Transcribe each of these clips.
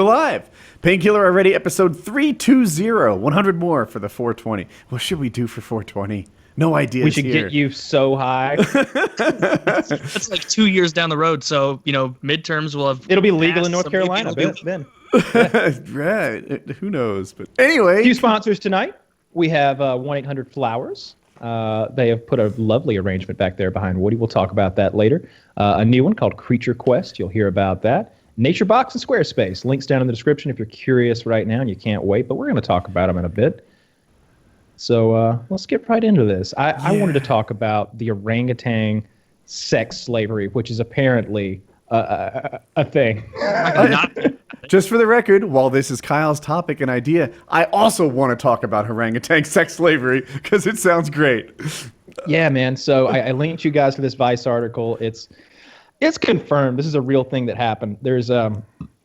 Live. Painkiller already, episode 320. 100 more for the 420. What should we do for 420? No ideas. We should get you so high. That's like 2 years down the road. So, midterms will have. It'll be legal in North Carolina then. Right. Who knows? But anyway. A few sponsors tonight. We have 1-800-Flowers. They have put a lovely arrangement back there behind Woody. We'll talk about that later. A new one called Creature Quest. You'll hear about that. NatureBox and Squarespace. Links down in the description if you're curious right now and you can't wait. But we're going to talk about them in a bit. So let's get right into this. I wanted to talk about the orangutan sex slavery, which is apparently a thing. Just for the record, while this is Kyle's topic and idea, I also want to talk about orangutan sex slavery because it sounds great. Yeah, man. So I linked you guys to this Vice article. It's confirmed. This is a real thing that happened. There's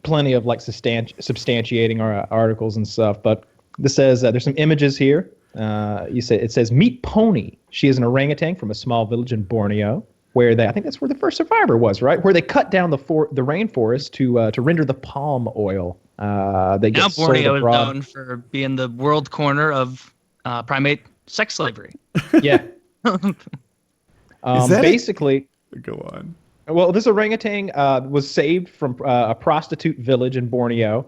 plenty of substantiating our articles and stuff, but this says there's some images here. It says meet Pony. She is an orangutan from a small village in Borneo, where I think that's where the first survivor was, right? Where they cut down the rainforest to render the palm oil. Now Borneo is known for being the world corner of primate sex slavery. Yeah. Basically. Go on. Well, this orangutan was saved from a prostitute village in Borneo.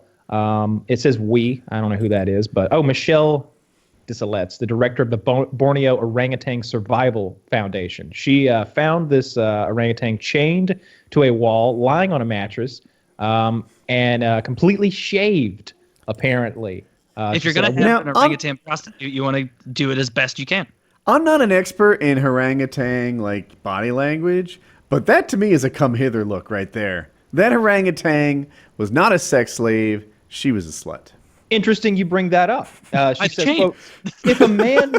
It says we. I don't know who that is, but Michelle Disselets, the director of the Borneo Orangutan Survival Foundation. She found this orangutan chained to a wall, lying on a mattress, and completely shaved, apparently. If you're going to have an orangutan prostitute, you want to do it as best you can. I'm not an expert in orangutan body language, but that to me is a come hither look right there. That orangutan was not a sex slave. She was a slut. Interesting you bring that up. She says, quote, if a man,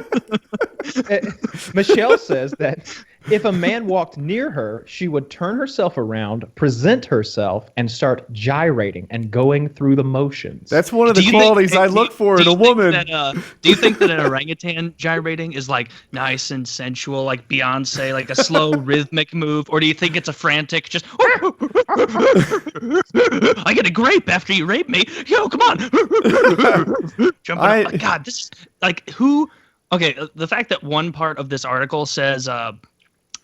Michelle says that if a man walked near her, she would turn herself around, present herself, and start gyrating and going through the motions. That's one of the qualities I look for in a woman. Do you think that an orangutan gyrating is nice and sensual, like Beyonce, like a slow rhythmic move? Or do you think it's a frantic, just, I get a grape after you rape me. Yo, come on. Jumping up. God, this is who? Okay, the fact that one part of this article says,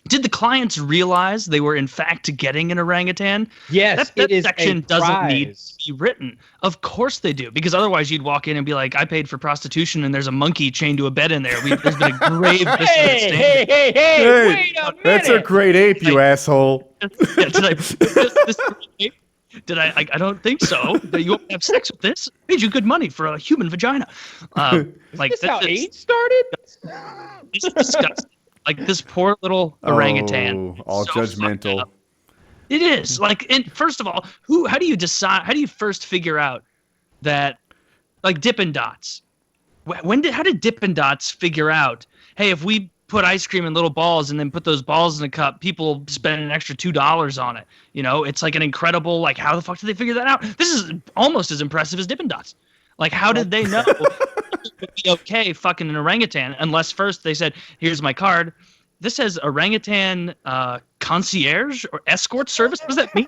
did the clients realize they were in fact getting an orangutan? Yes, that section doesn't need to be written. Of course they do, because otherwise you'd walk in and be like, I paid for prostitution and there's a monkey chained to a bed in there. There's been a grave misunderstanding. Hey, wait a minute. That's a great ape, you asshole. Yeah, did I this ape? Did I don't think so. You want to have sex with this? Paid you good money for a human vagina. Is this how AIDS started? It's disgusting. This poor little orangutan. All so judgmental. It is. And first of all, how do you decide? How do you first figure out that, Dippin' Dots? How did Dippin' Dots figure out, hey, if we put ice cream in little balls and then put those balls in a cup, people spend an extra $2 on it? It's an incredible, how the fuck did they figure that out? This is almost as impressive as Dippin' Dots. How did they know it would be okay fucking an orangutan unless first they said, here's my card. This says orangutan concierge or escort service. What does that mean?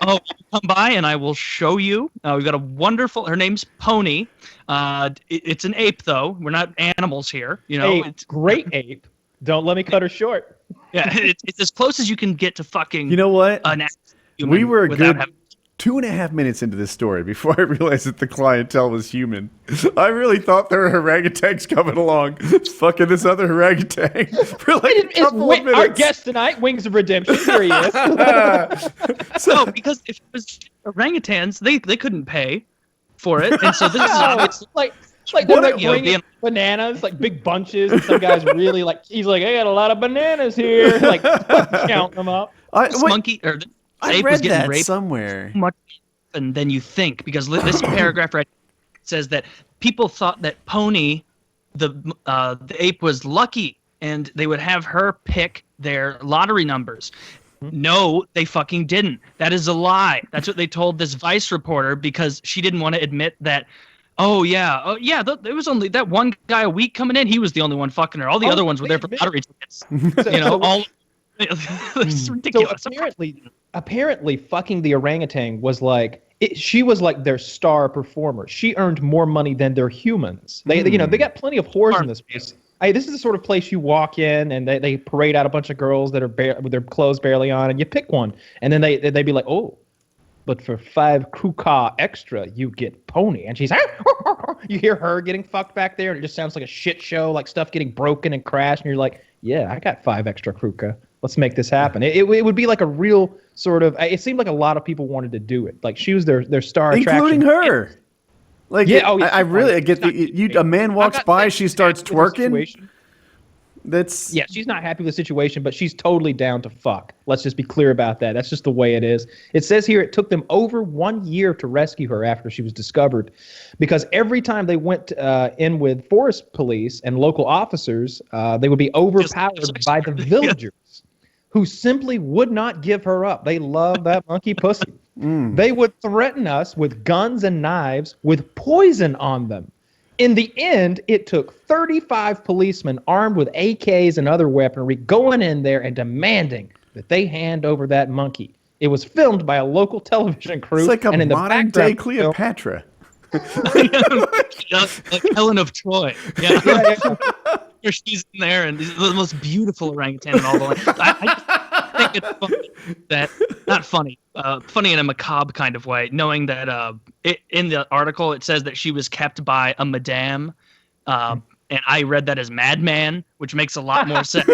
Oh, come by and I will show you. We've got her name's Pony. It's an ape, though. We're not animals here. It's great ape. Don't let me cut her short. Yeah, it's as close as you can get to fucking. You know what? We were a good having 2.5 minutes into this story before I realized that the clientele was human. I really thought there were orangutans coming along, fucking this other orangutan for a couple of minutes. Our guest tonight, Wings of Redemption. Here he is. Because if it was orangutans, they couldn't pay for it, and so this is obviously they're bringing bananas, big bunches, and some guys really he's I got a lot of bananas here, counting them up. Monkey or. I ape read was getting that raped somewhere. Much than you think, because this paragraph right says that people thought that Pony, the ape, was lucky, and they would have her pick their lottery numbers. No, they fucking didn't. That is a lie. That's what they told this Vice reporter because she didn't want to admit that. There was only that one guy a week coming in. He was the only one fucking her. All the other ones were there for lottery tickets. All. It's ridiculous. So apparently fucking the orangutan was she was like their star performer. She earned more money than their humans. They got plenty of whores in this place. This is the sort of place you walk in and they parade out a bunch of girls that are with their clothes barely on, and you pick one, and then they'd be like, oh, but for 5 kruka extra, you get pony. And she's you hear her getting fucked back there, and it just sounds like a shit show, like stuff getting broken and crashed, and you're like, yeah, I got 5 extra kruka. Let's make this happen. It would be like a real sort of. It seemed like a lot of people wanted to do it. Like she was their star attraction, including her. Like, yeah, I really get a man walks by, she starts twerking. She's not happy with the situation, but she's totally down to fuck. Let's just be clear about that. That's just the way it is. It says here it took them over 1 year to rescue her after she was discovered, because every time they went in with forest police and local officers, they would be overpowered by the villagers who simply would not give her up. They love that monkey pussy. They would threaten us with guns and knives with poison on them. In the end, it took 35 policemen armed with AKs and other weaponry going in there and demanding that they hand over that monkey. It was filmed by a local television crew. It's like a modern-day Cleopatra. Like Helen of Troy. Yeah. Where she's in there and the most beautiful orangutan in all the land. I think it's funny that, not funny, funny in a macabre kind of way, knowing that in the article it says that she was kept by a madame, and I read that as madman, which makes a lot more sense.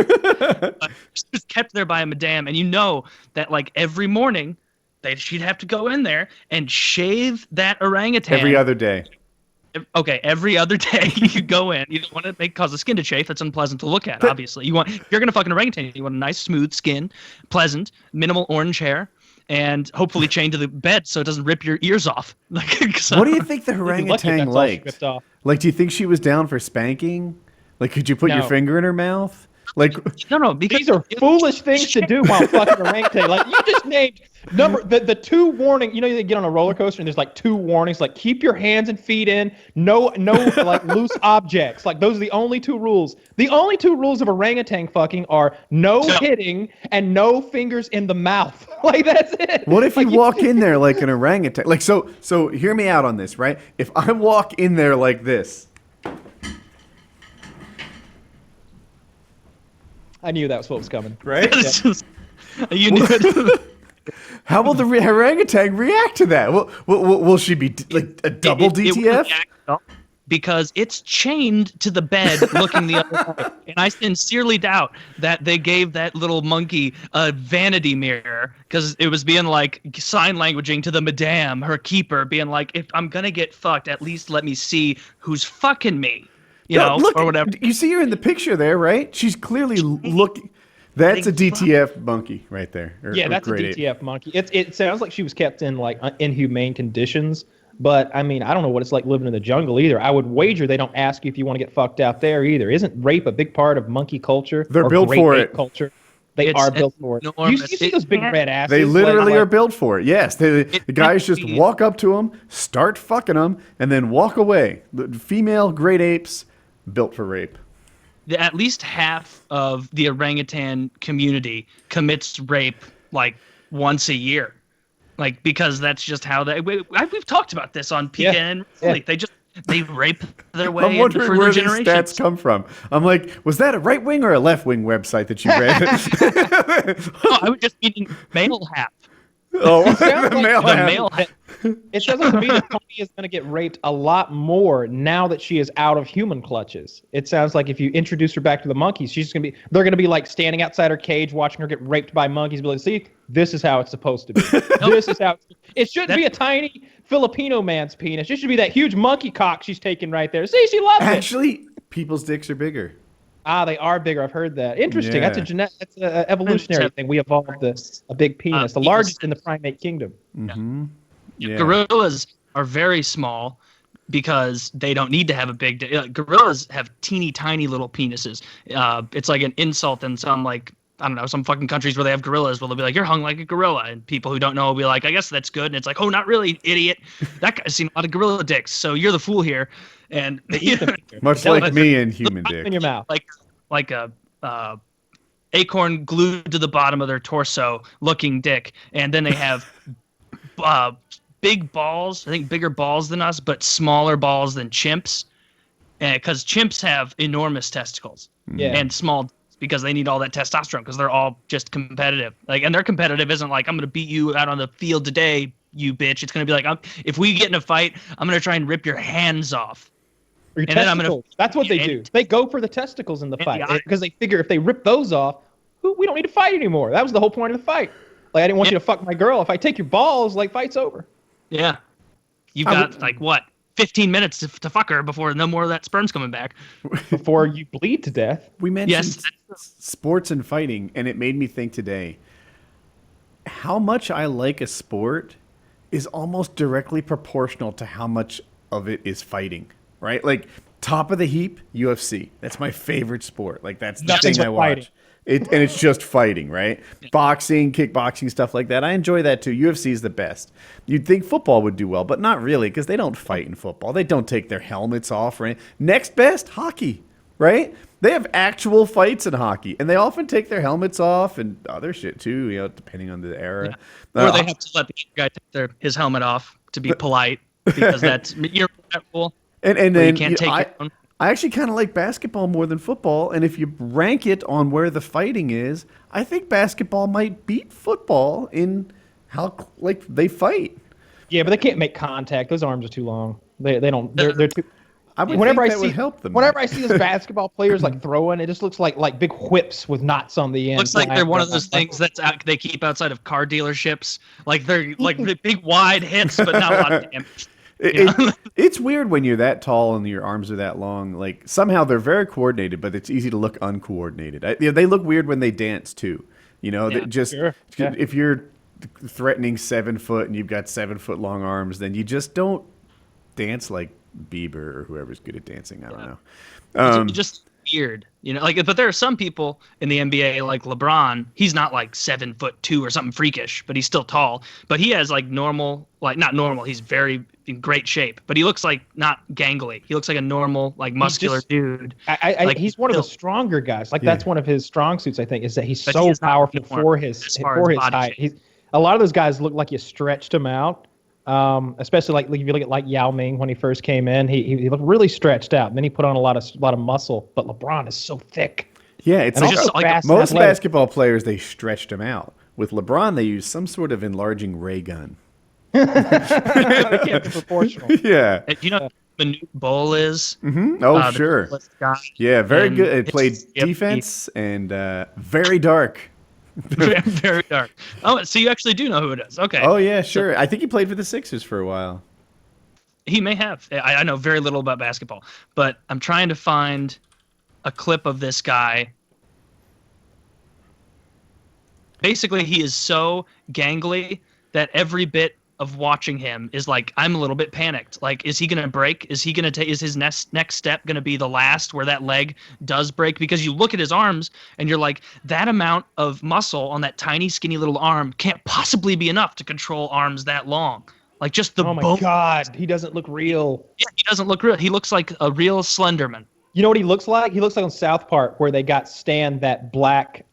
She was kept there by a madame, and you know that like every morning she'd have to go in there and shave that orangutan. Every other day. Okay, every other day you go in. You don't want to cause the skin to chafe. That's unpleasant to look at, obviously. If you're going to fuck an orangutan, you want a nice, smooth skin, pleasant, minimal orange hair, and hopefully chained to the bed so it doesn't rip your ears off. What do you think the orangutan liked? Like, do you think she was down for spanking? Like, could you put your finger in her mouth? Like, no, because these are foolish things to do while fucking orangutan. Like, you just named the 2 warning. You know, you get on a roller coaster and there's like 2 warnings. Like, keep your hands and feet in. No, like loose objects. Like, those are the only 2 rules. The only 2 rules of orangutan fucking are no hitting and no fingers in the mouth. Like, that's it. What if you walk in there like an orangutan? Like, so hear me out on this, right? If I walk in there like this. I knew that was what was coming. Right? You knew it. How will the orangutan react to that? Will she be like a double DTF? Because it's chained to the bed looking the other way. And I sincerely doubt that they gave that little monkey a vanity mirror, because it was being like sign languaging to the madame, her keeper, being like, if I'm going to get fucked, at least let me see who's fucking me. You know, look, or whatever. You see her in the picture there, right? She's clearly looking. That's a DTF monkey right there. That's a DTF monkey. It sounds like she was kept in like inhumane conditions. But I mean, I don't know what it's like living in the jungle either. I would wager they don't ask you if you want to get fucked out there either. Isn't rape a big part of monkey culture? They're built for it. Culture. They are built for it. You see those big red asses? They literally are built for it. Yes, the guys just walk up to them, start fucking them, and then walk away. The female great apes. Built for rape. At least half of the orangutan community commits rape like once a year, like because that's just how we've talked about this on PKA. They rape their way. I'm wondering where these stats come from. I'm like, was that a right wing or a left wing website that you read? No, I was just meaning male half. Oh, the male half. It sounds like to me that Pony is going to get raped a lot more now that she is out of human clutches. It sounds like if you introduce her back to the monkeys, they're going to be like standing outside her cage watching her get raped by monkeys. Be like, see, this is how it's supposed to be. This is how it shouldn't be a tiny Filipino man's penis. It should be that huge monkey cock she's taking right there. See, she loves it. Actually, people's dicks are bigger. They are bigger. I've heard that. Interesting. Yeah. That's an evolutionary thing. We evolved a big penis, the largest in the primate kingdom. Mm-hmm. Yeah. Gorillas are very small because they don't need to have a big gorillas have teeny tiny little penises. It's like an insult in some some fucking countries where they have gorillas. Well, they'll be like, you're hung like a gorilla. And people who don't know will be like, I guess that's good. And it's like, oh, not really, idiot. That guy's seen a lot of gorilla dicks. So you're the fool here. And much like me and human dick. In your mouth. Like a acorn glued to the bottom of their torso looking dick. And then they have big balls. I think bigger balls than us, but smaller balls than chimps. Because chimps have enormous testicles and small because they need all that testosterone because they're all just competitive. Like, and their competitive isn't like, I'm going to beat you out on the field today, you bitch. It's going to be like, if we get in a fight, I'm going to try and rip your hands off. Or your testicles. That's what they do. They go for the testicles in the fight because they figure if they rip those off, we don't need to fight anymore. That was the whole point of the fight. Like, I didn't want you to fuck my girl. If I take your balls, like, fight's over. Yeah. You've got, like, what? 15 minutes to fuck her before no more of that sperm's coming back. Before you bleed to death. We mentioned sports and fighting, and it made me think today, how much I like a sport is almost directly proportional to how much of it is fighting, right? Like, top of the heap, UFC. That's my favorite sport. Like, that's the thing I watch. Fighting. And it's just fighting, right? Boxing, kickboxing, stuff like that. I enjoy that too. UFC is the best. You'd think football would do well, but not really because they don't fight in football. They don't take their helmets off. Right? Next best, hockey, right? They have actual fights in hockey, and they often take their helmets off and other shit too, you know, depending on the era. Yeah. Or they have to let the guy take his helmet off to be polite because that's you're that rule. And then you can't take your own. I actually kind of like basketball more than football, and if you rank it on where the fighting is, I think basketball might beat football in how like they fight. Yeah, but they can't make contact. Those arms are too long. They don't. They're too. I would think that would help them. Whenever I see those basketball players like throwing, it just looks like big whips with knots on the end. Looks like they're one of those things they keep outside of car dealerships. Like they're like big wide hits, but not a lot of damage. It's weird when you're that tall and your arms are that long. Like somehow they're very coordinated, but it's easy to look uncoordinated. They look weird when they dance too. You know, if you're threatening 7 foot and you've got 7 foot long arms, then you just don't dance like Bieber or whoever's good at dancing. I don't know. It's just weird, you know. Like, but there are some people in the NBA, like LeBron. He's not like 7'2" or something freakish, but he's still tall. But he has like normal, like not normal. He's very in great shape, but he looks like not gangly. He looks like a normal, like muscular dude. He's one of the stronger guys. Like that's one of his strong suits. I think is that he's so powerful for his height. A lot of those guys look like you stretched him out. Especially like if you look at like Yao Ming when he first came in, he looked really stretched out. And then he put on a lot of muscle. But LeBron is so thick. Yeah, it's just like most basketball players. They stretched him out. With LeBron, they use some sort of enlarging ray gun. It can't be proportional. Yeah. You know what Manute Bol is? Mm-hmm. Oh, sure. Yeah, very good. It played defense and very dark. Very dark. Oh, so you actually do know who it is. Okay. Oh, yeah, sure. I think he played for the Sixers for a while. He may have. I know very little about basketball, but I'm trying to find a clip of this guy. Basically, he is so gangly that every bit of watching him is like, I'm a little bit panicked. Like, is he going to break? Is he going to take, is his next step going to be the last where that leg does break? Because you look at his arms and you're like, that amount of muscle on that tiny, skinny little arm can't possibly be enough to control arms that long. Like just the bone. Oh my God, he doesn't look real. Yeah, he doesn't look real. He looks like a real Slenderman. You know what he looks like? He looks like on South Park where they got Stan that black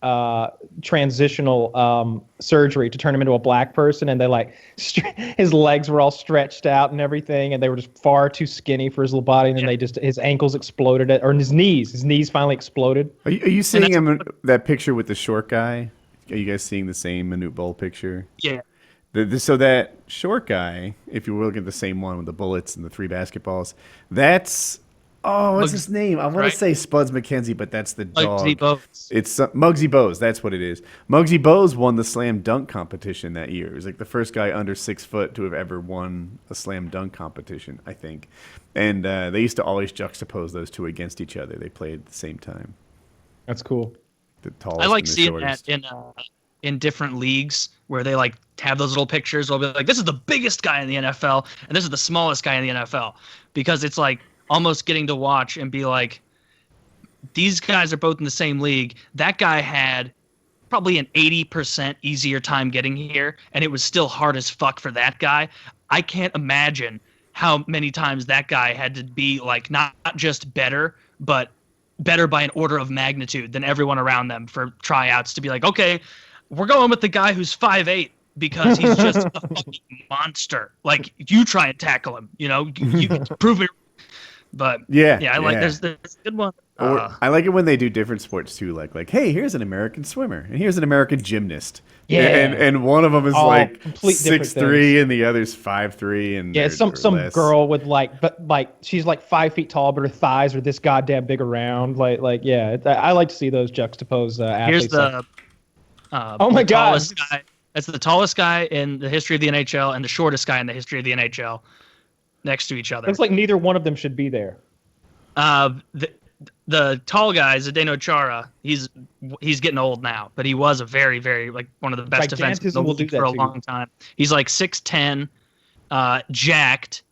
transitional surgery to turn him into a black person, and they like his legs were all stretched out and everything, and they were just far too skinny for his little body, and then his ankles exploded, or his knees finally exploded. Are you seeing him that picture with the short guy? Are you guys seeing the same Manute Bol picture? Yeah. So that short guy, if you were looking at the same one with the bullets and the 3 basketballs, that's. Oh, what's his name? I want to say Spuds McKenzie, but that's the dog. Muggsy Bogues. It's Muggsy Bogues. That's what it is. Muggsy Bogues won the slam dunk competition that year. He was like the first guy under 6 foot to have ever won a slam dunk competition, I think. And they used to always juxtapose those two against each other. They played at the same time. That's cool. The tallest. I like and the seeing shortest. that in different leagues where they like have those little pictures. They'll be like, this is the biggest guy in the NFL, and this is the smallest guy in the NFL, because it's like almost getting to watch and be like, these guys are both in the same league. That guy had probably an 80% easier time getting here, and it was still hard as fuck for that guy. I can't imagine how many times that guy had to be like not just better, but better by an order of magnitude than everyone around them for tryouts to be like, okay, we're going with the guy who's 5'8", because he's just a fucking monster. Like, you try and tackle him, you prove me. But Yeah, I like yeah. there's a good one. Or I like it when they do different sports too, like hey, here's an American swimmer and here's an American gymnast. Yeah. and one of them is All like complete different 6'3" and the other's 5'3", and Yeah, or some less. girl with like she's like 5 feet tall, but her thighs are this goddamn big around. I like to see those juxtaposed athletes. Here's the oh my god, tallest guy. That's the tallest guy in the history of the NHL and the shortest guy in the history of the NHL, next to each other. looks like neither one of them should be there. The tall guy, Zdeno Chara, he's getting old now, but he was a very, very, like, one of the best defensemen in the league for a long time. He's like 6'10", jacked,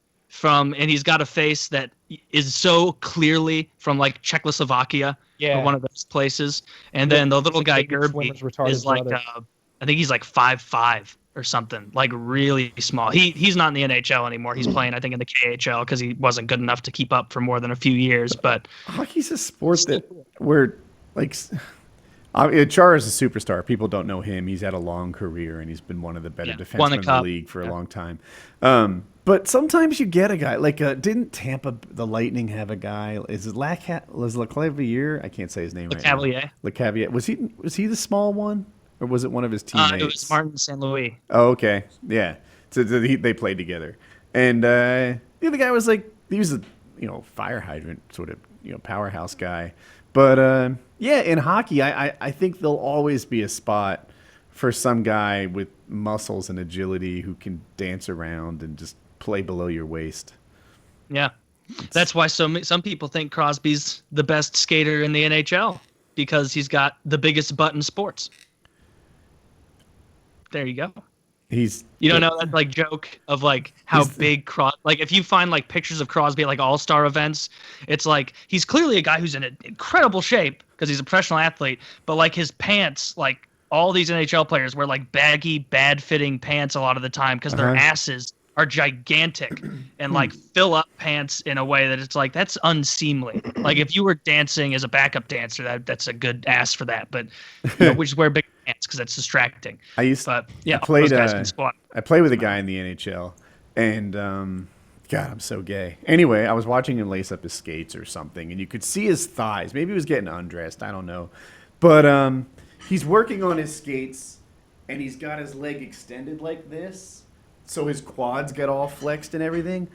and he's got a face that is so clearly from like Czechoslovakia, or one of those places. And then the little guy Gerby is like, I think he's like 5'5" or something, like really small. He's not in the NHL anymore. He's playing, I think, in the KHL because he wasn't good enough to keep up for more than a few years. But hockey's a sport that where like Chara's a superstar. People don't know him. He's had a long career and he's been one of the better defensemen in the league for a long time. But sometimes you get a guy like didn't Tampa the Lightning have a guy? Is it Lecavalier? I can't say his name right now. Lecavalier. Was he the small one? Or was it one of his teammates? It was Martin St. Louis. Oh, okay. Yeah. So they played together. And the other guy was like, he was a fire hydrant sort of powerhouse guy. But in hockey, I think there'll always be a spot for some guy with muscles and agility who can dance around and just play below your waist. Yeah. That's why some people think Crosby's the best skater in the NHL, because he's got the biggest butt in sports. There you go. You don't know that like joke of like how big like if you find like pictures of Crosby at like all-star events, it's like he's clearly a guy who's in incredible shape because he's a professional athlete, but like his pants, like all these NHL players wear like baggy, bad-fitting pants a lot of the time because their asses are gigantic and like fill up pants in a way that it's like that's unseemly. Like if you were dancing as a backup dancer, that's a good ass for that, but we just wear big pants because that's distracting. I played with a guy in the NHL, and God, I'm so gay. Anyway, I was watching him lace up his skates or something, and you could see his thighs. Maybe he was getting undressed. I don't know, but he's working on his skates, and he's got his leg extended like this. So his quads get all flexed and everything.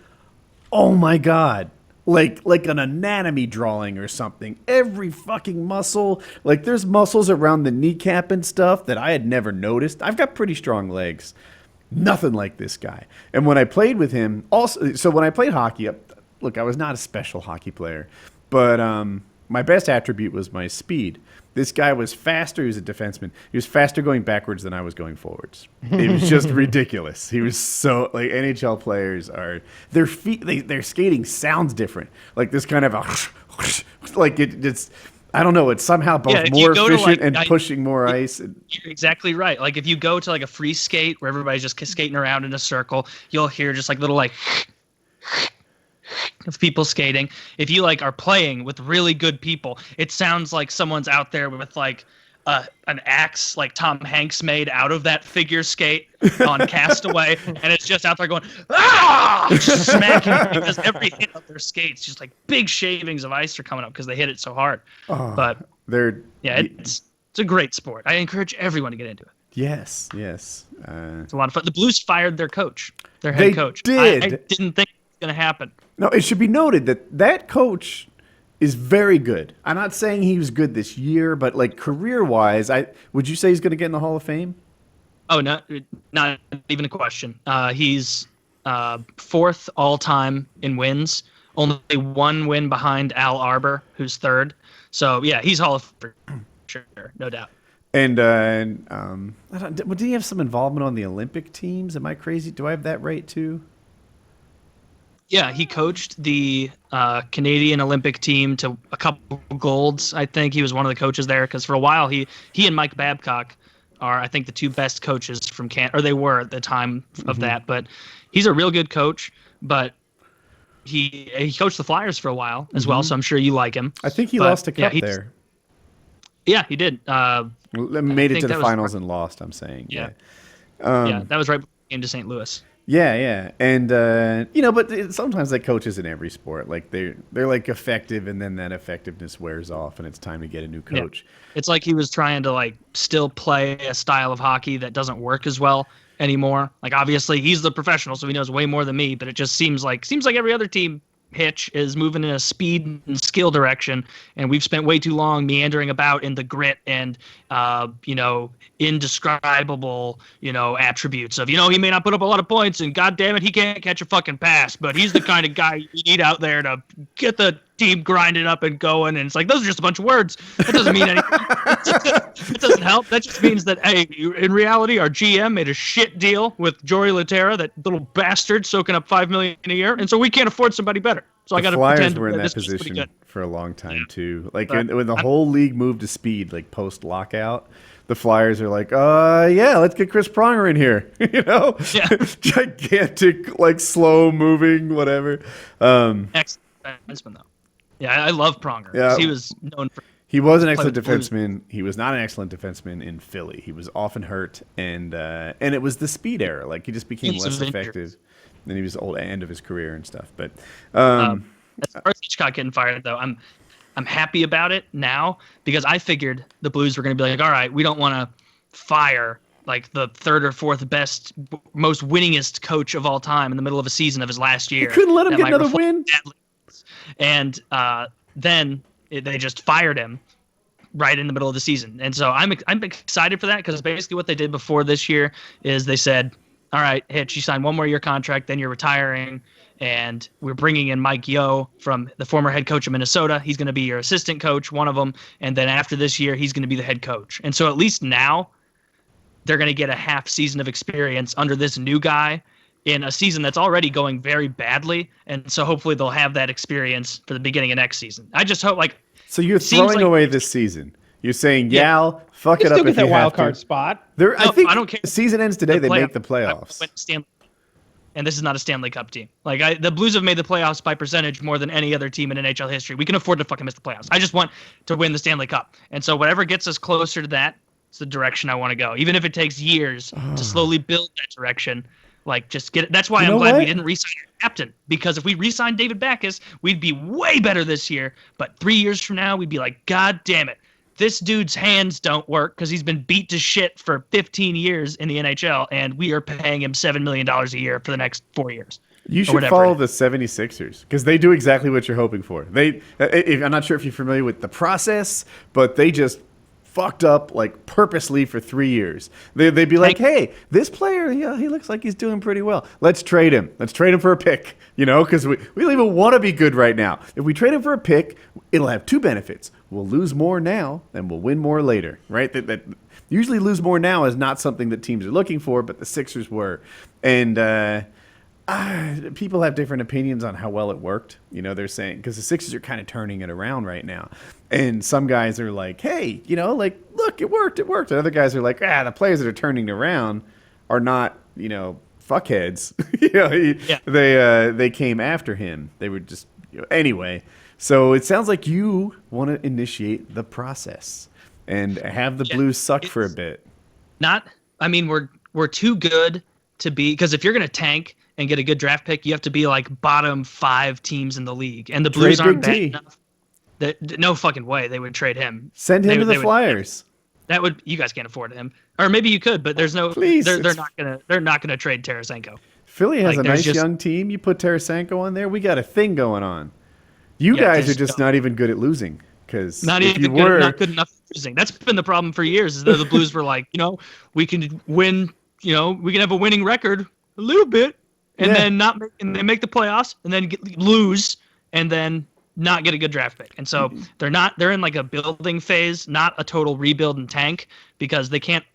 Oh my God. Like an anatomy drawing or something. Every fucking muscle. Like there's muscles around the kneecap and stuff that I had never noticed. I've got pretty strong legs. Nothing like this guy. And when I played with him, so when I played hockey, look, I was not a special hockey player. But my best attribute was my speed. This guy was faster. He was a defenseman. He was faster going backwards than I was going forwards. It was just ridiculous. He was so like NHL players are their feet. Their skating sounds different. Like this kind of like it's. I don't know. It's somehow both more efficient and pushing more ice. You're exactly right. Like if you go to like a free skate where everybody's just skating around in a circle, you'll hear just like little like. Of people skating. If you like are playing with really good people, it sounds like someone's out there with like an axe like Tom Hanks made out of that figure skate on Castaway, and it's just out there going just smacking because every hit of their skates just like big shavings of ice are coming up because they hit it so hard. But it's a great sport. I encourage everyone to get into it. Yes. It's a lot of fun. The Blues fired their head coach. Did. I didn't think it was going to happen. No, it should be noted that coach is very good. I'm not saying he was good this year, but like career-wise, would you say he's going to get in the Hall of Fame? Oh, not even a question. He's fourth all-time in wins, only one win behind Al Arbor, who's third. So yeah, he's Hall of Fame for sure, no doubt. And did he have some involvement on the Olympic teams? Am I crazy? Do I have that right too? Yeah, he coached the Canadian Olympic team to a couple golds. I think he was one of the coaches there because for a while he and Mike Babcock are, I think, the two best coaches from Canada, or they were at the time of that. But he's a real good coach. But he coached the Flyers for a while as well, so I'm sure you like him. I think he lost a cup there. Yeah, he did. Made it to the finals and lost. I'm saying. Yeah. Yeah, that was right before he came to St. Louis. Yeah, and but sometimes like coaches in every sport, like they're like effective, and then that effectiveness wears off, and it's time to get a new coach. Yeah. It's like he was trying to like still play a style of hockey that doesn't work as well anymore. Like obviously he's the professional, so he knows way more than me. But it just seems like every other team Hitch is moving in a speed and skill direction, and we've spent way too long meandering about in the grit and indescribable attributes of he may not put up a lot of points, and god damn it he can't catch a fucking pass, but he's the kind of guy you need out there to get the team grinding up and going. And it's like, those are just a bunch of words. That doesn't mean anything. It doesn't help. That just means that, hey, in reality, our GM made a shit deal with Jory Laterra, that little bastard soaking up $5 million a year, and so we can't afford somebody better. So I got to pretend Flyers were in that position for a long time too. Like when the whole league moved to speed, like post lockout, the Flyers are like, yeah, let's get Chris Pronger in here. Gigantic, like slow moving, whatever. Excellent defenseman though. Yeah, I love Pronger. Yeah, he was known for. He was an excellent defenseman. He was not an excellent defenseman in Philly. He was often hurt, and it was the speed era. Like he just became less effective. Then he was old end of his career and stuff. But as far as Hitchcock getting fired, though, I'm happy about it now, because I figured the Blues were going to be like, all right, we don't want to fire like the third or fourth best, most winningest coach of all time in the middle of a season of his last year. You couldn't let him get another win. And then they just fired him right in the middle of the season. And so I'm excited for that, because basically what they did before this year is they said, all right, Hitch, you signed one more year contract, then you're retiring, and we're bringing in Mike Yeo from the former head coach of Minnesota. He's going to be your assistant coach, one of them, and then after this year, he's going to be the head coach. And so at least now they're going to get a half season of experience under this new guy in a season that's already going very badly, and so hopefully they'll have that experience for the beginning of next season. I just hope, like, so you're throwing away this season. You're saying, fuck it up if you that have wild to. Card spot. I think I don't care. The season ends today. They make the playoffs. And this is not a Stanley Cup team. Like the Blues have made the playoffs by percentage more than any other team in NHL history. We can afford to fucking miss the playoffs. I just want to win the Stanley Cup, and so whatever gets us closer to that, it's the direction I want to go. Even if it takes years to slowly build that direction. Like, just get it. That's why I'm glad we didn't re-sign our captain, because if we re-signed David Backes, we'd be way better this year. But 3 years from now, we'd be like, God damn it, this dude's hands don't work because he's been beat to shit for 15 years in the NHL, and we are paying him $7 million a year for the next 4 years. You should follow the 76ers, because they do exactly what you're hoping for. I'm not sure if you're familiar with the process, but they just fucked up like purposely for 3 years. They'd be like, hey, this player, he looks like he's doing pretty well. Let's trade him. Let's trade him for a pick, because we don't even want to be good right now. If we trade him for a pick, it'll have two benefits. We'll lose more now, and we'll win more later, right? That usually lose more now is not something that teams are looking for, but the Sixers were. And people have different opinions on how well it worked. They're saying, because the Sixers are kind of turning it around right now. And some guys are like, hey, look, it worked. And other guys are like, the players that are turning it around are not, fuckheads. They came after him. They were just, anyway. So it sounds like you want to initiate the process and have the Blues suck for a bit. We're too good to be, because if you're going to tank and get a good draft pick, you have to be like bottom 5 teams in the league. And the Blues aren't bad enough. No fucking way they would trade him. Send him to the Flyers. You guys can't afford him, or maybe you could, but there's no. Please, they're not gonna trade Tarasenko. Philly has a nice young team. You put Tarasenko on there, we got a thing going on. You guys are just not even good at losing, because not good enough at losing. That's been the problem for years. Is that the Blues were like, we can win, we can have a winning record a little bit, and then they make the playoffs, and then lose, and then not get a good draft pick. And so they're in like a building phase, not a total rebuild and tank, because they can't,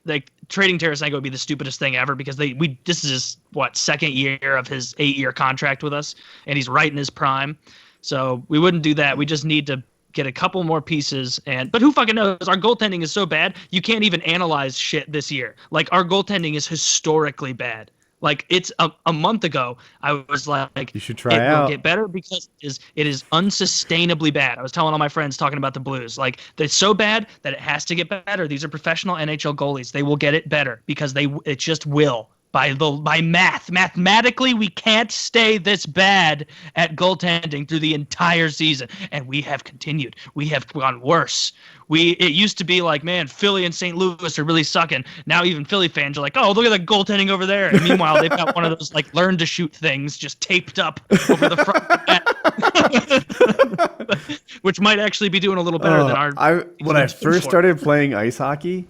trading Tarasenko would be the stupidest thing ever, because this is his second year of his 8-year contract with us, and he's right in his prime. So we wouldn't do that. We just need to get a couple more pieces. But who fucking knows? Our goaltending is so bad, you can't even analyze shit this year. Like, our goaltending is historically bad. Like it's a month ago, I was like, You should try it out. will get better because it is unsustainably bad. I was telling all my friends talking about the Blues, like they're so bad that it has to get better. These are professional NHL goalies. They will get it better because it just will. By mathematically, we can't stay this bad at goaltending through the entire season, and we have continued. We have gone worse. It used to be like, man, Philly and St. Louis are really sucking. Now even Philly fans are like, oh, look at the goaltending over there. And meanwhile, they've got one of those like learn to shoot things just taped up over the front, which might actually be doing a little better than our. When I first started playing ice hockey.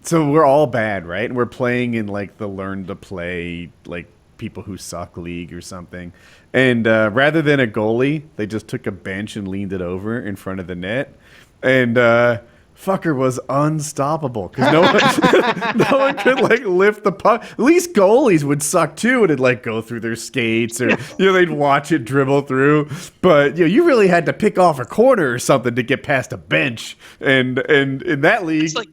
So we're all bad, right? And we're playing in like the learn to play, like people who suck league or something. And rather than a goalie, they just took a bench and leaned it over in front of the net. And fucker was unstoppable because no one could like lift the puck. At least goalies would suck too, and it'd like go through their skates, or they'd watch it dribble through. But you really had to pick off a corner or something to get past a bench. And in that league, it's like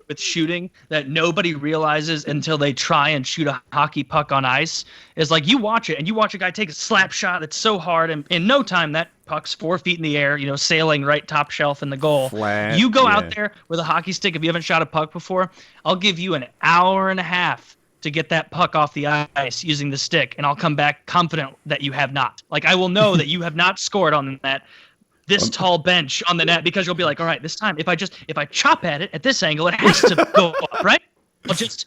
with shooting that nobody realizes until they try and shoot a hockey puck on ice is like you watch it and you watch a guy take a slap shot that's so hard, and in no time that puck's 4 feet in the air, sailing right top shelf in the goal. Flat, you go out there with a hockey stick. If you haven't shot a puck before, I'll give you an hour and a half to get that puck off the ice using the stick, and I'll come back confident that you have not. Like I will know that you have not scored on this tall bench on the net, because you'll be like, all right, this time if I chop at it at this angle, it has to go up, right? I'll just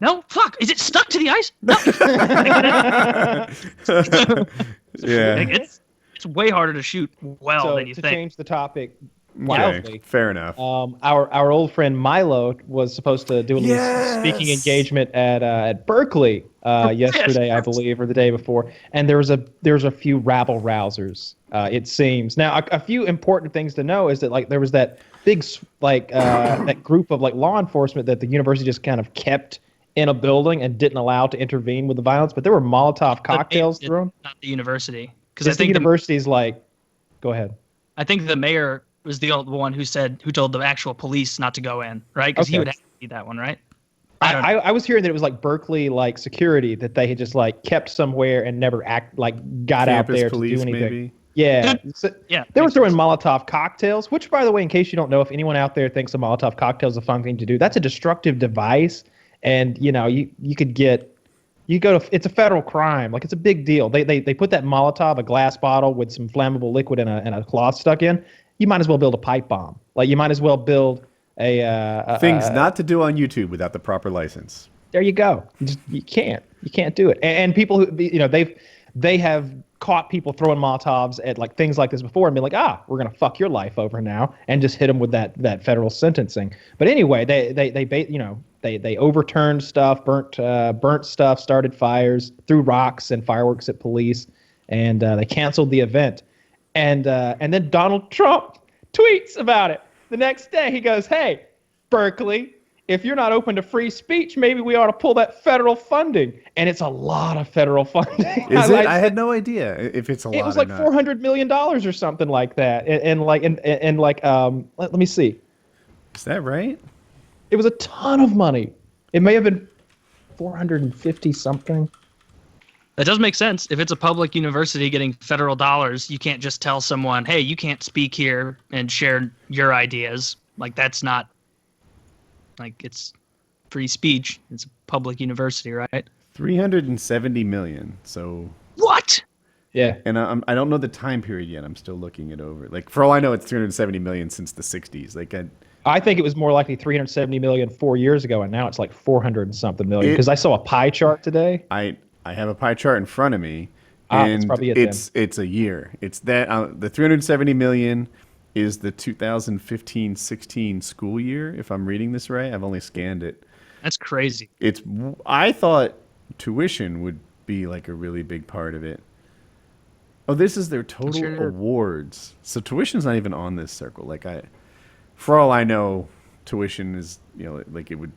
no, fuck. Is it stuck to the ice? No. yeah. It's way harder to shoot well than you to think. change the topic Okay, wildly, fair enough. our old friend Milo was supposed to do a little speaking engagement at Berkeley yesterday, I believe, or the day before, and there was a few rabble rousers. It seems now a few important things to know is that like there was that big that group of like law enforcement that the university just kind of kept in a building and didn't allow to intervene with the violence, but there were Molotov cocktails thrown. Not the university, because I think the university's like, go ahead. I think the mayor was the one who told the actual police not to go in, right? Because he would have to be that one, right? I was hearing that it was like Berkeley like security that they had just like kept somewhere and never got out there to do anything. Maybe? Yeah. So, yeah. They were throwing Molotov cocktails, which, by the way, in case you don't know, if anyone out there thinks a Molotov cocktail is a fun thing to do, that's a destructive device. And, it's a federal crime. Like, it's a big deal. They put that Molotov, a glass bottle with some flammable liquid and a cloth stuck in. You might as well build a pipe bomb. Like, you might as well build things not to do on YouTube without the proper license. There you go. You can't do it. And people who, they have caught people throwing Molotovs at like things like this before and been like, we're gonna fuck your life over now, and just hit them with that federal sentencing. But anyway, they overturned stuff, burnt stuff, started fires, threw rocks and fireworks at police, and they canceled the event. And then Donald Trump tweets about it the next day. He goes, "Hey, Berkeley, if you're not open to free speech, maybe we ought to pull that federal funding." And it's a lot of federal funding. Is it? I had no idea if it's a lot. It was like $400 million or something like that. And let me see. Is that right? It was a ton of money. It may have been 450 something. That does make sense. If it's a public university getting federal dollars, you can't just tell someone, hey, you can't speak here and share your ideas. Like, that's not, like, it's free speech. It's a public university, right? 370 million. So what? Yeah. And I don't know the time period yet. I'm still looking it over. Like, for all I know, it's 370 million since the 60s. Like, I think it was more likely 370 million 4 years ago, and now it's like 400 and something million. Because I saw a pie chart today. I have a pie chart in front of me, and it's a year. It's that the 370 million is the 2015-16 school year, if I'm reading this right. I've only scanned it. That's crazy. I thought tuition would be like a really big part of it. Oh, this is their total awards. So tuition's not even on this circle. Like, for all I know, tuition is, like, it would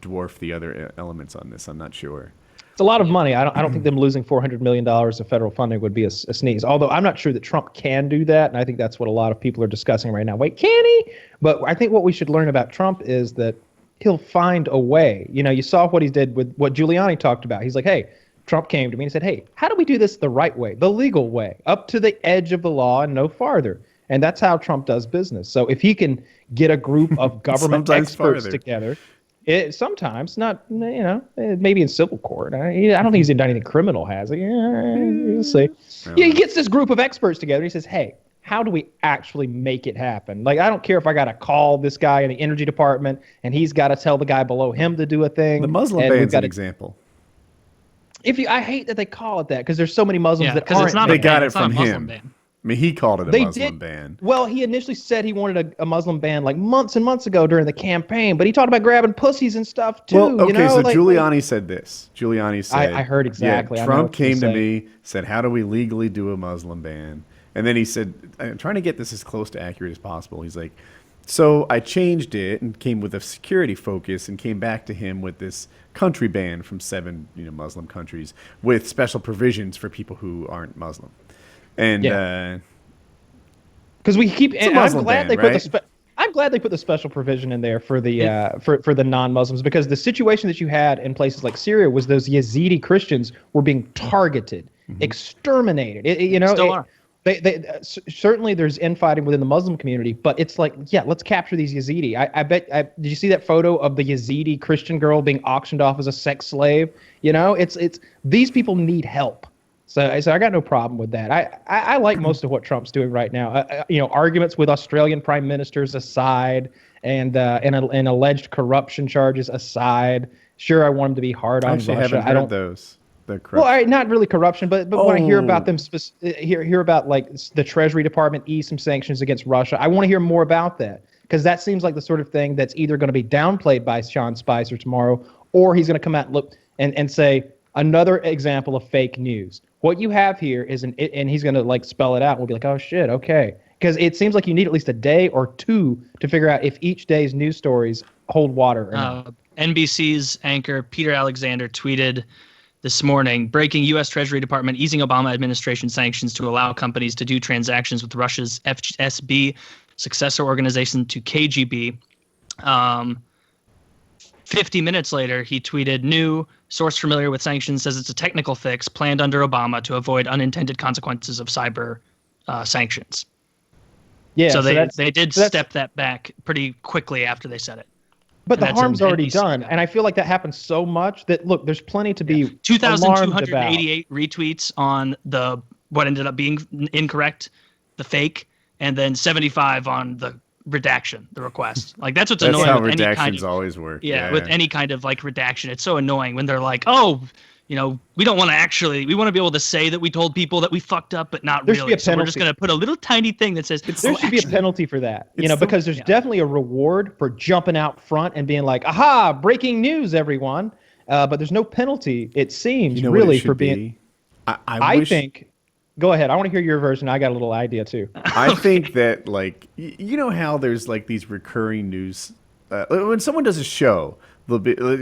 dwarf the other elements on this. I'm not sure. It's a lot of money. I don't think them losing $400 million of federal funding would be a sneeze. Although I'm not sure that Trump can do that, and I think that's what a lot of people are discussing right now. Wait, can he? But I think what we should learn about Trump is that he'll find a way. You saw what he did with what Giuliani talked about. He's like, hey, Trump came to me and said, hey, how do we do this the right way, the legal way, up to the edge of the law and no farther? And that's how Trump does business. So if he can get a group of government experts together, sometimes not, maybe in civil court. I don't think he's done anything criminal, has he? We'll see. Yeah, he gets this group of experts together. He says, hey, how do we actually make it happen? Like, I don't care if I got to call this guy in the energy department and he's got to tell the guy below him to do a thing. The Muslim ban's an example. I hate that they call it that because there's so many Muslims that aren't. It's not they a ban, got it it's from not a him. Muslim ban. I mean, he called it a Muslim ban. Well, he initially said he wanted a Muslim ban like months and months ago during the campaign, but he talked about grabbing pussies and stuff too. Well, okay, so Giuliani said this. Giuliani said, I heard exactly. Yeah, Trump came to me, said, how do we legally do a Muslim ban? And then he said, I'm trying to get this as close to accurate as possible. He's like, so I changed it and came with a security focus and came back to him with this country ban from 7 Muslim countries with special provisions for people who aren't Muslim. And because we keep, and I'm glad they right? put the special provision in there for the for the non-Muslims, because the situation that you had in places like Syria was those Yazidi Christians were being targeted, exterminated. Still are. Certainly there's infighting within the Muslim community, but it's like, let's capture these Yazidi. I bet. Did you see that photo of the Yazidi Christian girl being auctioned off as a sex slave? It's these people need help. So I got no problem with that. I like most of what Trump's doing right now. Arguments with Australian prime ministers aside, and alleged corruption charges aside. Sure, I want him to be hard on Russia. Haven't heard those. Well, not really corruption, but when I hear about them, hear about like the Treasury Department ease some sanctions against Russia, I want to hear more about that, because that seems like the sort of thing that's either going to be downplayed by Sean Spicer tomorrow, or he's going to come out and say another example of fake news. What you have here is and he's going to like spell it out. We'll be like, oh shit, okay, because it seems like you need at least a day or two to figure out if each day's news stories hold water or not. NBC's anchor Peter Alexander tweeted this morning, breaking U.S. Treasury Department easing Obama administration sanctions to allow companies to do transactions with Russia's FSB, successor organization to KGB. 50 minutes later, he tweeted, new source familiar with sanctions says it's a technical fix planned under Obama to avoid unintended consequences of cyber sanctions. Yeah, so they did step that back pretty quickly after they said it. But the harm's already done, and I feel like that happens so much that, look, there's plenty to be 2,288 retweets on what ended up being incorrect, the fake, and then 75 on the redaction, the request. Like, that's what's annoying. That's how with redactions any kind of, always work. Yeah, with any kind of like redaction, it's so annoying when they're like, oh, we don't want to we want to be able to say that we told people that we fucked up, but not there really. So we're just going to put a little tiny thing that says there should be a penalty for that. Because there's definitely a reward for jumping out front and being like, aha, breaking news, everyone. But there's no penalty, it seems, really, for being. I think. Go ahead. I want to hear your version. I got a little idea too. I think that, like, how there's like these recurring news when someone does a show.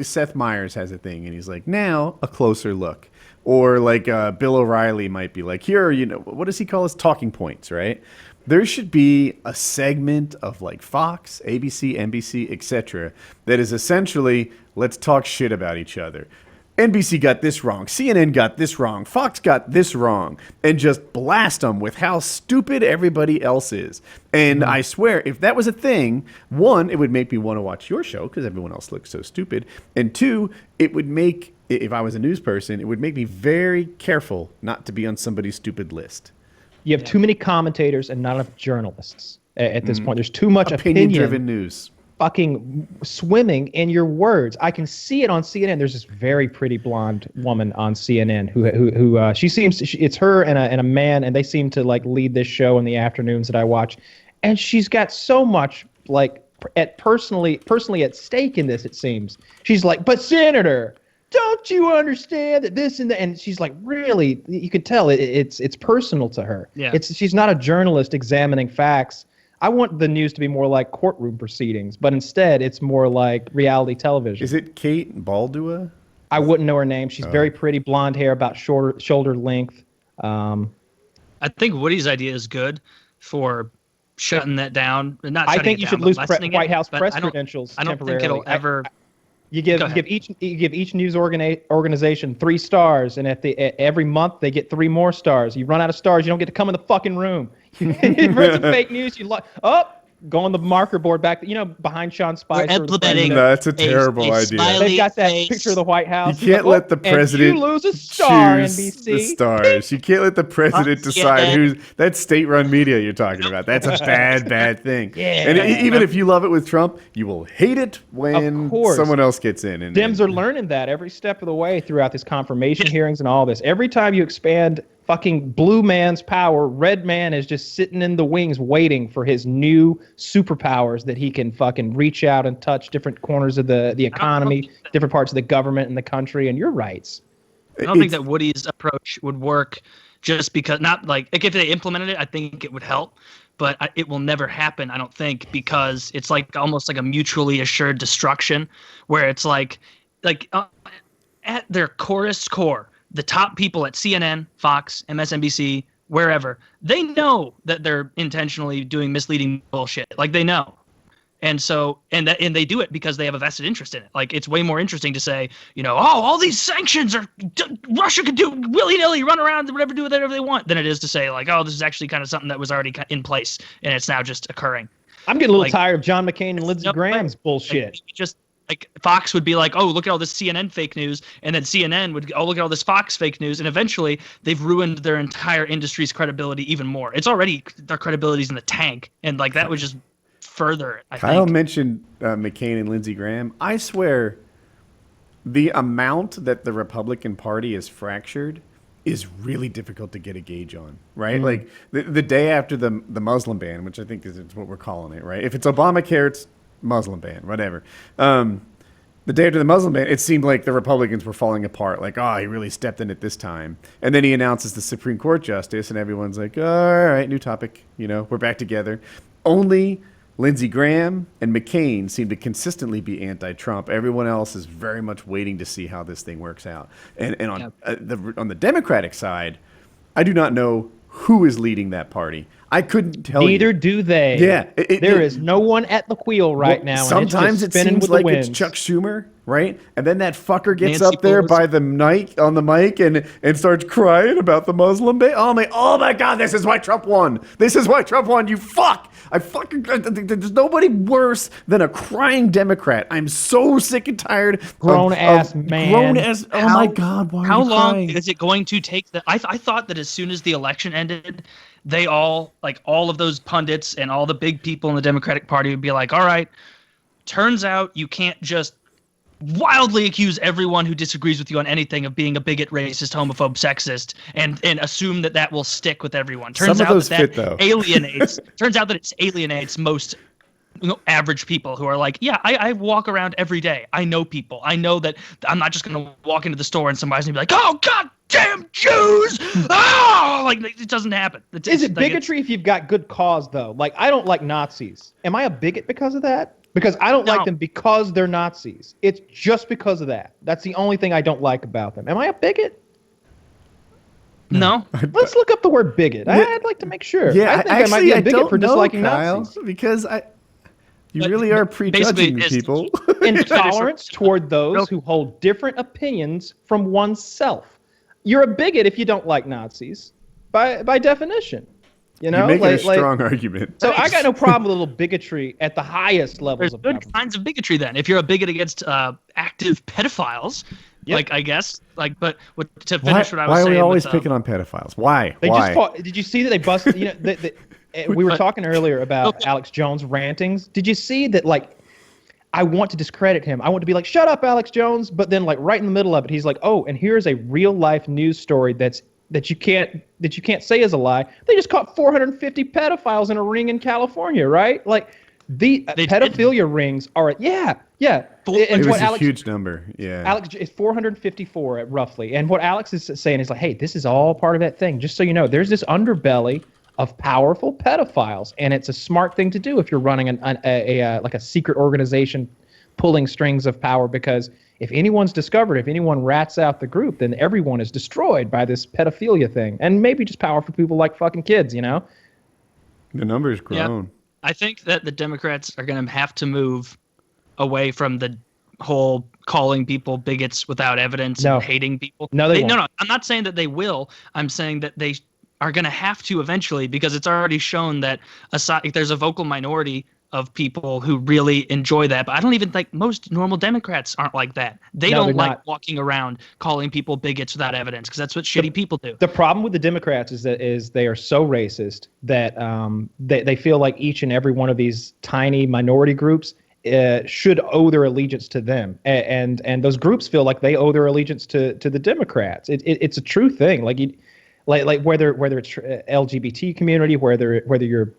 Seth Meyers has a thing, and he's like, now a closer look. Or like Bill O'Reilly might be like, here, what does he call his talking points, right? There should be a segment of like Fox, ABC, NBC, etc. that is essentially, let's talk shit about each other. NBC got this wrong, CNN got this wrong, Fox got this wrong, and just blast them with how stupid everybody else is. And I swear, if that was a thing, one, it would make me want to watch your show because everyone else looks so stupid. And two, it would make, if I was a news person, it would make me very careful not to be on somebody's stupid list. You have too many commentators and not enough journalists at this point. There's too much opinion-driven news. Fucking swimming in your words. I can see it on CNN. There's this very pretty blonde woman on CNN who she seems, it's her and a man, and they seem to like lead this show in the afternoons that I watch. And she's got so much like personally at stake in this, it seems. She's like, but Senator, don't you understand that this and that? And she's like, really, you could tell it's personal to her. Yeah. She's not a journalist examining facts. I want the news to be more like courtroom proceedings, but instead it's more like reality television. Is it Kate Baldua? I wouldn't know her name. She's very pretty, blonde hair, about shoulder length. I think Woody's idea is good for shutting that down. Not I shutting think it you down, should but lose lessening White it, House but press I don't- credentials I don't temporarily. think it'll ever. You Go give ahead. each news organization 3 stars, and every month they get 3 more stars. You run out of stars, you don't get to come in the fucking room. You read some fake news, go on the marker board back, behind Sean Spicer. We're implementing. No, that's a terrible idea. smiley They've got that face. picture of the White House. You can't let the president And you lose a star, choose NBC. the stars. You can't let the president decide who's. That's state-run media you're talking about. That's a bad thing. Yeah. And even if you love it with Trump, you will hate it when Of course. someone else gets in. Dems are learning that every step of the way throughout this confirmation hearings and all this. Every time you expand fucking blue man's power, red man is just sitting in the wings waiting for his new superpowers that he can fucking reach out and touch different corners of the economy, different parts of the government and the country, and your rights. I don't think that Woody's approach would work just because, not like if they implemented it, I think it would help, but it will never happen, I don't think, because it's like almost like a mutually assured destruction where it's like at their corest core, the top people at CNN, Fox, MSNBC, wherever, they know that they're intentionally doing misleading bullshit. Like they know. And so, and they do it because they have a vested interest in it. Like it's way more interesting to say, all these sanctions are Russia could do willy-nilly, run around, do whatever they want, than it is to say like, oh, this is actually kind of something that was already in place and it's now just occurring. I'm getting a little tired of John McCain and Lindsey Graham's bullshit. Like Fox would be like, oh, look at all this CNN fake news, and then CNN would, oh, look at all this Fox fake news, and eventually they've ruined their entire industry's credibility even more. It's already, their credibility's in the tank, and like that would just further it, I Kyle think. mentioned McCain and Lindsey Graham. I swear, the amount that the Republican Party is fractured is really difficult to get a gauge on, right? Like the day after the Muslim ban, which I think is what we're calling it, right? If it's Obamacare, it's Muslim ban, whatever. The day after the Muslim ban, it seemed like the Republicans were falling apart. Like, he really stepped in it this time. And then he announces the Supreme Court justice, and everyone's like, all right, new topic. We're back together. Only Lindsey Graham and McCain seem to consistently be anti-Trump. Everyone else is very much waiting to see how this thing works out. And on the Democratic side, I do not know who is leading that party. I couldn't tell you. Neither do they. Yeah. There is no one at the wheel right now. Sometimes and it's it just spinning seems with like the it's winds. Chuck Schumer, right? And then that fucker gets Nancy up there Pelosi. by the on the mic and starts crying about the Muslim ban. Oh my God, this is why Trump won. This is why Trump won, you fuck. There's nobody worse than a crying Democrat. I'm so sick and tired. Grown-ass man. Oh my God, why are How you long crying? is it going to take? I thought that as soon as the election ended, they all of those pundits and all the big people in the Democratic Party would be like, all right, turns out you can't just wildly accuse everyone who disagrees with you on anything of being a bigot, racist, homophobe, sexist, and assume that will stick with everyone. Turns Some of out those that fit, though. alienates. Turns out that it alienates most average people who are like, yeah, I walk around every day. I know people. I know that I'm not just going to walk into the store and somebody's going to be like, oh, God damn Jews. Oh, like it doesn't happen. Is it bigotry if you've got good cause, though? Like, I don't like Nazis. Am I a bigot because of that? Because I don't like them because they're Nazis. It's just because of that. That's the only thing I don't like about them. Am I a bigot? No. Let's look up the word bigot. I'd like to make sure. Yeah, I think I might be a bigot don't for know, disliking Kyle, Nazis. because you But really are basically prejudging it is- people. Intolerance toward those who hold different opinions from oneself. You're a bigot if you don't like Nazis, by definition. You're making a strong argument. So I got no problem with a little bigotry at the highest levels There's of good government. kinds of bigotry then. If you're a bigot against active pedophiles, Yep. I guess, but to Why, finish what I was why are saying. we always with, picking on pedophiles? Why? They Why? did you see that they busted? We were talking earlier about Alex Jones rantings. Did you see that? Like, I want to discredit him. I want to be like, shut up, Alex Jones. But then, like, right in the middle of it, he's like, oh, and here's a real life news story that you can't say is a lie. They just caught 450 pedophiles in a ring in California, right? Like, the pedophilia rings are yeah. It was a huge number. Yeah. Alex is 454 roughly, and what Alex is saying is like, hey, this is all part of that thing. Just so you know, there's this underbelly of powerful pedophiles, and it's a smart thing to do if you're running like a secret organization pulling strings of power, because if anyone's discovered, if anyone rats out the group, then everyone is destroyed by this pedophilia thing, and maybe just powerful people like fucking kids, you know. The number's Yeah. grown. I think that the Democrats are going to have to move away from the whole calling people bigots without evidence No. and hating people. No, they won't. No. I'm not saying that they will. I'm saying that they are going to have to eventually, because it's already shown that there's a vocal minority of people who really enjoy that. But I don't even think most normal Democrats aren't like that. They No, don't they're like not. walking around calling people bigots without evidence, because that's what shitty people do. The problem with the Democrats is they are so racist that they feel like each and every one of these tiny minority groups should owe their allegiance to them, and those groups feel like they owe their allegiance to the Democrats. It's a true thing. Like whether it's LGBT community, whether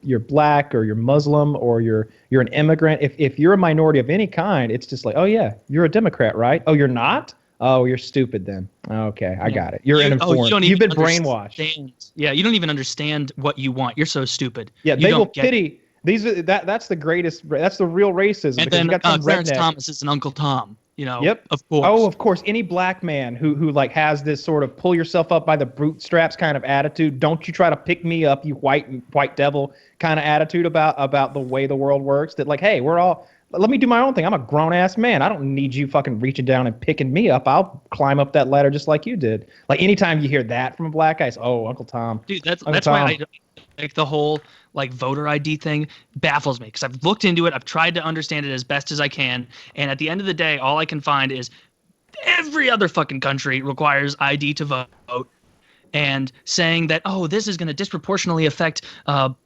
you're black or you're Muslim or you're an immigrant, if you're a minority of any kind, it's just like, oh yeah, you're a Democrat, right? Oh, you're not? Oh, you're stupid then. Okay, I got it. You're uninformed. You've been brainwashed. Yeah, you don't even understand what you want. You're so stupid. Yeah, they will pity. That's the greatest. That's the real racism. And because then you got some Clarence redneck. Thomas is an Uncle Tom. Yep. Of course. Oh, of course. Any black man who like has this sort of pull yourself up by the bootstraps kind of attitude. Don't you try to pick me up, you white devil kind of attitude about the way the world works. That like, hey, let me do my own thing. I'm a grown ass man. I don't need you fucking reaching down and picking me up. I'll climb up that ladder just like you did. Like anytime you hear that from a black guy, it's, oh, Uncle Tom. Dude, that's Tom. why I like the whole like voter ID thing baffles me, because I've looked into it. I've tried to understand it as best as I can. And at the end of the day, all I can find is every other fucking country requires ID to vote. And saying that, oh, this is going to disproportionately affect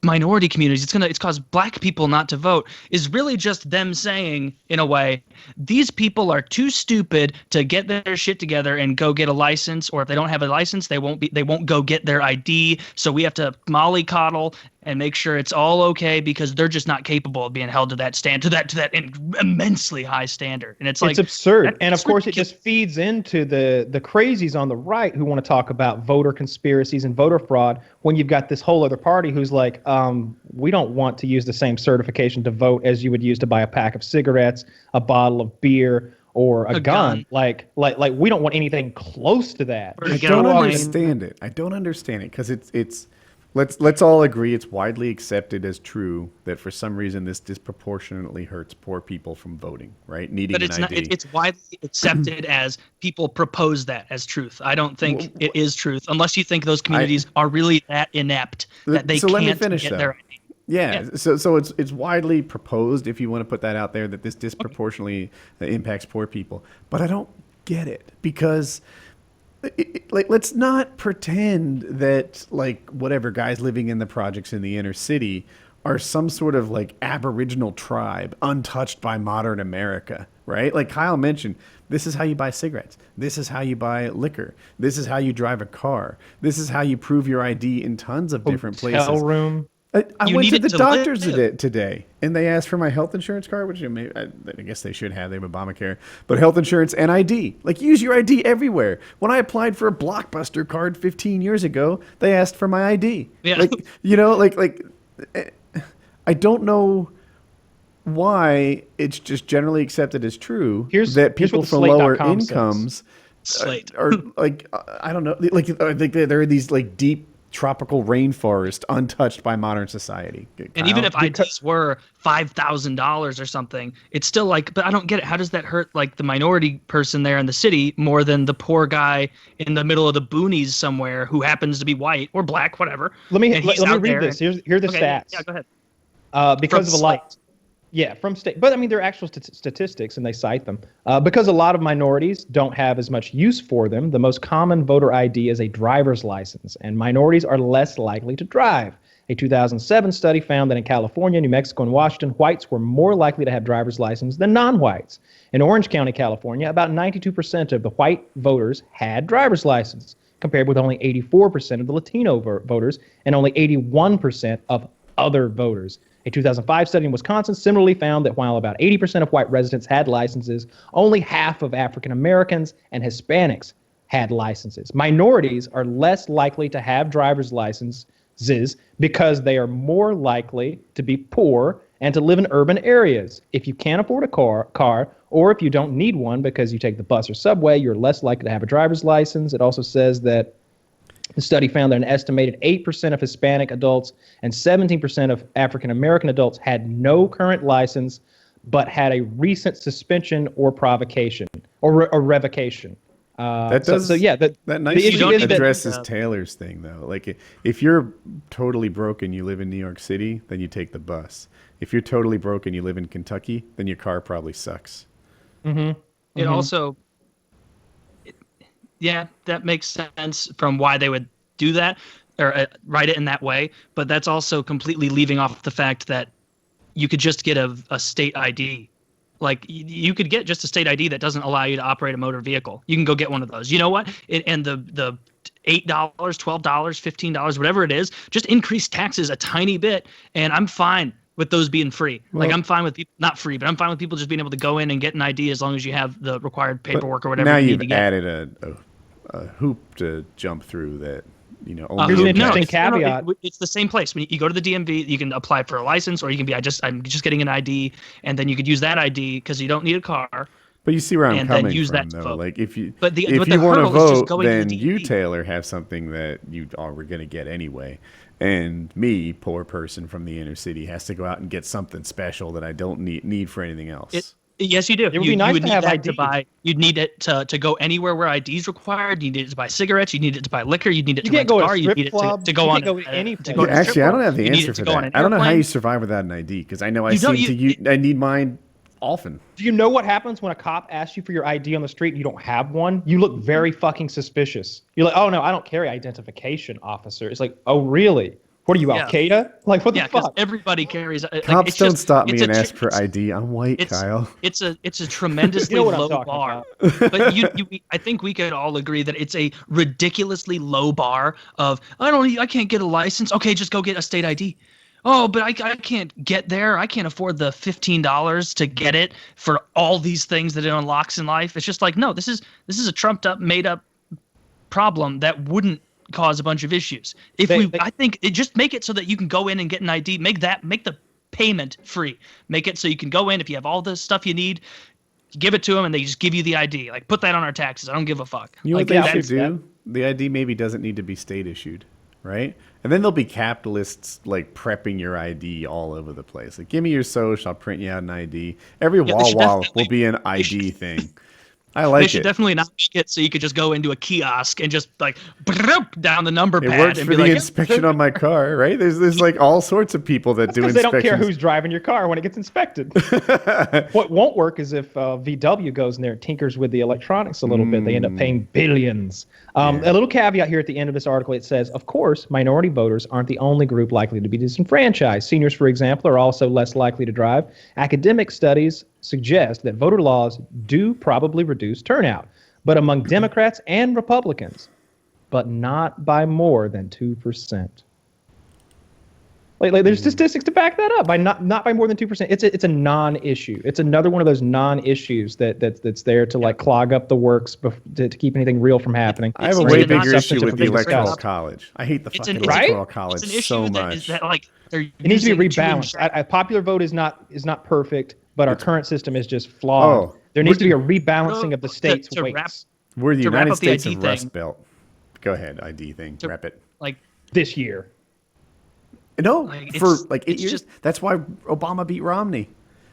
minority communities. It's caused black people not to vote, is really just them saying, in a way, these people are too stupid to get their shit together and go get a license, or if they don't have a license, they won't go get their ID. So we have to mollycoddle and make sure it's all okay, because they're just not capable of being held to that immensely high standard. And it's absurd. And of course, it just feeds into the crazies on the right who want to talk about voter conspiracies and voter fraud, when you've got this whole other party who's like, we don't want to use the same certification to vote as you would use to buy a pack of cigarettes, a bottle of beer, or a gun. Like we don't want anything close to that. I don't understand it. I don't understand it, because it's let's all agree it's widely accepted as true that for some reason this disproportionately hurts poor people from voting, right? Needing an ID. But it's widely accepted as people propose that as truth. I don't think it is truth, unless you think those communities are really that inept that they can't get their ID. Yeah. So it's widely proposed, if you want to put that out there, that this disproportionately impacts poor people. But I don't get it, because let's not pretend that like whatever guys living in the projects in the inner city are some sort of like aboriginal tribe untouched by modern America, right? Like Kyle mentioned, this is how you buy cigarettes. This is how you buy liquor. This is how you drive a car. This is how you prove your ID in tons of different places. Hotel room. I went to the doctor's today, and they asked for my health insurance card, which I guess they should have. They have Obamacare. But health insurance and ID. Like, use your ID everywhere. When I applied for a Blockbuster card 15 years ago, they asked for my ID. Yeah. Like, I don't know why it's just generally accepted as true that people from lower incomes are, like, I don't know, like there are these, like, deep tropical rainforest untouched by modern society. Kyle? And even if IDs were $5,000 or something, it's still like, but I don't get it. How does that hurt like the minority person there in the city more than the poor guy in the middle of the boonies somewhere who happens to be white or black, whatever? Let me read this. Here are the stats. Yeah, go ahead. Because of a lot. Yeah, from state. But I mean, they're actual statistics, and they cite them. Because a lot of minorities don't have as much use for them, the most common voter ID is a driver's license, and minorities are less likely to drive. A 2007 study found that in California, New Mexico, and Washington, whites were more likely to have driver's license than non-whites. In Orange County, California, about 92% of the white voters had driver's license, compared with only 84% of the Latino voters and only 81% of other voters. A 2005 study in Wisconsin similarly found that while about 80% of white residents had licenses, only half of African Americans and Hispanics had licenses. Minorities are less likely to have driver's licenses because they are more likely to be poor and to live in urban areas. If you can't afford a car, or if you don't need one because you take the bus or subway, you're less likely to have a driver's license. It also says that The study found that an estimated 8% of Hispanic adults and 17% of African American adults had no current license, but had a recent suspension or provocation or revocation. That does. That nicely issue is that- addresses Taylor's thing, though. Like, if you're totally broke and you live in New York City, then you take the bus. If you're totally broke and you live in Kentucky, then your car probably sucks. It also, that makes sense from why they would do that or write it in that way. But that's also completely leaving off the fact that you could just get a state ID. Like you could get just a state ID that doesn't allow you to operate a motor vehicle. You can go get one of those. You know what? And the $8, $12, $15, whatever it is, just increase taxes a tiny bit, and I'm fine with those being free. Like I'm fine with people, not free, but I'm fine with people just being able to go in and get an ID as long as you have the required paperwork or whatever now you need to you've get. added a hoop to jump through that, Here's an interesting it's, caveat. It's the same place. When you go to the DMV, you can apply for a license, or you can be I'm just getting an ID, and then you could use that ID because you don't need a car. But you see where I'm And then coming use from, that to though. vote. Like if you But the want to hurdle is just vote, going to the then you, DMV. Taylor, have something that you are going to get anyway. And me, poor person from the inner city, has to go out and get something special that I don't need for anything else. Yes, you do. It would be nice would to need have that ID. to buy. You'd need it to go anywhere where ID is required. You need it to buy cigarettes. You need it to buy liquor. You need it You to can't rent a go to a car. You strip need it club. to go You on. can't go to any to place. go to a strip Actually, I don't club. have the You need answer it to for go on that. an I don't know how airplane. you survive without an ID, because I know I You don't- seem to I need mine often. Do you know what happens when a cop asks you for your ID on the street and you don't have one? You look very fucking suspicious. You're like, oh no, I don't carry identification, officer. It's like, oh really? What are you, Yeah. Al Qaeda? Like, what the Yeah, because fuck? everybody carries. Cops don't stop me it's and a ask tr- for it's- ID. I'm white, It's Kyle. it's a tremendously You know what I'm low talking bar. But I think we could all agree that it's a ridiculously low bar of I can't get a license. Okay, just go get a state ID. Oh, but I can't get there. I can't afford the $15 to get it for all these things that it unlocks in life. It's just like, no, this is a trumped up, made up problem that wouldn't cause a bunch of issues. I think it just make it so that you can go in and get an ID. Make the payment free. Make it so you can go in if you have all the stuff you need. Give it to them and they just give you the ID. Like put that on our taxes. I don't give a fuck. You know Like, what they that's- should do? The ID maybe doesn't need to be state issued, right? And then there'll be capitalists like prepping your ID all over the place. Like, give me your social, I'll print you out an ID. Every Yeah, they should Wawa will definitely- be an ID thing. I They like should it. definitely not make it so you could just go into a kiosk and just like down the number It pad works and for be the like, inspection on my car, right? There's like all sorts of people that do Because they inspections. don't care who's driving your car when it gets inspected. What won't work is if VW goes in there and tinkers with the electronics a little bit. They end up paying billions. A little caveat here at the end of this article. It says, of course, minority voters aren't the only group likely to be disenfranchised. Seniors, for example, are also less likely to drive. Academic studies suggest that voter laws do probably reduce turnout, but among Democrats and Republicans, but not by more than 2%. Like there's statistics to back that up. By not by more than 2%. It's a non-issue. It's another one of those non-issues that's there to like clog up the works to keep anything real from happening. I have a It's way a bigger non-substantive issue with the thing to electoral discuss. college. I hate the It's fucking an- electoral Right? college it's an issue so that much. is that like they're It needs to be using rebalanced. A popular vote is not perfect, but our current system is just flawed. Oh. There needs to be a rebalancing of the state's to wrap- weights We're the to wrap United up the States ID of Rust thing- Belt. Go ahead, ID thing. Wrap it. like this year. No, Like, for it's- like 8 it's years. just- That's why Obama beat Romney.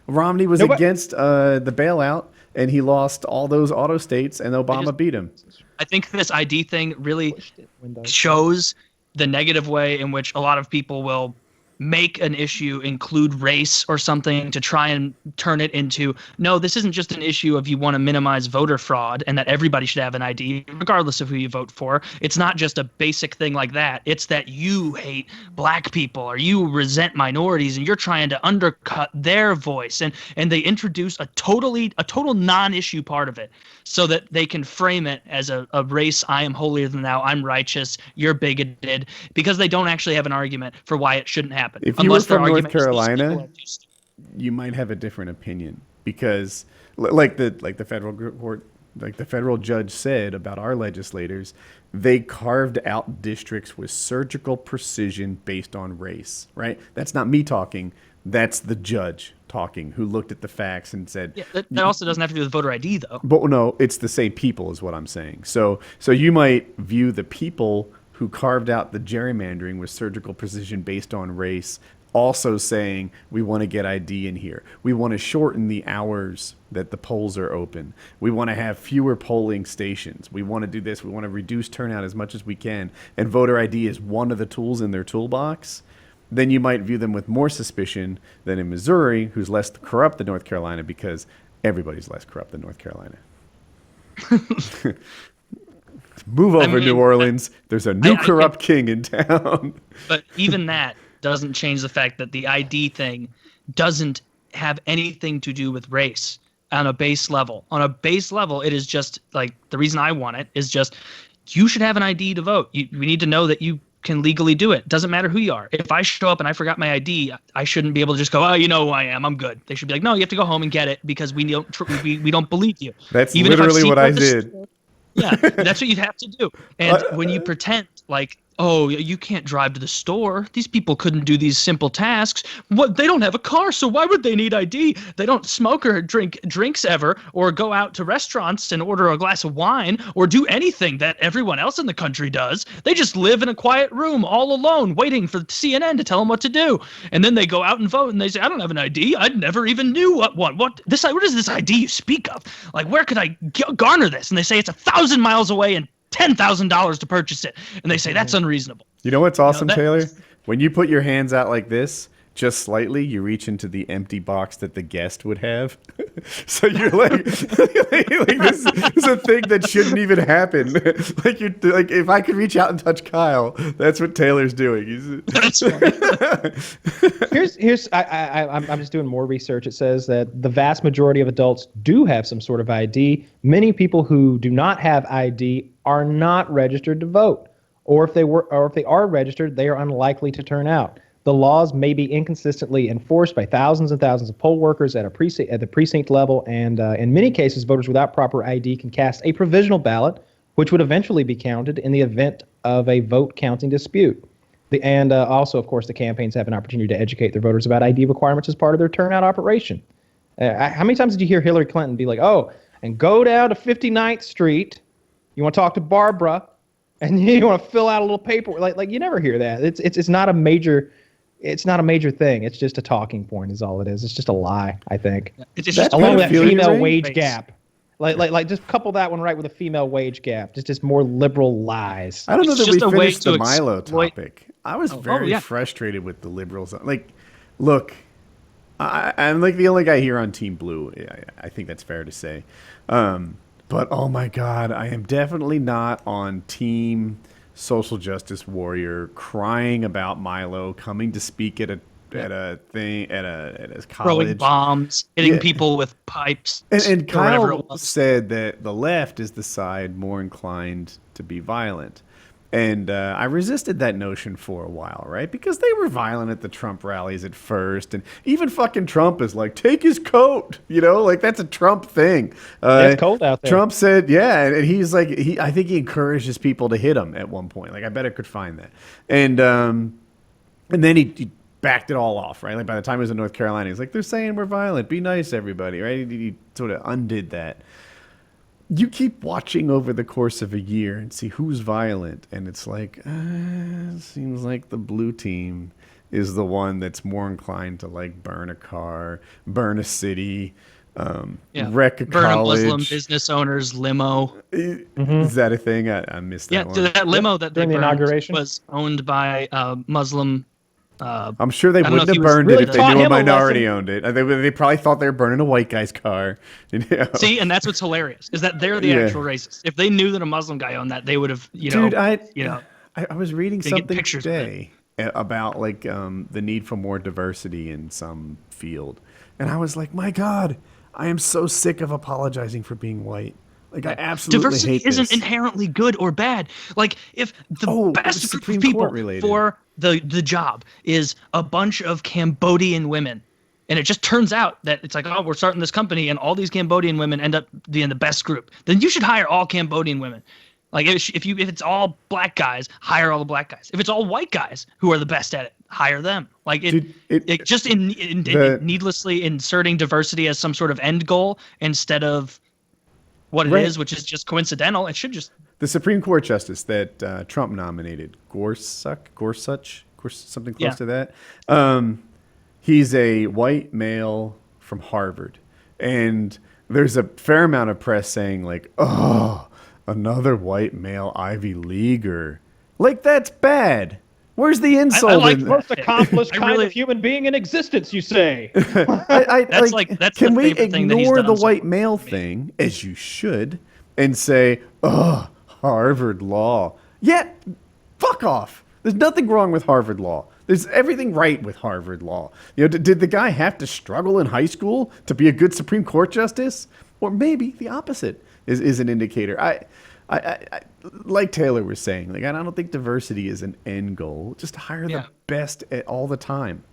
Romney was No, but- against the bailout, and he lost all those auto states, and Obama beat him. I think this ID thing really Windows. shows the negative way in which a lot of people will make an issue include race or something to try and turn it into, no, this isn't just an issue of you want to minimize voter fraud and that everybody should have an ID regardless of who you vote for. It's not just a basic thing like that. It's that you hate black people or you resent minorities and you're trying to undercut their voice, and they introduce a total non-issue part of it so that they can frame it as a race. I am holier than thou, I'm righteous, you're bigoted, because they don't actually have an argument for why it shouldn't happen. If you were their from North argument is these Carolina, people are too stupid. you might have a different opinion because, like the federal court, like the federal judge said about our legislators, they carved out districts with surgical precision based on race. Right? That's not me talking. That's the judge talking, who looked at the facts and said, Yeah, that also doesn't have to do with voter ID though. But no, it's the same people is what I'm saying. So you might view the people who carved out the gerrymandering with surgical precision based on race, also saying we want to get ID in here. We want to shorten the hours that the polls are open. We want to have fewer polling stations. We want to do this. We want to reduce turnout as much as we can. And voter ID is one of the tools in their toolbox. Then you might view them with more suspicion than in Missouri, who's less corrupt than North Carolina, because everybody's less corrupt than North Carolina. Move over, New Orleans. There's a new corrupt king in town. But even that doesn't change the fact that the ID thing doesn't have anything to do with race on a base level. On a base level, it is just like the reason I want it is just you should have an ID to vote. We need to know that you can legally do it. Doesn't matter who you are. If I show up and I forgot my ID, I shouldn't be able to just go, oh, you know who I am. I'm good. They should be like, no, you have to go home and get it because we don't believe you. That's even literally what I did. Yeah, that's what you have to do. And when you pretend like, oh, you can't drive to the store. These people couldn't do these simple tasks. What? They don't have a car, so why would they need ID? They don't smoke or drink drinks ever, or go out to restaurants and order a glass of wine, or do anything that everyone else in the country does. They just live in a quiet room all alone, waiting for CNN to tell them what to do. And then they go out and vote, and they say, I don't have an ID. I never even knew what one. What is this ID you speak of? Like, where could I garner this? And they say it's 1,000 miles away and $10,000 to purchase it, and they say that's unreasonable. You know what's awesome, Taylor? When you put your hands out like this, just slightly, you reach into the empty box that the guest would have. So you're like, this is a thing that shouldn't even happen. Like if I could reach out and touch Kyle, that's what Taylor's doing. That's right. I'm just doing more research. It says that the vast majority of adults do have some sort of ID. Many people who do not have ID are not registered to vote, or if they are registered, they are unlikely to turn out. The laws may be inconsistently enforced by thousands and thousands of poll workers at the precinct level, and in many cases, voters without proper ID can cast a provisional ballot, which would eventually be counted in the event of a vote counting dispute. Also, of course, the campaigns have an opportunity to educate their voters about ID requirements as part of their turnout operation. How many times did you hear Hillary Clinton be like, "Oh, and go down to 59th Street. You want to talk to Barbara, and you want to fill out a little paper." Like you never hear that. It's not a major. It's not a major thing. It's just a talking point is all it is. It's just a lie, I think. It's just along with that female right? wage gap. Like just couple that one right with a female wage gap. Just more liberal lies. I don't know It's that we just a way finished the to Milo exploit- topic. I was very yeah. frustrated with the liberals. Like, look, I'm like the only guy here on Team Blue. I think that's fair to say. But oh my God, I am definitely not on Team Social Justice Warrior crying about Milo coming to speak at a college, throwing bombs, hitting people with pipes. And or whatever Kyle it was. said that the left is the side more inclined to be violent. And I resisted that notion for a while, right? Because they were violent at the Trump rallies at first. And even fucking Trump is like, take his coat. You know, like that's a Trump thing. It's cold out there. Trump said, yeah. And he's like, I think he encourages people to hit him at one point. Like, I bet I could find that. And then he backed it all off, right? Like by the time he was in North Carolina, he's like, they're saying we're violent. Be nice, everybody, right? He sort of undid that. You keep watching over the course of a year and see who's violent, and it's like, it seems like the blue team is the one that's more inclined to like burn a car, burn a city, wreck a burn college. a Muslim business owner's limo. Is that a thing? I missed that one. Yeah, that limo that they During the burned inauguration? was owned by Muslim. I'm sure they I don't know wouldn't if have he was burned really it if they taught knew a him a minority lesson. owned it. They probably thought they were burning a white guy's car. You know? See, and that's what's hilarious is that they're the Yeah. actual racists. If they knew that a Muslim guy owned that, they would have, Dude, I was reading They get something pictures of it. today about like the need for more diversity in some field, and I was like, my God, I am so sick of apologizing for being white. Like, I absolutely diversity hate isn't this. inherently good or bad. Like if the best group Supreme of people Court related. for the job is a bunch of Cambodian women, and it just turns out that it's like, oh, we're starting this company, and all these Cambodian women end up being the best group, then you should hire all Cambodian women. Like if it's all black guys, hire all the black guys. If it's all white guys who are the best at it, hire them. Like it just needlessly inserting diversity as some sort of end goal instead of what it Right. is, which is just coincidental. It should just the Supreme Court justice that Trump nominated, Gorsuch, something close to that. He's a white male from Harvard, and there's a fair amount of press saying like, "Oh, another white male Ivy Leaguer." Like, that's bad. Where's the insult? I like in Most accomplished I kind really- of human being in existence, you say? That's can the we favorite thing that he's ignore done the so white far. male thing, as you should, and say, "Oh, Harvard law"? Yeah, fuck off. There's nothing wrong with Harvard law. There's everything right with Harvard law. You know, did the guy have to struggle in high school to be a good Supreme Court justice? Or maybe the opposite is an indicator. I like Taylor was saying, like, I don't think diversity is an end goal. Just hire the best at all the time.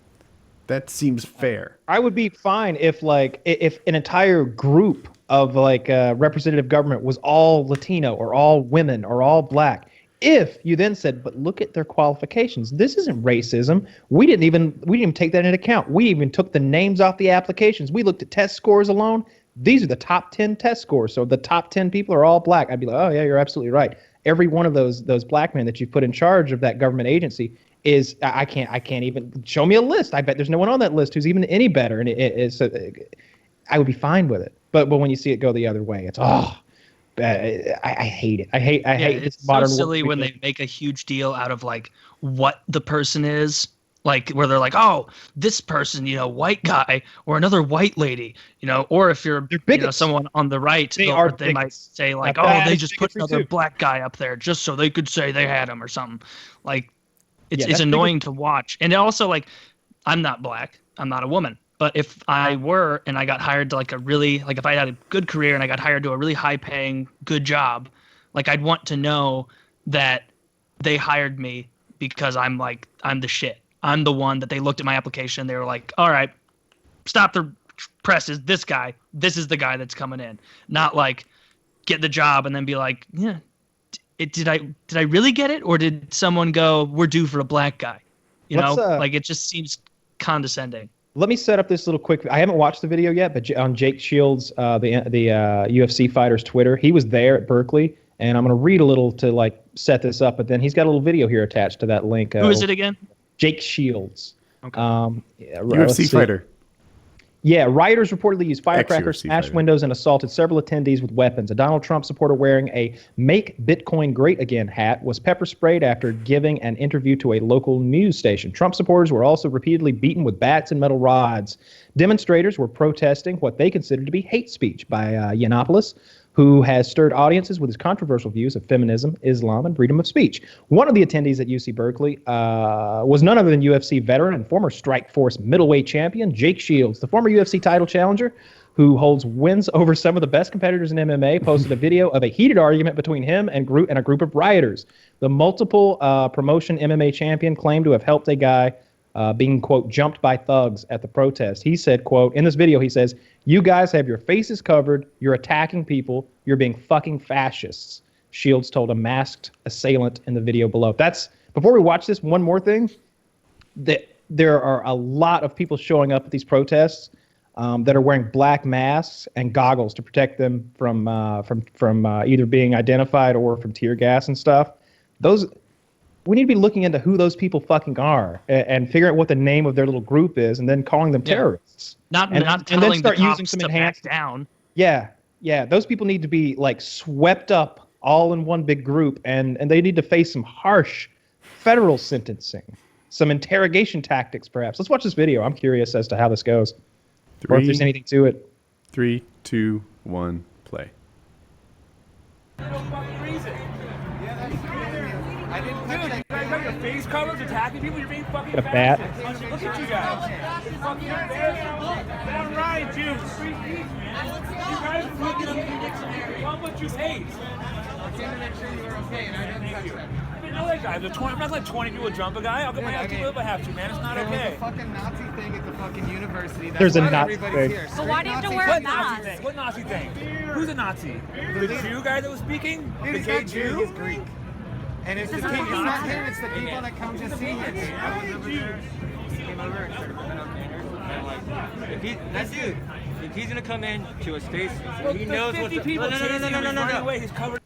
That seems fair. I would be fine if an entire group of representative government was all Latino or all women or all black. If you then said, but look at their qualifications. This isn't racism. We didn't even take that into account. We even took the names off the applications. We looked at test scores alone. These are the top 10 test scores. So the top 10 people are all black. I'd be like, oh yeah, you're absolutely right. Every one of those black men that you put in charge of that government agency is I can't even show me a list. I bet there's no one on that list who's even any better. And I would be fine with it. But when you see it go the other way, it's I hate it. I hate it's this modern so silly world when they make a huge deal out of like what the person is, like where they're like, oh, this person, white guy or another white lady, or if you're someone on the right, they might say like, oh, they just put another black guy up there just so they could say they had him or something. Like it's annoying to watch. And also, like, I'm not black, I'm not a woman. But if I were and I got hired to if I had a good career and I got hired to a really high paying good job, like I'd want to know that they hired me because I'm the shit. I'm the one that they looked at my application. They were like, all right, stop the presses. This guy, this is the guy that's coming in. Not like get the job and then be like, yeah, did I really get it? Or did someone go, we're due for a black guy? It just seems condescending. Let me set up this little quick. I haven't watched the video yet, but on Jake Shields, the UFC fighter's Twitter, he was there at Berkeley, and I'm going to read a little to set this up. But then he's got a little video here attached to that link. Who is it again? Jake Shields. Okay. UFC fighter. Yeah, rioters reportedly used firecrackers, Ex-UFC smashed fighter. windows, and assaulted several attendees with weapons. A Donald Trump supporter wearing a Make Bitcoin Great Again hat was pepper sprayed after giving an interview to a local news station. Trump supporters were also repeatedly beaten with bats and metal rods. Demonstrators were protesting what they considered to be hate speech by Yiannopoulos, who has stirred audiences with his controversial views of feminism, Islam, and freedom of speech. One of the attendees at UC Berkeley was none other than UFC veteran and former Strikeforce middleweight champion, Jake Shields. The former UFC title challenger, who holds wins over some of the best competitors in MMA, posted a video of a heated argument between him and a group of rioters. The multiple promotion MMA champion claimed to have helped a guy being, quote, jumped by thugs at the protest. He said, quote, in this video, he says, "You guys have your faces covered. You're attacking people. You're being fucking fascists," Shields told a masked assailant in the video below. Before we watch this, one more thing. There are a lot of people showing up at these protests that are wearing black masks and goggles to protect them from either being identified or from tear gas and stuff. We need to be looking into who those people fucking are and figure out what the name of their little group is and then calling them terrorists. Not then telling start the using cops some to enhanced back down. Yeah. Those people need to be swept up all in one big group, and they need to face some harsh federal sentencing, some interrogation tactics, perhaps. Let's watch this video. I'm curious as to how this goes, or if there's anything to it. 3, 2, 1, play. I didn't touch that. You guys got your face covered, attacking people. You're being fucking Got a bat. Look at you guys. Fucking down right, Jews. Free speech, man. You guys are looking up in the dictionary. What would you hate? I was going to make sure you were okay, and I didn't touch that. I didn't know that guy. I'm not letting 20 people jump a guy. I'll get my ass to if I have to, man. It's not okay. There's a fucking Nazi thing at the fucking university. That's There's a why Nazi everybody's thing. here. So why do you have to wear a What Nazi mask? thing? What Nazi thing? Who's a Nazi? The Jew guy that was speaking? Dude, The he's gay not Jew, Jew? he's Greek. And it's the people, it's not him, it's the people that come to see him. I was over there, he came over and started ripping up fingers. And If he's gonna come in to a space, Well, he knows what. people No. away. He's covered.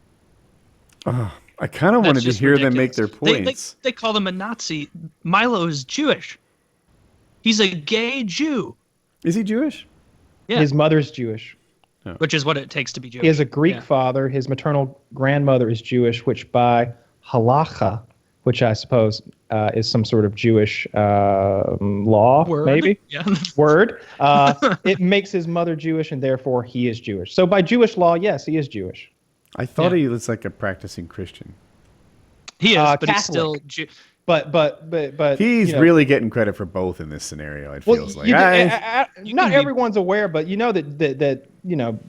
I kind of wanted to just hear them make ridiculous. their points. They call them a Nazi. Milo is Jewish. He's a gay Jew. Is he Jewish? Yeah. His mother's Jewish. Which is what it takes to be Jewish. He has a Greek father. His maternal grandmother is Jewish, which by halacha, which I suppose is some sort of Jewish law, Word. maybe? Yeah. Word. It makes his mother Jewish, and therefore he is Jewish. So by Jewish law, yes, he is Jewish. I thought he was like a practicing Christian. He is, but Catholic. he's still Jew. But He's you know, really getting credit for both in this scenario. It feels like. not everyone's aware, but you know that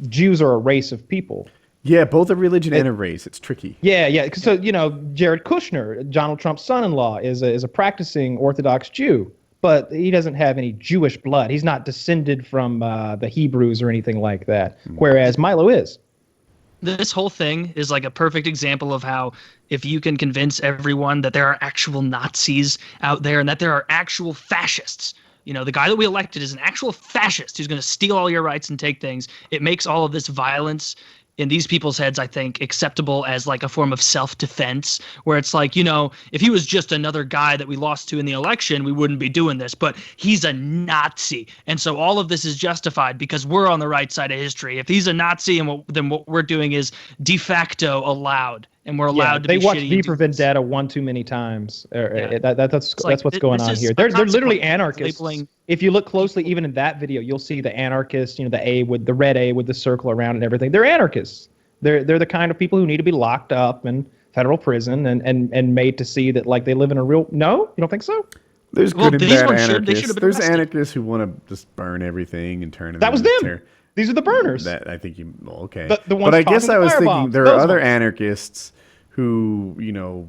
Jews are a race of people. Yeah, both a religion and a race. It's tricky. Yeah. So Jared Kushner, Donald Trump's son-in-law, is a practicing Orthodox Jew, but he doesn't have any Jewish blood. He's not descended from the Hebrews or anything like that. Whereas Milo is. This whole thing is like a perfect example of how if you can convince everyone that there are actual Nazis out there and that there are actual fascists, the guy that we elected is an actual fascist who's going to steal all your rights and take things. It makes all of this violence in these people's heads, I think, acceptable as like a form of self-defense, where it's like, if he was just another guy that we lost to in the election, we wouldn't be doing this, but he's a Nazi. And so all of this is justified because we're on the right side of history. If he's a Nazi, then what we're doing is de facto allowed. And we're allowed to be shitty. They watched V for Vendetta one too many times. That's what's going on here. They're literally anarchists. If you look closely, even in that video, you'll see the anarchists. The red A with the circle around and everything. They're anarchists. They're the kind of people who need to be locked up in federal prison and made to see that like they live in a real. No, you don't think so? There's good and bad anarchists. There's arrested. Anarchists who want to just burn everything and turn it. That was them. These are the burners. That I think okay. The ones but I guess I was thinking firebombs, there are other ones. Anarchists who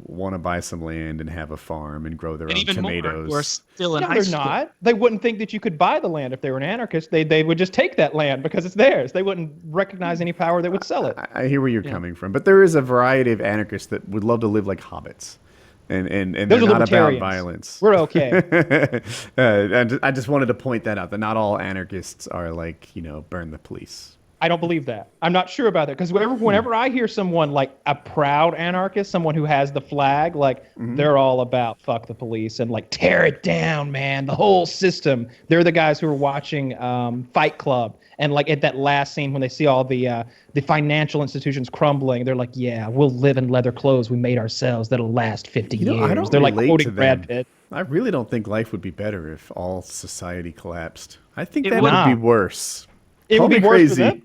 want to buy some land and have a farm and grow their own even tomatoes. More, we're still in No, high they're school. not. They wouldn't think that you could buy the land if they were an anarchist. They would just take that land because it's theirs. They wouldn't recognize any power that would sell it. I hear where you're coming from, but there is a variety of anarchists that would love to live like hobbits, and they're Those are not about libertarians. violence. We're okay. And I just wanted to point that out, that not all anarchists are like burn the police. I don't believe that. I'm not sure about that because whenever I hear someone like a proud anarchist, someone who has the flag, like they're all about fuck the police and like tear it down, man, the whole system. They're the guys who are watching Fight Club and like at that last scene when they see all the financial institutions crumbling, they're like, yeah, we'll live in leather clothes we made ourselves that'll last 50 years. I don't They're like relate quoting to Brad them. Pitt. I really don't think life would be better if all society collapsed. I think It that would would be not. worse. It would Call be me worse crazy. for them.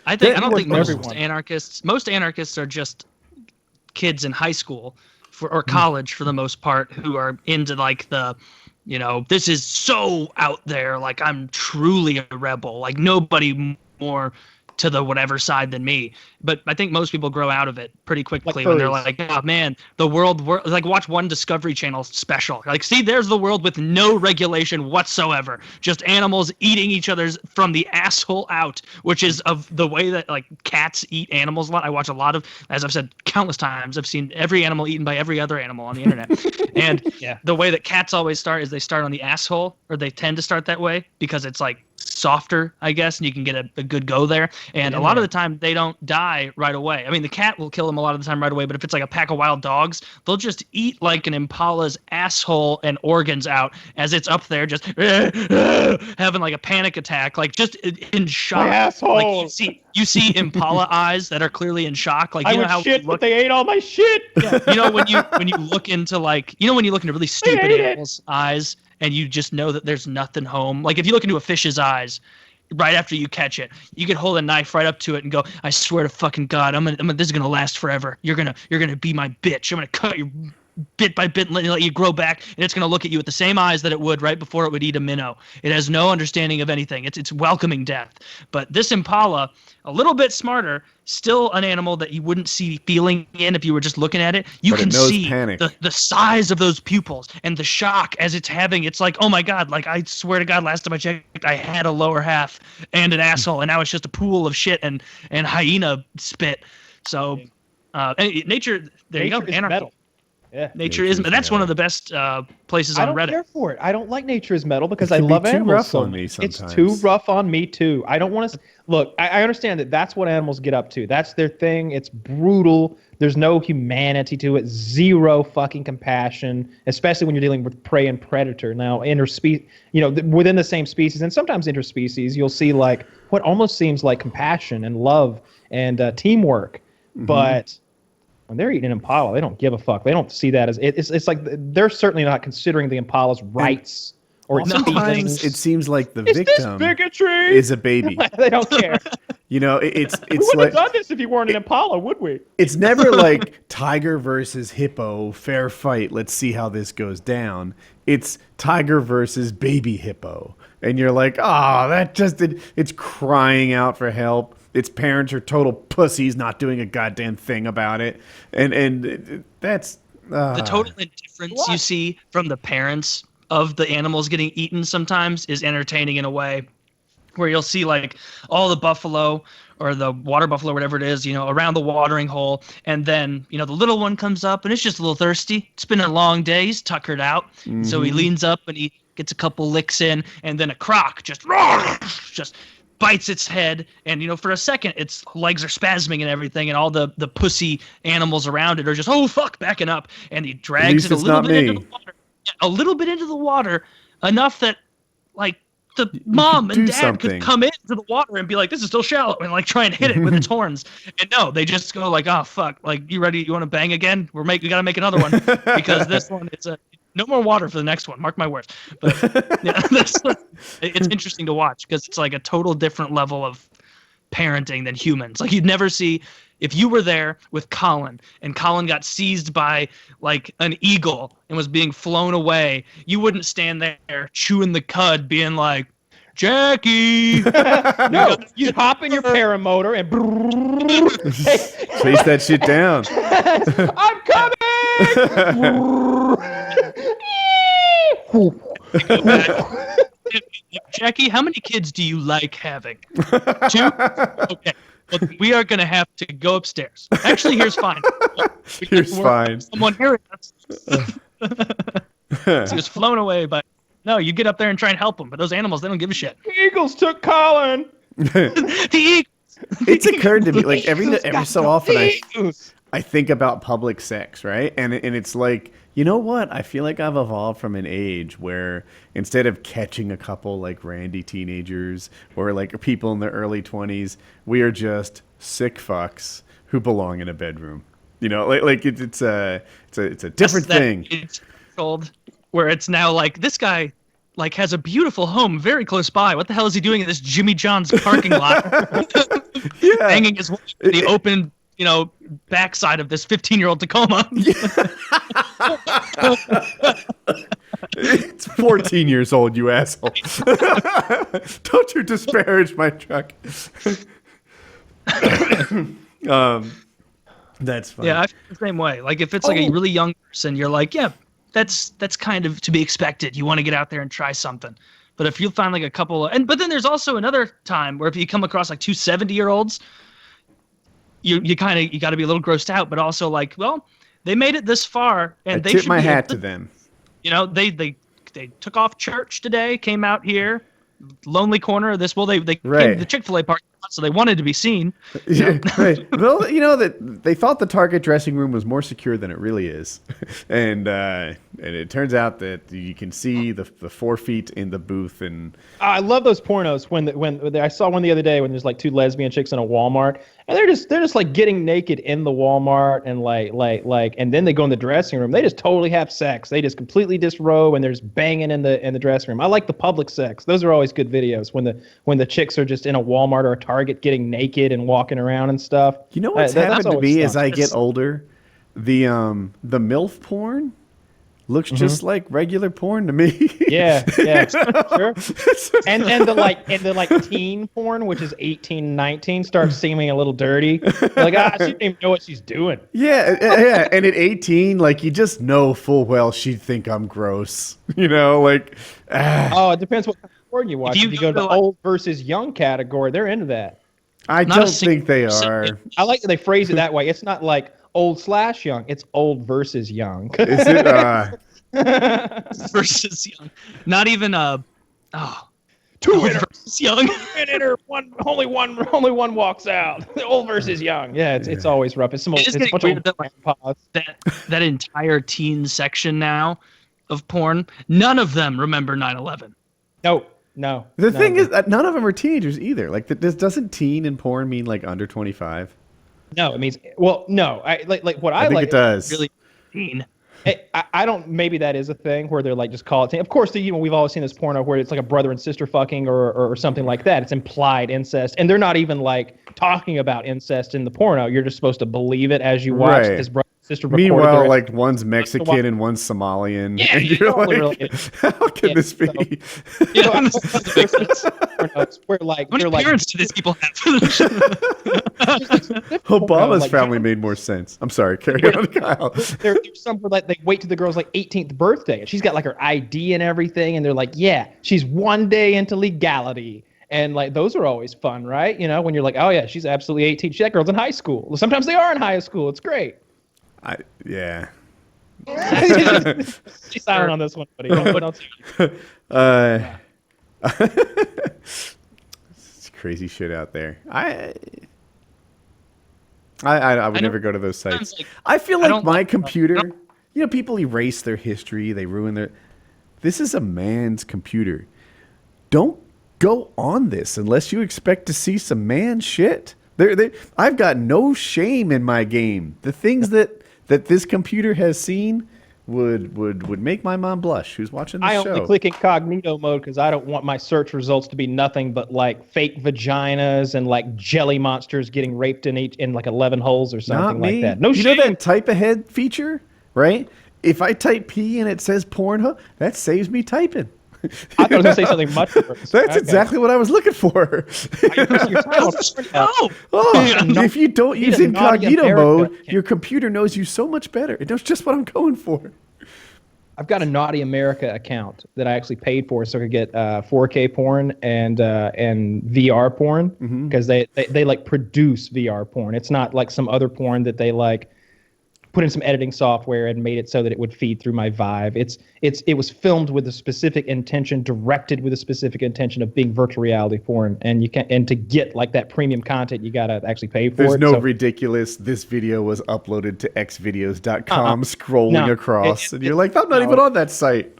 I It don't works think for most everyone. anarchists are just kids in high school or college for the most part who are into like the this is so out there, like I'm truly a rebel, like nobody more to the whatever side than me. But I think most people grow out of it pretty quickly when they're like, oh man, the world like watch one Discovery Channel special. Like, see, there's the world with no regulation whatsoever. Just animals eating each other's from the asshole out, which is of the way that like cats eat animals a lot. I watch a lot of, as I've said countless times, I've seen every animal eaten by every other animal on the internet. And the way that cats always start is they start on the asshole, or they tend to start that way because it's like softer, I guess, and you can get a good go there. And a lot of the time they don't die right away. I mean, the cat will kill them a lot of the time right away, but if it's like a pack of wild dogs, they'll just eat like an impala's asshole and organs out as it's up there just having like a panic attack, like just in shock. My asshole. Like you see impala eyes that are clearly in shock. Like, I you know would how shit, but they ate all my shit. yeah, when you look into like, when you look into really stupid hate it. animals' eyes and you just know that there's nothing home. Like if you look into a fish's eyes right after you catch it, you could hold a knife right up to it and go, I swear to fucking God, this is gonna last forever. You're gonna be my bitch. I'm gonna cut you bit by bit and let you grow back, and it's going to look at you with the same eyes that it would right before it would eat a minnow. It has no understanding of anything. It's welcoming death. But this impala, a little bit smarter, still an animal that you wouldn't see feeling in if you were just looking at it. You But it can knows see panic. the size of those pupils and the shock as it's having. It's like, oh my God, like I swear to God, last time I checked, I had a lower half and an asshole, and now it's just a pool of shit and hyena spit. So nature, there you go, Nature is anarchy. metal. Yeah. Nature is. That's one of the best places I on don't Reddit. care for it. I don't like nature is metal because It I can be love too animals rough so on me much. It's sometimes. too rough on me too. I don't want to look. I understand that that's what animals get up to. That's their thing. It's brutal. There's no humanity to it. Zero fucking compassion, especially when you're dealing with prey and predator. Now, interspecies, within the same species, and sometimes interspecies, you'll see like what almost seems like compassion and love and teamwork, but when they're eating an impala, they don't give a fuck. They don't see that as it's like they're certainly not considering the impala's rights or its Sometimes feelings. it seems like the Is this victim bigotry? is a baby. They don't care. It's We wouldn't like have done this if you weren't an impala, would we? it's never like tiger versus hippo, fair fight. Let's see how this goes down. It's tiger versus baby hippo, and you're like, it's crying out for help. Its parents are total pussies, not doing a goddamn thing about it, and that's The total indifference you see from the parents of the animals getting eaten sometimes is entertaining in a way, where you'll see like all the buffalo or the water buffalo, whatever it is, around the watering hole, and then the little one comes up and it's just a little thirsty. It's been a long day. He's tuckered out, so he leans up and he gets a couple licks in, and then a croc just bites its head, and for a second its legs are spasming and everything, and all the pussy animals around it are just backing up, and he drags it a little bit into the water. A little bit into the water, enough that like the mom and dad could come into the water and be like, this is still shallow, and like try and hit it with its horns. And no, they just go like, oh fuck, like, you ready? You want to bang again? We gotta make another one, because this one, it's no more water for the next one. Mark my words. But it's interesting to watch because it's like a total different level of parenting than humans. Like, you'd never see, if you were there with Colin and Colin got seized by like an eagle and was being flown away, you wouldn't stand there chewing the cud being like, Jackie. No, you'd hop in your paramotor and chase that shit down. I'm coming. Jackie, how many kids do you like having? 2? Okay. Well, we are going to have to go upstairs. Actually, here's fine. Here's fine. Someone hearing us. So he was flown away, but no, you get up there and try and help them. But those animals, they don't give a shit. The Eagles took Colin. The Eagles. It's occurred to me like every so often I think about public sex, right? And it's like, you know what? I feel like I've evolved from an age where instead of catching a couple like randy teenagers or like people in their early 20s, we are just sick fucks who belong in a bedroom. It's a different thing. It's old, where it's now like, this guy like has a beautiful home very close by. What the hell is he doing in this Jimmy John's parking lot? Hanging his wife in the open, backside of this 15-year-old Tacoma. It's 14 years old, you asshole. Don't you disparage my truck. That's fine. Yeah, I feel the same way. Like, if it's like a really young person, you're like, yeah, that's kind of to be expected. You want to get out there and try something. But if you find like a couple, but then there's also another time where if you come across like 2 70-year-olds, you got to be a little grossed out, but also like, well, they made it this far, and they tip should my be hat to them. They took off church today, came out here, lonely corner of this. Well, they came to the Chick-fil-A parking lot, so they wanted to be seen. Right. Well, that they thought the Target dressing room was more secure than it really is, and it turns out that you can see the 4 feet in the booth. And I love those pornos when I saw one the other day when there's like 2 lesbian chicks in a Walmart, and they're just like getting naked in the Walmart, and like and then they go in the dressing room. They just totally have sex. They just completely disrobe and there's banging in the dressing room. I like the public sex. Those are always good videos when the chicks are just in a Walmart or a Target getting naked and walking around and stuff. You know what's happened to me as I get older? The MILF porn looks just like regular porn to me. Yeah, sure. And the teen porn, which is 18, 19, starts seeming a little dirty. Like, she didn't even know what she's doing. Yeah. And at 18, like, you just know full well she'd think I'm gross. Oh, it depends what kind of porn you watch. If you go to the old versus young category, they're into that. I don't think they are. I like that they phrase it that way. It's not like old/young. It's old versus young. Is it? Versus young. Not even Two old winner, versus young. only one walks out. Old versus young. Yeah, it's always rough. It's It is it's a getting bunch weird of that, like, grandpas. that entire teen section now of porn, none of them remember 9/11. No. The thing is, none of them are teenagers either. Like, doesn't teen in porn mean like under 25? No, it means no. I like what I think it does. Really teen. I don't. Maybe that is a thing where they're like just call it. Of course, we've always seen this porno where it's like a brother and sister fucking or something like that. It's implied incest, and they're not even like talking about incest in the porno. You're just supposed to believe it as you watch Right. this brother and sister. Record Meanwhile, their- like one's Mexican and one's Somalian. Yeah, and you're totally like, related. how can Yeah, this be? Yeah. where like How many they're like parents do these people have? Obama's like, family made more sense. I'm sorry, carry on, Kyle. there's some where like they wait to the girl's like 18th birthday and she's got like her ID and everything, and they're like, yeah, she's one day into legality. And like those are always fun, right? You know, when you're like, oh yeah, she's absolutely 18. That girl's in high school. Well, sometimes they are in high school. It's great. Yeah. She's silent on this one, buddy. Don't It's crazy shit out there. I would never go to those sites. Like, I feel I like don't my like- computer, you know, people erase their history, they ruin their. This is a man's computer. Don't go on this unless you expect to see some man shit. I've got no shame in my game. The things that this computer has seen would make my mom blush, who's watching the I show. only click incognito mode because I don't want my search results to be nothing but like fake vaginas and like jelly monsters getting raped in like 11 holes or Not something me. like that. No you shame. know that type ahead feature, right? If I type P and it says Pornhub, that saves me typing. I thought I was going to say something much worse. That's exactly what I was looking for. Oh, If you don't Need use a naughty incognito America. mode, your computer knows you so much better. It knows just what I'm going for. I've got a Naughty America account that I actually paid for so I could get 4K porn and VR porn because they like produce VR porn. It's not like some other porn that they like put in some editing software and made it so that it would feed through my Vive. It was filmed with a specific intention, directed with a specific intention of being virtual reality porn, and to get like that premium content, you gotta actually pay for There's it. no So- ridiculous, this video was uploaded to xvideos.com scrolling No. across, and you're like, I'm not even on that site.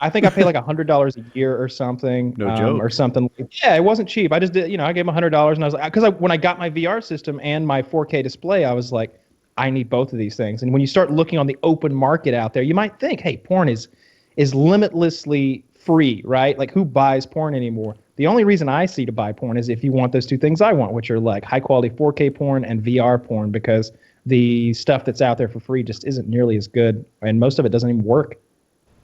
I think I pay like $100 a year or something. No joke. Or something. Yeah, it wasn't cheap. I just did, I gave him $100 and I was like, because when I got my VR system and my 4K display, I was like, I need both of these things. And when you start looking on the open market out there, you might think, hey, porn is limitlessly free, right? Like who buys porn anymore? The only reason I see to buy porn is if you want those two things I want, which are like high quality 4K porn and VR porn, because the stuff that's out there for free just isn't nearly as good, and most of it doesn't even work.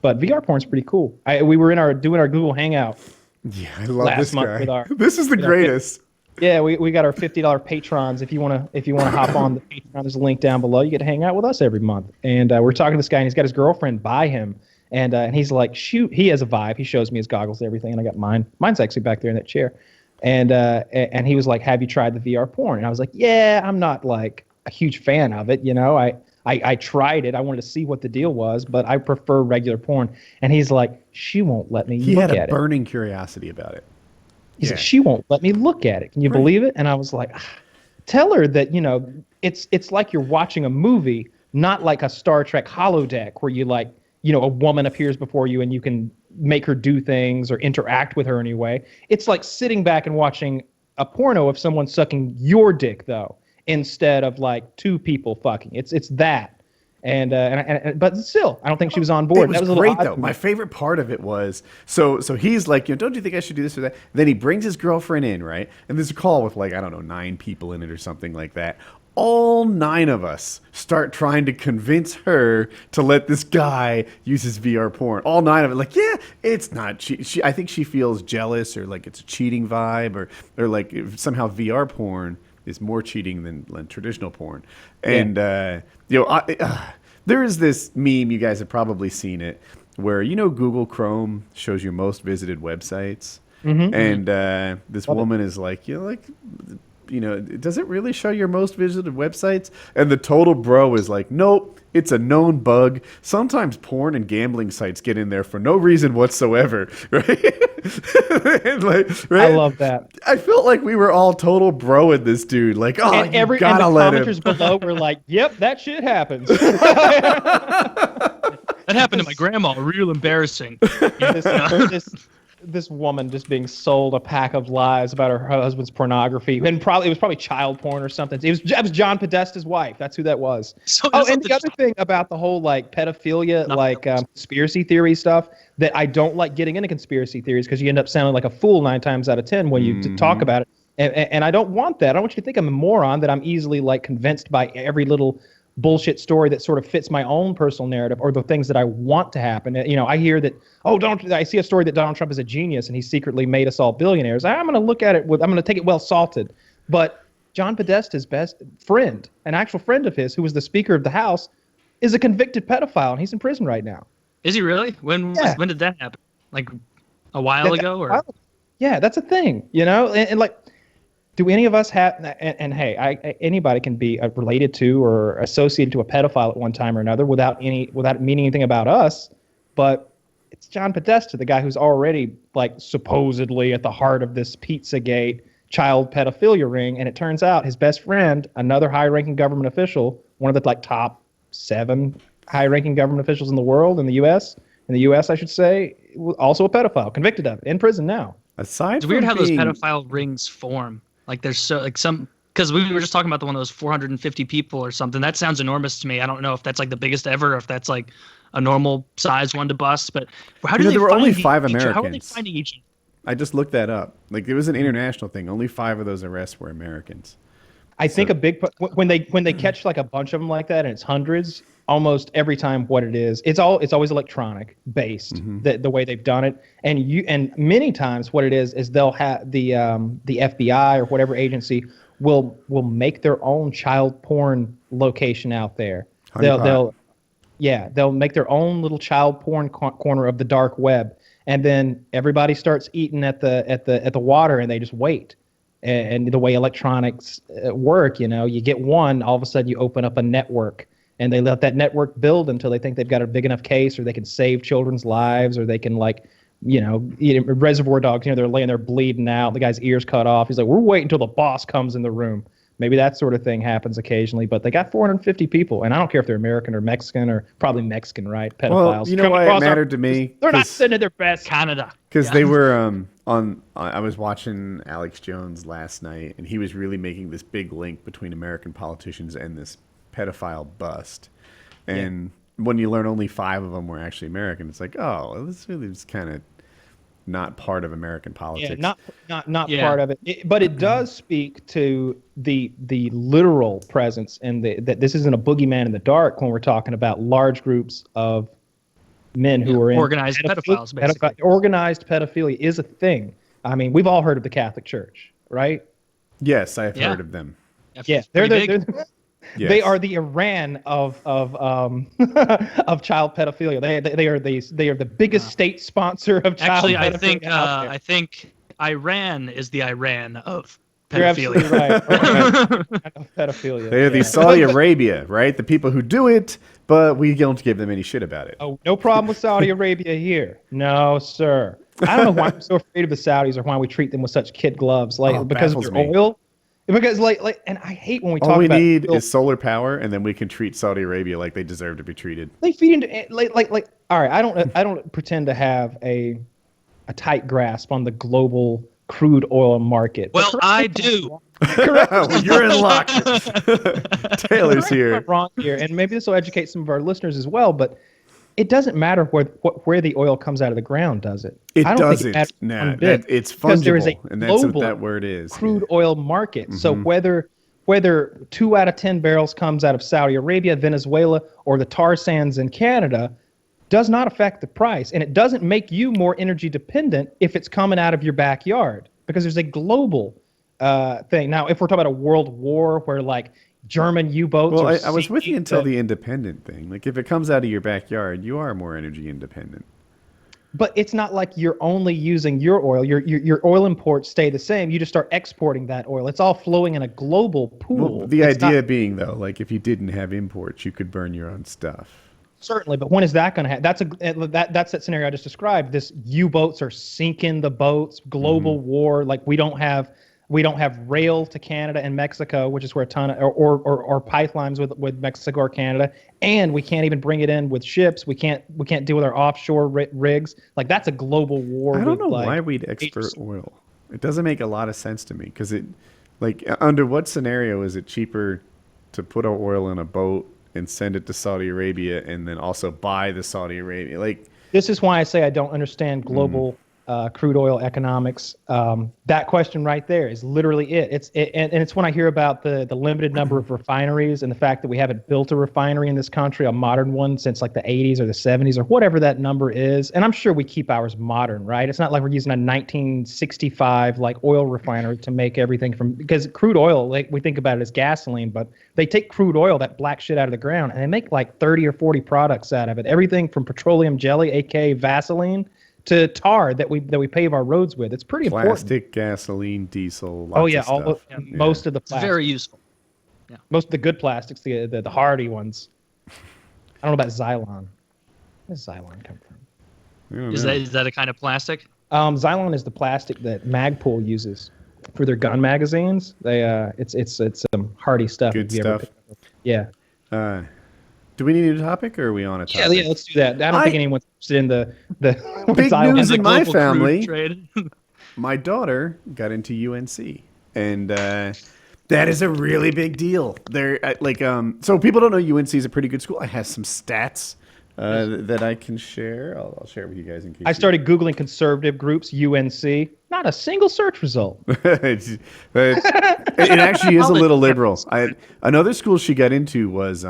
But VR porn's pretty cool. We were doing our Google Hangout. Yeah, I love Last this month guy. with our- This is the greatest. Yeah, we got our $50 patrons. If you wanna hop on the Patreon, there's a link down below. You get to hang out with us every month. And we're talking to this guy, and he's got his girlfriend by him, and he's like, shoot, he has a Vive. He shows me his goggles and everything, and I got mine. Mine's actually back there in that chair. And he was like, have you tried the VR porn? And I was like, yeah, I'm not like a huge fan of it. I tried it. I wanted to see what the deal was, but I prefer regular porn. And he's like, she won't let me He look had a at it. burning curiosity about it. He's like, she won't let me look at it. Can you believe it? And I was like, tell her that, it's like you're watching a movie, not like a Star Trek holodeck where you like, a woman appears before you and you can make her do things or interact with her anyway. It's like sitting back and watching a porno of someone sucking your dick, though, instead of like two people fucking. It's that. But still, I don't think she was on board. It was, That was a little great odd though. to me. My favorite part of it was so he's like, don't you think I should do this or that? Then he brings his girlfriend in, right? And there's a call with like, I don't know, 9 people in it or something like that. All 9 of us start trying to convince her to let this guy use his VR porn. All 9 of it, like, yeah, it's not. She I think she feels jealous or like it's a cheating vibe or like somehow VR porn is more cheating than traditional porn. And there is this meme, you guys have probably seen it, where Google Chrome shows your most visited websites, and this woman is like, does it really show your most visited websites? And the total bro is like, nope, it's a known bug. Sometimes porn and gambling sites get in there for no reason whatsoever, right? And right? I love that. I felt like we were all total bro in this dude. Like, oh, And you and the gotta let him. commenters below were like, "Yep, that shit happens." That happened to my grandma. Real embarrassing. This woman just being sold a pack of lies about her husband's pornography, and it was probably child porn or something. It was John Podesta's wife. That's who that was. So And the other thing about the whole like pedophilia, conspiracy theory stuff, that I don't like getting into conspiracy theories because you end up sounding like a fool 9 times out of 10 when you talk about it, and I don't want that. I don't want you to think I'm a moron, that I'm easily like convinced by every little bullshit story that sort of fits my own personal narrative or the things that I want to happen. I hear that, I see a story that Donald Trump is a genius and he secretly made us all billionaires. I'm going to look at it I'm going to take it well salted. But John Podesta's best friend, an actual friend of his who was the Speaker of the House, is a convicted pedophile and he's in prison right now. Is he really? When did that happen? Like a while ago? Or? Yeah, that's a thing, and like, do any of us have, and hey, anybody can be related to or associated to a pedophile at one time or another without meaning anything about us, but it's John Podesta, the guy who's already like supposedly at the heart of this Pizzagate child pedophilia ring, and it turns out his best friend, another high-ranking government official, one of the like top 7 high-ranking government officials in the world, in the U.S., I should say, also a pedophile, convicted of it, in prison now. It's weird how those pedophile rings form. Like there's because we were just talking about the one that was 450 people or something. That sounds enormous to me. I don't know if that's like the biggest ever, or if that's like a normal size one to bust. But how do they? There were only 5 Americans. How are they finding each other? I just looked that up. Like it was an international thing. Only 5 of those arrests were Americans. I think a big when they catch like a bunch of them like that and it's hundreds, almost every time what it is, it's always electronic based, the way they've done it, and many times what it is they'll have the FBI or whatever agency will make their own child porn location out there. They'll make their own little child porn corner of the dark web, and then everybody starts eating at the water and they just wait. And the way electronics work, you get one, all of a sudden you open up a network, and they let that network build until they think they've got a big enough case, or they can save children's lives, or they can Reservoir Dogs, they're laying there bleeding out, the guy's ears cut off. He's like, we're waiting until the boss comes in the room. Maybe that sort of thing happens occasionally, but they got 450 people, and I don't care if they're American or Mexican, or probably Mexican, right? Pedophiles. Well, you know why it mattered to me? They're not sitting at their best. Canada. Because they were I was watching Alex Jones last night, and he was really making this big link between American politicians and this pedophile bust. And when you learn only 5 of them were actually American, it's like, oh, this really is kind of not part of American politics. Yeah, not part of it. But it does speak to the literal presence, and that this isn't a boogeyman in the dark when we're talking about large groups of men who are in organized pedophiles. Basically, organized pedophilia is a thing. I mean, we've all heard of the Catholic Church, right? Yes, I have heard of them. Yeah, they are the Iran of of child pedophilia. They are the biggest state sponsor of child pedophilia. Actually, I think Iran is the Iran of pedophilia. You're absolutely right. Of pedophilia. They are the Saudi Arabia, right? The people who do it, but we don't give them any shit about it. Oh, no problem with Saudi Arabia here. No, sir. I don't know why I'm so afraid of the Saudis, or why we treat them with such kid gloves, because of their oil. Because and I hate when we talk about. All we need is solar power, and then we can treat Saudi Arabia like they deserve to be treated. They feed into like. All right, I don't pretend to have a tight grasp on the global crude oil market. Well, I do. Correct. Well, you're in luck. Taylor's here. I'm wrong here, and maybe this will educate some of our listeners as well. But it doesn't matter where the oil comes out of the ground, does it? It doesn't. No, it's fungible, there is a and that's what that word is. Crude oil market. So whether 2 out of 10 barrels comes out of Saudi Arabia, Venezuela, or the tar sands in Canada, does not affect the price, and it doesn't make you more energy dependent if it's coming out of your backyard, because there's a global thing. Now, if we're talking about a world war where like German U-boats. Well, I was with you until the independent thing. Like, if it comes out of your backyard, you are more energy independent. But it's not like you're only using your oil. Your oil imports stay the same. You just start exporting that oil. It's all flowing in a global pool. Well, the It's idea not, being though, like if you didn't have imports, you could burn your own stuff. certainly, but when is that going to happen? That's that scenario I just described. This U-boats are sinking the boats. Global war. Like we don't have rail to Canada and Mexico, which is where a ton of or pipelines with Mexico or Canada, and we can't even bring it in with ships. We can't deal with our offshore rigs. Like that's a global war. I don't know like, why we'd export oil. It doesn't make a lot of sense to me because under what scenario is it cheaper to put our oil in a boat and send it to Saudi Arabia and then also buy the Saudi Arabia? Like This is why I say I don't understand global crude oil economics. That question right there is literally it. And it's when I hear about the limited number of refineries and the fact that we haven't built a refinery in this country, a modern one, since like the 80s or the 70s or whatever that number is. And I'm sure we keep ours modern, right? It's not like we're using a 1965 like oil refinery to make everything because crude oil, like we think about it as gasoline, but they take crude oil, that black shit out of the ground, and they make like 30 or 40 products out of it. Everything from petroleum jelly, aka Vaseline, to tar that we pave our roads with. It's pretty plastic, important. gasoline, diesel. Lots of stuff. Most of the It's plastics. very useful. Most of the good plastics, the hardy ones. I don't know about Xylon. Where does Xylon come from? Is that a kind of plastic? Xylon is the plastic that Magpul uses for their gun magazines. They it's hardy stuff. Good if you ever stuff. pick it up. Yeah. Do we need a new topic, or are we on a topic? Yeah, let's do that. I don't think anyone's interested in the Big Xylon. news in my global crude family. trade. My daughter got into UNC, and that is a really big deal. So people don't know UNC is a pretty good school. I have some stats that I can share. I'll share it with you guys in case. I started Googling conservative groups, UNC. Not a single search result. it actually is a little liberal. Another school she got into was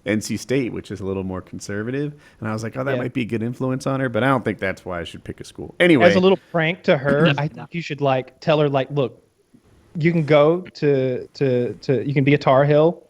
NC State, which is a little more conservative, and I was like, oh, that might be a good influence on her, but I don't think that's why I should pick a school. Anyway, As a little prank to her, I think you should like tell her like, look, you can go to you can be a Tar Heel,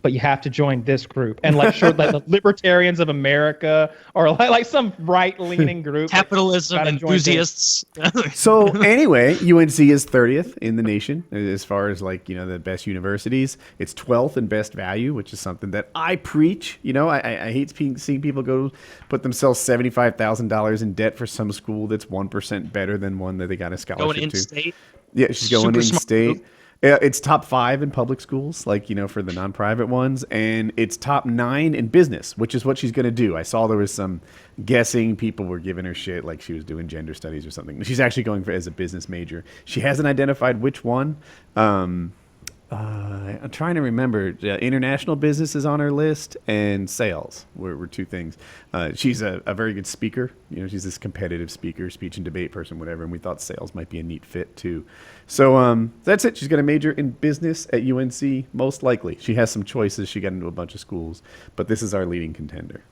but you have to join this group. And like sure, like the Libertarians of America or like some right-leaning group. Capitalism Gotta join enthusiasts. so anyway, UNC is 30th in the nation as far as like, the best universities. It's 12th in best value, which is something that I preach. I hate seeing people go put themselves $75,000 in debt for some school that's 1% better than one that they got a scholarship Going in to. state. Yeah, she's going Super in smart state. move. It's top 5 in public schools, like, for the non-private ones, and it's top 9 in business, which is what she's going to do. I saw there was some guessing. People were giving her shit like she was doing gender studies or something. She's actually going for as a business major. She hasn't identified which one. I'm trying to remember. International business is on her list, and sales were 2 things. She's a very good speaker. She's this competitive speaker, speech and debate person, whatever, and we thought sales might be a neat fit, too. So that's it. She's going to major in business at UNC, most likely. She has some choices. She got into a bunch of schools, but this is our leading contender.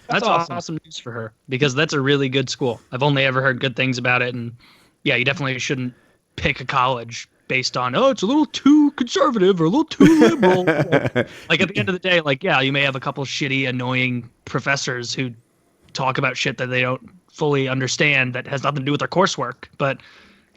That's awesome news for her because that's a really good school. I've only ever heard good things about it, and yeah, you definitely shouldn't pick a college based on it's a little too conservative or a little too liberal. Like at the end of the day, like you may have a couple shitty, annoying professors who talk about shit that they don't fully understand that has nothing to do with their coursework, but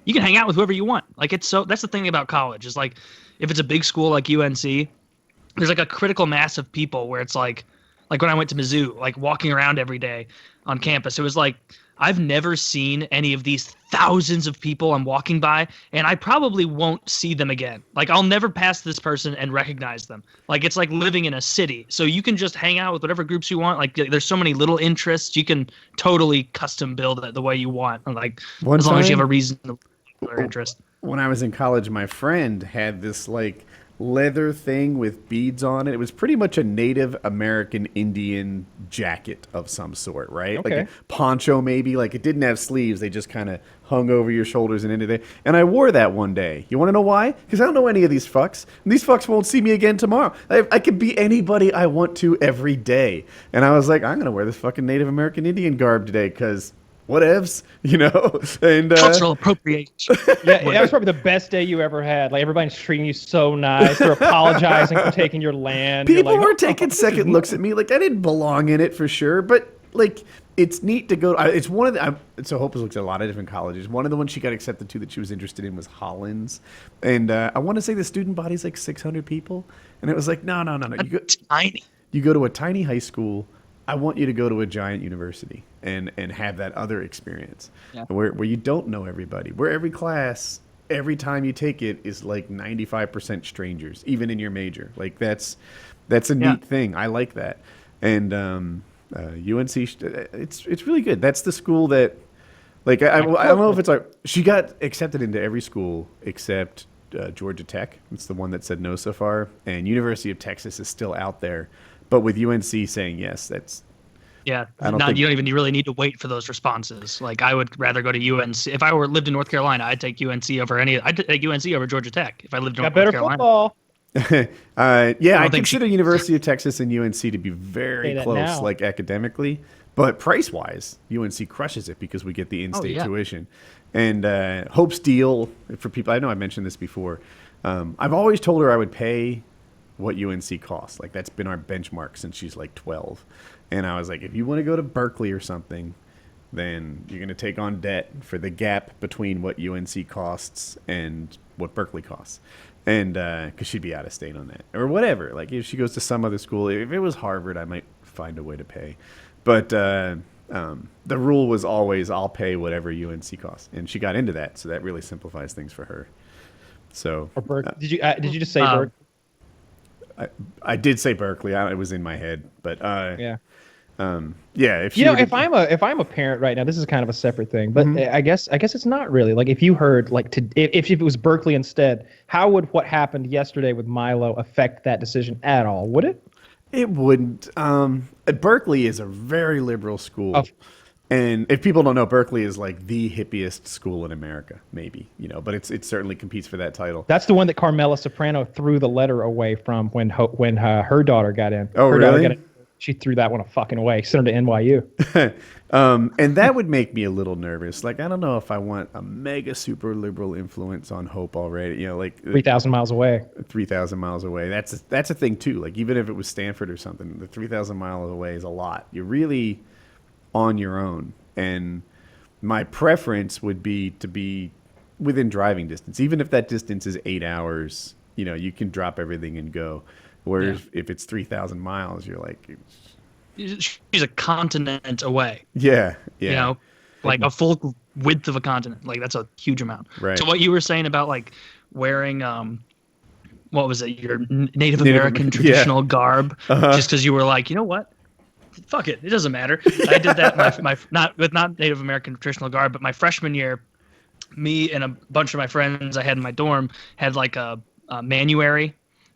you can hang out with whoever you want. Like that's the thing about college is like if it's a big school like UNC, there's like a critical mass of people where it's like when I went to Mizzou, like walking around every day on campus, it was like I've never seen any of these thousands of people I'm walking by, and I probably won't see them again. Like, I'll never pass this person and recognize them. Like, it's like living in a city. So you can just hang out with whatever groups you want. Like, there's so many little interests. You can totally custom build it the way you want. Like, as long as you have a reason to their interest. When I was in college, my friend had this, like, leather thing with beads on it. It was pretty much a Native American Indian jacket of some sort, right? Okay. Like a poncho maybe. Like it didn't have sleeves. They just kind of hung over your shoulders and into there. And I wore that one day. You want to know why? Because I don't know any of these fucks. And these fucks won't see me again tomorrow. I could be anybody I want to every day. And I was like, I'm going to wear this fucking Native American Indian garb today because whatevs, and cultural appropriation. Yeah, that was probably the best day you ever had. Like everybody's treating you so nice. They're apologizing for taking your land. People You're like, were taking second looks at me like I didn't belong in it for sure, but like it's neat to go. It's one of the. So Hope has looked at a lot of different colleges. One of the ones she got accepted to that she was interested in was Hollins, and I want to say the student body's like 600 people, and it was like no. Tiny. You go to a tiny high school. I want you to go to a giant university and have that other experience where you don't know everybody, where every class, every time you take it is like 95% strangers, even in your major. Like that's a neat thing. I like that. And UNC, it's really good. That's the school that, like, I don't know if it's like, she got accepted into every school except Georgia Tech. It's the one that said no so far. And University of Texas is still out there. But with UNC saying yes, that's... Yeah, you don't even really need to wait for those responses. Like, I would rather go to UNC. If I lived in North Carolina, I'd take UNC over I'd take UNC over Georgia Tech if I lived in North Carolina. Football. I consider University of Texas and UNC to be very close, like academically, but price-wise, UNC crushes it because we get the in-state tuition. And Hope's deal for people, I know I mentioned this before. I've always told her I would pay what UNC costs. Like that's been our benchmark since she's like 12. And I was like, if you want to go to Berkeley or something, then you're going to take on debt for the gap between what UNC costs and what Berkeley costs. And because she'd be out of state on that or whatever. Like if she goes to some other school, if it was Harvard, I might find a way to pay. But the rule was always I'll pay whatever UNC costs. And she got into that. So that really simplifies things for her. So did you just say Berkeley? I did say Berkeley. It was in my head, but yeah. If I'm a parent right now, this is kind of a separate thing, but I guess it's not really. Like if you heard if it was Berkeley instead, how would what happened yesterday with Milo affect that decision at all? Would it? It wouldn't. Berkeley is a very liberal school. And if people don't know, Berkeley is like the hippiest school in America, maybe, but it certainly competes for that title. That's the one that Carmela Soprano threw the letter away from when her daughter got in. Oh, her really? She threw that one fucking away. Sent her to NYU. And that would make me a little nervous. Like, I don't know if I want a mega super liberal influence on Hope already. Like 3,000 miles away. 3,000 miles away. That's a thing too. Like even if it was Stanford or something, the 3,000 miles away is a lot. You're really on your own, and my preference would be to be within driving distance, even if that distance is 8 hours. You can drop everything and go. Whereas if it's 3,000 miles, you're like, she's a continent away. Yeah. Like a full width of a continent. Like that's a huge amount. Right. So what you were saying about like wearing what was it, your Native American traditional garb, just because you were like, you know what? Fuck it doesn't matter. I did that not Native American traditional garb, but my freshman year, me and a bunch of my friends I had in my dorm had like a manuary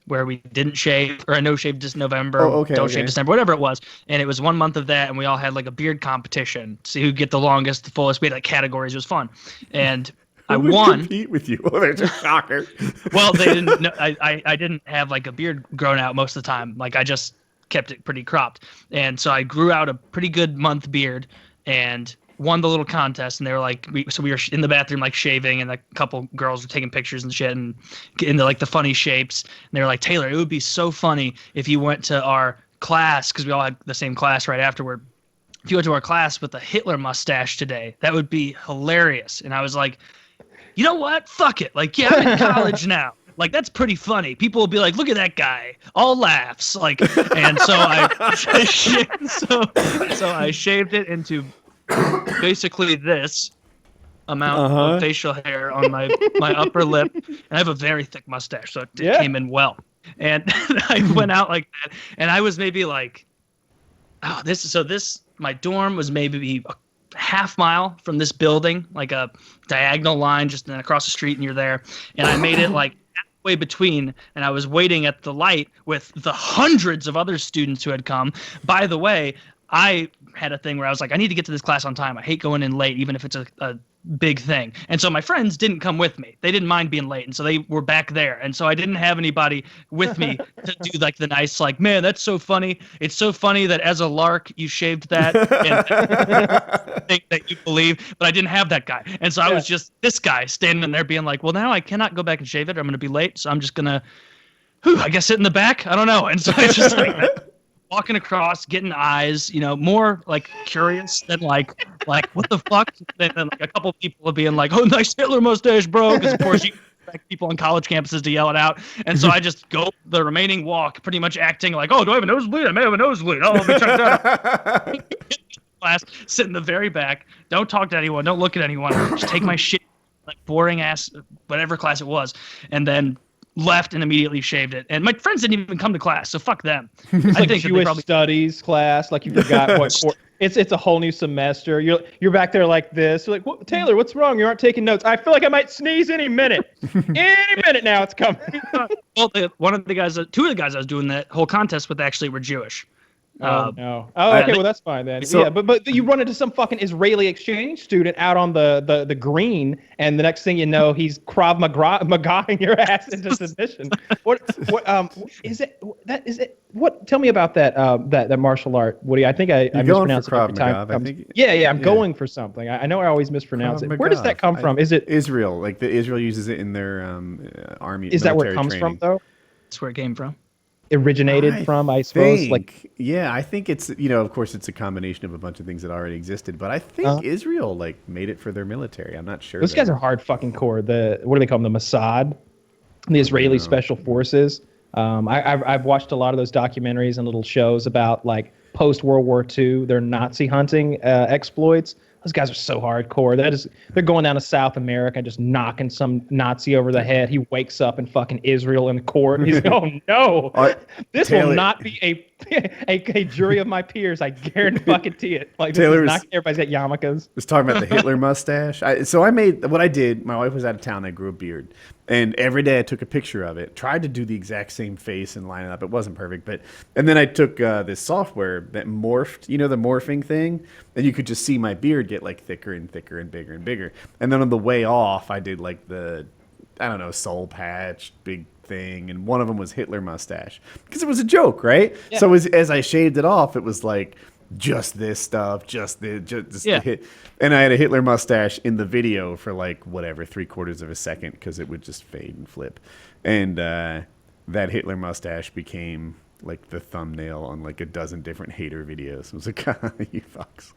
where we didn't shave, or a no shave just November, don't shave December, whatever it was. And it was 1 month of that, and we all had like a beard competition, see who get the longest, the fullest. We had like categories. It was fun, and I won. Compete with you. Oh, there's a shocker. Well, they didn't. No, I didn't have like a beard grown out most of the time. Like I just kept it pretty cropped, and so I grew out a pretty good month beard and won the little contest. And they were like, we were in the bathroom like shaving, and a couple girls were taking pictures and shit and getting the like the funny shapes. And they were like, Taylor, it would be so funny if you went to our class, because we all had the same class right afterward. If you went to our class with a Hitler mustache today, that would be hilarious. And I was like, you know what? Fuck it. Like, yeah, I'm in college now. Like, that's pretty funny. People will be like, look at that guy. All laughs. Like, and so I shaved it into basically this amount of facial hair on my upper lip. And I have a very thick mustache, so it came in well. And I went out like that. And I was maybe like, my dorm was maybe a half mile from this building, like a diagonal line, just then across the street, and you're there. And I made it like halfway between, and I was waiting at the light with the hundreds of other students who had come. By the way, I had a thing where I was like, I need to get to this class on time. I hate going in late, even if it's a big thing. And so my friends didn't come with me. They didn't mind being late, and so they were back there. And so I didn't have anybody with me to do like the nice, like, man, that's so funny. It's so funny that as a lark you shaved that and think that you believe, but I didn't have that guy. And so I was just this guy standing there being like, well, now I cannot go back and shave it. I'm going to be late, so I'm just going to, I guess, sit in the back. I don't know. And so I just like that. walking across, getting eyes, more like curious than like what the fuck? Then like a couple people being like, "Oh, nice Hitler mustache, bro," because of course you expect people on college campuses to yell it out, and so I just go the remaining walk, pretty much acting like, "Oh, do I have a nosebleed? I may have a nosebleed. Oh, let me check that out." Class, sit in the very back. Don't talk to anyone. Don't look at anyone. Just take my shit, like boring ass, whatever class it was, and then left and immediately shaved it. And my friends didn't even come to class, so fuck them. It's I like think that they Jewish probably studies class. Like you forgot what. It's a whole new semester. You're back there like this. You're like, what, Taylor, what's wrong? You aren't taking notes. I feel like I might sneeze any minute. Any minute now, it's coming. well, two of the guys I was doing that whole contest with actually were Jewish. No. Oh, okay. Well, that's fine then. So- Yeah, but you run into some fucking Israeli exchange student out on the green, and the next thing you know, he's Krav Magaing your ass into submission. What is it? That is it. What? Tell me about that martial art, Woody. I think I You're going mispronounce for it every Krav time. Maga, I think. Yeah. I'm going for something. I know I always mispronounce Krav it. Where does that come Maga. from? Is it? Israel? Like Israel uses it in their army. Is that where it military comes training. from though? That's where it came from. Originated from, I suppose. Yeah, I think it's of course it's a combination of a bunch of things that already existed, but I think Israel made it for their military. I'm not sure. Those guys are hard fucking core. What do they call them? The Mossad, the Israeli Special Forces. I've watched a lot of those documentaries and little shows about like post World War II, their Nazi hunting exploits. Those guys are so hardcore. They're going down to South America and just knocking some Nazi over the head. He wakes up in fucking Israel in court. And he's like, "Oh no, this will not be a jury of my peers. I guarantee it." Like Taylor this is not, everybody's got yarmulkes. was talking about the Hitler mustache. I made what I did. My wife was out of town. I grew a beard, and every day I took a picture of it. Tried to do the exact same face and line it up. It wasn't perfect, and then I took this software that morphed. The morphing thing, and you could just see my beard get like thicker and thicker and bigger and bigger. And then on the way off, I did like the, I don't know, soul patch, big thing, and one of them was Hitler mustache because it was a joke, right? Yeah. So as I shaved it off, it was like just this stuff, just the hit, and I had a Hitler mustache in the video for like whatever 3/4 of a second because it would just fade and flip, and that Hitler mustache became like the thumbnail on like a dozen different hater videos. It was like, you fucks.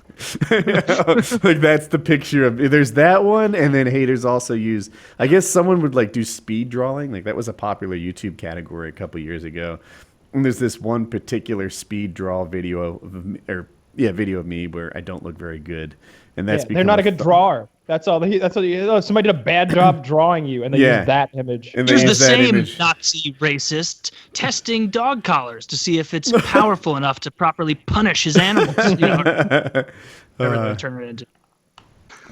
Like that's the picture of, there's that one, and then haters also use, I guess someone would like do speed drawing. Like that was a popular YouTube category a couple years ago. And there's this one particular speed draw video video of me where I don't look very good. And that's they're not a good drawer. That's all. Somebody did a bad job drawing you, and they used that image. And here's the same Nazi racist testing dog collars to see if it's powerful enough to properly punish his animals. Whatever they turn it into.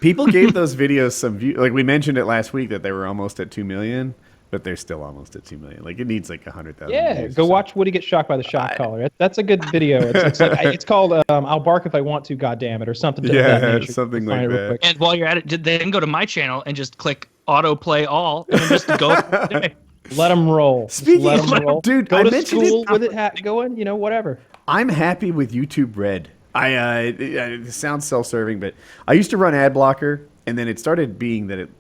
People gave those videos some view. Like we mentioned it last week that they were almost at 2 million, but they're still almost at 2 million. Like it needs like 100,000. Yeah, go watch Woody get shocked by the shock collar. That's a good video. It's called "I'll Bark If I Want to," goddammit, or something. To that nature. Something like that. And while you're at it, then go to my channel and just click autoplay all, and just go. Let them roll. Speaking let them roll. Dude, go I to mentioned school it. with it going. Whatever. I'm happy with YouTube Red. It sounds self-serving, but I used to run ad blocker, and then it started being that it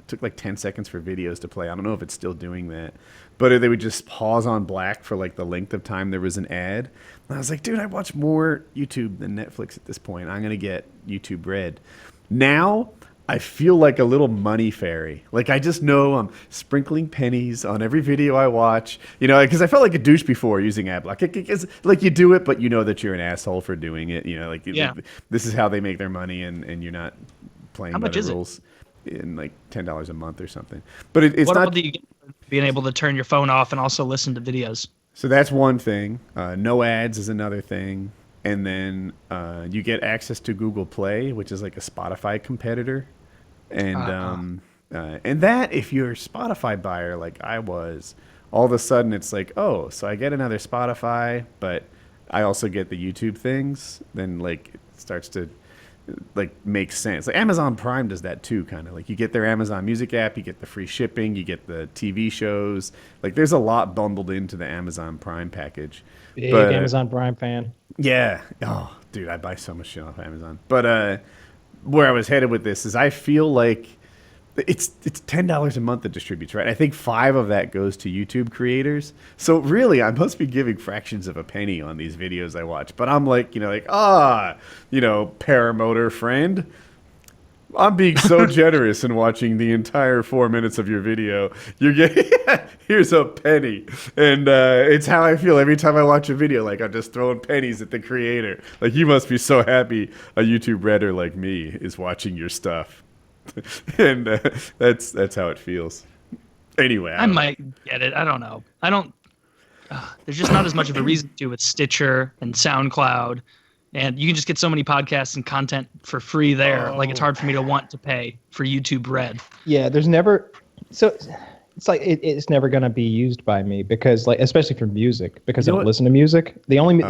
took like 10 seconds for videos to play. I don't know if it's still doing that, but they would just pause on black for like the length of time there was an ad. And I was like, dude, I watch more YouTube than Netflix at this point. I'm gonna get YouTube Red. Now I feel like a little money fairy. Like I just know I'm sprinkling pennies on every video I watch. Because I felt like a douche before using AdBlock. It's like you do it, but you know that you're an asshole for doing it. Like this is how they make their money, and you're not playing by the rules. In like $10 a month or something. But it's what not. What do you get for being able to turn your phone off and also listen to videos? So that's one thing. No ads is another thing. And then you get access to Google Play, which is like a Spotify competitor. And that, if you're a Spotify buyer like I was, all of a sudden it's like, oh, so I get another Spotify, but I also get the YouTube things. Then like it starts to makes sense. Like Amazon Prime does that too, kind of like you get their Amazon Music app, you get the free shipping, you get the TV shows. Like there's a lot bundled into the Amazon Prime package. Big Amazon Prime fan. Yeah. Oh, dude, I buy so much shit off Amazon. But where I was headed with this is I feel like it's $10 a month that distributes, right? I think 5 of that goes to YouTube creators. So really, I must be giving fractions of a penny on these videos I watch. But I'm like, paramotor friend, I'm being so generous in watching the entire 4 minutes of your video. You're getting here's a penny, and it's how I feel every time I watch a video. Like I'm just throwing pennies at the creator. Like you must be so happy a YouTube redder like me is watching your stuff. And that's how it feels. Anyway, I might get it. I don't know. I don't. There's just not as much of a reason to with Stitcher and SoundCloud, and you can just get so many podcasts and content for free there. Like it's hard for me to want to pay for YouTube Red. Yeah, there's never. So it's like it's never gonna be used by me because, like, especially for music, because I don't listen to music. The only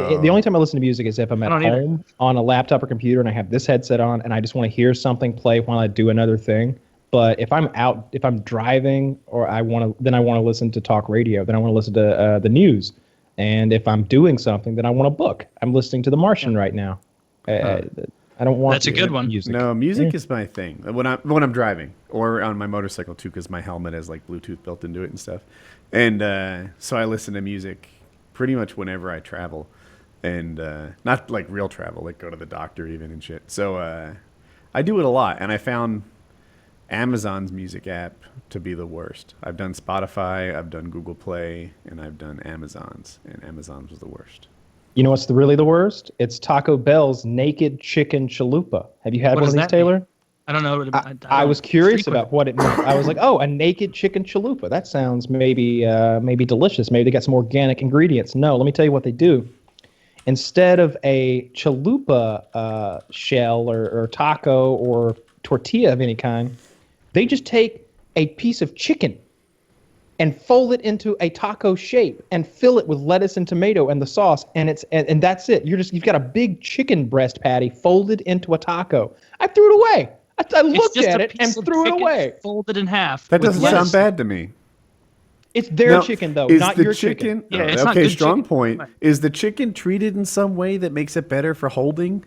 time I listen to music is if I'm at home on a laptop or computer and I have this headset on and I just want to hear something play while I do another thing. But if I'm out, if I'm driving, or I want to listen to talk radio. Then I want to listen to the news. And if I'm doing something, then I want a book. I'm listening to The Martian right now. I don't want. That's a good one. Music. No, music is my thing when I'm driving or on my motorcycle too, because my helmet has like Bluetooth built into it and stuff. And so I listen to music pretty much whenever I travel, and not like real travel, like go to the doctor even and shit. So I do it a lot, and I found Amazon's music app to be the worst. I've done Spotify, I've done Google Play, and I've done Amazon's, and Amazon's was the worst. You know what's really the worst? It's Taco Bell's Naked Chicken Chalupa. Have you had one of these, Taylor? Mean? I don't know. I was curious about what it meant. I was like, oh, a naked chicken chalupa. That sounds maybe delicious. Maybe they got some organic ingredients. No, let me tell you what they do. Instead of a chalupa shell or taco or tortilla of any kind, they just take a piece of chicken and fold it into a taco shape and fill it with lettuce and tomato and the sauce, and that's it. You've got a big chicken breast patty folded into a taco. I threw it away. I looked at it and threw it away. Folded in half. That doesn't sound bad to me. It's their chicken though, not your chicken. Yeah, it's not okay, good strong chicken. point. Is the chicken treated in some way that makes it better for holding?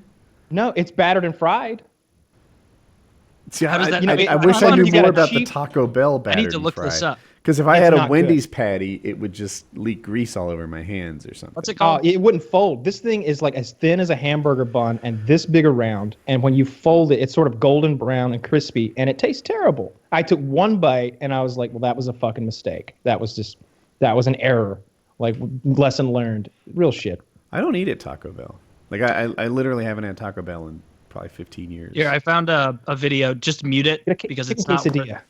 No, it's battered and fried. See, How does that- I wish I knew you got more a about the cheap- Taco Bell I battered need to look and this fried. up. Because if I It's had a not Wendy's patty, it would just leak grease all over my hands or something. What's it Oh, called? it wouldn't fold. This thing is like as thin as a hamburger bun and this big around. And when you fold it, it's sort of golden brown and crispy, and it tastes terrible. I took one bite and I was like, well, that was a fucking mistake. That was an error. Like, lesson learned. Real shit. I don't eat at Taco Bell. Like I literally haven't had Taco Bell in probably 15 years. Here, I found a video. Just mute it Get a because chicken it's not quesadilla. worth,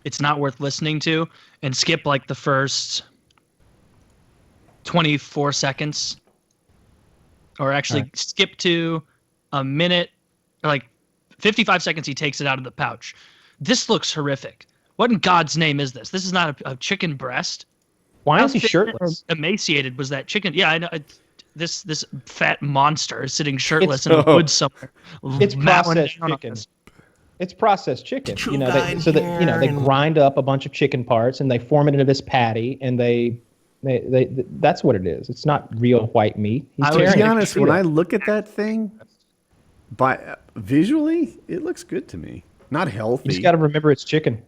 it's not worth listening to, and skip like the first 24 seconds, or actually skip to a minute, or like 55 seconds. He takes it out of the pouch. This looks horrific. What in God's name is this? This is not a chicken breast. Why How is he thin shirtless? and emaciated was that chicken? Yeah, I know. This fat monster is sitting shirtless It's- in the woods somewhere. It's mowing processed down on chicken. us. It's processed chicken. They grind up a bunch of chicken parts and they form it into this patty, and they that's what it is. It's not real white meat. He's I would To tearing be it. honest, when I look at that thing, visually, it looks good to me. Not healthy. You just got to remember it's chicken.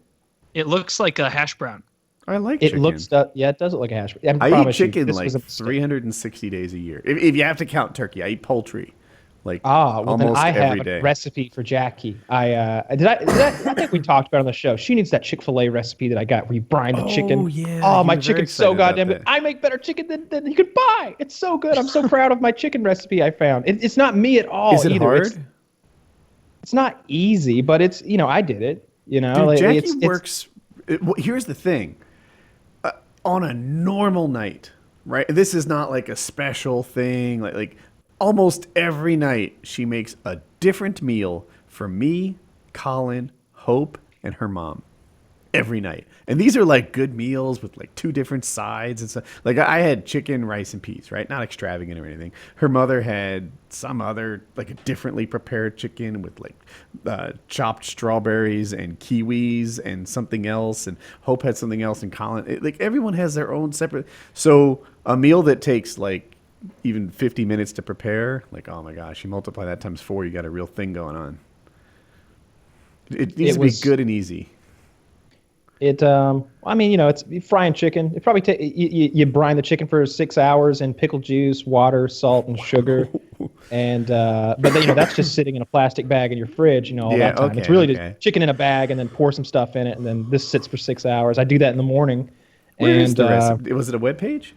It looks like a hash brown. I like It chicken. looks, it does look like a hash brown. I eat promise you, chicken this like was a mistake. 360 days a year. If you have to count turkey, I eat poultry. Like Well, then almost I have every a day. recipe for Jackie. I think we talked about it on the show. She needs that Chick-fil-A recipe that I got where you brine the chicken. yeah, Oh, you my were very chicken's so excited about goddamn good. that. I make better chicken than you could buy. It's so good. I'm so proud of my chicken recipe I found. It's not me at all. Is it either. hard? It's not easy, but it's, I did it. Dude, Like, Jackie it's, works. Here's the thing. On a normal night, right? This is not like a special thing. Like almost every night, she makes a different meal for me, Colin, Hope, and her mom. Every night. And these are like good meals with like 2 different sides and stuff. Like I had chicken, rice, and peas, right? Not extravagant or anything. Her mother had some other, like a differently prepared chicken with like chopped strawberries and kiwis and something else. And Hope had something else. And Colin, like everyone has their own separate. So a meal that takes like even 50 minutes to prepare, like, oh my gosh, you multiply that times 4, you got a real thing going on. It needs to be good and easy. I mean, it's frying chicken. It probably you brine the chicken for 6 hours in pickle juice, water, salt, and sugar, and but then, that's just sitting in a plastic bag in your fridge, all that time. It's really just chicken in a bag and then pour some stuff in it, and then this sits for 6 hours. I do that in the morning. Where is the recipe? Was it a web page?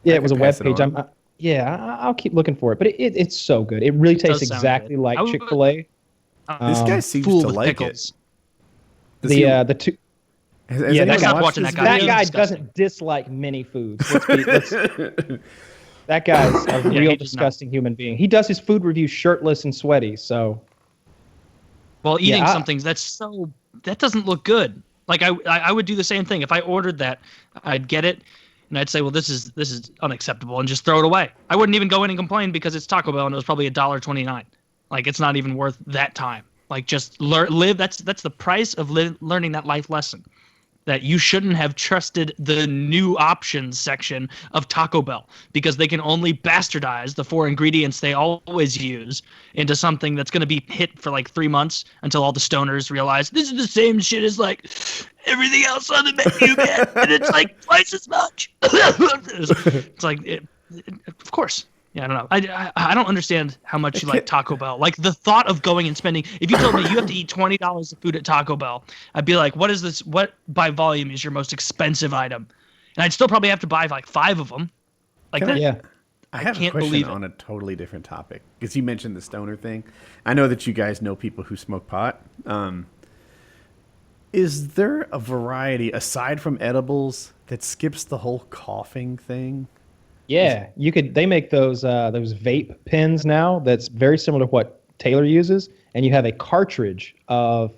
Yeah, it was a web page. I'll keep looking for it, but it's so good. It really tastes exactly like Chick-fil-A. This guy seems to like pickles. It. The two. That guy doesn't dislike many foods. That guy's a real disgusting human being. He does his food review shirtless and sweaty. So, while eating something that doesn't look good. Like I would do the same thing if I ordered that. I'd get it, and I'd say, well, this is unacceptable, and just throw it away. I wouldn't even go in and complain because it's Taco Bell and it was probably $1.29. Like, it's not even worth that time. Like, just live. That's the price of learning that life lesson. That you shouldn't have trusted the new options section of Taco Bell because they can only bastardize the 4 ingredients they always use into something that's going to be hit for like 3 months until all the stoners realize this is the same shit as like everything else on the menu, man, and it's like twice as much. It's like, of course. Yeah, I don't know. I don't understand how much you like Taco Bell. Like, the thought of going and spending, if you told me you have to eat $20 of food at Taco Bell, I'd be like, what is this? What by volume is your most expensive item? And I'd still probably have to buy like 5 of them. Like that. Yeah. I have a question on a totally different topic because you mentioned the stoner thing. I know that you guys know people who smoke pot. Is there a variety aside from edibles that skips the whole coughing thing? Yeah, they make those vape pens now that's very similar to what Taylor uses, and you have a cartridge of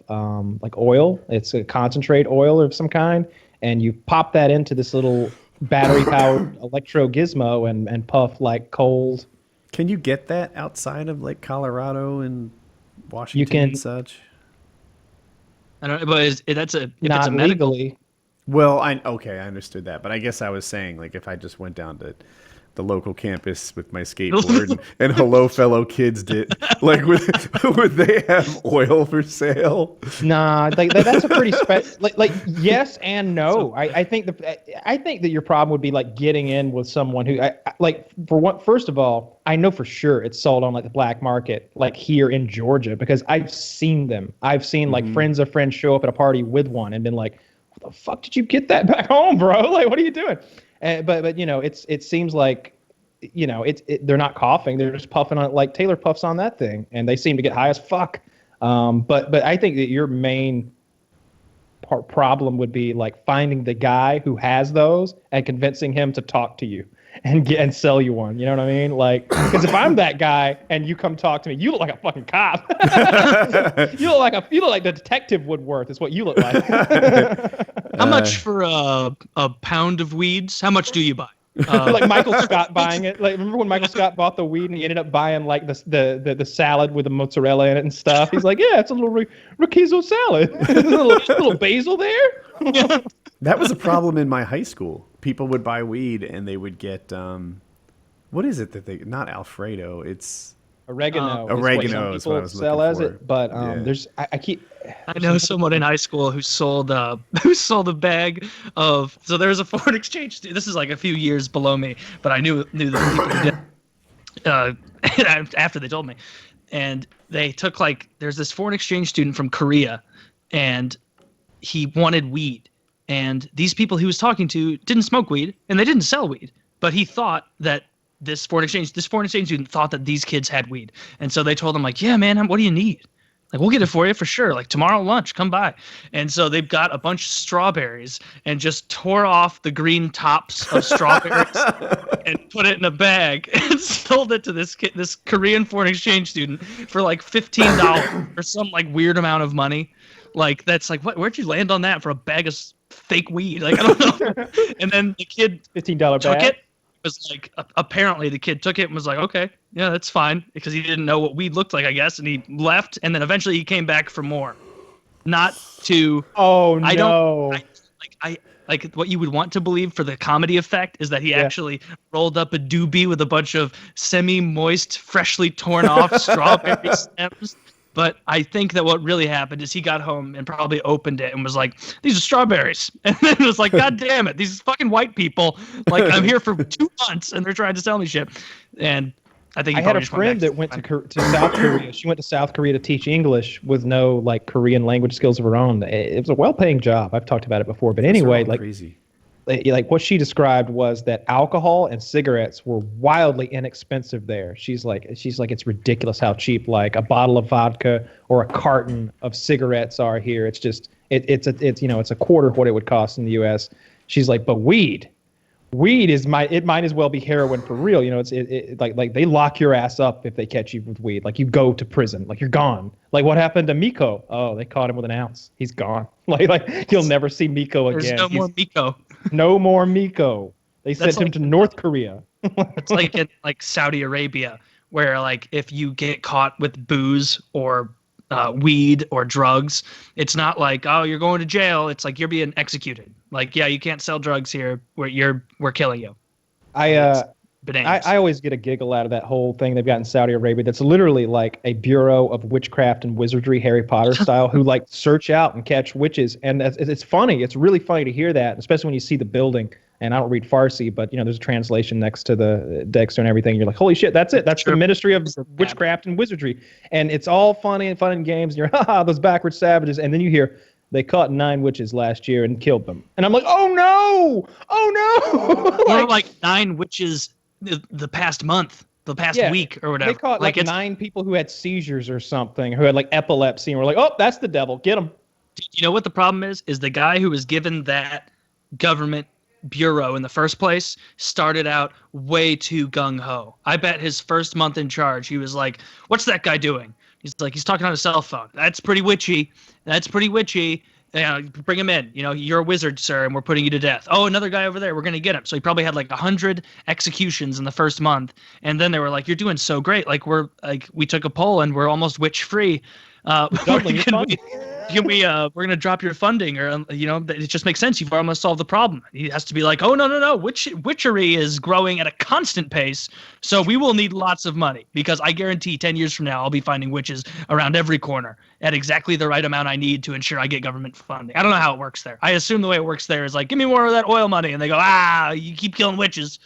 like oil. It's a concentrate oil of some kind, and you pop that into this little battery-powered electro gizmo and puff like cold. Can you get that outside of like Colorado and Washington and such? I don't know, but if it's a medical. Legally. Well, I understood that, but I guess I was saying, like, if I just went down to the local campus with my skateboard and hello fellow kids did, like, would they have oil for sale? Nah, that's a pretty like yes and no. I think that your problem would be like getting in with someone who first of all, I know for sure it's sold on like the black market, like here in Georgia, because I've seen them. I've seen like friends of friends show up at a party with one and been like, "What the fuck did you get that back home, bro? Like, what are you doing?" But it seems like, they're not coughing, they're just puffing on it like Taylor puffs on that thing, and they seem to get high as fuck. But I think that your main problem would be like finding the guy who has those and convincing him to talk to you and sell you one. You know what I mean? Like, because if I'm that guy and you come talk to me, you look like a fucking cop. you look like the detective Woodworth is what you look like. How much for a pound of weeds? How much do you buy? Like Michael Scott buying it. Like, remember when Michael Scott bought the weed and he ended up buying like the salad with the mozzarella in it and stuff? He's like, yeah, it's a little riquizzo salad. a little basil there. That was a problem in my high school. People would buy weed and they would get what is it that they not Alfredo? It's oregano. Oregano is what I was looking for. As it, but there's I know someone in high school who sold a bag of. So there was a foreign exchange student. This is like a few years below me, but I knew the people who did after they told me, and they took there's this foreign exchange student from Korea, and he wanted weed, and these people he was talking to didn't smoke weed and they didn't sell weed, but he thought that this foreign exchange student thought that these kids had weed, and so they told him like, yeah, man, what do you need? Like, we'll get it for you for sure. Like, tomorrow lunch, come by. And so they've got a bunch of strawberries and just tore off the green tops of strawberries and put it in a bag and sold it to this Korean foreign exchange student for like $15 or some like weird amount of money. Like, that's like, where'd you land on that for a bag of fake weed? Like, I don't know. And then the kid $15 took bag. it. Was like, apparently the kid took it and was like, okay, yeah, that's fine, because he didn't know what weed looked like, I guess, and he left, and then eventually he came back for more. Not to. Oh no. I don't. Like what you would want to believe for the comedy effect is that he actually rolled up a doobie with a bunch of semi-moist, freshly torn off strawberry stems But I think that what really happened is he got home and probably opened it and was like, "These are strawberries," and then it was like, "God damn it, these fucking white people! Like I'm here for 2 months and they're trying to sell me shit." And I think I had a friend that went to South Korea. She went to South Korea to teach English with no like Korean language skills of her own. It was a well-paying job. I've talked about it before, but anyway, like. Crazy. Like what she described was that alcohol and cigarettes were wildly inexpensive there. She's like it's ridiculous how cheap like a bottle of vodka or a carton of cigarettes are here. It's just it's a quarter of what it would cost in the U.S. She's like, but weed is it might as well be heroin for real. You know, it's like they lock your ass up if they catch you with weed. Like you go to prison. Like you're gone. Like what happened to Miko? Oh, they caught him with an ounce. He's gone. Like you'll never see Miko again. There's no more Miko. No more Miko. They sent him to North Korea. It's like in like Saudi Arabia, where like if you get caught with booze or weed or drugs, it's not like, oh, you're going to jail. It's like you're being executed. Like, yeah, you can't sell drugs here. We're killing you. I always get a giggle out of that whole thing they've got in Saudi Arabia. That's literally like a bureau of witchcraft and wizardry, Harry Potter style, who like search out and catch witches. And it's funny. It's really funny to hear that, especially when you see the building. And I don't read Farsi, but there's a translation next to the Dexter and everything. You're like, holy shit, that's it. That's the Ministry of Witchcraft and Wizardry. And it's all funny and fun and games. And you're, haha, those backward savages. And then you hear, they caught 9 witches last year and killed them. And I'm like, oh no! Oh no! Or like 9 witches the past month, the past week or whatever. They caught like 9 people who had seizures or something, who had like epilepsy, and we're like, oh, that's the devil. Get them. You know what the problem is? Is the guy who was given that government bureau in the first place started out way too gung-ho. I bet his first month in charge, he was like, what's that guy doing? He's like, he's talking on a cell phone. That's pretty witchy. Bring him in. You're a wizard, sir, and we're putting you to death. Oh, another guy over there. We're going to get him. So he probably had like 100 executions in the first month. And then they were like, you're doing so great. Like we took a poll and we're almost witch free. We're going to drop your funding, or it just makes sense. You've almost solved the problem. He has to be like, oh, no. Witchery is growing at a constant pace. So we will need lots of money, because I guarantee 10 years from now, I'll be finding witches around every corner at exactly the right amount I need to ensure I get government funding. I don't know how it works there. I assume the way it works there is like, give me more of that oil money. And they go, you keep killing witches.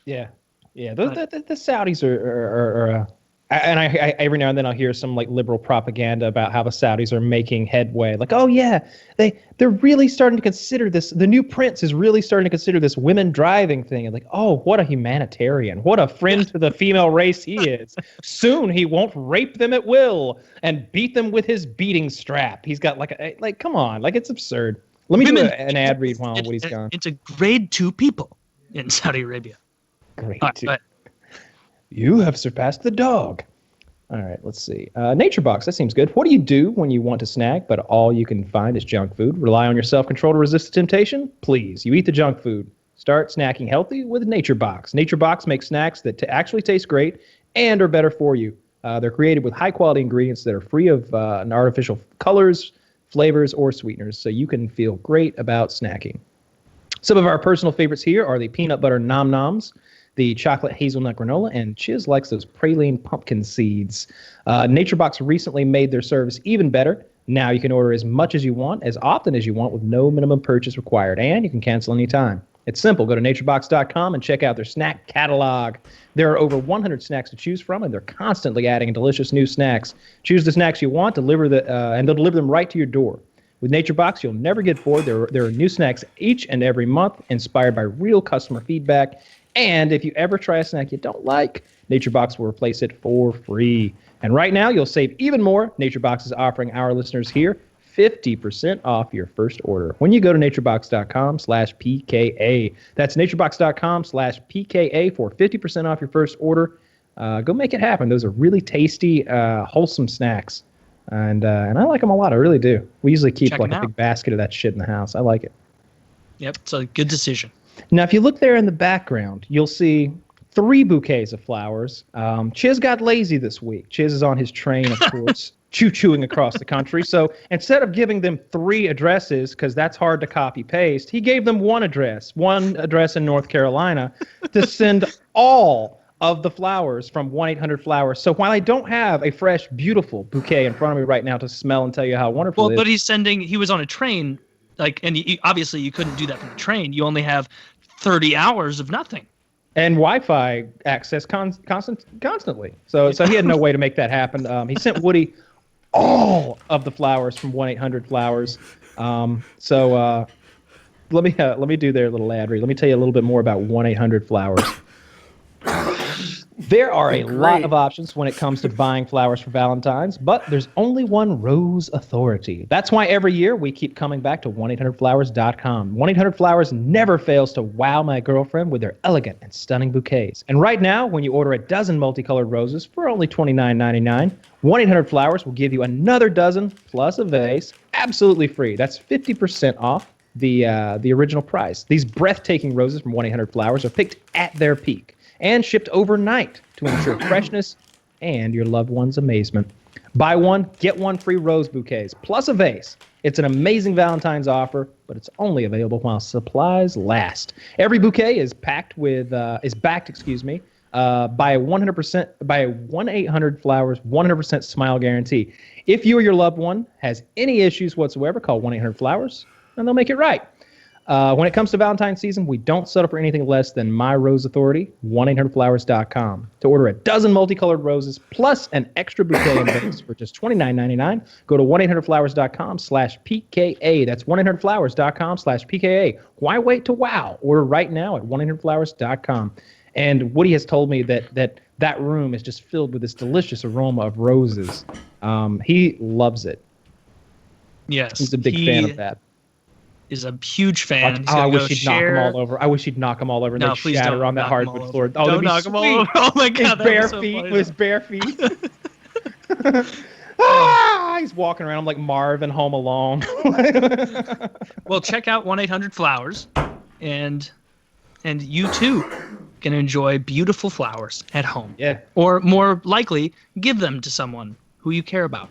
Yeah. The Saudis are and I every now and then I'll hear some like liberal propaganda about how the Saudis are making headway. Like, oh yeah, they're really starting to consider this. The new prince is really starting to consider this women driving thing. And like, oh, what a humanitarian! What a friend to the female race he is. Soon he won't rape them at will and beat them with his beating strap. He's got like come on, like it's absurd. Let me do an ad read while Woody's gone. It's a grade 2 people in Saudi Arabia. Grade 2. You have surpassed the dog. All right, let's see. Nature Box, that seems good. What do you do when you want to snack, but all you can find is junk food? Rely on your self-control to resist the temptation? Please, you eat the junk food. Start snacking healthy with Nature Box. Nature Box makes snacks that actually taste great and are better for you. They're created with high-quality ingredients that are free of artificial colors, flavors, or sweeteners, so you can feel great about snacking. Some of our personal favorites here are the peanut butter nom noms, the chocolate hazelnut granola, and Chiz likes those praline pumpkin seeds. NatureBox recently made their service even better. Now you can order as much as you want, as often as you want, with no minimum purchase required, and you can cancel anytime. It's simple. Go to naturebox.com and check out their snack catalog. There are over 100 snacks to choose from, and they're constantly adding delicious new snacks. Choose the snacks you want, and they'll deliver them right to your door. With NatureBox, you'll never get bored. There are new snacks each and every month, inspired by real customer feedback. And if you ever try a snack you don't like, NatureBox will replace it for free. And right now, you'll save even more. NatureBox is offering our listeners here 50% off your first order when you go to naturebox.com/PKA. That's naturebox.com/PKA for 50% off your first order. Go make it happen. Those are really tasty, wholesome snacks. And I like them a lot. I really do. We usually keep like a big basket of that shit in the house. I like it. Yep, it's a good decision. Now, if you look there in the background, you'll see 3 bouquets of flowers. Chiz got lazy this week. Chiz is on his train, of course, choo-chooing across the country. So instead of giving them 3 addresses, because that's hard to copy-paste, he gave them one address in North Carolina, to send all of the flowers from 1-800-Flowers. So while I don't have a fresh, beautiful bouquet in front of me right now to smell and tell you how wonderful Well, it but is. he was on a train, like, and obviously you couldn't do that from the train. You only have 30 hours of nothing. And Wi-Fi access constantly. So he had no way to make that happen. He sent Woody all of the flowers from 1-800-Flowers. Let me do their little ad read. Let me tell you a little bit more about 1-800-Flowers. There are a lot of options when it comes to buying flowers for Valentine's, but there's only one Rose Authority. That's why every year we keep coming back to 1-800-Flowers.com. 1-800-Flowers never fails to wow my girlfriend with their elegant and stunning bouquets. And right now, when you order a dozen multicolored roses for only $29.99, 1-800-Flowers will give you another dozen plus a vase absolutely free. That's 50% off the original price. These breathtaking roses from 1-800-Flowers are picked at their peak and shipped overnight to ensure freshness and your loved one's amazement. Buy one, get one free rose bouquets, plus a vase. It's an amazing Valentine's offer, but it's only available while supplies last. Every bouquet is backed, by a 1-800-Flowers 100% smile guarantee. If you or your loved one has any issues whatsoever, call 1-800-Flowers and they'll make it right. When it comes to Valentine's season, we don't settle for anything less than My Rose Authority, 1-800-Flowers.com. To order a dozen multicolored roses plus an extra bouquet and vase for just $29.99, go to 1-800-Flowers.com/PKA. That's 1-800-Flowers.com/PKA. Why wait to wow? Order right now at 1-800-Flowers.com. And Woody has told me that room is just filled with this delicious aroma of roses. He loves it. Yes. He's a big fan of that. Is a huge fan. He's I gonna wish go he'd knock them all over. I wish he'd knock them all over and No, they please shatter don't on that knock 'em all hardwood over. floor. Oh, Don't that'd be knock 'em all sweet. over. Oh my God, His that'd be bare so feet, funny. with his bare feet. He's walking around like Marvin Home Alone. Well, check out 1-800-Flowers, and you too can enjoy beautiful flowers at home. Yeah. Or more likely, give them to someone who you care about.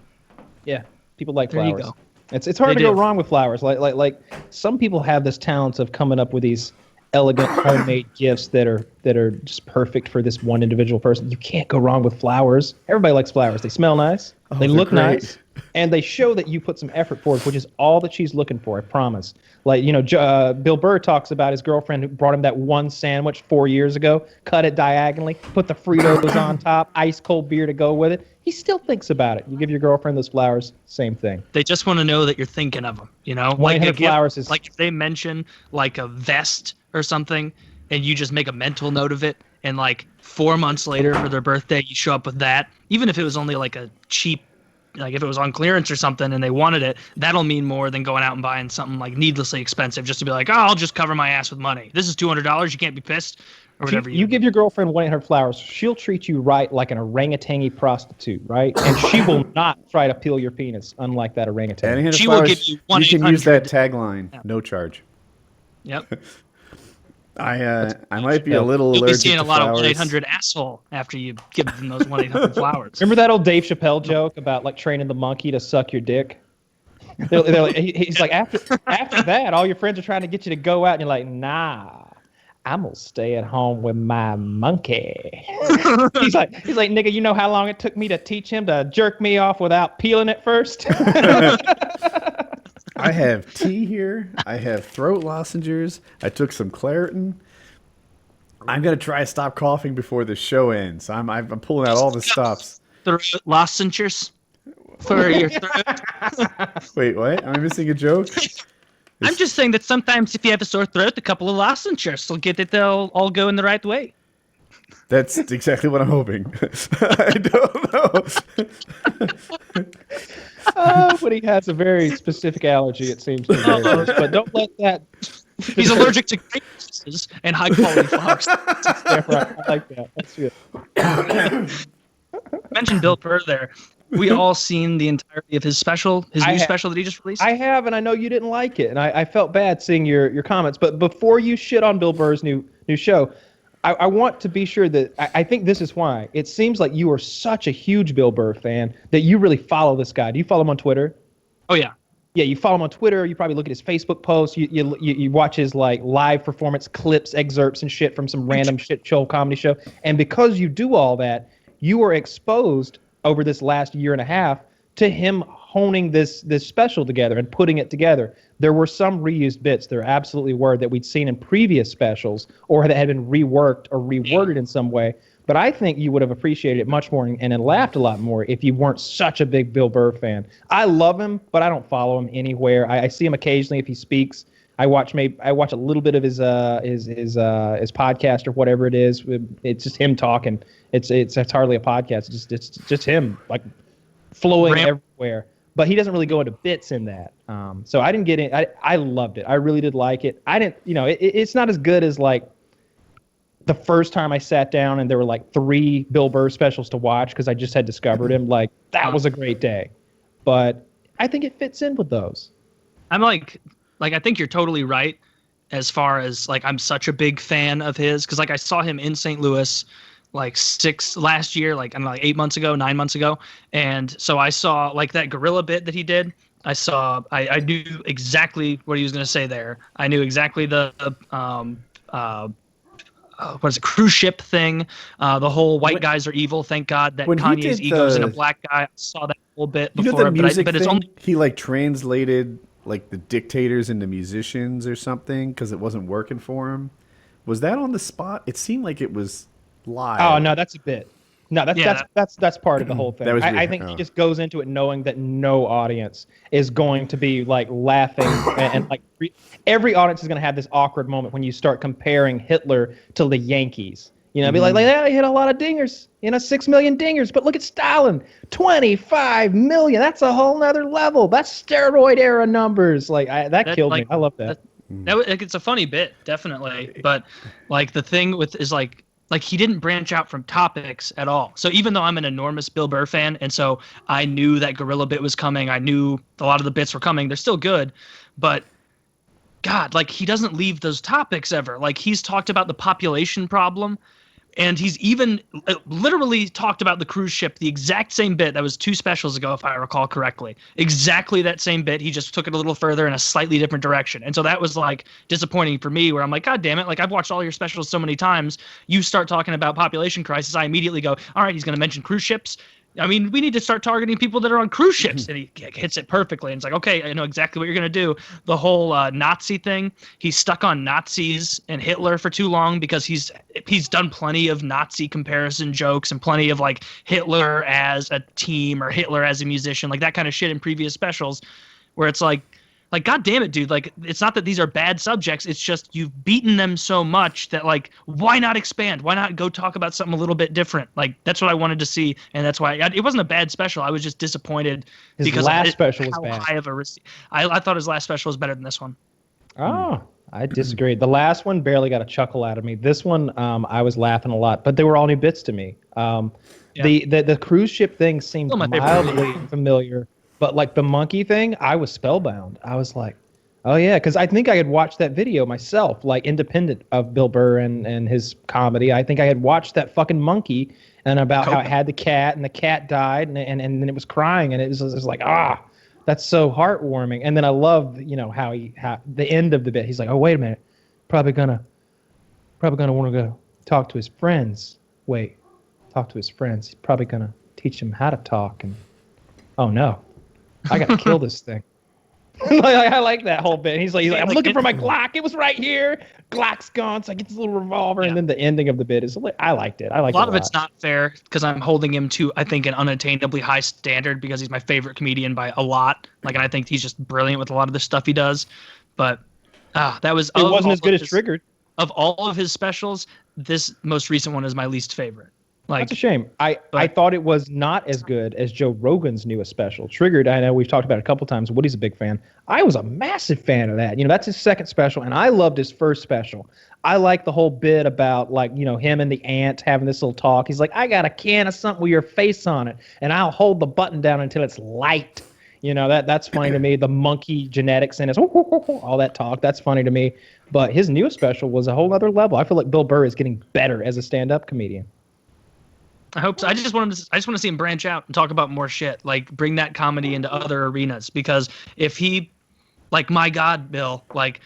Yeah, people like There you flowers. go. It's hard They to go do. wrong with flowers. Like some people have this talent of coming up with these elegant homemade gifts that are just perfect for this one individual person. You can't go wrong with flowers. Everybody likes flowers. They smell nice. They they're look great. nice. And they show that you put some effort forward, which is all that she's looking for, I promise. Like, Bill Burr talks about his girlfriend who brought him that one sandwich 4 years ago, cut it diagonally, put the Fritos on top, ice cold beer to go with it. He still thinks about it. You give your girlfriend those flowers, same thing. They just want to know that you're thinking of them, you know? 1-800-Flowers is... Like if they mention like a vest or something and you just make a mental note of it and like 4 months later for their birthday you show up with that, even if it was only like a cheap, like if it was on clearance or something and they wanted it, that'll mean more than going out and buying something like needlessly expensive just to be like, oh, I'll just cover my ass with money. This is $200. You can't be pissed or whatever. You give your girlfriend 1-800-Flowers, she'll treat you right like an orangutangy prostitute, right? And she will not try to peel your penis, unlike that orangutan. And She will give you 1-800. You can use that tagline, no charge. Yep. I might be a little You'll be allergic seeing to a lot flowers. of 1-800 asshole after you give them those 1-800 flowers. Remember that old Dave Chappelle joke about like training the monkey to suck your dick? They're like, he's like, after that, all your friends are trying to get you to go out, and you're like, nah, I'm gonna stay at home with my monkey. he's like, nigga, you know how long it took me to teach him to jerk me off without peeling it first? I have tea here. I have throat lozenges. I took some Claritin. I'm gonna try to stop coughing before the show ends. I'm pulling out all the stops. Throat lozenges for your throat. Wait, what? Am I missing a joke? I'm just saying that sometimes if you have a sore throat, a couple of lozenges will get it all go in the right way. That's exactly what I'm hoping. I don't know. But he has a very specific allergy, it seems to me. But don't let that... He's allergic to grapes and high quality flowers. Yeah, right. I like that. That's good. Mentioned Bill Burr there. We all seen the entirety of his special, his new have. special that he just released. I have, and I know you didn't like it, and I felt bad seeing your comments. But before you shit on Bill Burr's new show, I want to be sure that I think this is why. It seems like you are such a huge Bill Burr fan that you really follow this guy. Do you follow him on Twitter? Oh yeah. Yeah, you follow him on Twitter. You probably look at his Facebook posts. You watch his like live performance clips, excerpts, and shit from some random shit show comedy show. And because you do all that, you were exposed over this last year and a half to him honing this special together and putting it together. There were some reused bits. There absolutely were that we'd seen in previous specials or that had been reworked or reworded in some way. But I think you would have appreciated it much more and laughed a lot more if you weren't such a big Bill Burr fan. I love him, but I don't follow him anywhere. I see him occasionally if he speaks. I watch a little bit of his podcast or whatever it is. It's just him talking. It's hardly a podcast. It's just him like flowing everywhere. But he doesn't really go into bits in that. So I didn't get in. I loved it. I really did like it. I didn't. It's not as good as like the first time I sat down and there were like 3 Bill Burr specials to watch because I just had discovered him. Like, that was a great day. But I think it fits in with those. I'm like I think you're totally right as far as like I'm such a big fan of his because like I saw him in St. Louis like last year, like I don't know, like 8 months ago, 9 months ago. And so I saw like that gorilla bit that he did. I knew exactly what he was going to say there. I knew exactly the what is it, cruise ship thing, the whole white guys are evil. Thank God that Kanye's ego's in a black guy. I saw that a little bit before, the music but it's thing? only He like translated like the dictators into musicians or something because it wasn't working for him. Was that on the spot? It seemed like it was live. Oh no, that's a bit. No, that's part of the whole thing. I think he just goes into it knowing that no audience is going to be like laughing and like every audience is going to have this awkward moment when you start comparing Hitler to the Yankees. Be like, yeah, he hit a lot of dingers, 6 million dingers, but look at Stalin, 25 million. That's a whole nother level. That's steroid era numbers. Like that killed me. I love that. It's a funny bit, definitely. But like the thing with is like he didn't branch out from topics at all. So even though I'm an enormous Bill Burr fan, and so I knew that gorilla bit was coming, I knew a lot of the bits were coming. They're still good, but God, like he doesn't leave those topics ever. Like he's talked about the population problem, and he's even literally talked about the cruise ship, the exact same bit that was 2 specials ago, if I recall correctly. Exactly that same bit. He just took it a little further in a slightly different direction. And so that was like disappointing for me where I'm like, God damn it. Like I've watched all your specials so many times. You start talking about population crisis. I immediately go, all right, he's going to mention cruise ships. I mean, we need to start targeting people that are on cruise ships. And he hits it perfectly. And it's like, okay, I know exactly what you're going to do. The whole Nazi thing, he's stuck on Nazis and Hitler for too long because he's done plenty of Nazi comparison jokes and plenty of like Hitler as a team or Hitler as a musician, like that kind of shit in previous specials where it's like, God damn it, dude. Like, it's not that these are bad subjects. It's just you've beaten them so much that, like, why not expand? Why not go talk about something a little bit different? Like, that's what I wanted to see, and that's why it wasn't a bad special. I was just disappointed because last special was bad. High of a I thought his last special was better than this one. Oh, I disagree. The last one barely got a chuckle out of me. This one, I was laughing a lot, but they were all new bits to me. The cruise ship thing seemed mildly familiar. But like the monkey thing, I was spellbound. I was like, oh yeah, because I think I had watched that video myself, like independent of Bill Burr and his comedy. I think I had watched that fucking monkey and about how it had the cat and the cat died and then it was crying and it was like, that's so heartwarming. And then I love, how the end of the bit, he's like, oh wait a minute, probably gonna want to go talk to his friends. Wait, talk to his friends. He's probably gonna teach him how to talk and oh no. I gotta kill this thing. I like that whole bit. He's like, I'm looking for my Glock. It was right here. Glock's gone. So I get this little revolver, and then the ending of the bit is. I liked it. I liked it a lot of it's not fair because I'm holding him to, I think, an unattainably high standard because he's my favorite comedian by a lot. Like, and I think he's just brilliant with a lot of the stuff he does. But that was. It wasn't as good as Triggered. Of all of his specials, this most recent one is my least favorite. Like, that's a shame. I thought it was not as good as Joe Rogan's newest special. Triggered, I know we've talked about it a couple times. Woody's a big fan. I was a massive fan of that. That's his second special, and I loved his first special. I like the whole bit about, like, him and the ant having this little talk. He's like, I got a can of something with your face on it, and I'll hold the button down until it's light. That's funny to me. The monkey genetics in it, all that talk, that's funny to me. But his newest special was a whole other level. I feel like Bill Burr is getting better as a stand-up comedian. I hope so. I just want to see him branch out and talk about more shit. Like bring that comedy into other arenas. Because if he, like, my God, Bill, like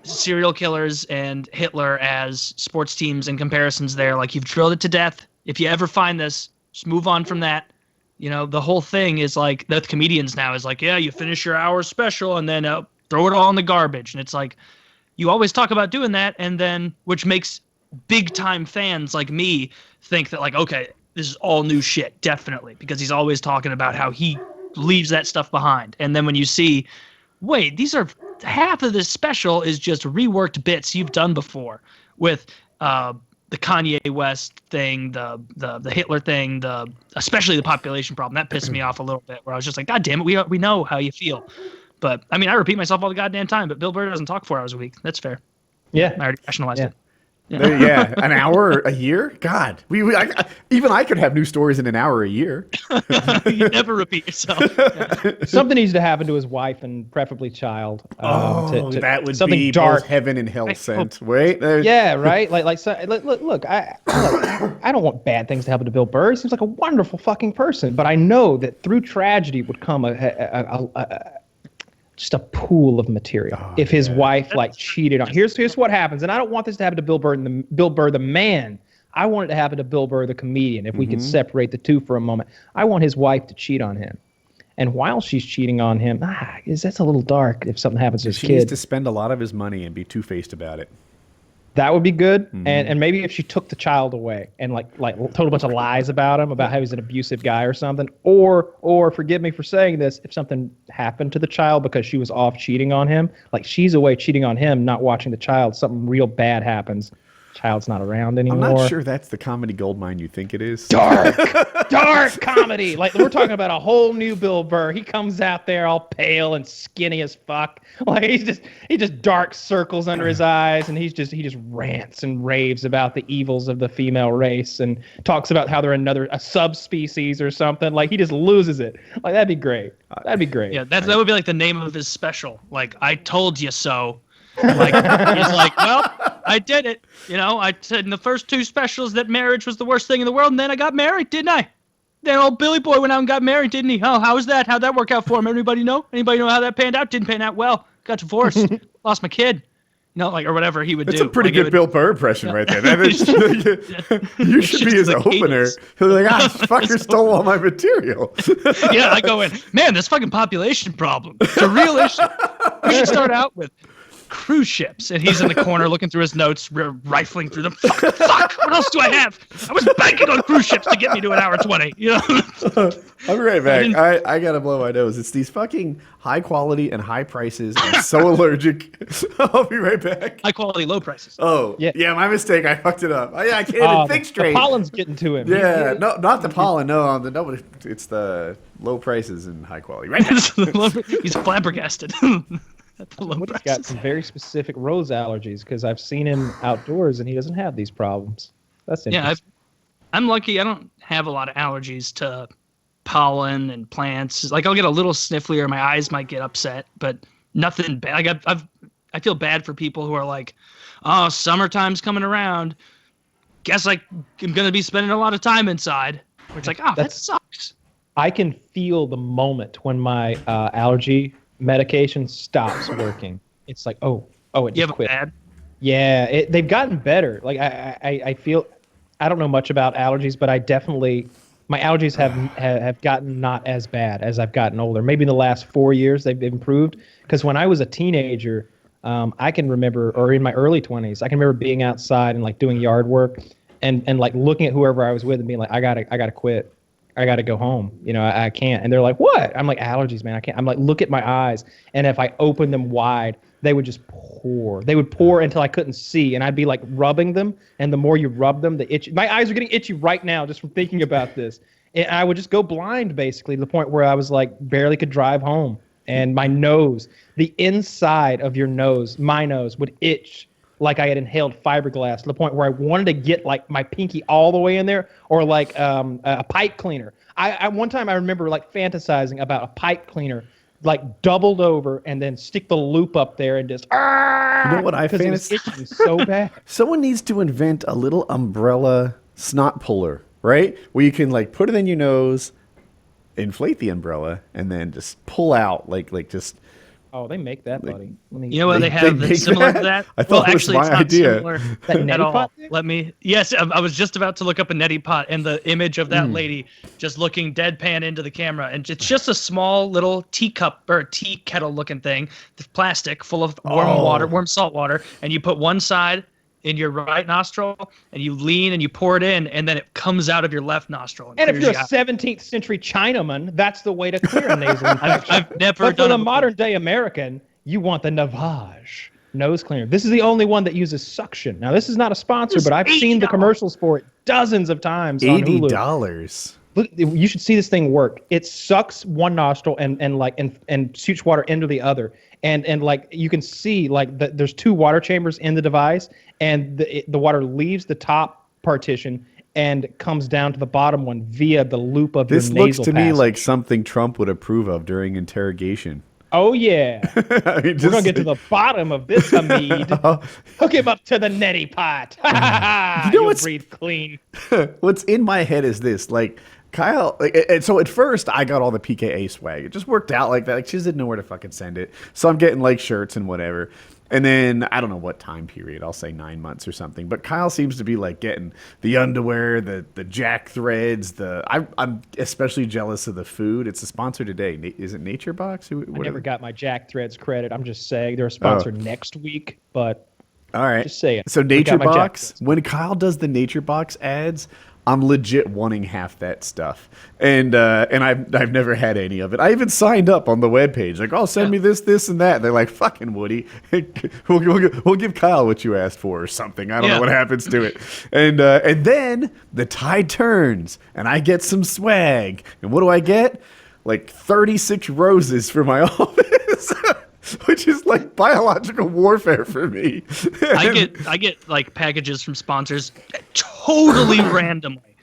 serial killers and Hitler as sports teams and comparisons there, like you've drilled it to death. If you ever find this, just move on from that. You know, the whole thing is like the comedians now is like, yeah, you finish your hour special and then throw it all in the garbage. And it's like, you always talk about doing that, and then which makes big time fans like me think that like, okay, this is all new shit, definitely, because he's always talking about how he leaves that stuff behind. And then when you see, wait, these are half of this special is just reworked bits you've done before with the Kanye West thing, the Hitler thing, especially the population problem. That pissed me off a little bit, where I was just like, God damn it, we know how you feel. But I mean, I repeat myself all the goddamn time, but Bill Burr doesn't talk 4 hours a week. That's fair. Yeah. I already rationalized it. Yeah, an hour a year. God, even I could have new stories in an hour a year. You never repeat yourself. Something needs to happen to his wife and preferably child. That would something be dark. both heaven and hell sent. Wait, Yeah, right. Look. I don't want bad things to happen to Bill Burr. He seems like a wonderful fucking person, but I know that through tragedy would come just a pool of material. If his wife like cheated on, here's what happens, and I don't want this to happen to Bill Burr, Bill Burr the man. I want it to happen to Bill Burr the comedian. If we could separate the two for a moment, I want his wife to cheat on him, and while she's cheating on him, that's a little dark. If something happens to his she kid, needs to spend a lot of his money and be two-faced about it. that would be good. And maybe if she took the child away and like told a bunch of lies about him, about how he's an abusive guy or something, or forgive me for saying this, if something happened to the child because she was off cheating on him, like she's away cheating on him, not watching the child, something real bad happens, child's not around anymore. I'm not sure that's the comedy goldmine you think it is. Dark comedy. Like we're talking about a whole new Bill Burr. He comes out there all pale and skinny as fuck. Like he just dark circles under his eyes, and he just rants and raves about the evils of the female race and talks about how they're a subspecies or something. Like he just loses it. Like that'd be great. That'd be great. Yeah, that would be like the name of his special. Like, I told you so. Like he's like, well, I did it. You know, I said in the first 2 specials that marriage was the worst thing in the world, and then I got married, didn't I? Then old Billy Boy went out and got married, didn't he? Oh, how was that? How'd that work out for him? Anybody know? Anybody know how that panned out? Didn't pan out well. Got divorced. Lost my kid. You know, like, or whatever he would do. It's a pretty good Bill Burr impression right there. You should be his opener. He'll be like, this fucker stole all my material. Yeah, I go in, man, this fucking population problem. It's a real issue. We should start out with cruise ships, and he's in the corner looking through his notes, rifling through them. Fuck! What else do I have? I was banking on cruise ships to get me to an hour 20. You know. I'll be right back. I gotta blow my nose. It's these fucking high quality and high prices. I'm so allergic. I'll be right back. High quality, low prices. Oh, yeah, my mistake. I fucked it up. I can't even think straight. The pollen's getting to him. Yeah, no, not the pollen. No, it's the low prices and high quality. Right now. He's flabbergasted. Woody's got some very specific rose allergies because I've seen him outdoors and he doesn't have these problems. That's interesting. Yeah, I'm lucky. I don't have a lot of allergies to pollen and plants. Like I'll get a little sniffly or my eyes might get upset, but nothing bad. Like I feel bad for people who are like, oh, summertime's coming around. Guess I'm gonna be spending a lot of time inside. It's like, that sucks. I can feel the moment when my allergy medication stops working. It's like, it just quit. Bad? Yeah, they've gotten better. Like I feel, I don't know much about allergies, but I definitely, my allergies have gotten not as bad as I've gotten older. Maybe in the last 4 years they've improved. Because when I was a teenager, I can remember, or in my early 20s, I can remember being outside and like doing yard work, and like looking at whoever I was with and being like, I gotta quit. I got to go home. You know, I can't. And they're like, what? I'm like, allergies, man. I can't. I'm like, look at my eyes. And if I open them wide, they would just pour. They would pour until I couldn't see. And I'd be like rubbing them. And the more you rub them, the itch. My eyes are getting itchy right now just from thinking about this. And I would just go blind, basically, to the point where I was like, barely could drive home. And my nose, the inside of your nose, my nose would itch like I had inhaled fiberglass, to the point where I wanted to get like my pinky all the way in there, or like a pipe cleaner. I one time I remember like fantasizing about a pipe cleaner, like doubled over, and then stick the loop up there and just. You know what I fantasize? It was itching so bad. Someone needs to invent a little umbrella snot puller, right? Where you can like put it in your nose, inflate the umbrella, and then just pull out like just. Oh, they make that, buddy. You know what they have that's make similar to that? I thought well, it was actually, my it's not idea. similar That at neti all. pot thing? Let me. Yes, I was just about to look up a neti pot and the image of that lady just looking deadpan into the camera, and it's just a small little teacup or tea kettle looking thing, plastic full of warm salt water, and you put one side in your right nostril, and you lean and you pour it in, and then it comes out of your left nostril. And if clears you're a you out. 17th century Chinaman, that's the way to clear a nasal infection. I've never but for done the it before. modern day American, you want the Navage nose cleaner. This is the only one that uses suction. Now, this is not a sponsor, It's but I've seen the $80. commercials for it dozens of times on Hulu. $80. Look, you should see this thing work. It sucks one nostril and shoots water into the other. And like you can see like there's two water chambers in the device, and the water leaves the top partition and comes down to the bottom one via the loop of This your nasal looks to me passage. like something Trump would approve of during interrogation. Oh yeah. I mean, We're gonna get to the bottom of this, Hamid. Hook him up to the neti pot. You'll what's- breathe clean. What's in my head is this, like Kyle, and so at first I got all the PKA swag. It just worked out like that. Like she just didn't know where to fucking send it. So I'm getting like shirts and whatever. And then I don't know what time period. I'll say 9 months or something. But Kyle seems to be like getting the underwear, the jack threads. I'm especially jealous of the food. It's a sponsor today. Is it Nature Box? I never got my Jack Threads credit. I'm just saying they're a sponsor next week, but all right. just saying. So I Nature got my Jack Box. Threads. When Kyle does the Nature Box ads, I'm legit wanting half that stuff, and I've never had any of it. I even signed up on the webpage, like, oh, send me this, and that. They're like, fucking Woody, we'll give Kyle what you asked for or something. I don't know what happens to it, and then the tide turns, and I get some swag, and what do I get? Like 36 roses for my office. Which is like biological warfare for me. I get like packages from sponsors totally randomly,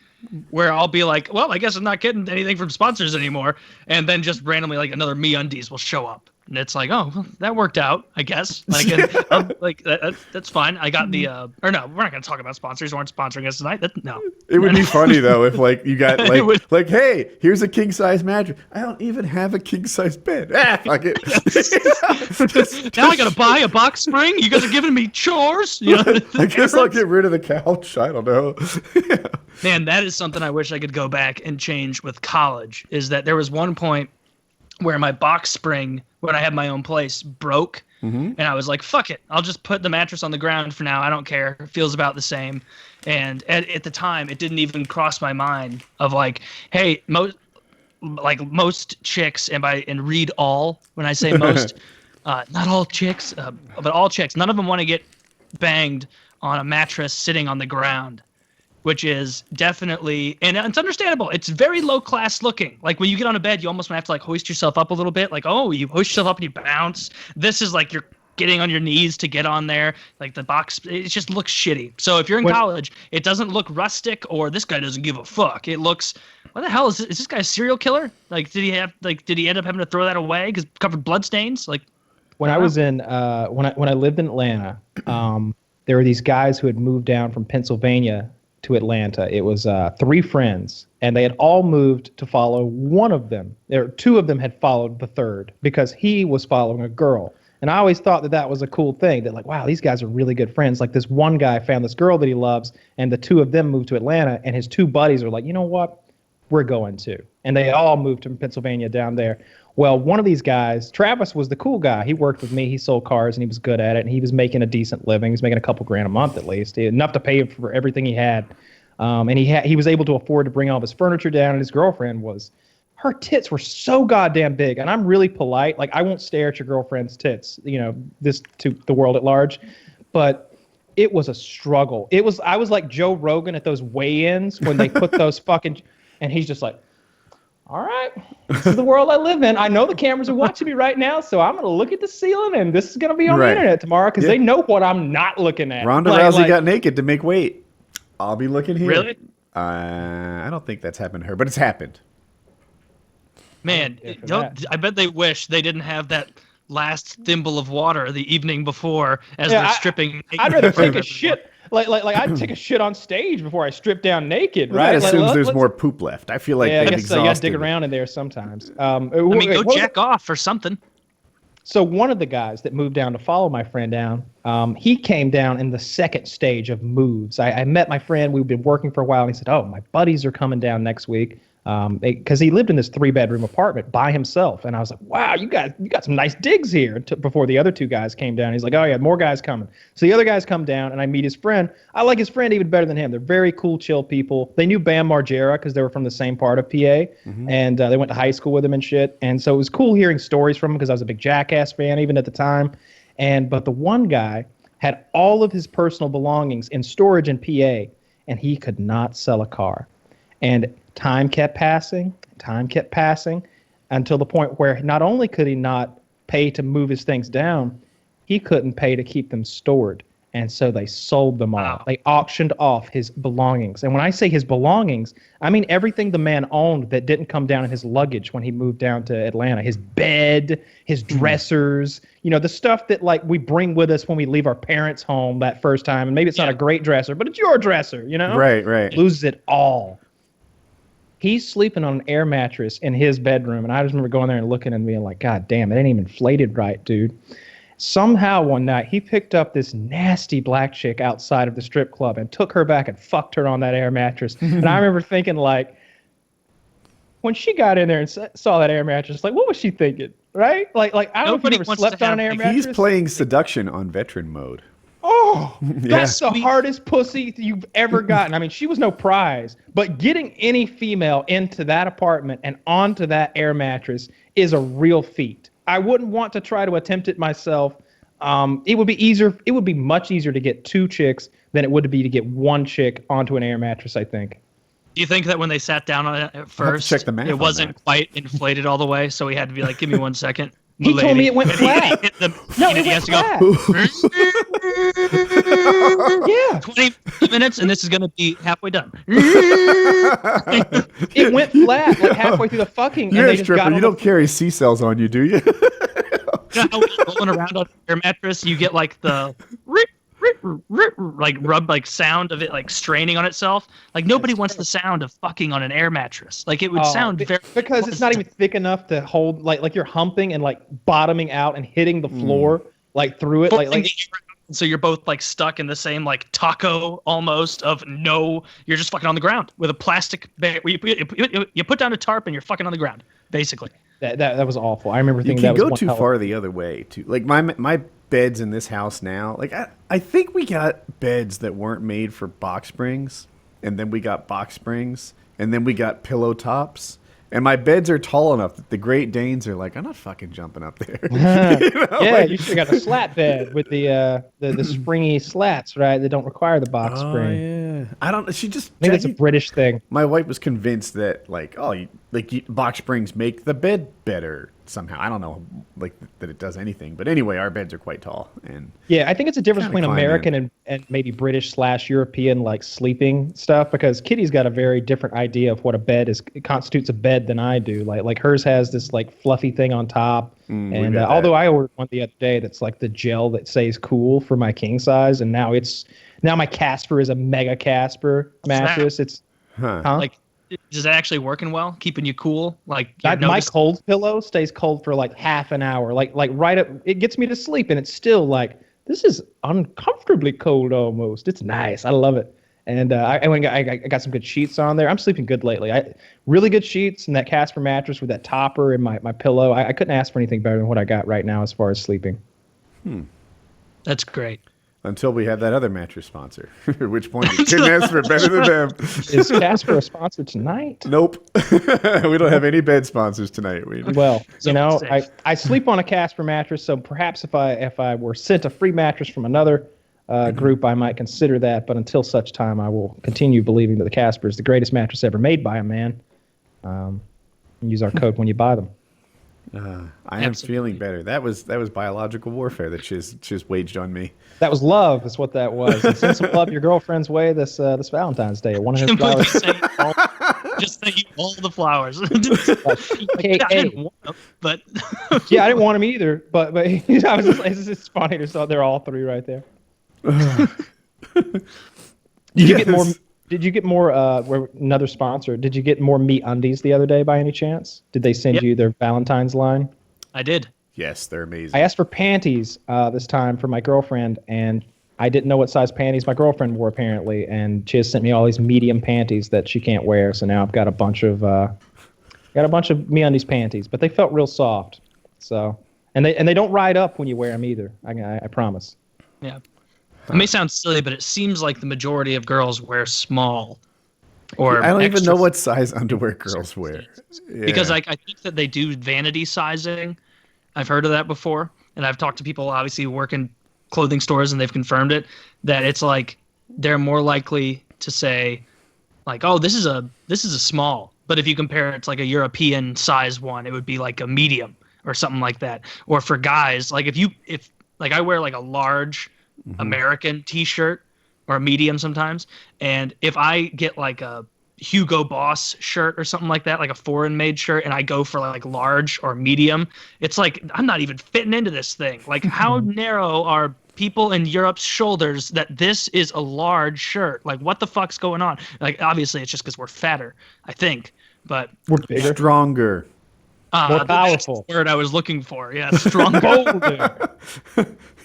where I'll be like, well, I guess I'm not getting anything from sponsors anymore, and then just randomly like another MeUndies will show up, and it's like, oh, well, that worked out, I guess. Like, like that's fine. I got the or no, we're not gonna talk about sponsors who aren't sponsoring us tonight. No. It would be funny though if like you got It would. like hey, here's a king size mattress. I don't even have a king size bed. Fuck it. Now I gotta buy a box spring. You guys are giving me chores. You know, I guess I'll get rid of the couch. I don't know. Man, that is something I wish I could go back and change with college. Is that there was one point where my box spring, when I had my own place, broke. And I was like, fuck it. I'll just put the mattress on the ground for now. I don't care. It feels about the same. And at the time, it didn't even cross my mind of like, hey, most chicks, and read all when I say most, not all chicks, but all chicks, none of them want to get banged on a mattress sitting on the ground, which is definitely, and it's understandable. It's very low class looking. Like when you get on a bed, you almost have to like hoist yourself up a little bit. Like, oh, you hoist yourself up and you bounce. This is like you're getting on your knees to get on there. Like the box, it just looks shitty. So if you're in college, it doesn't look rustic or this guy doesn't give a fuck. It looks, what the hell is this? Is this guy a serial killer? Like, did he end up having to throw that away because covered bloodstains? Like, When I was in when I lived in Atlanta, there were these guys who had moved down from Pennsylvania to Atlanta. It was 3 friends, and they had all moved to follow one of them. Two of them had followed the third because he was following a girl. And I always thought that was a cool thing, that like, wow, these guys are really good friends. Like this one guy found this girl that he loves, and the two of them moved to Atlanta, and his 2 buddies are like, you know what? We're going to. And they all moved to Pennsylvania down there. Well, one of these guys, Travis, was the cool guy. He worked with me. He sold cars, and he was good at it. And he was making a decent living. He was making a couple grand a month at least, enough to pay for everything he had. And he was able to afford to bring all of his furniture down. And his girlfriend her tits were so goddamn big. And I'm really polite. Like, I won't stare at your girlfriend's tits, this to the world at large. But it was a struggle. I was like Joe Rogan at those weigh-ins when they put those fucking, and he's just like, all right, this is the world I live in. I know the cameras are watching me right now, so I'm going to look at the ceiling, and this is going to be on the internet tomorrow because they know what I'm not looking at. Ronda Rousey got naked to make weight. I'll be looking here. Really? I don't think that's happened to her, but it's happened. Man, I bet they wish they didn't have that last thimble of water the evening before as they're stripping. I'd rather take a shit. Like I'd take a shit on stage before I strip down naked, Well, right? that assumes there's let's- more poop left. I feel like Yeah, I they've guess so. You gotta dig exhausted. around in there sometimes. I mean, go jack off or something. So one of the guys that moved down to follow my friend down, he came down in the second stage of moves. I met my friend. We've been working for a while. And he said, "Oh, my buddies are coming down next week." Because he lived in this 3-bedroom apartment by himself, and I was like, "Wow, you got some nice digs here." Before the other 2 guys came down, he's like, "Oh yeah, more guys coming." So the other guys come down, and I meet his friend. I like his friend even better than him. They're very cool, chill people. They knew Bam Margera because they were from the same part of PA, and they went to high school with him and shit. And so it was cool hearing stories from him because I was a big Jackass fan even at the time. But the one guy had all of his personal belongings in storage in PA, and he could not sell a car. And time kept passing until the point where not only could he not pay to move his things down, he couldn't pay to keep them stored. And so they sold them all. Wow. They auctioned off his belongings. And when I say his belongings, I mean everything the man owned that didn't come down in his luggage when he moved down to Atlanta. His bed, his dressers, the stuff that like we bring with us when we leave our parents' home that first time. And maybe it's not a great dresser, but it's your dresser, Right. Loses it all. He's sleeping on an air mattress in his bedroom, and I just remember going there and looking and being like, God damn, it ain't even inflated right, dude. Somehow one night, he picked up this nasty black chick outside of the strip club and took her back and fucked her on that air mattress. And I remember thinking, like, when she got in there and saw that air mattress, like, what was she thinking, right? Like I don't know if Nobody you ever wants slept to on an have- air mattress. He's playing seduction on veteran mode. Oh, that's the Sweet. hardest pussy you've ever gotten. I mean, she was no prize, but getting any female into that apartment and onto that air mattress is a real feat. I wouldn't want to try to attempt it myself. It would be easier. It would be much easier to get 2 chicks than it would be to get 1 chick onto an air mattress, I think. Do you think that when they sat down on it at first, check the math it on wasn't that. quite inflated all the way, so he had to be like, "Give me 1 second." He told me it went flat. No, it he has went to flat. go Yeah, 20 minutes, and this is gonna be halfway done. it went flat like halfway through the fucking. You're and a they just got stripper. on You the don't carry C-cells on you, do you? You know how when you're rolling around on your mattress, you get like the like rub like sound of it like straining on itself. Like nobody wants the sound of fucking on an air mattress. Like it would sound very because it's not even thick enough to hold like you're humping and like bottoming out and hitting the floor like through it like so you're both like stuck in the same like taco almost of you're just fucking on the ground with a plastic bag. You put down a tarp and you're fucking on the ground basically. that was awful. I remember You thinking can that was go one too hell of- far the other way too. Like my beds in this house now. Like I think we got beds that weren't made for box springs, and then we got box springs, and then we got pillow tops. And my beds are tall enough that the Great Danes are like, I'm not fucking jumping up there. You should have got a slat bed with the springy slats, right? That don't require the box spring. Yeah. I don't. She just. Maybe it's a British thing. My wife was convinced that box springs make the bed better somehow. I don't know, that it does anything. But anyway, our beds are quite tall, and Yeah, I think it's a difference Kinda between climb American and maybe British/European like sleeping stuff because Kitty's got a very different idea of what a bed constitutes a bed than I do. Like hers has this like fluffy thing on top, we and got although that. I ordered one the other day that's like the gel that stays cool for my king size, and now my Casper is a mega Casper mattress. It's huh? Like is it actually working well, keeping you cool? Like my cold pillow stays cold for like half an hour. Like right up, it gets me to sleep, and it's still like this is uncomfortably cold almost. It's nice. I love it. And I got some good sheets on there. I'm sleeping good lately. Really good sheets and that Casper mattress with that topper and my pillow. I couldn't ask for anything better than what I got right now as far as sleeping. That's great. Until we have that other mattress sponsor, at which point we couldn't ask for better than them. Is Casper a sponsor tonight? Nope. We don't have any bed sponsors tonight. Well, Safe. I sleep on a Casper mattress, so perhaps if I were sent a free mattress from another group, I might consider that. But until such time, I will continue believing that the Casper is the greatest mattress ever made by a man. Use our code when you buy them. I am feeling better. That was biological warfare that she's waged on me. That was love. That's what that was. And send some love your girlfriend's way this Valentine's Day. One of his Completely flowers. just saying all the flowers. PKA. I didn't want them, but Yeah, I didn't want him either. But I was just, it's funny. They're all 3 right there. Did you get more? Did you get more? Another sponsor. Did you get more Me Undies the other day by any chance? Did they send you their Valentine's line? I did. Yes, they're amazing. I asked for panties this time for my girlfriend, and I didn't know what size panties my girlfriend wore apparently, and she has sent me all these medium panties that she can't wear. So now I've got a bunch of Me Undies panties, but they felt real soft. So and they don't ride up when you wear them either. I promise. Yeah. It may sound silly, but it seems like the majority of girls wear small. Or I don't even extra know what size underwear girls wear. Yeah. Because I think that they do vanity sizing. I've heard of that before, and I've talked to people obviously who work in clothing stores, and they've confirmed it, that it's like they're more likely to say like, oh, this is a small, but if you compare it to like a European size one, it would be like a medium or something like that. Or for guys, like if like I wear like a large American t-shirt or a medium sometimes, and if I get like a Hugo Boss shirt or something like that, like a foreign made shirt, and I go for like large or medium, it's like I'm not even fitting into this thing. Like how narrow are people in Europe's shoulders that this is a large shirt? Like what the fuck's going on? Like obviously it's just because we're fatter, I think, but We're bigger, Stronger. more powerful. that's the word I was looking for. Yeah, stronger, Bolder.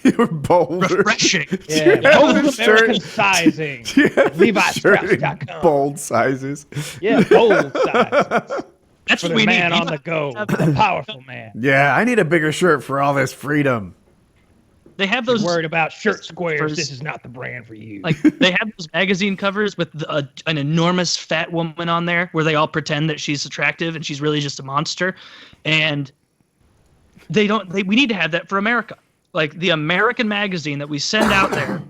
You're bolder. refreshing. Yeah, bold Shirt. American sizing. Yeah, shirt in LeviStrauss.com. bold sizes. Yeah, bold sizes. That's For what the we man need. on the go, the powerful man. Yeah, I need a bigger shirt for all this freedom. They have those Worried about shirt squares. First- This is not the brand for you. like they have those magazine covers with an enormous fat woman on there where they all pretend that she's attractive and she's really just a monster, and we need to have that for America. Like the American magazine that we send out there,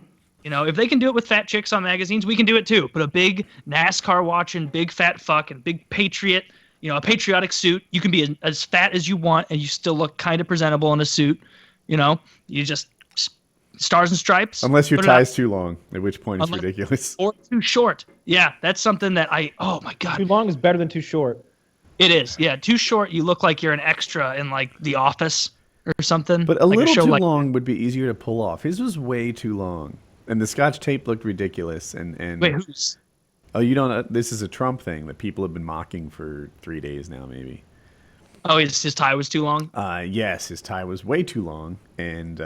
if they can do it with fat chicks on magazines, we can do it too. But a big NASCAR watching, big fat fuck, and big patriot, a patriotic suit. You can be as fat as you want, and you still look kind of presentable in a suit. You just stars and stripes. Unless your put it out. tie's too long, at which point it's ridiculous. Or too short. Yeah, that's something that oh my God. Too long is better than too short. It is. Yeah, too short, you look like you're an extra in like The Office or something. But a like little show too like, long would be easier to pull off. His was way too long. And the Scotch tape looked ridiculous. And Wait, who's? Oh, you don't know? This is a Trump thing that people have been mocking for 3 days now, maybe. Oh, his tie was too long? Yes, his tie was way too long. And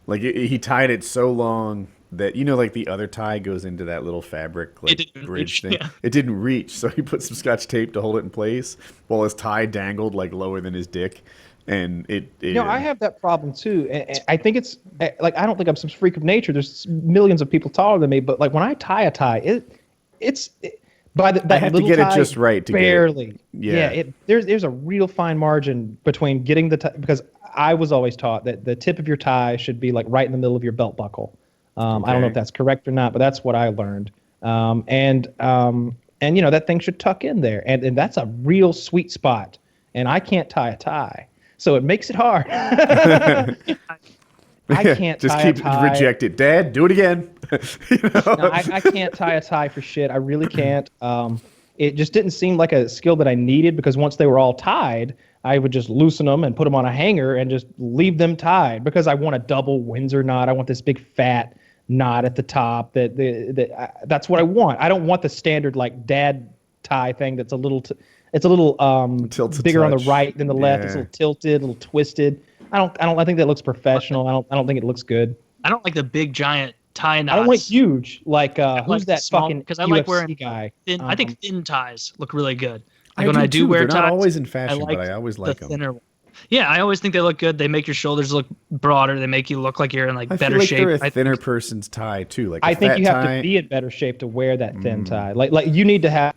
he tied it so long that, like the other tie goes into that little fabric It didn't bridge reach, thing. yeah. It didn't reach, so he put some Scotch tape to hold it in place while his tie dangled like lower than his dick. And I have that problem too. And I think it's like, I don't think I'm some freak of nature. There's millions of people taller than me, but like when I tie a tie, it's by that I have to little get it tie, just right to barely. get it. Yeah. There's a real fine margin between getting the tie, because I was always taught that the tip of your tie should be like right in the middle of your belt buckle. I don't know if that's correct or not, but that's what I learned. And that thing should tuck in there, and that's a real sweet spot. And I can't tie a tie, so it makes it hard. I can't just tie a keep tie. reject it. Dad, do it again. No, I can't tie a tie for shit. I really can't. It just didn't seem like a skill that I needed, because once they were all tied, I would just loosen them and put them on a hanger and just leave them tied, because I want a double Windsor knot. I want this big fat knot at the top. That's what I want. I don't want the standard like dad tie thing that's a little Tilted bigger on the touch. right than the left. It's a Yeah. little tilted, a little twisted. I think that looks professional. I don't think it looks good. I don't like the big giant tie knots. I don't want huge. Like who's like that small, fucking because I UFC like wearing guy? thin. I think thin ties look really good. I Like when I do too. wear They're ties, not always in fashion, like but I always the like them. thinner one. Yeah, I always think they look good. They make your shoulders look broader. They make you look like you're in like I better feel like shape. they're a I thinner person's tie too. Like I think fat you have tie, to be in better shape to wear that thin tie. Like you need to have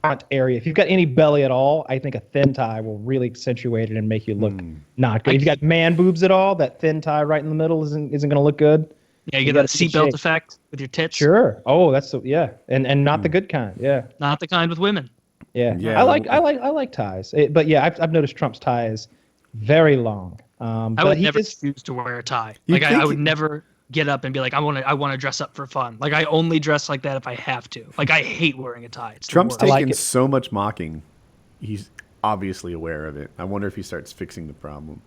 front area. If you've got any belly at all, I think a thin tie will really accentuate it and make you look not good. If you got man boobs at all, that thin tie right in the middle isn't going to look good. Yeah, you get gotta that keep seatbelt shape. effect with your tits. Sure. Oh, that's yeah, and not the good kind. Yeah. Not the kind with women. Yeah. Yeah. I like ties. But yeah, I've noticed Trump's tie is very long. I would never choose to wear a tie. You'd Like I think would never get up and be like, I want to dress up for fun. Like I only dress like that if I have to. Like I hate wearing a tie. It's the Trump's worst. taken like it. so much mocking. He's obviously aware of it. I wonder if he starts fixing the problem.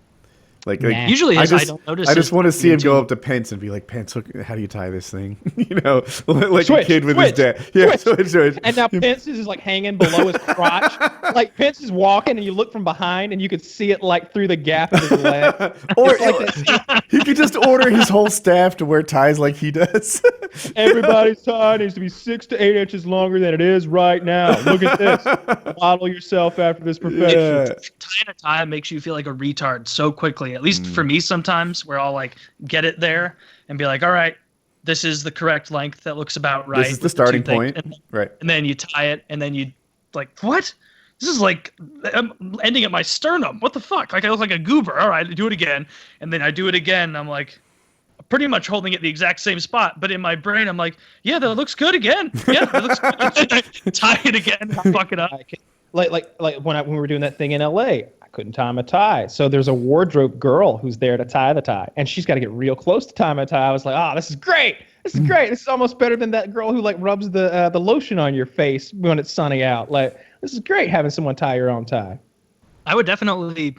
Nah. Usually I his, I just, don't notice. I just his want to see him go routine. up to Pence and be like, Pence, look, how do you tie this thing? You know, like Switch, a kid with switch, his dad. Yeah, switch. And now Pence is like hanging below his crotch. Like Pence is walking, and you look from behind, and you could see it like through the gap of his leg. Or It's like that scene, he could just order his whole staff to wear ties like he does. everybody's tie needs to be 6 to 8 inches longer than it is right now. Look at this. Model yourself after this profession. Yeah. Tying a tie makes you feel like a retard so quickly. At least for me, sometimes where I'll like get it there and be like, all right, this is the correct length. That looks about right. This is the with starting two things. point. And, Right. and then you tie it, and then you like, what? This is like, I'm ending at my sternum. What the fuck? Like I look like a goober. All right, do it again. And then I do it again. And I'm like, pretty much holding it the exact same spot. But in my brain, I'm like, yeah, that looks good again. Yeah, that looks good. And I tie it again. Fuck it up. Like when we were doing that thing in LA, I couldn't tie my tie. So there's a wardrobe girl who's there to tie the tie, and she's got to get real close to tie my tie. I was like, oh, this is great. This is great. This is almost better than that girl who like rubs the lotion on your face when it's sunny out. Like, this is great having someone tie your own tie. I would definitely,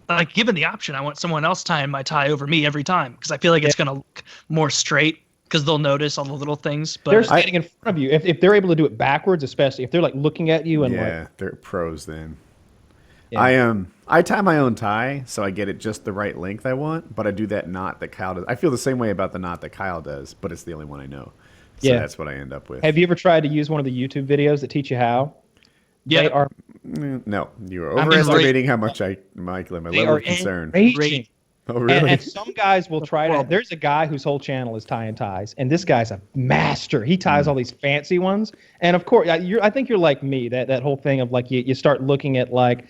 like, given the option, I want someone else tying my tie over me every time because I feel like it's going to look more straight because they'll notice all the little things. But They're standing in front of you. If they're able to do it backwards, especially if they're like looking at you and Yeah, like, they're pros then. Yeah. I tie my own tie so I get it just the right length I want, but I do that knot that Kyle does. I feel the same way about the knot that Kyle does, but it's the only one I know. So Yeah. that's what I end up with. have you ever tried to use one of the YouTube videos that teach you how? yeah, They are No, you are I'm overestimating how much my level of concern. enraging. Oh, really? And some guys will try to. There's a guy whose whole channel is tying ties, and this guy's a master. He ties all these fancy ones, and of course, I think you're like me. That whole thing of like you start looking at like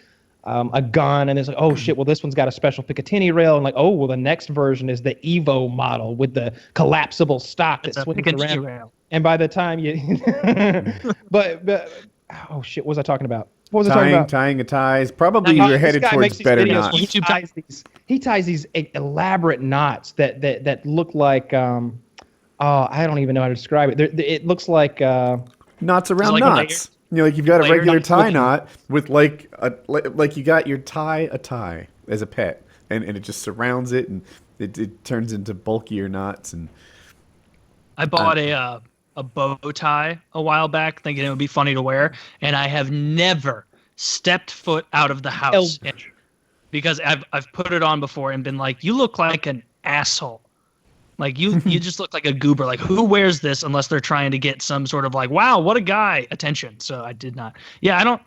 a gun, and it's like, oh shit, well this one's got a special Picatinny rail, and like, oh well the next version is the Evo model with the collapsible stock that it's a swings Picatinny around. rail. And by the time you, but oh shit, what was I talking about? What was I talking about? Tying a tie is probably This you're headed guy towards makes these better videos knots. where he ties these elaborate knots that look like oh I don't even know how to describe it. It looks like Knots around like knots. You know, like you've got a layered regular knots tie looking- knot with like you got your tie as a pet, and it just surrounds it, and it turns into bulkier knots. And I bought a bow tie a while back, thinking it would be funny to wear, and I have never stepped foot out of the house because I've put it on before and been like, "You look like an asshole. Like you just look like a goober. Like who wears this unless they're trying to get some sort of like, wow, what a guy attention." So I did not. Yeah, I don't.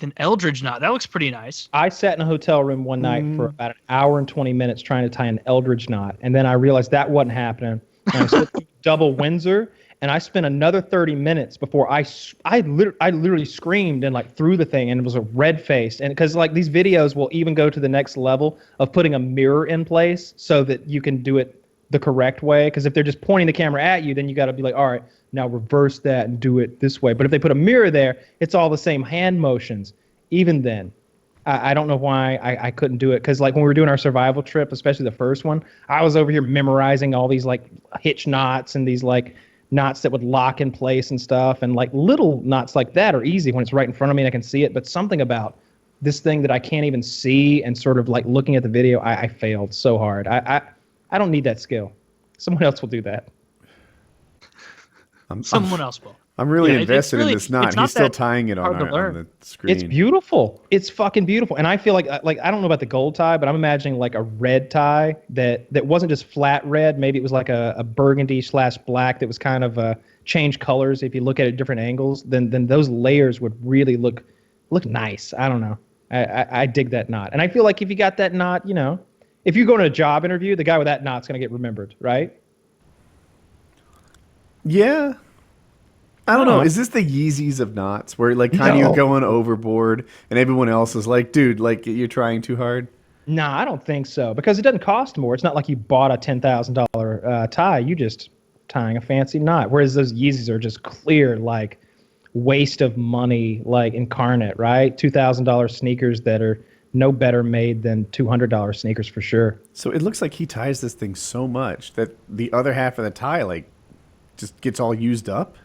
An Eldridge knot that looks pretty nice. I sat in a hotel room one night for about an hour and 20 minutes trying to tie an Eldridge knot, and then I realized that wasn't happening. And I slipped through double Windsor, and I spent another 30 minutes before I literally screamed and like threw the thing, and it was a red face. And because like these videos will even go to the next level of putting a mirror in place so that you can do it the correct way. Because if they're just pointing the camera at you, then you got to be like, all right, now reverse that and do it this way. But if they put a mirror there, it's all the same hand motions. Even then, I don't know why I couldn't do it. Because like when we were doing our survival trip, especially the first one, I was over here memorizing all these like hitch knots and these like knots that would lock in place and stuff. And like little knots like that are easy when it's right in front of me and I can see it. But something about this thing that I can't even see and sort of like looking at the video, I failed so hard. I don't need that skill. Someone else will do that. Someone else will. I'm really Yeah, invested in this knot. it's not He's still that tying it on hard to learn. the screen. It's beautiful. It's fucking beautiful. And I feel like I don't know about the gold tie, but I'm imagining like a red tie that wasn't just flat red. Maybe it was like a burgundy/black that was kind of change colors. If you look at it at different angles, then those layers would really look nice. I don't know. I dig that knot. And I feel like if you got that knot, you know, if you go to a job interview, the guy with that knot's going to get remembered, right? Yeah. I don't know. Is this the Yeezys of knots where like kind of No. you're going overboard and everyone else is like, dude, like you're trying too hard? Nah, I don't think so because it doesn't cost more. It's not like you bought a $10,000 tie. You just tying a fancy knot. Whereas those Yeezys are just clear, like waste of money, like incarnate, right? $2,000 sneakers that are no better made than $200 sneakers for sure. So it looks like he ties this thing so much that the other half of the tie like just gets all used up.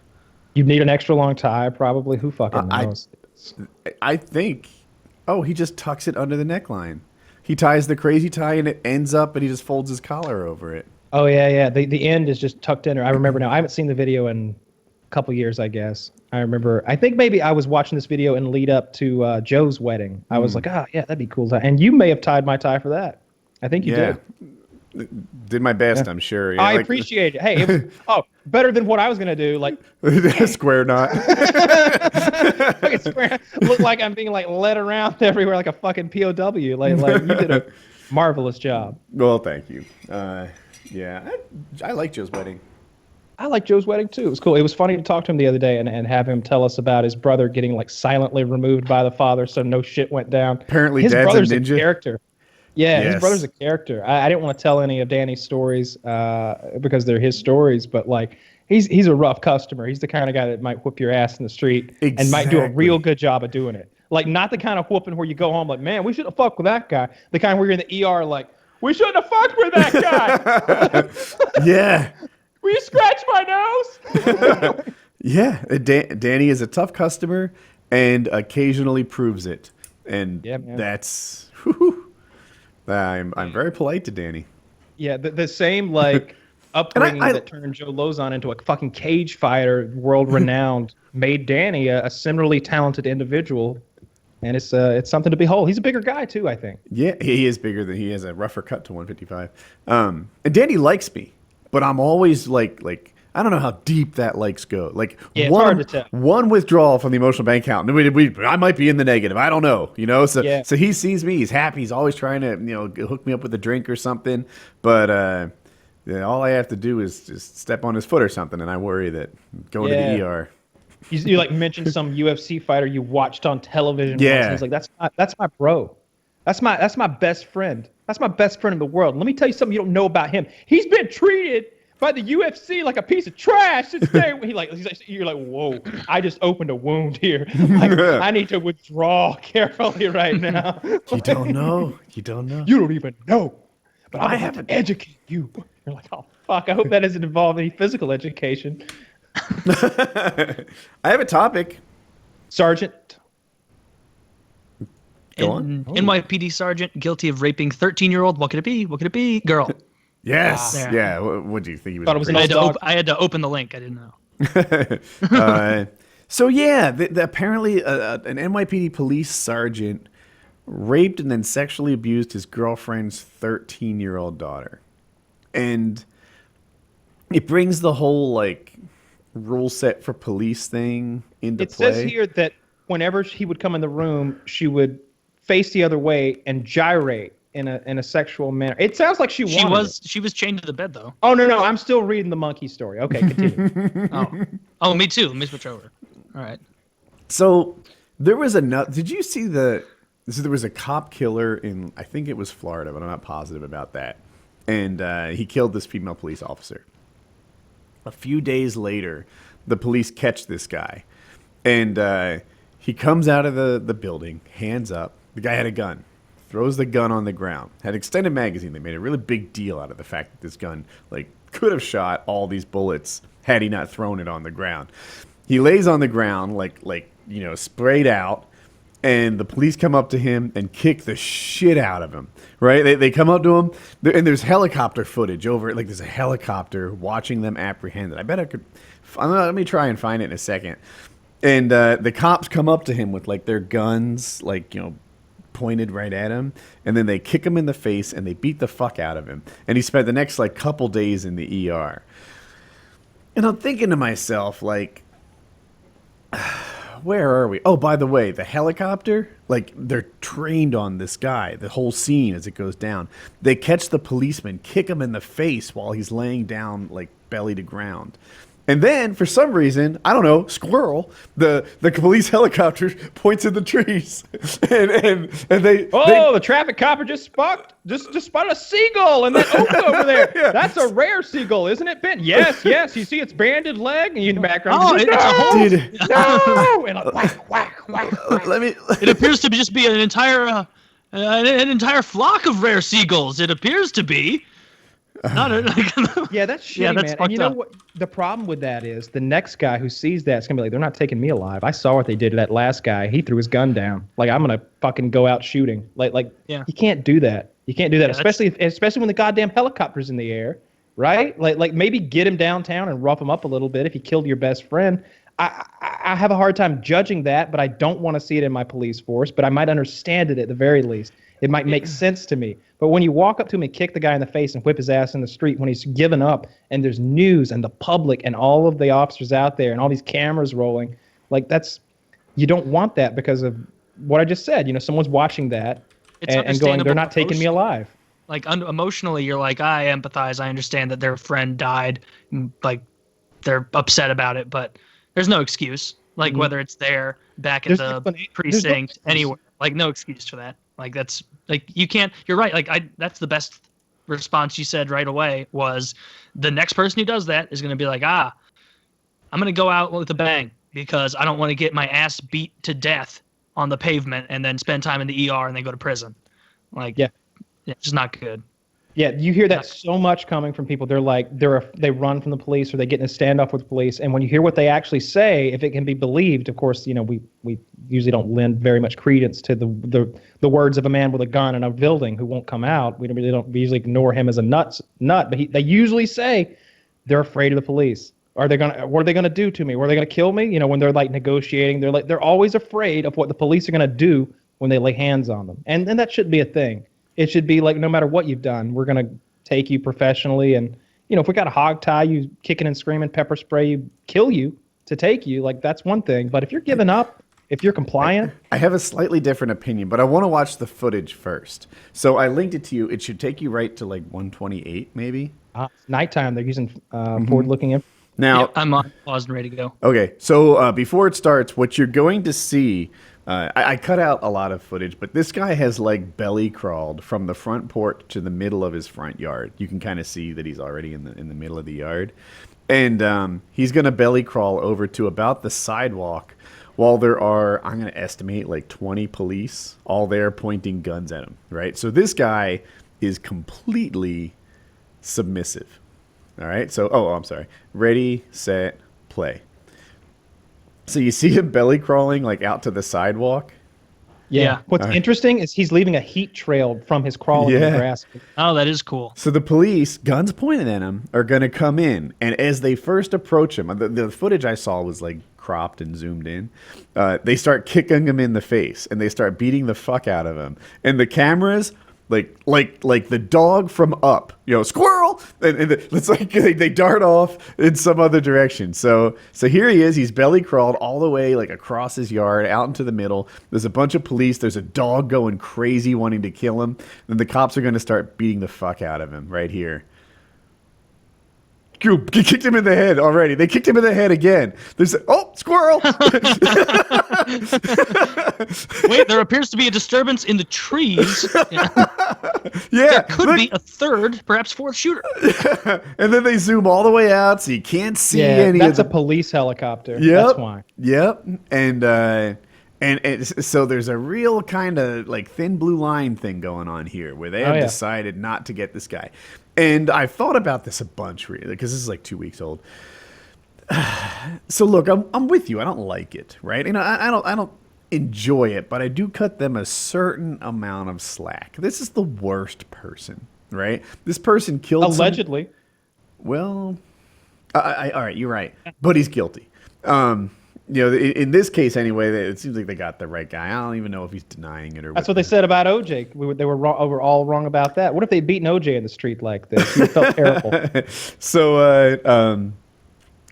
You need an extra long tie, probably. Who fucking knows? I think, he just tucks it under the neckline. He ties the crazy tie and it ends up and he just folds his collar over it. Oh yeah. The end is just tucked in. I remember now. I haven't seen the video in a couple years, I guess. I remember. I think maybe I was watching this video in lead up to Joe's wedding. I was like, yeah, that'd be cool. And you may have tied my tie for that. I think you did. Did my best, I'm sure. Yeah, I appreciate it. Hey, it was, better than what I was gonna do. Like square knot. fucking square. Look like I'm being like led around everywhere like a fucking POW. Like you did a marvelous job. Well, thank you. Yeah, I like Joe's wedding. I like Joe's wedding too. It was cool. It was funny to talk to him the other day and have him tell us about his brother getting like silently removed by the father, so no shit went down. Apparently, his Dad's brother's a ninja. Character. Yeah, Yes. his brother's a character. I didn't want to tell any of Danny's stories because they're his stories, but like he's a rough customer. He's the kind of guy that might whip your ass in the street and might do a real good job of doing it. Like not the kind of whooping where you go home like, man, we should have fucked with that guy. The kind where you're in the ER like, we shouldn't have fucked with that guy. Yeah. Will you scratch my nose? Yeah, Danny is a tough customer and occasionally proves it. And that's... Whew, I'm very polite to Danny. Yeah, the same like upbringing that turned Joe Lozon into a fucking cage fighter, world renowned, made Danny a similarly talented individual, and it's something to behold. He's a bigger guy too, I think. Yeah, he is bigger than he has a rougher cut to 155. And Danny likes me, but I'm always like I don't know how deep that likes go. Like it's hard to tell. One withdrawal from the emotional bank account, and I might be in the negative. I don't know, So he sees me, he's happy, he's always trying to hook me up with a drink or something. But all I have to do is just step on his foot or something, and I worry that going to the ER. You like mentioned some UFC fighter you watched on television. Yeah, once, and he's like that's my bro. That's my best friend. That's my best friend in the world. Let me tell you something you don't know about him. He's been treated by the UFC like a piece of trash since day. You're like, whoa! I just opened a wound here. Like, I need to withdraw carefully right now. You don't know. You don't know. You don't even know. But I have to educate you. You're like, oh fuck! I hope that doesn't involve any physical education. I have a topic. Sergeant. Go on. NYPD sergeant guilty of raping 13-year-old. What could it be? What could it be? Girl. Yes. Yeah. What do you think he was? Thought it was I had to open the link. I didn't know. So yeah, apparently an NYPD police sergeant raped and then sexually abused his girlfriend's 13-year-old daughter, and it brings the whole like rule set for police thing into play. It says here that whenever he would come in the room, she would face the other way and gyrate in a sexual manner. It sounds like she was chained to the bed though. Oh no, I'm still reading the monkey story. Okay, continue. Oh, me too. Let me switch over. All right. So there was did you see there was a cop killer in, I think it was Florida, but I'm not positive about that. And he killed this female police officer. A few days later, the police catch this guy. And he comes out of the building, hands up. The guy had a gun. Throws the gun on the ground. Had extended magazine. They made a really big deal out of the fact that this gun could have shot all these bullets had he not thrown it on the ground. He lays on the ground sprayed out, and the police come up to him and kick the shit out of him. Right? They come up to him, and there's helicopter footage over it. Like there's a helicopter watching them apprehended. I bet I could. Let me try and find it in a second. And the cops come up to him with their guns, pointed right at him, and then they kick him in the face and they beat the fuck out of him. And he spent the next couple days in the ER. And I'm thinking to myself, where are we? Oh, by the way, the helicopter, they're trained on this guy, the whole scene as it goes down. They catch the policeman, kick him in the face while he's laying down, belly to ground. And then, for some reason, I don't know, squirrel, the police helicopter points at the trees, and they. The traffic copper just spotted a seagull in that oak over there. Yeah. That's a rare seagull, isn't it, Ben? Yes. You see its banded leg, and you in the background. Oh, it's a whole. No! And whack. Let me. It appears to just be an entire flock of rare seagulls. It appears to be. Not a, Yeah, that's shitty, Yeah, that's man. And you fucked know up. what? The problem with that is the next guy who sees that is gonna be like, they're not taking me alive. I saw what they did to that last guy. He threw his gun down. Like I'm gonna fucking go out shooting. Like Yeah. you can't do that. You can't do that, Yeah, that's- especially when the goddamn helicopter's in the air, right? Like maybe get him downtown and rough him up a little bit if he killed your best friend. I have a hard time judging that, but I don't want to see it in my police force. But I might understand it at the very least. It might make sense to me. But when you walk up to him and kick the guy in the face and whip his ass in the street when he's given up and there's news and the public and all of the officers out there and all these cameras rolling, like you don't want that because of what I just said. You know, someone's watching that It's and going, understandable they're not taking me emotion- alive. Like emotionally, you're like, I empathize. I understand that their friend died. Like they're upset about it, but there's no excuse. Like whether it's there, back at There's no the explanation- precinct, excuse. anywhere. Like no excuse for that. Like that's like you can't. You're right. Like that's the best response you said right away was the next person who does that is going to be like, I'm going to go out with a bang because I don't want to get my ass beat to death on the pavement and then spend time in the ER and then go to prison. Like Yeah. it's just not good. Yeah, you hear that so much coming from people. They're like, they run from the police or they get in a standoff with the police. And when you hear what they actually say, if it can be believed, of course, you know, we usually don't lend very much credence to the words of a man with a gun in a building who won't come out. We usually ignore him as a nut. But they usually say they're afraid of the police. What are they gonna do to me? Were they gonna kill me? You know, when they're like negotiating, they're always afraid of what the police are gonna do when they lay hands on them. And that shouldn't be a thing. It should be like, no matter what you've done, we're going to take you professionally. And, you know, if we got a hog tie, you kicking and screaming, pepper spray, you kill you to take you, like that's one thing. But if you're giving up, if you're compliant. I have a slightly different opinion, but I want to watch the footage first. So I linked it to you. It should take you right to like 128, maybe. It's nighttime. They're using forward-looking in. Now, Yeah, I'm on paused and ready to go. okay, so before it starts, what you're going to see, I cut out a lot of footage, but this guy has like belly crawled from the front porch to the middle of his front yard. You can kind of see that he's already in the middle of the yard, and he's gonna belly crawl over to about the sidewalk, while there are, I'm gonna estimate, like 20 police all there pointing guns at him. Right, so this guy is completely submissive. All right, so I'm sorry. Ready, set, play. So you see him belly crawling like out to the sidewalk. Yeah. What's interesting is he's leaving a heat trail from his crawling in the grass. Oh, that is cool. So the police, guns pointed at him, are going to come in. And as they first approach him, the footage I saw was like cropped and zoomed in. They start kicking him in the face and they start beating the fuck out of him. And the cameras, like the dog from Up, you know, squirrel, and it's like they dart off in some other direction. So here he is. He's belly crawled all the way like across his yard out into the middle. There's a bunch of police. There's a dog going crazy wanting to kill him. Then the cops are going to start beating the fuck out of him right here. Kicked him in the head already. They kicked him in the head again. There's squirrel. Wait, there appears to be a disturbance in the trees. Yeah, There could be a third, perhaps fourth shooter. And then they zoom all the way out so you can't see Yeah, any that's of a the police helicopter. Yep. That's why. Yep. And so there's a real kind of like thin blue line thing going on here where they have decided not to get this guy. And I've thought about this a bunch really because this is like 2 weeks old. So look, I'm with you. I don't like it, right? You know, I don't enjoy it, but I do cut them a certain amount of slack. This is the worst person, right? This person killed Allegedly. Well, all right, you're right, but he's guilty. You know, in this case anyway, it seems like they got the right guy. I don't even know if he's denying it or. That's what they said about OJ. They were all wrong about that. What if they'd beaten OJ in the street like this? He felt terrible. So,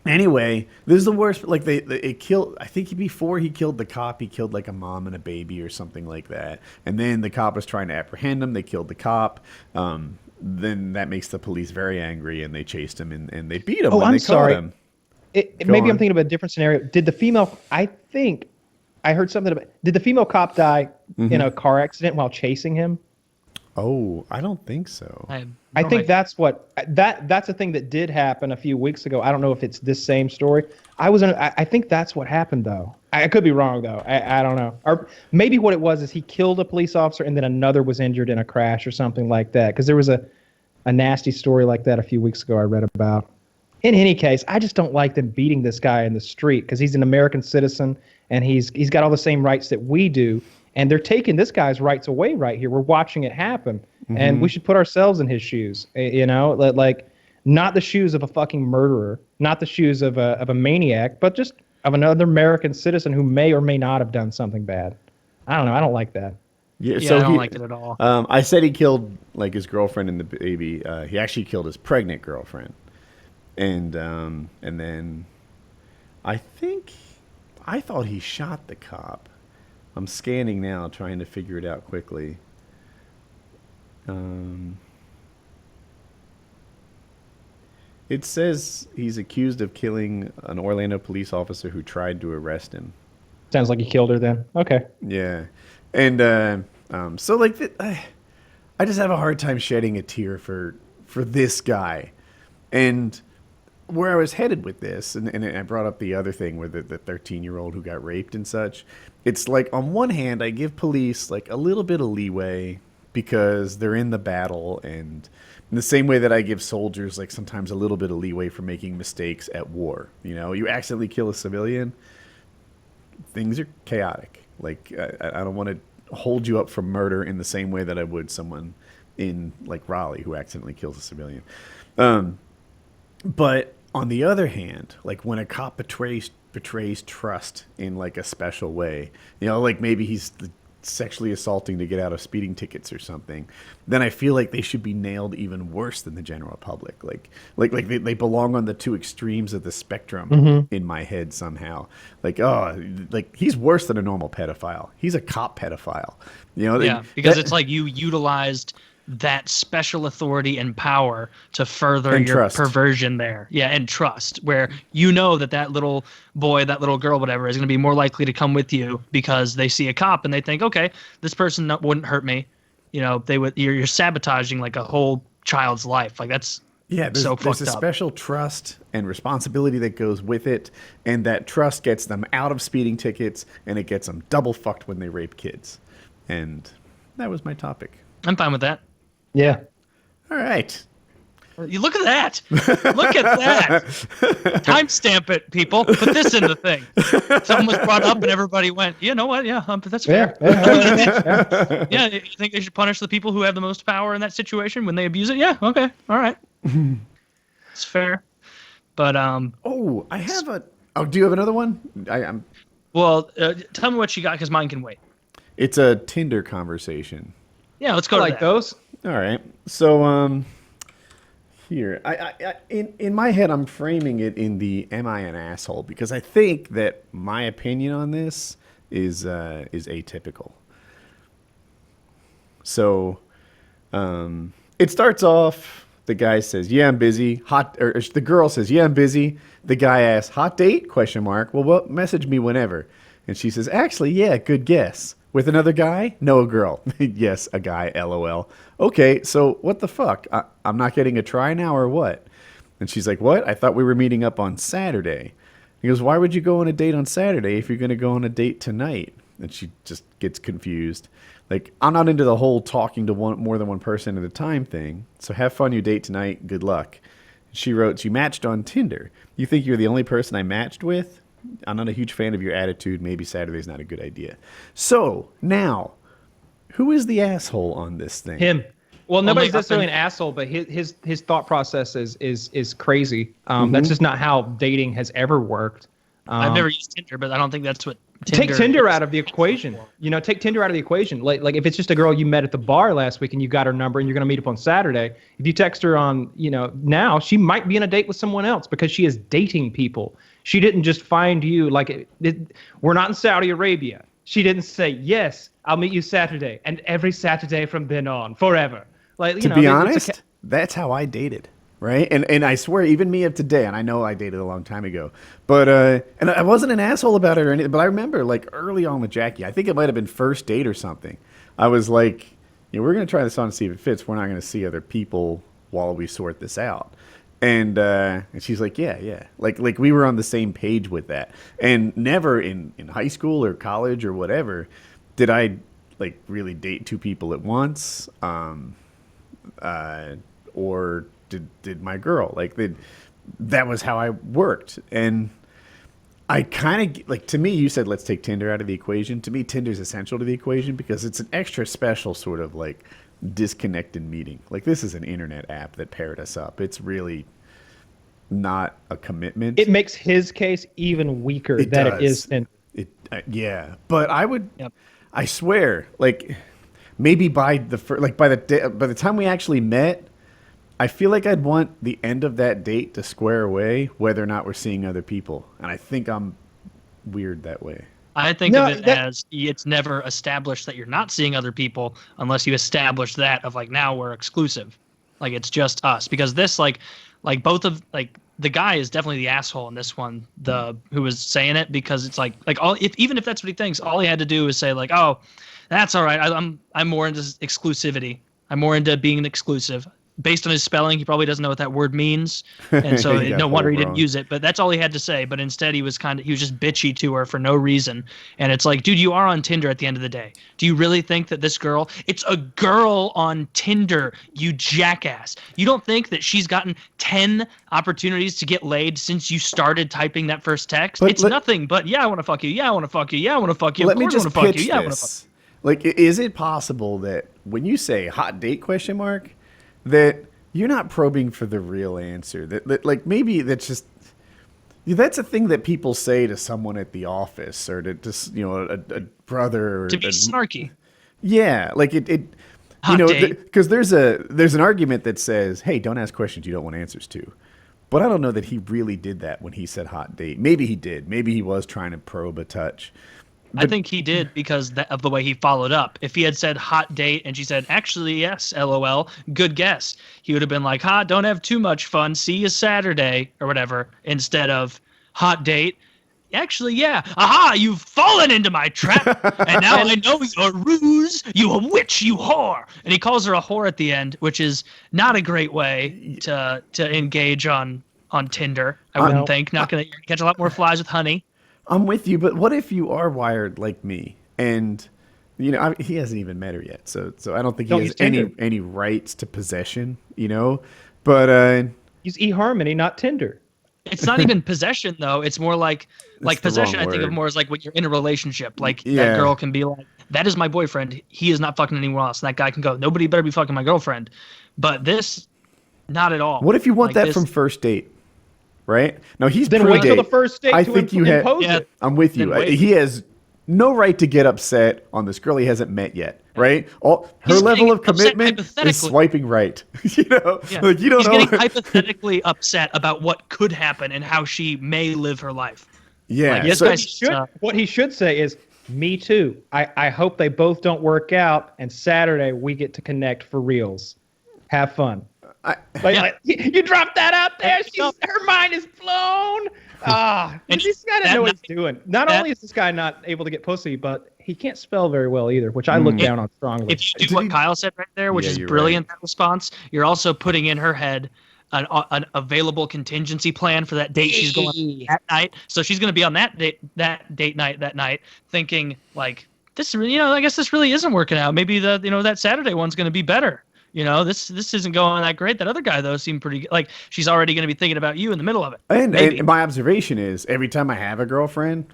anyway, this is the worst. Like it killed. I think before he killed the cop, he killed like a mom and a baby or something like that. And then the cop was trying to apprehend him. They killed the cop. Then that makes the police very angry, and they chased him and they beat him. Oh, when I'm they sorry. Caught him. Maybe I'm thinking of a different scenario. Did the female? I think I heard something about. Did the female cop die in a car accident while chasing him? Oh, I don't think so. I think that's what that's a thing that did happen a few weeks ago. I don't know if it's this same story. I think that's what happened though. I could be wrong though. I don't know. Or maybe what it was is he killed a police officer and then another was injured in a crash or something like that. Because there was a nasty story like that a few weeks ago I read about. In any case, I just don't like them beating this guy in the street because he's an American citizen and he's got all the same rights that we do. And they're taking this guy's rights away right here. We're watching it happen. And we should put ourselves in his shoes, you know, like not the shoes of a fucking murderer, not the shoes of a maniac, but just of another American citizen who may or may not have done something bad. I don't know. I don't like that. Yeah, I don't like it at all. I said he killed like his girlfriend and the baby. He actually killed his pregnant girlfriend. And then I thought he shot the cop. I'm scanning now, trying to figure it out quickly. It says he's accused of killing an Orlando police officer who tried to arrest him. Sounds like he killed her then. Okay. Yeah. And so like I just have a hard time shedding a tear for this guy. And where I was headed with this, and I brought up the other thing with the 13-year-old who got raped and such. It's like, on one hand, I give police like a little bit of leeway because they're in the battle, and in the same way that I give soldiers like sometimes a little bit of leeway for making mistakes at war. You know, you accidentally kill a civilian, things are chaotic. Like, I don't want to hold you up for murder in the same way that I would someone in like Raleigh who accidentally kills a civilian. But on the other hand, like when a cop betrays trust in like a special way, you know, like maybe he's sexually assaulting to get out of speeding tickets or something, then I feel like they should be nailed even worse than the general public. Like they belong on the two extremes of the spectrum in my head somehow. Like, oh, like he's worse than a normal pedophile. He's a cop pedophile. You know? Yeah, because it's like you utilized that special authority and power to further and your trust. Perversion there. Yeah, and trust, where you know that little boy, that little girl, whatever, is going to be more likely to come with you because they see a cop and they think, okay, this person wouldn't hurt me. You know, you're sabotaging like a whole child's life. Like that's there's a special trust and responsibility that goes with it, and that trust gets them out of speeding tickets, and it gets them double fucked when they rape kids. And that was my topic. I'm fine with that. Yeah. All right. You look at that. Look at that. Timestamp it, people. Put this in the thing. Someone was brought up and everybody went, you know what? Yeah, that's fair. Yeah, you think they should punish the people who have the most power in that situation when they abuse it? Yeah, okay. All right. It's fair. But oh, I have a. Oh, do you have another one? I'm. Well, tell me what you got because mine can wait. It's a Tinder conversation. Yeah, let's go. Like those. All right. So here, I in my head, I'm framing it in the "Am I an asshole?" because I think that my opinion on this is atypical. So, it starts off. The guy says, "Yeah, I'm busy." Or the girl says, "Yeah, I'm busy." The guy asks, "Hot date?" ? Well, message me whenever. And she says, "Actually, yeah, good guess. With another guy? No, a girl." "Yes, a guy, LOL." "Okay, so what the fuck? I'm not getting a try now or what?" And she's like, "What? I thought we were meeting up on Saturday." He goes, "Why would you go on a date on Saturday if you're going to go on a date tonight?" And she just gets confused. Like, I'm not into the whole talking to more than one person at a time thing. So have fun your date tonight. Good luck. She wrote, "You matched on Tinder. You think you're the only person I matched with? I'm not a huge fan of your attitude. Maybe Saturday's not a good idea." So now, who is the asshole on this thing? Him. Well, nobody's necessarily an asshole, but his thought process is crazy. That's just not how dating has ever worked. I've never used Tinder, but I don't think that's what Take Tinder out of the equation. You know, take Tinder out of the equation. Like if it's just a girl you met at the bar last week and you got her number and you're going to meet up on Saturday, if you text her on, you know, now, she might be on a date with someone else because she is dating people. She didn't just find you we're not in Saudi Arabia. She didn't say, "Yes, I'll meet you Saturday and every Saturday from then on forever." Like, to be honest, that's how I dated. Right. And I swear, even me of today, and I know I dated a long time ago, but and I wasn't an asshole about it or anything. But I remember like early on with Jackie, I think it might have been first date or something. I was like, you know, we're going to try this on and see if it fits. We're not going to see other people while we sort this out. And she's like, yeah. Like we were on the same page with that. And never in high school or college or whatever did I like really date two people at once. or did my girl. Like that was how I worked. And I kind of like, to me, you said let's take Tinder out of the equation. To me, Tinder's essential to the equation because it's an extra special sort of like disconnected meeting. Like, this is an internet app that paired us up. It's really not a commitment. It makes his case even weaker it does. It is Tinder. Yeah, but I would, I swear, like maybe by the by the time we actually met, I feel like I'd want the end of that date to square away whether or not we're seeing other people, and I think I'm weird that way. I think of it as it's never established that you're not seeing other people unless you establish that of like, now we're exclusive, like it's just us. Because this like both of like the guy is definitely the asshole in this one, who was saying it, because it's like even if that's what he thinks, all he had to do is say like, oh, that's all right. I'm more into exclusivity. I'm more into being exclusive. Based on his spelling, he probably doesn't know what that word means, and so no wonder he didn't use it. But that's all he had to say. But instead, he was just bitchy to her for no reason. And it's like, dude, you are on Tinder at the end of the day. Do you really think that this girl? It's a girl on Tinder, you jackass. You don't think that she's gotten 10 opportunities to get laid since you started typing that first text? It's nothing but I want to fuck you. Yeah, I want to fuck you. Yeah, I want to fuck you. Let me just pitch this. Yeah, I want to fuck you. Like, is it possible that when you say hot date ? That you're not probing for the real answer? That like maybe that's just that's a thing that people say to someone at the office or to just a brother or to be snarky. Yeah, like it because there's an argument that says, hey, don't ask questions you don't want answers to. But I don't know that he really did that when he said hot date. Maybe he did. Maybe he was trying to probe a touch. I think he did because of the way he followed up. If he had said hot date and she said, actually, yes, LOL, good guess, he would have been like, don't have too much fun. See you Saturday or whatever, instead of hot date. Actually, yeah. Aha, you've fallen into my trap. And now I know your ruse. You a witch, you whore. And he calls her a whore at the end, which is not a great way to engage on Tinder, I wouldn't think. Not going to catch a lot more flies with honey. I'm with you, but what if you are wired like me, and he hasn't even met her yet, so I don't think he has any rights to possession, But use eHarmony, not Tinder. It's not even possession though. It's more like possession. I think of more as like when you're in a relationship. Like that girl can be like, that is my boyfriend. He is not fucking anyone else. And that guy can go, nobody better be fucking my girlfriend. But this, not at all. What if you want that from first date? Right? No, he's then wait till the first date I to think impose it. I'm with you. He has no right to get upset on this girl he hasn't met yet, right? Her level of commitment is swiping right. Like you don't know. He's getting hypothetically upset about what could happen and how she may live her life. Yeah. Like, what he should say is, me too. I hope they both don't work out, and Saturday we get to connect for reals. Have fun. You dropped that out there. Her mind is blown. And this guy doesn't know what he's doing. Not only is this guy not able to get pussy, but he can't spell very well either, which I look down on strongly. If you do what Kyle said right there, which is brilliant, that response, you're also putting in her head an available contingency plan for that date she's going on that night. So she's going to be on that date night that night, thinking like, this really, I guess this really isn't working out. Maybe that Saturday one's going to be better. This isn't going that great. That other guy, though, seemed pretty good. Like, she's already going to be thinking about you in the middle of it. And my observation is, every time I have a girlfriend,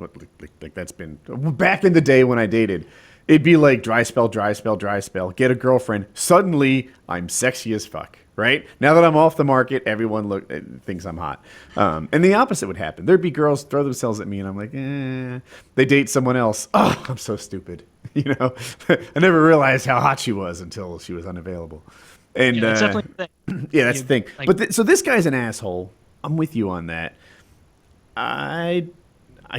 like that's been back in the day when I dated, it'd be like dry spell, get a girlfriend. Suddenly, I'm sexy as fuck, right? Now that I'm off the market, everyone thinks I'm hot. And the opposite would happen. There'd be girls throw themselves at me, and I'm like, They date someone else. Oh, I'm so stupid. I never realized how hot she was until she was unavailable. And that's definitely the thing. Yeah, that's the thing. But so this guy's an asshole. I'm with you on that. I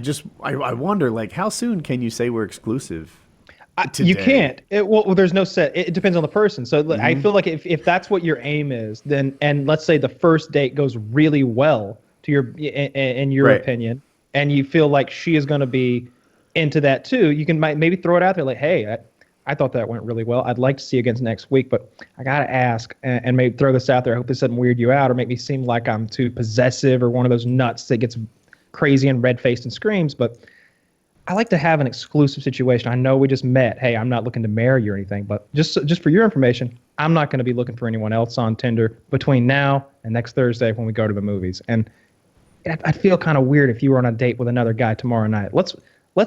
wonder, like, how soon can you say we're exclusive? Today? You can't. Well, there's no set. It depends on the person. So I feel like if that's what your aim is, then, and let's say the first date goes really well to in your opinion, and you feel like she is going to be into that too, you can maybe throw it out there like, hey, I thought that went really well. I'd like to see you again next week, but I got to ask, and maybe throw this out there. I hope this doesn't weird you out or make me seem like I'm too possessive or one of those nuts that gets crazy and red-faced and screams, but I like to have an exclusive situation. I know we just met. Hey, I'm not looking to marry you or anything, but just for your information, I'm not going to be looking for anyone else on Tinder between now and next Thursday when we go to the movies. And I'd feel kind of weird if you were on a date with another guy tomorrow night. Let's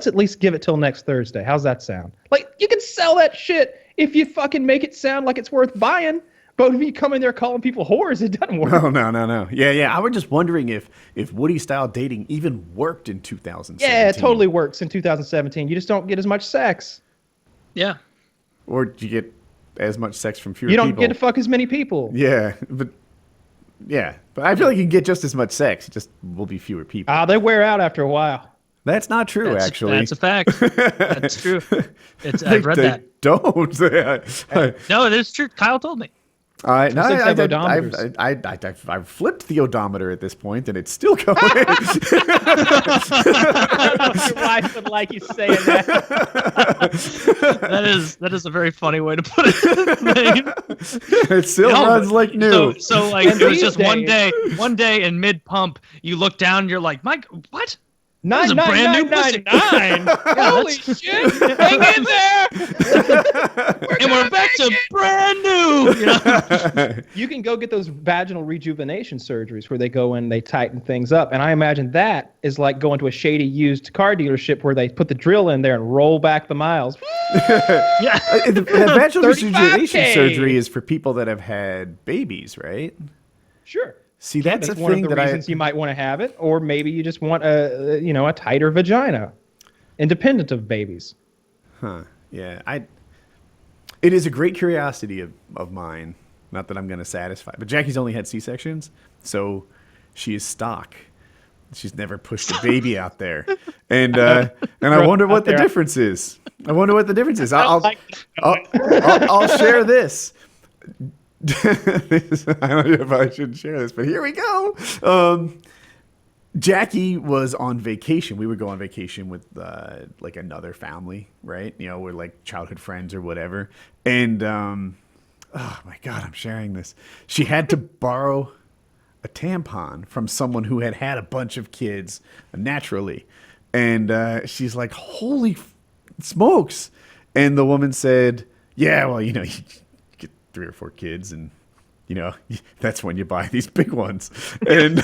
at least give it till next Thursday. How's that sound? Like, you can sell that shit if you fucking make it sound like it's worth buying. But if you come in there calling people whores, it doesn't work. No. Yeah. I was just wondering if Woody-style dating even worked in 2017. Yeah, it totally works in 2017. You just don't get as much sex. Yeah. Or do you get as much sex from fewer You don't people? get to fuck as many people. Yeah, but I feel like you can get just as much sex. It just will be fewer people. They wear out after a while. That's not true, actually. That's a fact. That's true. I've read that. Don't. No, it is true. Kyle told me. I've flipped the odometer at this point, and it's still going. I don't know if your wife would like you saying that. That is a very funny way to put it. It still runs like new. So like it was just one day in mid pump, you look down, and you're like, Mike, what? That was a brand new pussy. 999. Holy shit! Hang in there. And we're back to brand new. You know? You can go get those vaginal rejuvenation surgeries where they go in, they tighten things up, and I imagine that is like going to a shady used car dealership where they put the drill in there and roll back the miles. Yeah. The vaginal 35K. rejuvenation surgery is for people that have had babies, right? Sure. See, that's a one thing of the that reasons you might want to have it, or maybe you just want a tighter vagina, independent of babies. Yeah, it is a great curiosity of mine. Not that I'm going to satisfy, but Jackie's only had C-sections, so she is stock. She's never pushed a baby out there, and I wonder what the difference is. I'll share this. I don't know if I should share this, but here we go. Jackie was on vacation. We would go on vacation with like another family, right? You know, we're like childhood friends or whatever. And oh my God, I'm sharing this. She had to borrow a tampon from someone who had had a bunch of kids naturally. And she's like, holy smokes. And the woman said, yeah, well, you know, you get 3 or 4 kids and, you know, that's when you buy these big ones. And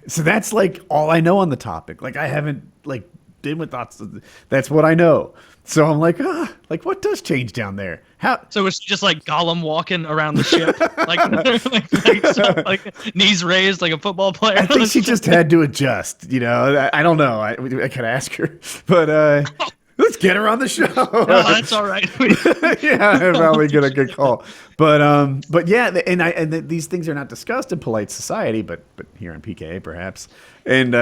so that's like all I know on the topic. Like I haven't like been with thoughts. That's what I know. So I'm like, like what does change down there? How? So it's just like Gollum walking around the ship, like knees raised like a football player. I think she just had to adjust. You know, I don't know. I could ask her, but let's get her on the show. No, that's all right. Yeah, I'm probably get a good call. But yeah, and these things are not discussed in polite society, but here in PKA perhaps, and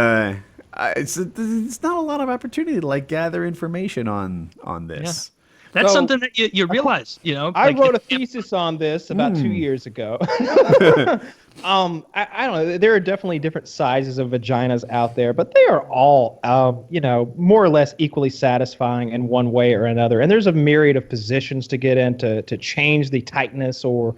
it's not a lot of opportunity to like gather information on this. Yeah. That's something that you realize, you know. I wrote a thesis on this about 2 years ago. I don't know. There are definitely different sizes of vaginas out there, but they are all, more or less equally satisfying in one way or another. And there's a myriad of positions to get in to change the tightness or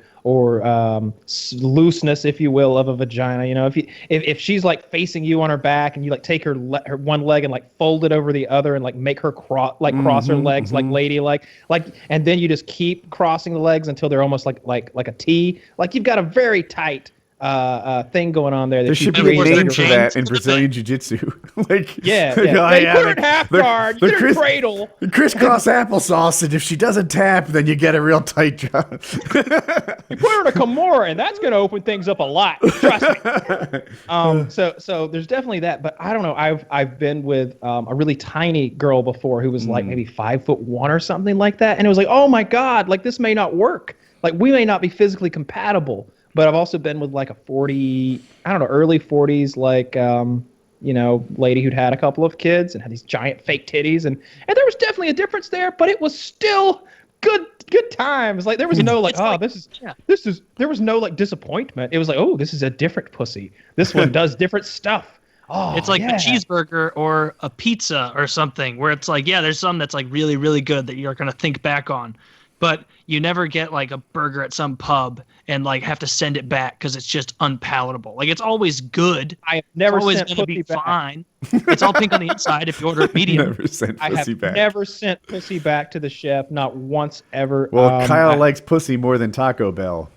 looseness, if you will, of a vagina. You know, if she's like facing you on her back and you like take her one leg and like fold it over the other and like make her cross her legs like ladylike, and then you just keep crossing the legs until they're almost like a T. Like you've got a very tight thing going on there. There should be a name for that in Brazilian Jiu-Jitsu. Like, yeah. They put her in half guard. You get her cradle. Crisscross applesauce, and if she doesn't tap, then you get a real tight job. You put her in a Kimura, and that's going to open things up a lot. Trust me. So there's definitely that, but I don't know. I've been with a really tiny girl before who was like maybe 5'1" or something like that, and it was like, oh my God, like this may not work. Like we may not be physically compatible. But I've also been with like a early 40s, like, lady who'd had a couple of kids and had these giant fake titties. And there was definitely a difference there, but it was still good times. Like there was no there was no like disappointment. It was like, oh, this is a different pussy. This one does different stuff. Oh, it's like a cheeseburger or a pizza or something where it's like, yeah, there's some that's like really, really good that you're going to think back on. but you never get like a burger at some pub and like have to send it back because it's just unpalatable. Like it's always good. I have never it's always sent gonna be pussy back. fine. It's all pink on the inside if you order it medium. Never sent I pussy have back. never sent pussy back to the chef, not once ever. Well, Kyle I, likes pussy more than Taco Bell.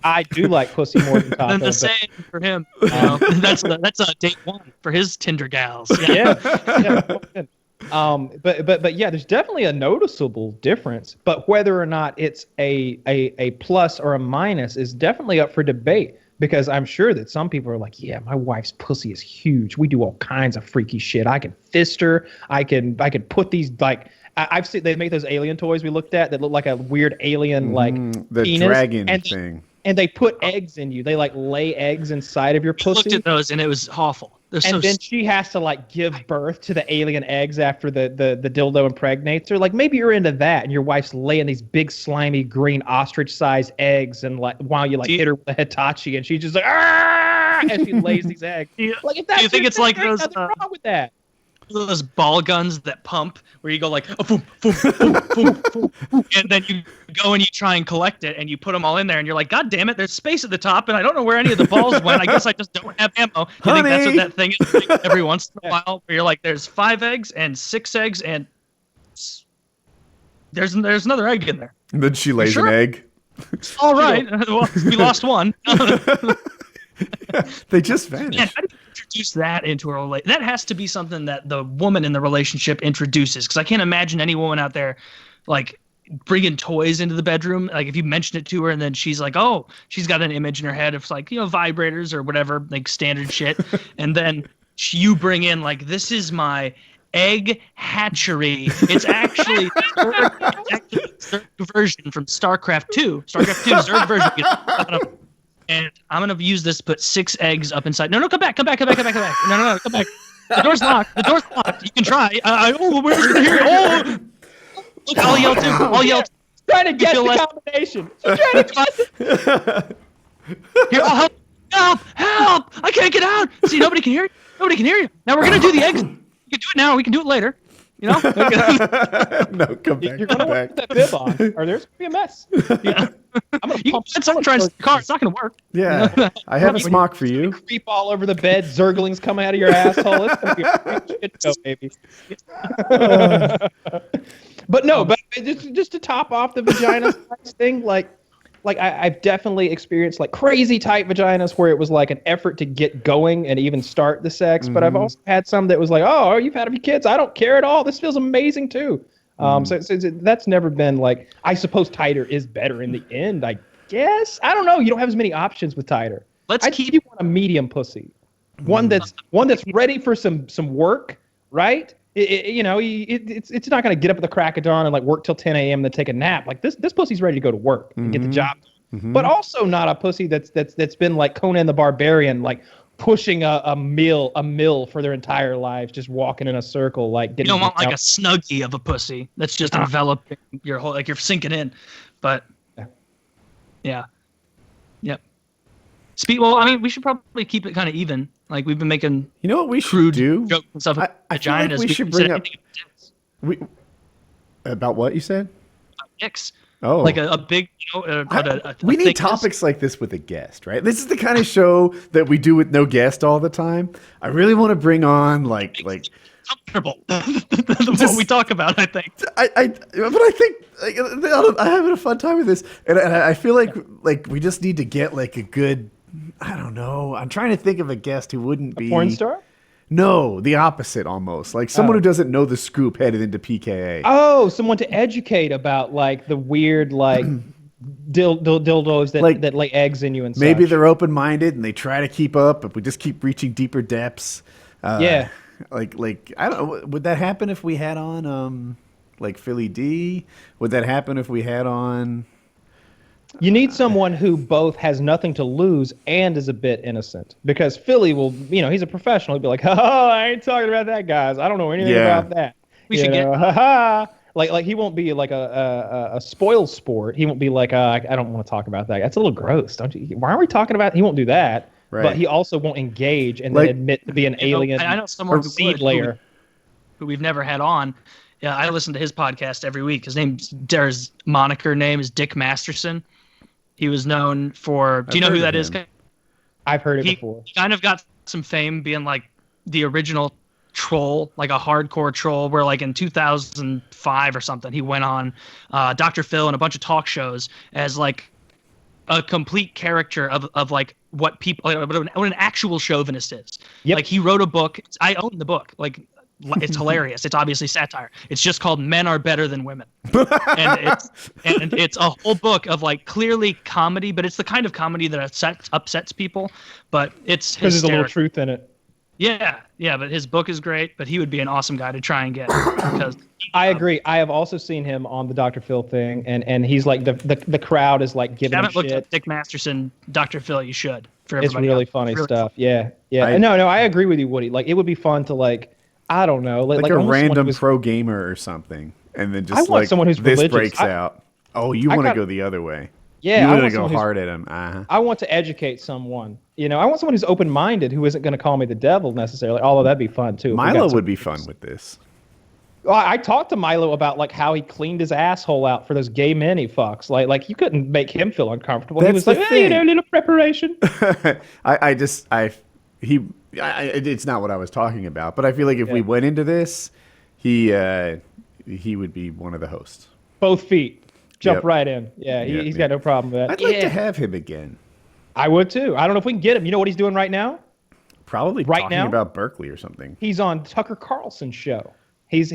I do like pussy more than Taco Then Bell. the same for him. You know? that's a date one for his Tinder gals. Yeah. But yeah, there's definitely a noticeable difference. But whether or not it's a plus or a minus is definitely up for debate. Because I'm sure that some people are like, yeah, my wife's pussy is huge. We do all kinds of freaky shit. I can fist her. I can put these like I've seen they make those alien toys we looked at that look like a weird alien like the penis, dragon and thing. And they put eggs in you. They like lay eggs inside of your I pussy. looked at those and it was awful. They're And so then she has to like give birth to the alien eggs after the dildo impregnates her. Like maybe you're into that, and your wife's laying these big slimy green ostrich-sized eggs, and like while you like hit her with a Hitachi, and she's just like ah, and she lays these eggs. Like if that's do you think your it's like thing, there's those nothing wrong with that? those ball guns that pump where you go like boom, boom, boom, boom, boom, boom, and then you go and you try and collect it and you put them all in there and you're like, God damn it, there's space at the top and I don't know where any of the balls went. I guess I just don't have ammo. You think that's what that thing is like every once in a while where you're like, there's 5 eggs and 6 eggs and there's another egg in there. And then she lays sure? an egg. All right, well, we lost one. They just vanish. Man, how do you introduce that into a relationship? That has to be something that the woman in the relationship introduces, because I can't imagine any woman out there like bringing toys into the bedroom. Like if you mention it to her and then she's like, oh, she's got an image in her head of like, you know, vibrators or whatever, like standard shit. And then you bring in like, this is my egg hatchery. It's actually Zerg version from StarCraft 2. StarCraft 2 Zerg version. And I'm gonna use this to put 6 eggs up inside. No, come back. No, come back. The door's locked. You can try. Oh, we're gonna hear it. Oh, look, I'll yell too. Trying to get the combination. Here, I'll help! I can't get out. See, nobody can hear you. Now we're gonna do the eggs. We can do it now. We can do it later. You know? No, come back. You're gonna put that bib on, or there's gonna be a mess. Yeah. I'm gonna You pump can someone tries to the car. It's not gonna work. Yeah, I have a smock for you. creep all over the bed, zerglings coming out of your asshole. It's gonna be a shit show, baby. But no, but just to top off the vagina size thing, like I've definitely experienced like crazy tight vaginas where it was like an effort to get going and even start the sex. But I've also had some that was like, oh, you've had a few kids. I don't care at all. This feels amazing too. So that's never been like, I suppose tighter is better in the end, I guess. I don't know. You don't have as many options with tighter. I think you want a medium pussy. One that's ready for some work, right? It's not going to get up at the crack of dawn and like work till 10 a.m. and then take a nap. Like this pussy's ready to go to work and get the job done. But also not a pussy that's been like Conan the Barbarian, like pushing a mill for their entire lives, just walking in a circle, like getting. You don't want like a snuggie of a pussy that's just enveloping your whole, like you're sinking in. But yeah. Yep. Well, I mean, we should probably keep it kind of even. Like we've been making. You know what we should do? Jokes and stuff. I feel like we should bring up. About what you said? Dicks. Oh, like a big, we need topics like this with a guest, right? This is the kind of show that we do with no guest all the time. I really want to bring on like comfortable. What we talk about, I think. But I think I'm having a fun time with this, and I feel like we just need to get like a good. I don't know. I'm trying to think of a guest who wouldn't be porn star. No, the opposite almost. Like someone who doesn't know the scoop headed into PKA. Oh, someone to educate about like the weird like dildos that lay eggs in you and maybe such. they're open-minded and they try to keep up, but we just keep reaching deeper depths. Yeah. Like I don't know. Would that happen if we had on like Philly D? Would that happen if we had on? You need someone who both has nothing to lose and is a bit innocent, because Philly will, he's a professional. He'll be like, oh, I ain't talking about that, guys. I don't know anything about that. We should get like he won't be like a spoil sport. He won't be like, I don't want to talk about that. That's a little gross, don't you? Why are we talking about? He won't do that. Right. But he also won't engage and then admit to be an alien. I know someone seed layer who we've never had on, Yeah, I listen to his podcast every week. His moniker name is Dick Masterson. He was known for. Do you know who that is? I've heard it before. He kind of got some fame being like the original troll, like a hardcore troll, where like in 2005 or something, he went on Dr. Phil and a bunch of talk shows as like a complete caricature of like what people, what an actual chauvinist is. Yep. Like he wrote a book. I own the book. Like it's hilarious. It's obviously satire. It's just called Men Are Better Than Women. and it's a whole book of like clearly comedy, but it's the kind of comedy that upsets people, but it's because there's a little truth in it. Yeah, but his book is great, but he would be an awesome guy to try and get. Because I agree. I have also seen him on the Dr. Phil thing, and he's like the crowd is like giving him shit. If you haven't looked at Dick Masterson, Dr. Phil, you should. For it's really funny stuff. Yeah. No, I agree with you, Woody. Like it would be fun to like, I don't know, like a random pro gamer or something, and then just like someone who's this religious. breaks out. Oh, you want to go the other way? Yeah, you want to go hard at him. I want to educate someone. You know, I want someone who's open-minded, who isn't going to call me the devil necessarily. Although that'd be fun too. Milo would be fun with this. Well, I talked to Milo about like how he cleaned his asshole out for those gay men he fucks. Like you couldn't make him feel uncomfortable. That's he was like, hey, you know, a little prepreparation. It's not what I was talking about, but I feel like if we went into this, he would be one of the hosts. Both feet. Jump right in. Yeah, he's got no problem with that. I'd like to have him again. I would too. I don't know if we can get him. You know what he's doing right now? Probably talking about Berkeley or something. He's on Tucker Carlson's show. He's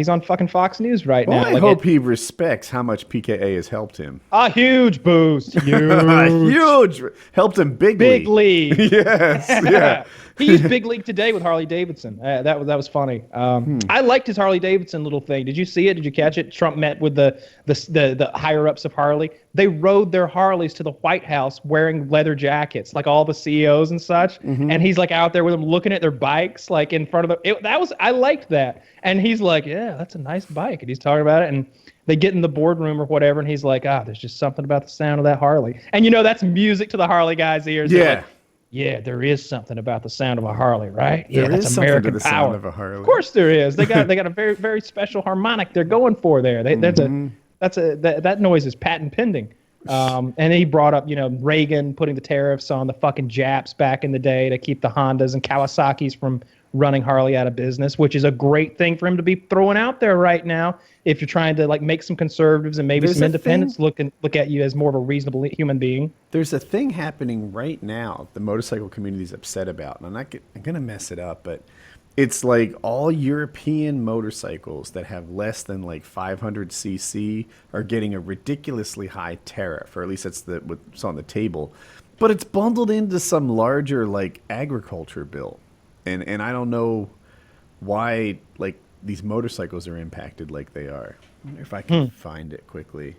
on fucking Fox News right now. I hope he respects how much PKA has helped him. A huge boost. Huge. Helped him big league. Yes. Yeah. He used big league today with Harley Davidson. That was funny. I liked his Harley Davidson little thing. Did you see it? Did you catch it? Trump met with the higher ups of Harley. They rode their Harleys to the White House wearing leather jackets, like all the CEOs and such. Mm-hmm. And he's like out there with them looking at their bikes, like in front of them. I liked that. And he's like, yeah, that's a nice bike. And he's talking about it. And they get in the boardroom or whatever. And he's like, there's just something about the sound of that Harley. And you know, that's music to the Harley guys' ears. Yeah. Like, yeah, there is something about the sound of a Harley, right? Yeah, that's American to the power. Sound of a Harley. Of course there is. They got a very, very special harmonic they're going for there. That noise is patent pending. And he brought up, Reagan putting the tariffs on the fucking Japs back in the day to keep the Hondas and Kawasaki's from running Harley out of business, which is a great thing for him to be throwing out there right now. If you're trying to like make some conservatives and maybe some independents look at you as more of a reasonable human being. There's a thing happening right now the motorcycle community is upset about, and I'm going to mess it up, but it's like all European motorcycles that have less than like 500 cc are getting a ridiculously high tariff, or at least that's what's on the table. But it's bundled into some larger like agriculture bill. And I don't know why like these motorcycles are impacted like they are. I wonder if I can find it quickly.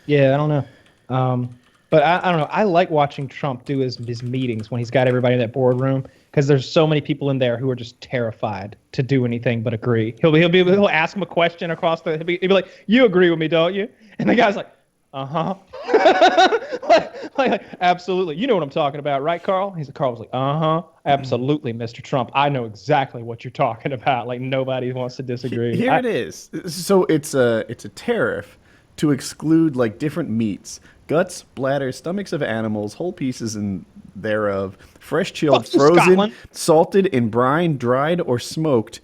Yeah, I don't know. But I don't know. I like watching Trump do his meetings when he's got everybody in that boardroom, because there's so many people in there who are just terrified to do anything but agree. He'll ask him a question across he'll be like, "You agree with me, don't you?" And the guy's like, "Uh-huh." like, absolutely. You know what I'm talking about, right, Carl? Carl was like, "Uh-huh. Absolutely, Mr. Trump. I know exactly what you're talking about." Like nobody wants to disagree. Here it is. So it's a tariff to exclude like different meats, guts, bladders, stomachs of animals, whole pieces and thereof, fresh, chilled, frozen, Scotland. salted, in brine, dried, or smoked,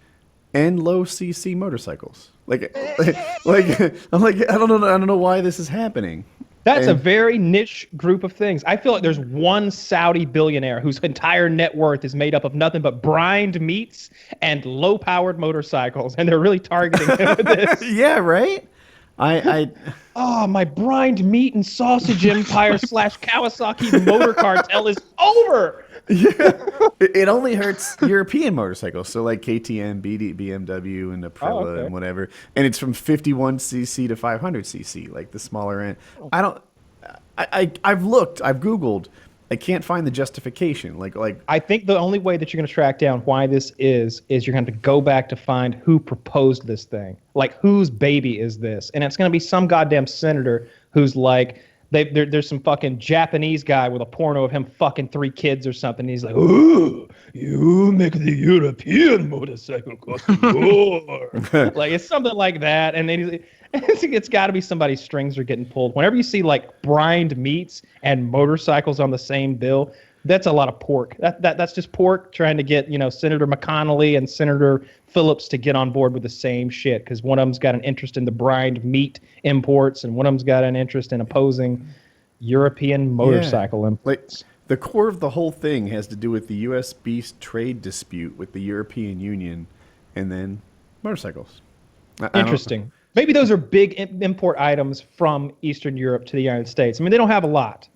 and low CC motorcycles. Like I'm like I don't know why this is happening. That's a very niche group of things. I feel like there's one Saudi billionaire whose entire net worth is made up of nothing but brined meats and low-powered motorcycles, and they're really targeting him with this. Yeah, right? My brined meat and sausage empire / Kawasaki motor cartel is over. Yeah, it only hurts European motorcycles, so like KTM, BMW, and Aprilia and whatever. And it's from 51cc to 500cc, like the smaller end. I've looked, I've Googled. I can't find the justification. Like I think the only way that you're going to track down why this is you're going to go back to find who proposed this thing. Like, whose baby is this? And it's going to be some goddamn senator who's like, There's some fucking Japanese guy with a porno of him fucking 3 kids or something. He's like, "Ooh, you make the European motorcycle cost more." Like it's something like that, and then it's got to be somebody's strings are getting pulled. Whenever you see like brined meats and motorcycles on the same bill, that's a lot of pork. That's just pork trying to get Senator McConnelly and Senator Phillips to get on board with the same shit because one of them's got an interest in the brined meat imports and one of them's got an interest in opposing European motorcycle imports. Like, the core of the whole thing has to do with the U.S. beef trade dispute with the European Union and then motorcycles. Interesting. Maybe those are big import items from Eastern Europe to the United States. I mean, they don't have a lot.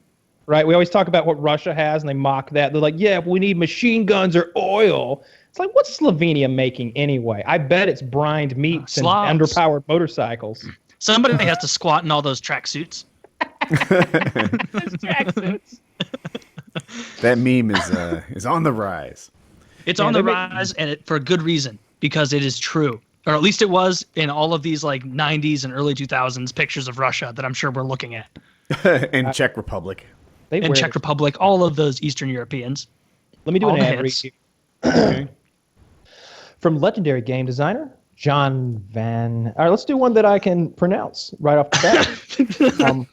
Right? We always talk about what Russia has, and they mock that. They're like, yeah, we need machine guns or oil. It's like, what's Slovenia making anyway? I bet it's brined meats and underpowered motorcycles. Somebody has to squat in all those tracksuits. That meme is on the rise. It's on the rise, and for a good reason, because it is true. Or at least it was in all of these like 90s and early 2000s pictures of Russia that I'm sure we're looking at. And Czech Republic. And Czech Republic, all of those Eastern Europeans. Let me do an ad read here. Okay. From legendary game designer John Van. All right, let's do one that I can pronounce right off the bat.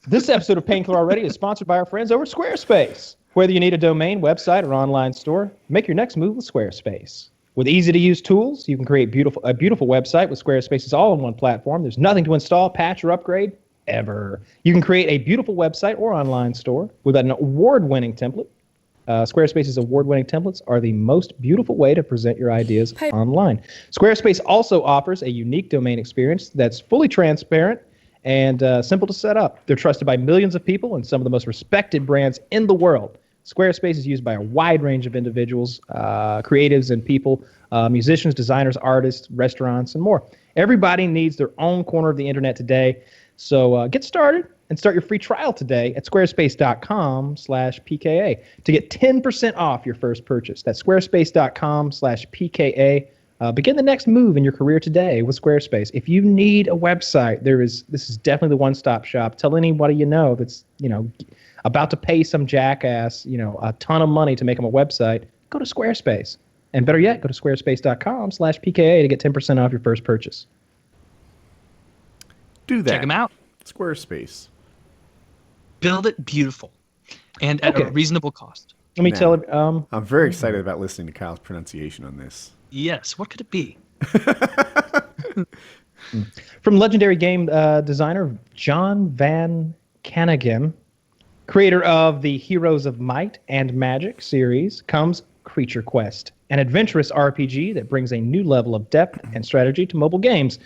This episode of Painkiller Already is sponsored by our friends over at Squarespace. Whether you need a domain, website, or online store, make your next move with Squarespace. With easy-to-use tools, you can create a beautiful website with Squarespace's all-in-one platform. There's nothing to install, patch, or upgrade ever. You can create a beautiful website or online store with an award-winning template. Squarespace's award-winning templates are the most beautiful way to present your ideas online. Squarespace also offers a unique domain experience that's fully transparent and simple to set up. They're trusted by millions of people and some of the most respected brands in the world. Squarespace is used by a wide range of individuals, creatives and people, musicians, designers, artists, restaurants, and more. Everybody needs their own corner of the internet today. So get started and start your free trial today at squarespace.com/PKA to get 10% off your first purchase. That's squarespace.com/PKA. Begin the next move in your career today with Squarespace. If you need a website, this is definitely the one-stop shop. Tell anybody that's about to pay some jackass a ton of money to make them a website. Go to Squarespace, and better yet, go to squarespace.com/PKA to get 10% off your first purchase. Do that. Check them out. Squarespace. Build it beautiful and at a reasonable cost. Let me tell it. I'm very excited about listening to Kyle's pronunciation on this. Yes. What could it be? From legendary game designer John Van Caneghem, creator of the Heroes of Might and Magic series, comes Creature Quest, an adventurous RPG that brings a new level of depth and strategy to mobile games.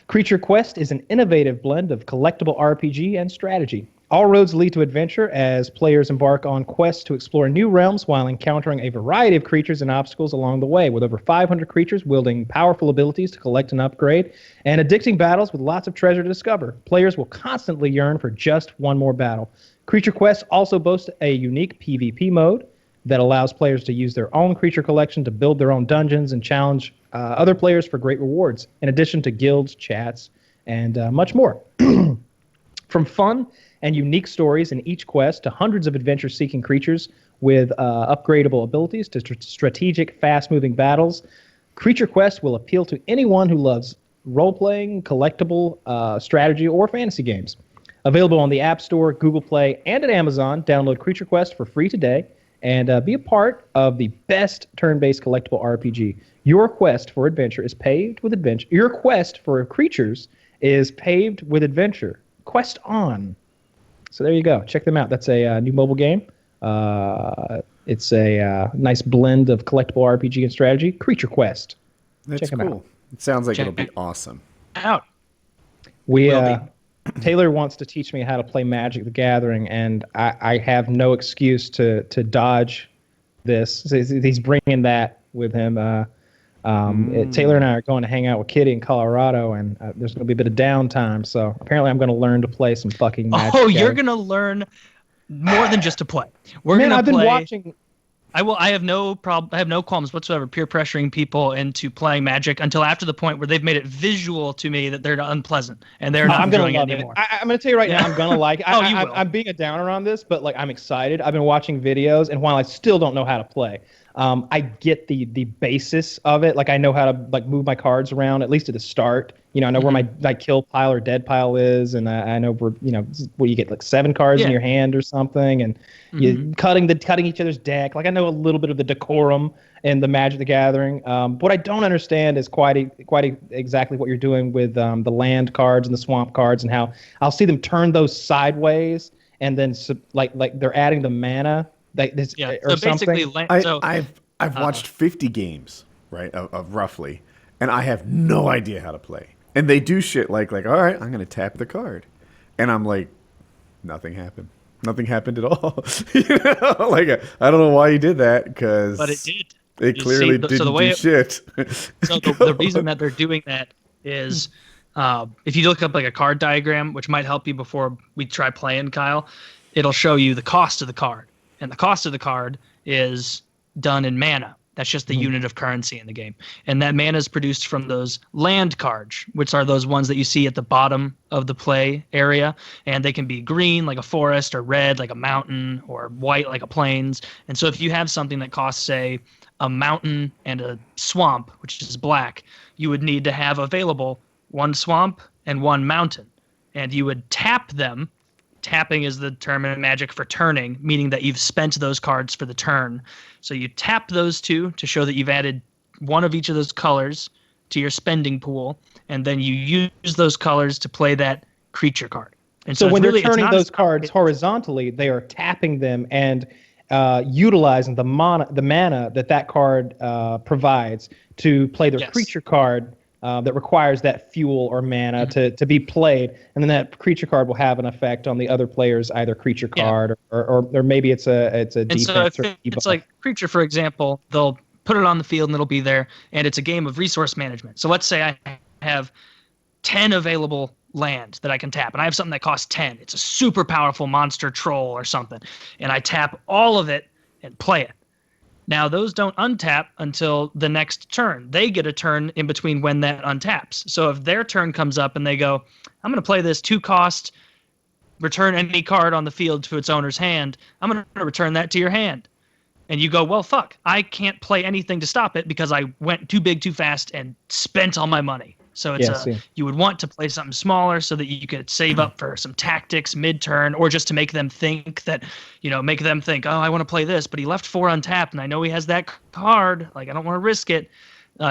Creature Quest is an innovative blend of collectible RPG and strategy. All roads lead to adventure as players embark on quests to explore new realms while encountering a variety of creatures and obstacles along the way, with over 500 creatures wielding powerful abilities to collect and upgrade, and addicting battles with lots of treasure to discover. Players will constantly yearn for just one more battle. Creature Quest also boasts a unique PvP mode that allows players to use their own creature collection to build their own dungeons and challenge other players for great rewards, in addition to guilds, chats, and much more. From fun and unique stories in each quest to hundreds of adventure-seeking creatures with upgradable abilities to strategic, fast-moving battles, Creature Quest will appeal to anyone who loves role-playing, collectible, strategy, or fantasy games. Available on the App Store, Google Play, and at Amazon, download Creature Quest for free today and be a part of the best turn-based collectible RPG. Your quest for adventure is paved with adventure. Your quest for creatures is paved with adventure. Quest on. So there you go. Check them out. That's a new mobile game. It's a nice blend of collectible RPG and strategy. Creature Quest. That's Check them cool. out. It sounds like Check it'll be it awesome. Out. Taylor wants to teach me how to play Magic the Gathering, and I have no excuse to dodge this. He's bringing that with him. Taylor and I are going to hang out with Kitty in Colorado, and there's going to be a bit of downtime. So apparently I'm going to learn to play some fucking Magic. Oh, you're going to learn more than just to play. I've been watching. I will. I have no problem. I have no qualms whatsoever peer pressuring people into playing Magic until after the point where they've made it visual to me that they're unpleasant and they're not I'm gonna enjoying it love it. anymore. I'm gonna tell you right now, I'm gonna like it. Oh, you will. I'm being a downer on this, but like I'm excited. I've been watching videos, and while I still don't know how to play, I get the basis of it. Like I know how to like move my cards around at least at the start. You know, I know where my kill pile or dead pile is, and I know where where you get like 7 cards in your hand or something, and you cutting each other's deck. Like I know a little bit of the decorum in the Magic the Gathering. What I don't understand is quite exactly what you're doing with the land cards and the swamp cards, and how I'll see them turn those sideways, and then like they're adding the mana. Or so basically, something. I've watched 50 games, right, of roughly, and I have no idea how to play. And they do shit like all right, I'm gonna tap the card, and I'm like, nothing happened. Nothing happened at all. Like I don't know why you did that, because but it did. It clearly didn't do shit. So the reason that they're doing that is, if you look up like a card diagram, which might help you before we try playing, Kyle, it'll show you the cost of the card. And the cost of the card is done in mana. That's just the unit of currency in the game. And that mana is produced from those land cards, which are those ones that you see at the bottom of the play area. And they can be green, like a forest, or red, like a mountain, or white, like a plains. And so if you have something that costs, say, a mountain and a swamp, which is black, you would need to have available 1 swamp and 1 mountain. And you would tap them. Tapping is the term in Magic for turning, meaning that you've spent those cards for the turn. So you tap those 2 to show that you've added 1 of each of those colors to your spending pool, and then you use those colors to play that creature card. And so when really, they're turning those cards horizontally, they are tapping them and utilizing the mana that card provides to play their creature card. That requires that fuel or mana to be played, and then that creature card will have an effect on the other player's either creature card or maybe it's a defense. So if or it's like creature, for example, they'll put it on the field and it'll be there, and it's a game of resource management. So let's say I have 10 available land that I can tap, and I have something that costs 10. It's a super powerful monster troll or something, and I tap all of it and play it. Now, those don't untap until the next turn. They get a turn in between when that untaps. So if their turn comes up and they go, I'm going to play this 2-cost, return any card on the field to its owner's hand, I'm going to return that to your hand. And you go, well, fuck, I can't play anything to stop it because I went too big too fast and spent all my money. So it's you would want to play something smaller so that you could save up for some tactics mid-turn, or just to make them think that, oh, I want to play this, but he left 4 untapped and I know he has that card. Like, I don't want to risk it.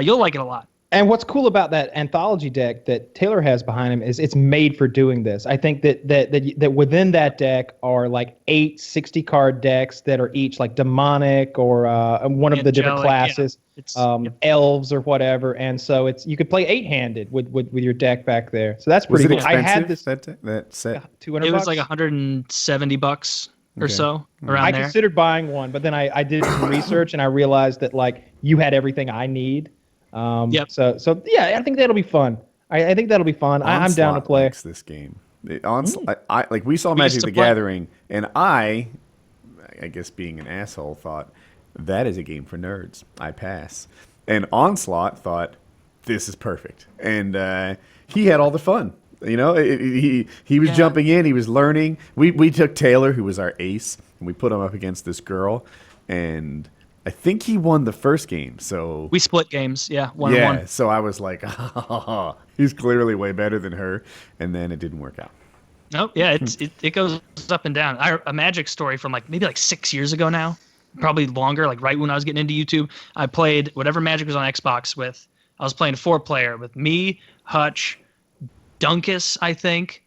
You'll like it a lot. And what's cool about that anthology deck that Taylor has behind him is it's made for doing this. I think that within that deck are like 8 60-card decks that are each like demonic or one of the different classes, elves or whatever. And so you could play 8-handed with your deck back there. So that's pretty cool. Expensive, I had this that set. $200. It was like $170 or so around there. I considered buying one, but then I did some research and I realized that like you had everything I need. So yeah, I think that'll be fun. I think that'll be fun. I'm down to play. Likes this game. Like we saw Magic the Gathering, and I guess being an asshole, thought that is a game for nerds. I pass. And Onslaught thought this is perfect, and he had all the fun. He was jumping in. He was learning. We took Taylor, who was our ace, and we put him up against this girl, and I think he won the first game. So we split games, 1-1. So I was like, he's clearly way better than her, and then it didn't work out. Nope. Yeah, it goes up and down. A Magic story from maybe 6 years ago now, probably longer. Like right when I was getting into YouTube, I played whatever Magic was on Xbox with. I was playing 4-player with me, Hutch, Dunkus, I think.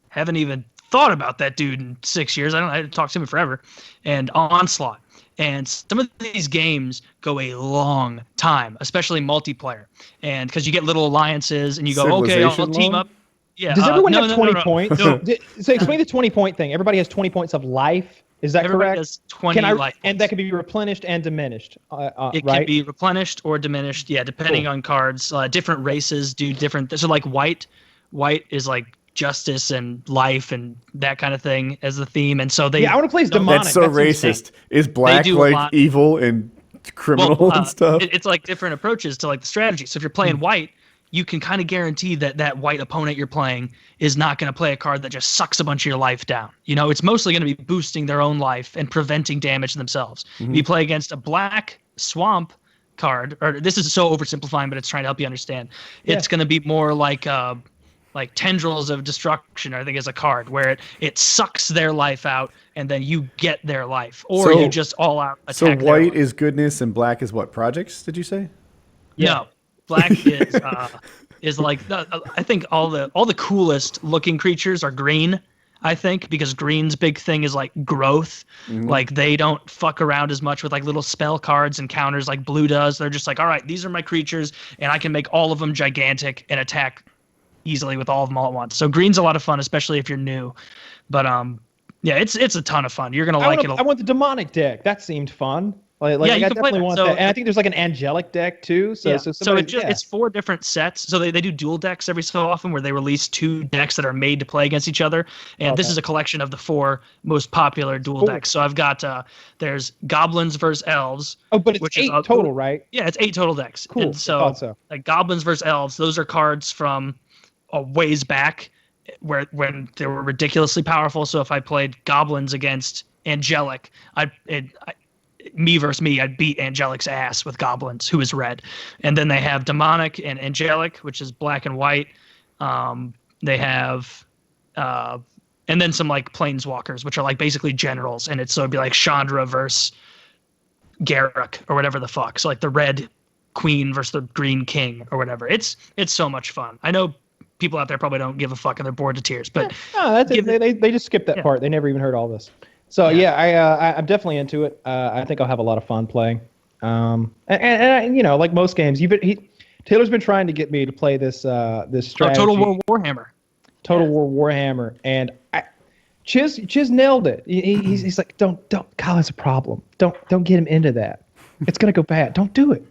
Haven't even thought about that dude in 6 years. I hadn't talked to him forever. And Onslaught. And some of these games go a long time, especially multiplayer. And because you get little alliances and you go, okay, I'll team up. Yeah. Does everyone have 20 points? No. So explain the 20-point thing. Everybody has 20 points of life. Is that Everybody correct? Has 20 life points. And that can be replenished and diminished. It right? can be replenished or diminished, depending on cards. Different races do different. So like white is like justice and life and that kind of thing as the theme. And so they I want to play as demonic. That's so racist. Is black do a like lot. evil and criminal and stuff? It's like different approaches to like the strategy. So if you're playing white, you can kind of guarantee that white opponent you're playing is not going to play a card that just sucks a bunch of your life down. You know, it's mostly going to be boosting their own life and preventing damage to themselves. If you play against a black swamp card, or this is so oversimplifying, but it's trying to help you understand. It's going to be more like Tendrils of Destruction, I think, is a card where it sucks their life out and then you get their life, or you just all out attack. So their white life. is goodness and black is what? Projects? Did you say? No, black is like I think all the coolest looking creatures are green. I think because green's big thing is like growth. Like they don't fuck around as much with like little spell cards and counters like blue does. They're just like, all right, these are my creatures, and I can make all of them gigantic and attack easily with all of them all at once. So green's a lot of fun, especially if you're new. But yeah, it's a ton of fun. You're gonna like it. I want the demonic deck. That seemed fun. Like Yeah, you I can play definitely that. want So- that. And I think there's like an angelic deck too. So it's 4 different sets. So they do dual decks every so often where they release 2 decks that are made to play against each other. And this is a collection of the 4 most popular dual decks. So I've got there's goblins versus elves. Oh, but it's which is 8 total, right? Yeah, it's 8 total decks. Cool. And so, I thought so. like goblins versus elves, those are cards from a ways back when they were ridiculously powerful. So if I played goblins against angelic, me versus me, I'd beat Angelic's ass with goblins, who is red. And then they have demonic and angelic, which is black and white. They have and then some like planeswalkers, which are like basically generals, and it'd be like Chandra versus Garruk or whatever the fuck. So like the red queen versus the green king or whatever. It's so much fun. I know people out there probably don't give a fuck and they're bored to tears, but No, that's it. They just skipped that part. They never even heard all this. So I'm definitely into it. I think I'll have a lot of fun playing. And you know, like most games, Taylor's been trying to get me to play this strategy. Total War Warhammer. Total War Warhammer, and Chiz nailed it. He's like, don't, Kyle has a problem. Don't get him into that. It's gonna go bad. Don't do it.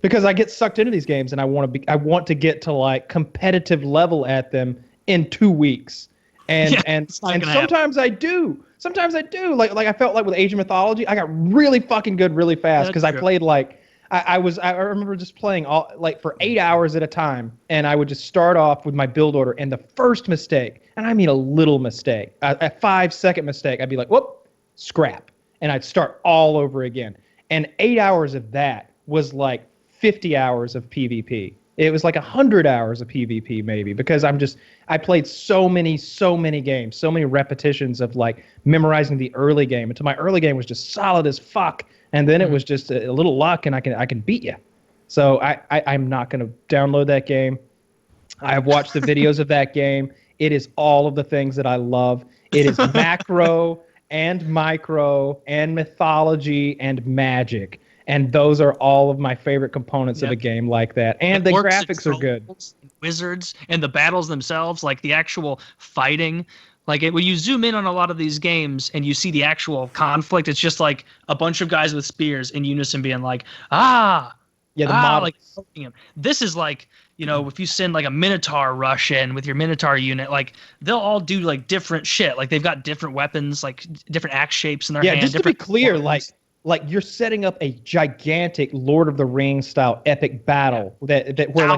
Because I get sucked into these games, and I want to get to like competitive level at them in 2 weeks. And sometimes I do. Like I felt like with Age of Mythology, I got really fucking good really fast because I played like I remember just playing all like for 8 hours at a time, and I would just start off with my build order, and the first mistake, and I mean a little mistake, a 5-second mistake, I'd be like, whoop, scrap, and I'd start all over again. And 8 hours of that was like 50 hours of PvP. It was like 100 hours of PvP maybe, because I played so many games, so many repetitions of like memorizing the early game until my early game was just solid as fuck. And then it was just a little luck and I can beat you. So I'm not going to download that game. I've watched the videos of that game. It is all of the things that I love. It is macro and micro and mythology and magic. And those are all of my favorite components of a game like that. And the graphics are good. Wizards and the battles themselves, like the actual fighting. Like when you zoom in on a lot of these games and you see the actual conflict, it's just like a bunch of guys with spears in unison being like, like poking him. This is like, you know, if you send like a Minotaur rush in with your Minotaur unit, like they'll all do like different shit. Like they've got different weapons, like different axe shapes in their hand. Yeah, just to be clear, forms. like you're setting up a gigantic Lord of the Rings style epic battle that where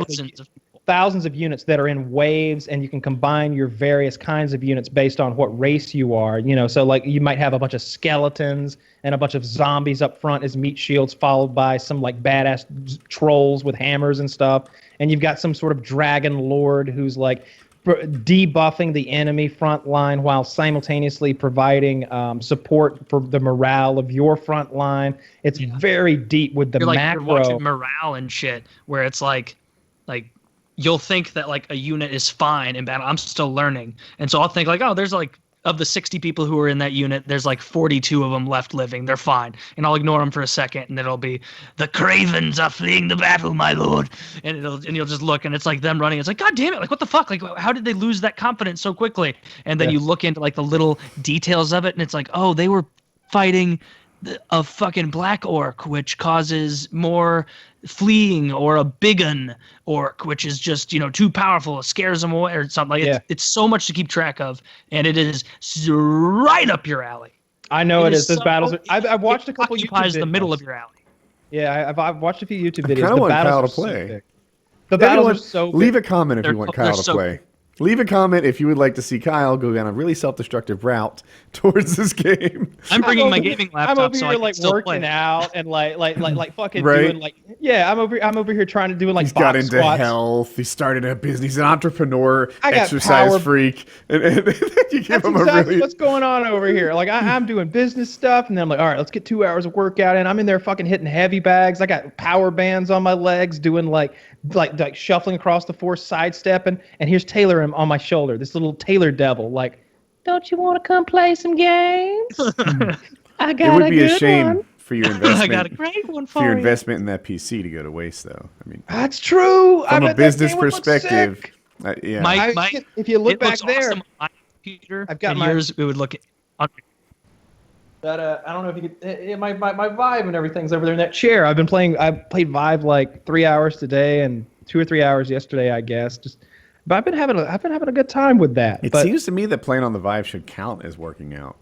thousands of units that are in waves, and you can combine your various kinds of units based on what race you are. You know, so like you might have a bunch of skeletons and a bunch of zombies up front as meat shields, followed by some like badass trolls with hammers and stuff, and you've got some sort of dragon lord who's like debuffing the enemy front line while simultaneously providing support for the morale of your front line. It's very deep with the macro. You're watching morale and shit, where it's like you'll think that like a unit is fine in battle. I'm still learning, and so I'll think like, oh, there's like of the 60 people who are in that unit, there's like 42 of them left living. They're fine, and I'll ignore them for a second, and it'll be the Cravens are fleeing the battle, my lord, and you'll just look, and it's like them running. It's like, god damn it, like what the fuck, like how did they lose that confidence so quickly? And then you look into like the little details of it, and it's like, oh, they were fighting a fucking black orc, which causes more fleeing, or a biggin orc, which is just, too powerful, it scares them away or something. Like it's so much to keep track of, and it is right up your alley. I know it is. Those battles. I've watched a couple YouTube videos. The middle of your alley. Yeah, I've watched a few YouTube videos. I kind of want Kyle to play. The battles are so leave a comment if you want Kyle to play. Leave a comment if you would like to see Kyle go down a really self-destructive route towards this game. I'm bringing my gaming laptop. I'm over so here I can still working play. out and like fucking Right? doing I'm over here trying to do He's got into squats. health. He started a business. He's an entrepreneur, I got exercise freak, and you give That's him exactly a really. what's going on over here. Like I'm doing business stuff, and then I'm like, all right, let's get 2 hours of workout in. I'm in there fucking hitting heavy bags. I got power bands on my legs, doing like shuffling across the floor, sidestepping, and here's Taylor on my shoulder. This little Taylor devil, like, don't you want to come play some games? I got It would be a shame one. for your investment. I got a great one for your you. investment in that PC to go to waste, though. I mean, That's true. from a business perspective, yeah. If you look It back looks there, awesome on my computer. I've got and my- yours. It would look. But I don't know if you could. My Vive and everything's over there in that chair. I played Vive like 3 hours today and 2 or 3 hours yesterday, I guess. But I've been having a good time with that. It but seems to me that playing on the Vive should count as working out.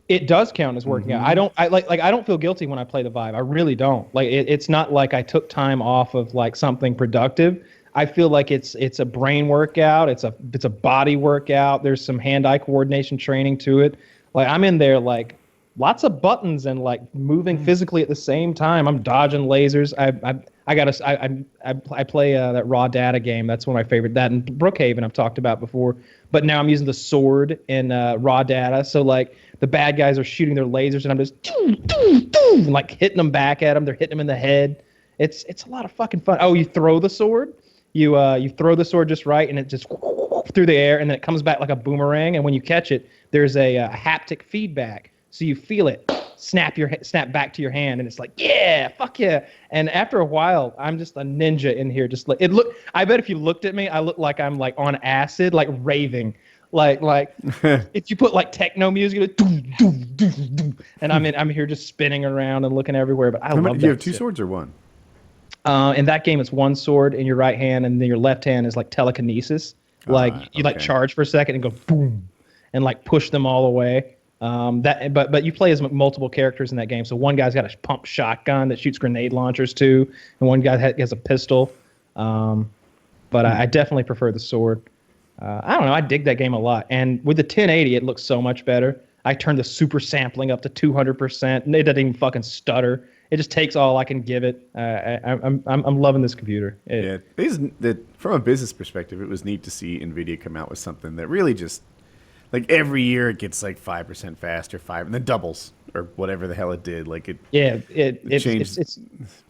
It does count as working out. I don't feel guilty when I play the Vive. I really don't. Like it's not like I took time off of like something productive. I feel like it's a brain workout. It's a body workout. There's some hand-eye coordination training to it. Like I'm in there like lots of buttons and like moving physically at the same time. I'm dodging lasers. I play that raw data game. That's one of my favorite. That and Brookhaven I've talked about before. But now I'm using the sword in raw data. So like the bad guys are shooting their lasers and I'm just and like hitting them back at them. They're hitting them in the head. It's a lot of fucking fun. Oh, you throw the sword. You throw the sword just right and it just through the air and then it comes back like a boomerang. And when you catch it, there's a haptic feedback. So you feel it snap back to your hand, and it's like, yeah, fuck yeah. And after a while, I'm just a ninja in here. Just like I bet if you looked at me, I look like I'm like on acid, like raving, like if you put like techno music, and I'm here just spinning around and looking everywhere. But I love that. Do you have two shit. swords or one? In that game, it's one sword in your right hand, and then your left hand is like telekinesis. Like you like charge for a second and go boom, and like push them all away. But you play as multiple characters in that game. So one guy's got a pump shotgun that shoots grenade launchers too, and one guy has a pistol. But I definitely prefer the sword. I don't know. I dig that game a lot. And with the 1080, it looks so much better. I turned the super sampling up to 200%, and it doesn't even fucking stutter. It just takes all I can give it. I'm loving this computer. From a business perspective, it was neat to see NVIDIA come out with something that really just, like every year it gets like 5% faster, and then doubles or whatever the hell it did. Like it changed.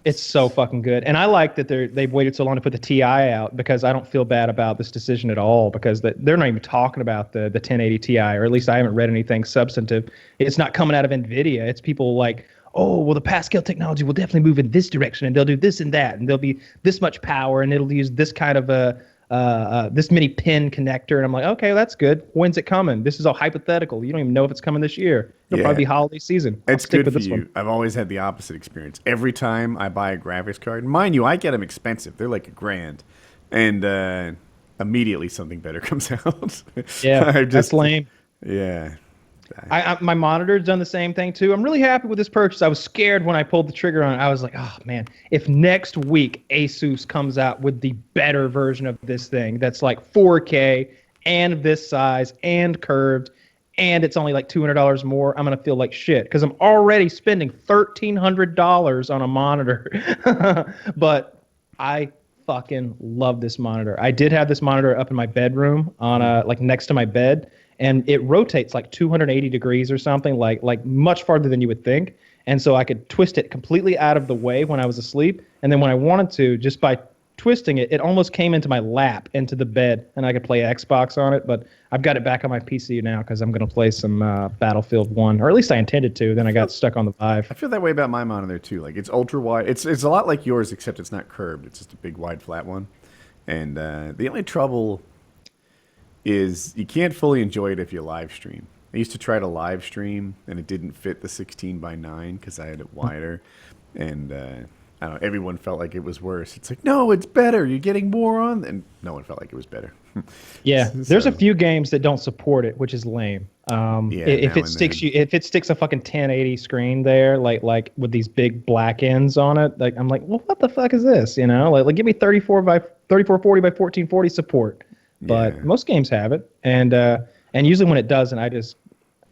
It's so fucking good. And I like that they've waited so long to put the TI out because I don't feel bad about this decision at all because they're not even talking about the 1080 Ti, or at least I haven't read anything substantive. It's not coming out of NVIDIA. It's people like, oh, well, the Pascal technology will definitely move in this direction, and they'll do this and that, and there'll be this much power, and it'll use this kind of this many pin connector. And I'm like, okay, that's good. When's it coming? This is all hypothetical. You don't even know if it's coming this year. It'll probably be holiday season. It's good for you. I've always had the opposite experience. Every time I buy a graphics card, mind you, I get them expensive. They're like $1,000, and immediately something better comes out. Yeah, that's lame. Yeah. My monitor's done the same thing too. I'm really happy with this purchase. I was scared when I pulled the trigger on it. I was like, oh man, if next week Asus comes out with the better version of this thing that's like 4K and this size and curved and it's only like $200 more, I'm going to feel like shit because I'm already spending $1,300 on a monitor. But I fucking love this monitor. I did have this monitor up in my bedroom on like next to my bed. And it rotates like 280 degrees or something, like much farther than you would think. And so I could twist it completely out of the way when I was asleep. And then when I wanted to, just by twisting it, it almost came into my lap, into the bed, and I could play Xbox on it. But I've got it back on my PC now because I'm going to play some Battlefield 1, or at least I intended to. Then I got stuck on the Vive. I feel that way about my monitor too. Like it's ultra wide. It's a lot like yours, except it's not curved. It's just a big, wide, flat one. And the only trouble is you can't fully enjoy it if you live stream. I used to try to live stream, and it didn't fit the 16:9 because I had it wider, and I don't know, everyone felt like it was worse. It's like, no, it's better. You're getting more on, and no one felt like it was better. Yeah, there's a few games that don't support it, which is lame. If it sticks a fucking 1080 screen there, like with these big black ends on it, like I'm like, well, what the fuck is this? You know, like give me 3440 by 1440 support. But most games have it, and usually when it doesn't,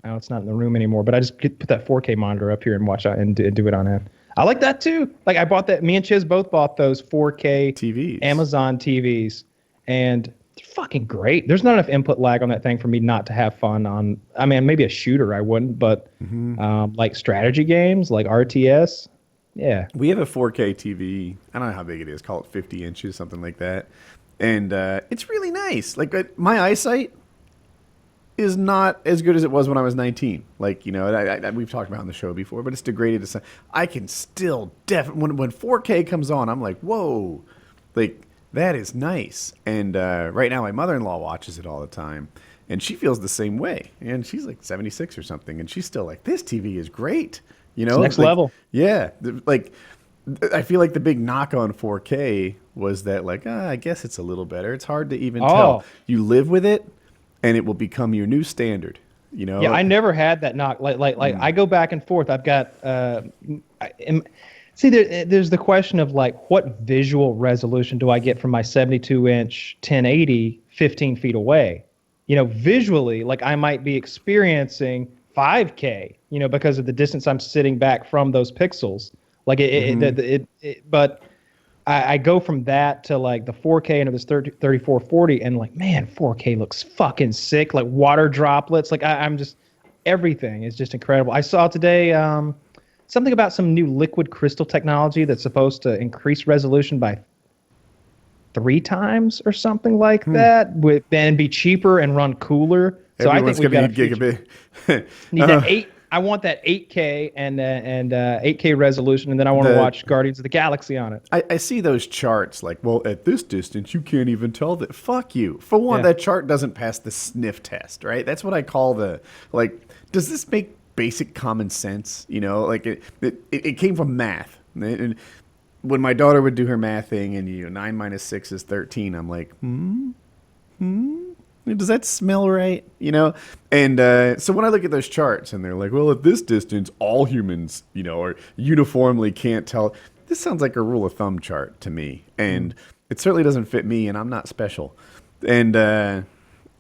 it's not in the room anymore. But I just put that 4K monitor up here and watch it and do it on it. I like that too. Like I bought that. Me and Chiz both bought those 4K TVs, Amazon TVs, and they're fucking great. There's not enough input lag on that thing for me not to have fun on. I mean, maybe a shooter I wouldn't, but like strategy games, like RTS. Yeah, we have a 4K TV. I don't know how big it is. Call it 50 inches, something like that. And it's really nice. Like my eyesight is not as good as it was when I was 19. Like, you know, we've talked about it on the show before, but it's degraded to some. I can still when 4K comes on, I'm like, whoa, like that is nice. And right now, my mother-in-law watches it all the time, and she feels the same way. And she's like 76 or something, and she's still like, this TV is great. You know, it's next level. Yeah, like. I feel like the big knock on 4K was that, like, I guess it's a little better. It's hard to even tell. You live with it, and it will become your new standard. You know? Yeah, I never had that knock. Like I go back and forth. I've got there's the question of like, what visual resolution do I get from my 72-inch 1080 15 feet away? You know, visually, like I might be experiencing 5K. You know, because of the distance I'm sitting back from those pixels. Like but I go from that to like the 4K into this 3440, and like, man, 4K looks fucking sick. Like water droplets. Like I'm just, everything is just incredible. I saw today something about some new liquid crystal technology that's supposed to increase resolution by 3 times or something like that, and be cheaper and run cooler. So everyone's I think going to need gigabit. Need that 8. I want that 8K and 8K resolution, and then I want to watch Guardians of the Galaxy on it. I see those charts like, well, at this distance, you can't even tell that. Fuck you. For one, that chart doesn't pass the sniff test, right? That's what I call does this make basic common sense? You know, like it came from math. And when my daughter would do her math thing and 9 minus 6 is 13, I'm like, does that smell right? You know? And so when I look at those charts and they're like, well, at this distance, all humans, you know, are uniformly can't tell. This sounds like a rule of thumb chart to me. And it certainly doesn't fit me, and I'm not special. And I'm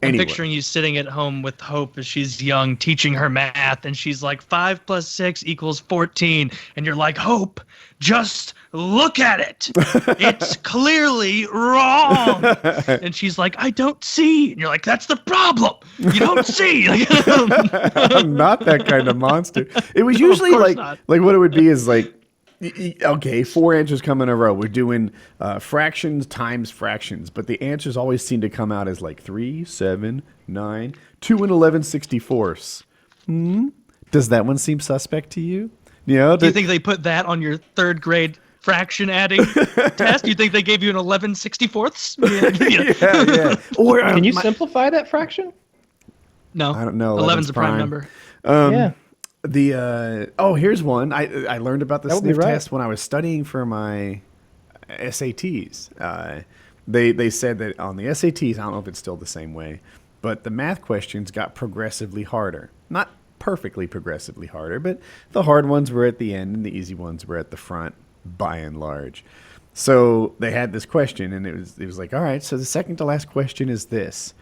anyway. picturing you sitting at home with Hope as she's young, teaching her math, and she's like, 5 plus 6 equals 14. And you're like, Hope, just look at it. It's clearly wrong. And she's like, I don't see. And you're like, that's the problem. You don't see. I'm not that kind of monster. It was usually like what it would be is like, okay, 4 answers come in a row. We're doing fractions times fractions, but the answers always seem to come out as like 3, 7, 9, 2 and 11/64. Does that one seem suspect to you? You know, do you think they put that on your 3rd grade fraction adding test? Do you think they gave you an 11/64? Yeah. Or can you simplify that fraction? No, I don't know. 11's a prime number. Yeah. Here's one. I learned about the sniff test when I was studying for my SATs. They said that on the SATs, I don't know if it's still the same way, but the math questions got progressively harder. Not perfectly progressively harder, but the hard ones were at the end and the easy ones were at the front, by and large. So they had this question, and it was like, all right, so the second to last question is this.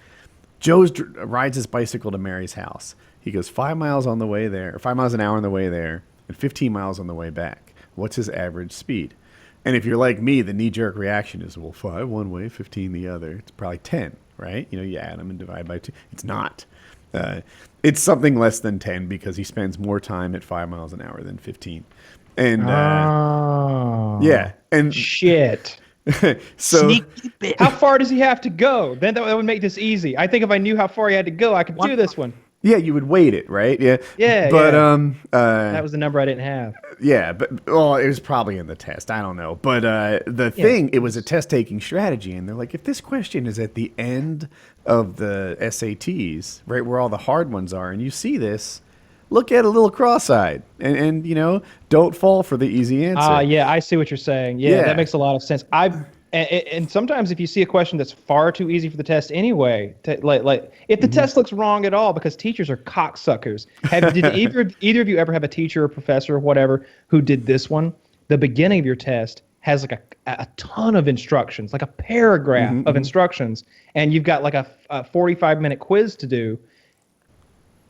Joe rides his bicycle to Mary's house. He goes 5 miles on the way there, or 5 miles an hour on the way there, and 15 miles on the way back. What's his average speed? And if you're like me, the knee-jerk reaction is, well, 5 one way, 15 the other. It's probably 10, right? You know, you add them and divide by 2. It's not. It's something less than 10 because he spends more time at 5 miles an hour than 15. And yeah, and shit. So sneaky bit. How far does he have to go? Then that would make this easy. I think if I knew how far he had to go, I could do this one. Yeah, you would weight it, right? Yeah. Yeah, But yeah. That was the number I didn't have. yeah, but well, it was probably in the test. I don't know. But the thing, it was a test taking strategy, and they're like, if this question is at the end of the SATs, right, where all the hard ones are, and you see this, look at it a little cross-eyed, and don't fall for the easy answer. Yeah, I see what you're saying. Yeah, Yeah. that makes a lot of sense. And sometimes if you see a question that's far too easy for the test anyway, like if the test looks wrong at all, because teachers are cocksuckers. Did either of you ever have a teacher or professor or whatever who did this one? The beginning of your test has like a ton of instructions, like a paragraph of instructions, and you've got like a 45-minute quiz to do.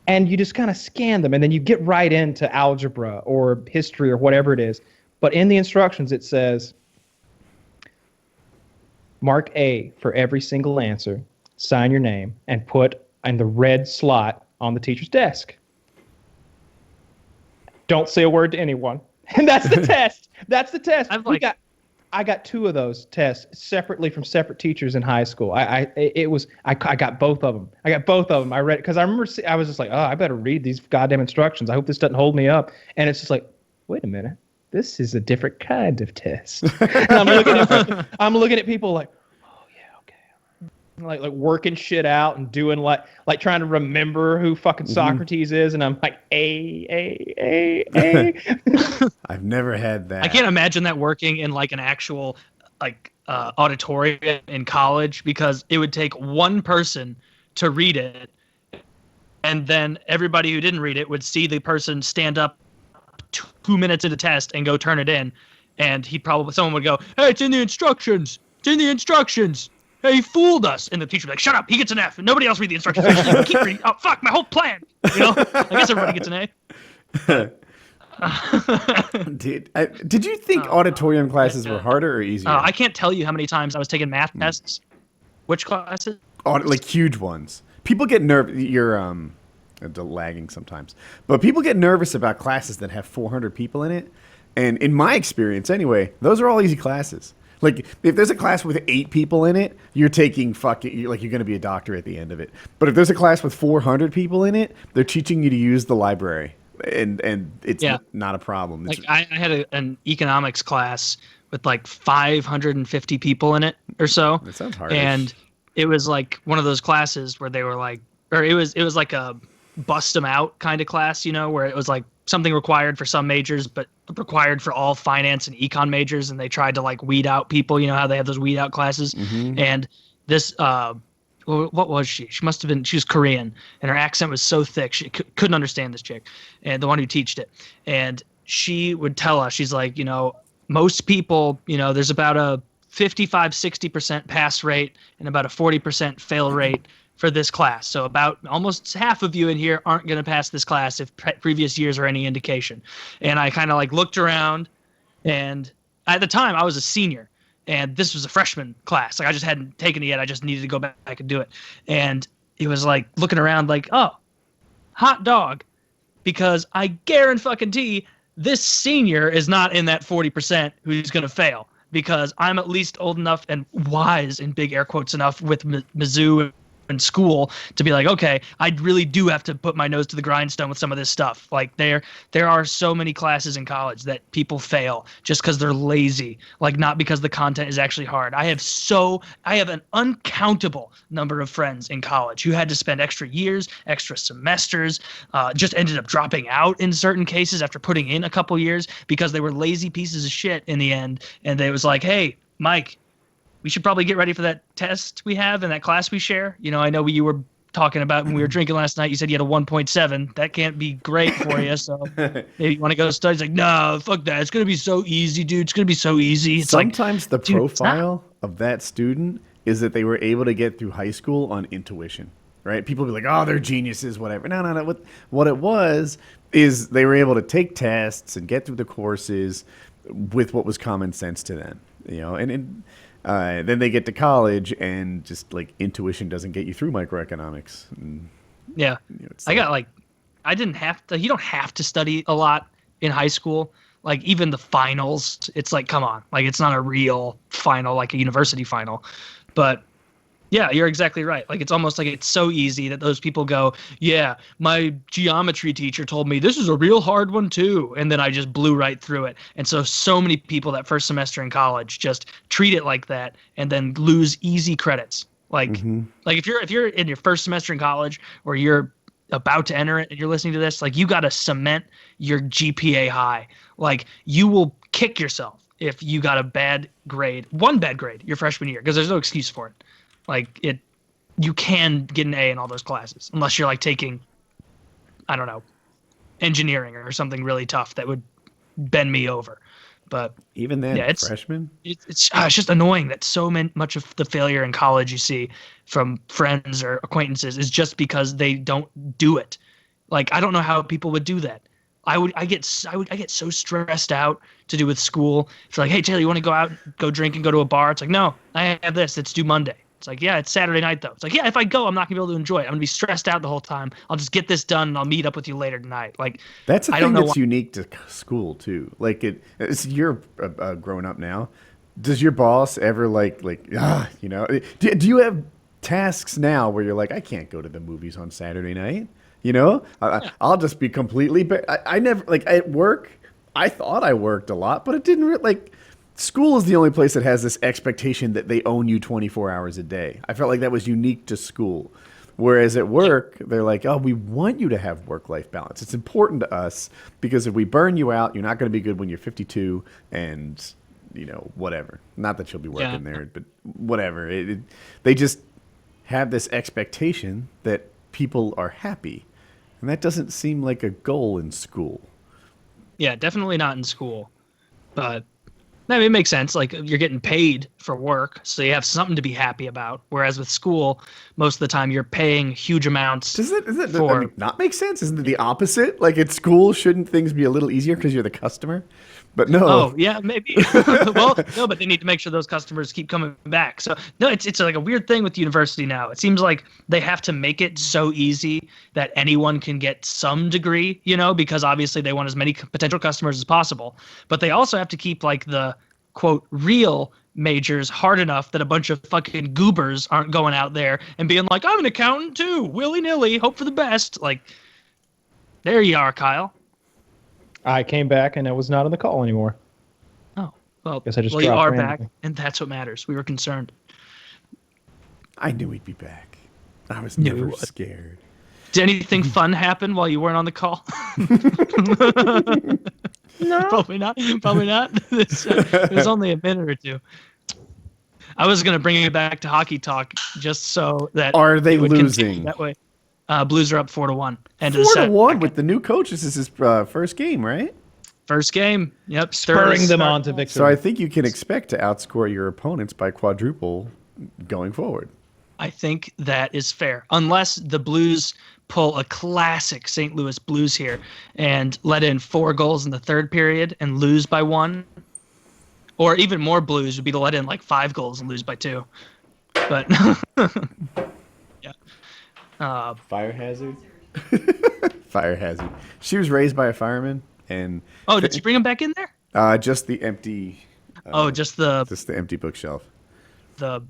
And you just kind of scan them, and then you get right into algebra or history or whatever it is. But in the instructions, it says, mark A for every single answer, sign your name, and put in the red slot on the teacher's desk. Don't say a word to anyone. And that's the test. That's the test. I got 2 of those tests separately from separate teachers in high school. I got both of them. I read it because I remember I was just like, oh, I better read these goddamn instructions. I hope this doesn't hold me up. And it's just like, wait a minute, this is a different kind of test. And I'm looking at people like, oh yeah, okay, like working shit out and doing like trying to remember who fucking Socrates is, and I'm like, A. I've never had that. I can't imagine that working in like an actual auditorium in college, because it would take one person to read it, and then everybody who didn't read it would see the person stand up 2 minutes into the test and go turn it in, and someone would go, hey, it's in the instructions. Hey, he fooled us. And the teacher would be like, shut up, he gets an F, and nobody else read the instructions. Keep reading. Oh, fuck, my whole plan. I guess everybody gets an A. Did you think auditorium classes were harder or easier? I can't tell you how many times I was taking math tests. Which classes? Like huge ones. People get nervous. You're lagging sometimes, but people get nervous about classes that have 400 people in it. And in my experience, anyway, those are all easy classes. Like if there's a class with 8 people in it, you're taking you're going to be a doctor at the end of it. But if there's a class with 400 people in it, they're teaching you to use the library. And it's not a problem. Like I had an economics class with like 550 people in it or so. That sounds hard. And it was like one of those classes where they were like, or it was like a bust them out kind of class, where it was like something required for some majors, but required for all finance and econ majors. And they tried to like weed out people, how they have those weed out classes. And this, what was she? She was Korean, and her accent was so thick she couldn't understand this chick, and the one who taught it. And she would tell us, she's like, most people, there's about a 55-60% pass rate and about a 40% fail rate for this class. So about almost half of you in here aren't going to pass this class if previous years are any indication. And I kind of like looked around, and at the time I was a senior, and this was a freshman class. Like I just hadn't taken it yet. I just needed to go back and do it. And it was like looking around like, oh, hot dog. Because I guarantee this senior is not in that 40% who's going to fail. Because I'm at least old enough and wise, in big air quotes, enough with Mizzou in school to be like, okay, I really do have to put my nose to the grindstone with some of this stuff. Like there are so many classes in college that people fail just because they're lazy, like not because the content is actually hard. I have an uncountable number of friends in college who had to spend extra years, extra semesters, just ended up dropping out in certain cases after putting in a couple years because they were lazy pieces of shit in the end. And they was like, hey, Mike, we should probably get ready for that test we have and that class we share. I know you were talking about when we were drinking last night. You said you had a 1.7. That can't be great for you. So maybe you want to go study. It's like, no, fuck that. It's going to be so easy, dude. It's going to be so easy. It's Sometimes the profile of that student is that they were able to get through high school on intuition, right? People be like, oh, they're geniuses, whatever. No. What it was is they were able to take tests and get through the courses with what was common sense to them, and then they get to college and just like intuition doesn't get you through microeconomics. And, yeah. I didn't have to, you don't have to study a lot in high school. Like even the finals, it's like, come on, like it's not a real final, like a university final. But Yeah, you're exactly right. Like, it's almost like it's so easy that those people go, yeah, my geometry teacher told me this is a real hard one too. And then I just blew right through it. And so many people that first semester in college just treat it like that and then lose easy credits. Like, like if you're in your first semester in college or you're about to enter it and you're listening to this, like, you got to cement your GPA high. Like, you will kick yourself if you got one bad grade your freshman year, because there's no excuse for it. Like, you can get an A in all those classes unless you're like taking, I don't know, engineering or something really tough that would bend me over. But even then, yeah, freshman, it's just annoying that so much of the failure in college you see from friends or acquaintances is just because they don't do it. Like, I don't know how people would do that. I get so stressed out to do with school. It's like, hey Taylor, you want to go out, go drink and go to a bar? It's like, no, I have this. It's due Monday. It's like, yeah, it's Saturday night though. It's like, yeah, if I go, I'm not gonna be able to enjoy it. I'm gonna be stressed out the whole time. I'll just get this done and I'll meet up with you later tonight. Like, that's a I thing don't know that's unique to school too. Like, you're growing up now. Does your boss ever you know? Do you have tasks now where you're like, I can't go to the movies on Saturday night? You know, I'll just be completely. I never, like, at work, I thought I worked a lot, but it didn't like. School is the only place that has this expectation that they own you 24 hours a day. I felt like that was unique to school. Whereas at work, they're like, oh, we want you to have work-life balance. It's important to us because if we burn you out, you're not going to be good when you're 52 and, you know, whatever. Not that you'll be working there, but whatever. They just have this expectation that people are happy. And that doesn't seem like a goal in school. Yeah, definitely not in school. But I mean, it makes sense. Like, you're getting paid for work, so you have something to be happy about. Whereas with school, most of the time you're paying huge amounts. Does it not make sense? Isn't it the opposite? Like, at school, shouldn't things be a little easier because you're the customer? But no. Oh, yeah, maybe. Well, no, but they need to make sure those customers keep coming back. So, no, it's like a weird thing with university now. It seems like they have to make it so easy that anyone can get some degree, you know, because obviously they want as many potential customers as possible. But they also have to keep, like, the, quote, real majors hard enough that a bunch of fucking goobers aren't going out there and being like, I'm an accountant too, willy-nilly, hope for the best. Like, there you are, Kyle. I came back and I was not on the call anymore. Oh, well, Guess I just you are randomly. back, and that's what matters. We were concerned. I knew he'd be back. I was never scared. Did anything fun happen while you weren't on the call? No. Probably not. Probably not. It was only a minute or two. I was going to bring it back to hockey talk just so that... Are they losing? That way. Blues are up 4-1. 4-1 with the new coach. This is his first game, right? First game. Yep. Spurring them on to victory. So I think you can expect to outscore your opponents by quadruple going forward. I think that is fair. Unless the Blues pull a classic St. Louis Blues here and let in 4 goals in the third period and lose by 1. Or even more Blues would be to let in like 5 goals and lose by 2. But yeah. Fire hazard. Fire hazard. She was raised by a fireman, and did you bring him back in there? Just the empty. Just the empty bookshelf. The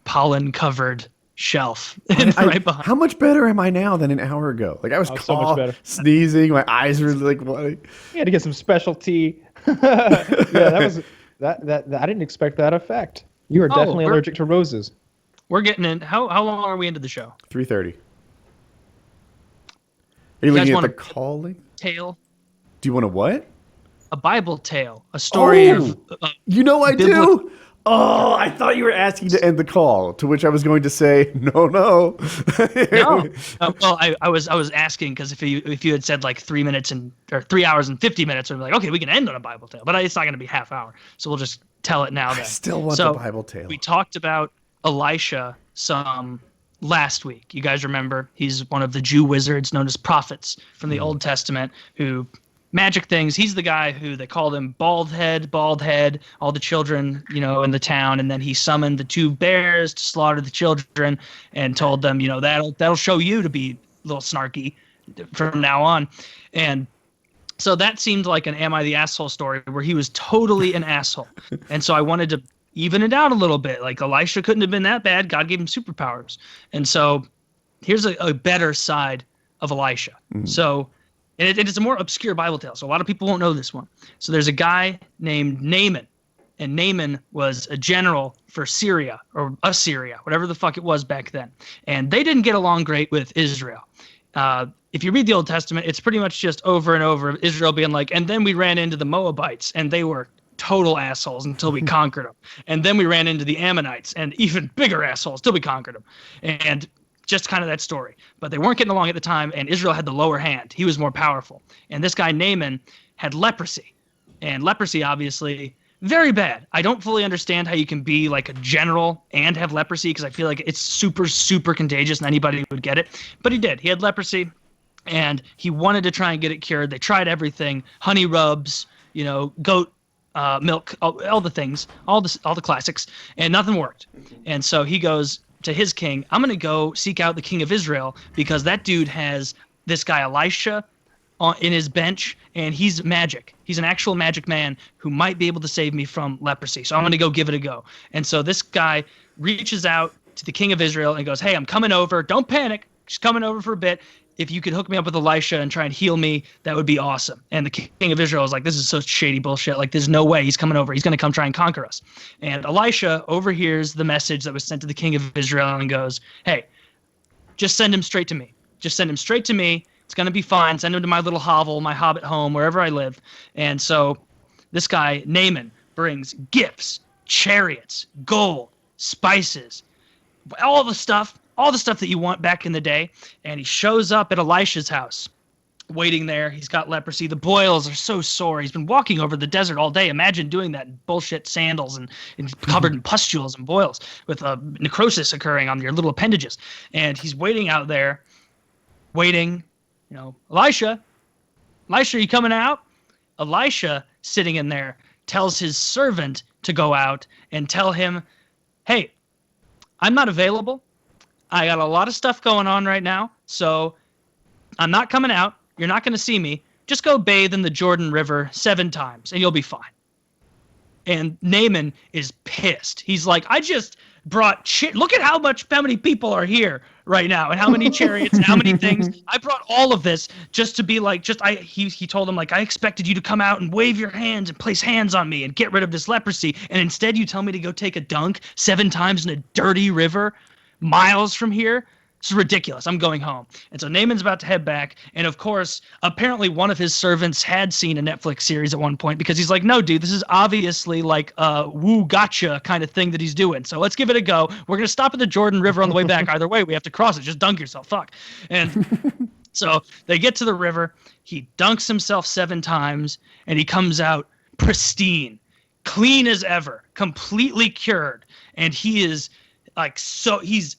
pollen-covered shelf right behind. How much better am I now than an hour ago? Like, I was so much better. Sneezing, my eyes were like bloody. You had to get some special tea. Yeah, that was that. I didn't expect that effect. You are definitely allergic to roses. We're getting in. How long are we into the show? 3:30. Are you looking at the calling? Tale. Do you want a what? A Bible tale. A story of... you know I do? Oh, I thought you were asking to end the call, to which I was going to say, no. No. Well, I was asking because if you had said like 3 minutes or 3 hours and 50 minutes, I'd be like, okay, we can end on a Bible tale, but it's not going to be half hour, so we'll just tell it now. Then. I still want the Bible tale. We talked about Elisha some last week. You guys remember? He's one of the Jew wizards known as prophets from the Old Testament who magic things. He's the guy who they called him bald head, all the children, in the town. And then he summoned the 2 bears to slaughter the children and told them, that'll show you to be a little snarky from now on. And so that seemed like an Am I the Asshole story where he was totally an asshole. And so I wanted to even it out a little bit. Like Elisha couldn't have been that bad. God gave him superpowers. And so here's a better side of Elisha. So and it's a more obscure Bible tale. So a lot of people won't know this one. So there's a guy named Naaman. And Naaman was a general for Syria or Assyria, whatever the fuck it was back then. And they didn't get along great with Israel. If you read the Old Testament, it's pretty much just over and over Israel being like, and then we ran into the Moabites and they were total assholes until we conquered them. And then we ran into the Ammonites and even bigger assholes till we conquered them. And just kind of that story. But they weren't getting along at the time, and Israel had the lower hand. He was more powerful. And this guy Naaman had leprosy. And leprosy, obviously, very bad. I don't fully understand how you can be like a general and have leprosy, because I feel like it's super, super contagious and anybody would get it. But he did. He had leprosy, and he wanted to try and get it cured. They tried everything, honey rubs, goat milk, all the things, all the classics, and nothing worked. And so he goes to his king, I'm going to go seek out the king of Israel, because that dude has this guy Elisha in his bench, and he's magic. He's an actual magic man who might be able to save me from leprosy. So I'm going to go give it a go. And so this guy reaches out to the king of Israel and goes, hey, I'm coming over. Don't panic. Just coming over for a bit. If you could hook me up with Elisha and try and heal me, that would be awesome. And the king of Israel is like, this is so shady bullshit. Like, there's no way he's coming over. He's going to come try and conquer us. And Elisha overhears the message that was sent to the king of Israel and goes, hey, just send him straight to me. Just send him straight to me. It's going to be fine. Send him to my little hovel, my hobbit home, wherever I live. And so this guy, Naaman, brings gifts, chariots, gold, spices, all the stuff that you want back in the day. And he shows up at Elisha's house, waiting there. He's got leprosy. The boils are so sore. He's been walking over the desert all day. Imagine doing that in bullshit sandals and covered in pustules and boils with necrosis occurring on your little appendages. And he's waiting out there, waiting. Elisha, you coming out? Elisha, sitting in there, tells his servant to go out and tell him, hey, I'm not available. I got a lot of stuff going on right now, so I'm not coming out. You're not going to see me. Just go bathe in the Jordan River 7 times, and you'll be fine. And Naaman is pissed. He's like, I just brought look at how many people are here right now, and how many chariots and how many things. I brought all of this just to be like, he told him, like, I expected you to come out and wave your hands and place hands on me and get rid of this leprosy, and instead you tell me to go take a dunk 7 times in a dirty river miles from here. It's ridiculous. I'm going home. And so Naaman's about to head back. And of course, apparently one of his servants had seen a Netflix series at one point, because he's like, no, dude, this is obviously like a woo gotcha kind of thing that he's doing. So let's give it a go. We're going to stop at the Jordan River on the way back. Either way, we have to cross it. Just dunk yourself. Fuck. And so they get to the river. He dunks himself 7 times, and he comes out pristine, clean as ever, completely cured. And he is like, so he's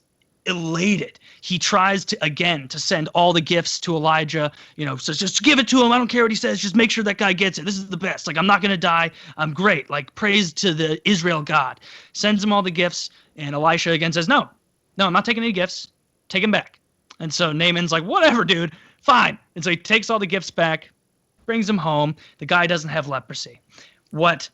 elated. He tries to send all the gifts to Elijah, so just give it to him. I don't care what he says. Just make sure that guy gets it. This is the best. Like, I'm not going to die. I'm great. Like, praise to the Israel God. Sends him all the gifts. And Elisha again says, no, I'm not taking any gifts. Take him back. And so Naaman's like, whatever, dude, fine. And so he takes all the gifts back, brings them home. The guy doesn't have leprosy. What,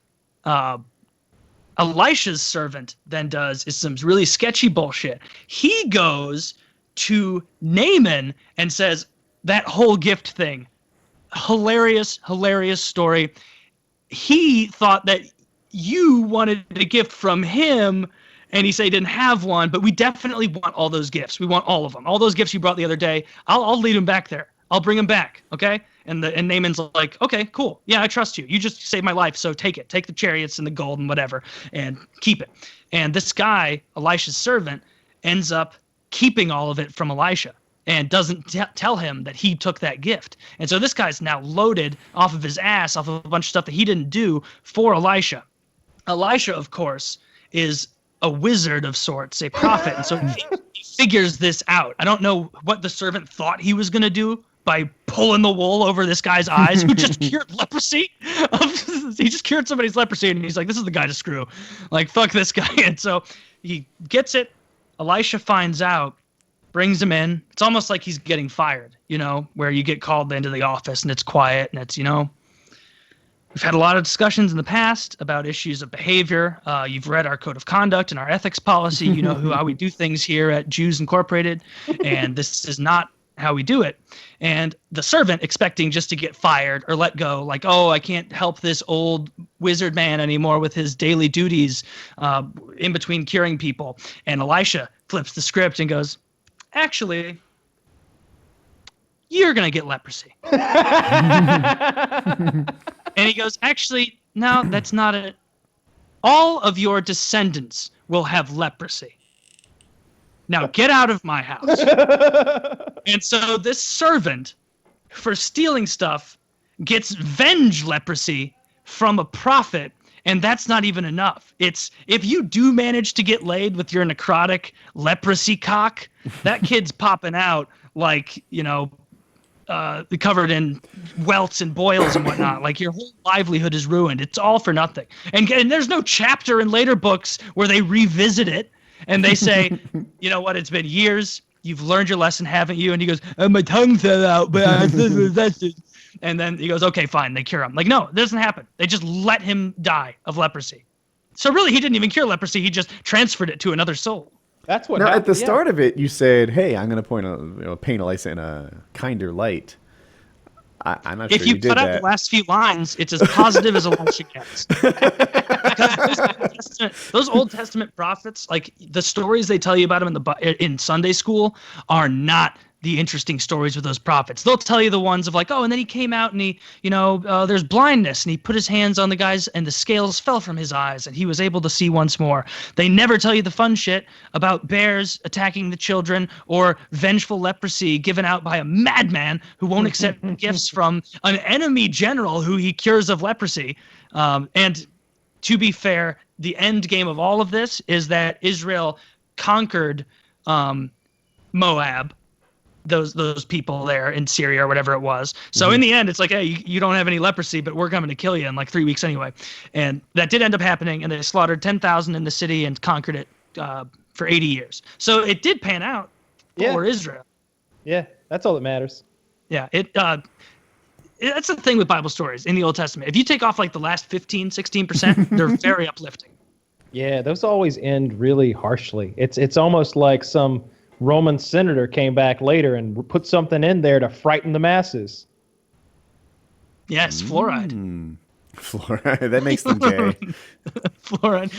Elisha's servant then does is some really sketchy bullshit. He goes to Naaman and says that whole gift thing. Hilarious story. He thought that you wanted a gift from him, and he said he didn't have one, but we definitely want all those gifts. We want all of them. All those gifts you brought the other day, I'll lead him back there. I'll bring him back, okay? And Naaman's like, okay, cool. Yeah, I trust you. You just saved my life, so take it. Take the chariots and the gold and whatever, and keep it. And this guy, Elisha's servant, ends up keeping all of it from Elisha and doesn't tell him that he took that gift. And so this guy's now loaded off of his ass, off of a bunch of stuff that he didn't do for Elisha. Elisha, of course, is a wizard of sorts, a prophet, and so he figures this out. I don't know what the servant thought he was going to do by pulling the wool over this guy's eyes, who just cured leprosy. He just cured somebody's leprosy, and he's like, this is the guy to screw. Like, fuck this guy. And so he gets it. Elisha finds out, brings him in. It's almost like he's getting fired, where you get called into the office and it's quiet and it's, We've had a lot of discussions in the past about issues of behavior. You've read our code of conduct and our ethics policy. You know how we do things here at Jews Incorporated, and this is not how we do it. And the servant, expecting just to get fired or let go, like, oh, I can't help this old wizard man anymore with his daily duties in between curing people. And Elisha flips the script and goes, actually, you're going to get leprosy. And he goes, actually, no, that's not it. All of your descendants will have leprosy. Now get out of my house. And so this servant, for stealing stuff, gets venge leprosy from a prophet, and that's not even enough. It's if you do manage to get laid with your necrotic leprosy cock, that kid's popping out like, you know, covered in welts and boils and whatnot. Like your whole livelihood is ruined. It's all for nothing. And there's no chapter in later books where they revisit it and they say, you know what, it's been years. You've learned your lesson, haven't you? And he goes, my tongue fell out, but and then he goes, okay, fine. They cure him. Like, no, it doesn't happen. They just let him die of leprosy. So really, he didn't even cure leprosy. He just transferred it to another soul. That's what now, happened. at the start of it, you said, hey, I'm going to paint Elisha in a kinder light. I'm not sure if you did put out that. the last few lines, it's as positive as Elisha gets. Those Old Testament prophets, like the stories they tell you about them in Sunday school, are not the interesting stories with those prophets. They'll tell you the ones of like, oh, and then he came out and he, you know, there's blindness and he put his hands on the guys and the scales fell from his eyes and he was able to see once more. They never tell you the fun shit about bears attacking the children or vengeful leprosy given out by a madman who won't accept gifts from an enemy general who he cures of leprosy. And to be fair, the end game of all of this is that Israel conquered Moab, those people there in Syria or whatever it was. So in the end, it's like, hey, you don't have any leprosy, but we're coming to kill you in like 3 weeks anyway. And that did end up happening, and they slaughtered 10,000 in the city and conquered it for 80 years. So it did pan out for Israel. Yeah, that's all that matters. Yeah, that's the thing with Bible stories in the Old Testament. If you take off like the last 15, 16%, they're very uplifting. Yeah, those always end really harshly. It's almost like some Roman senator came back later and put something in there to frighten the masses. Yes, fluoride. Fluoride. That makes them gay. Fluoride.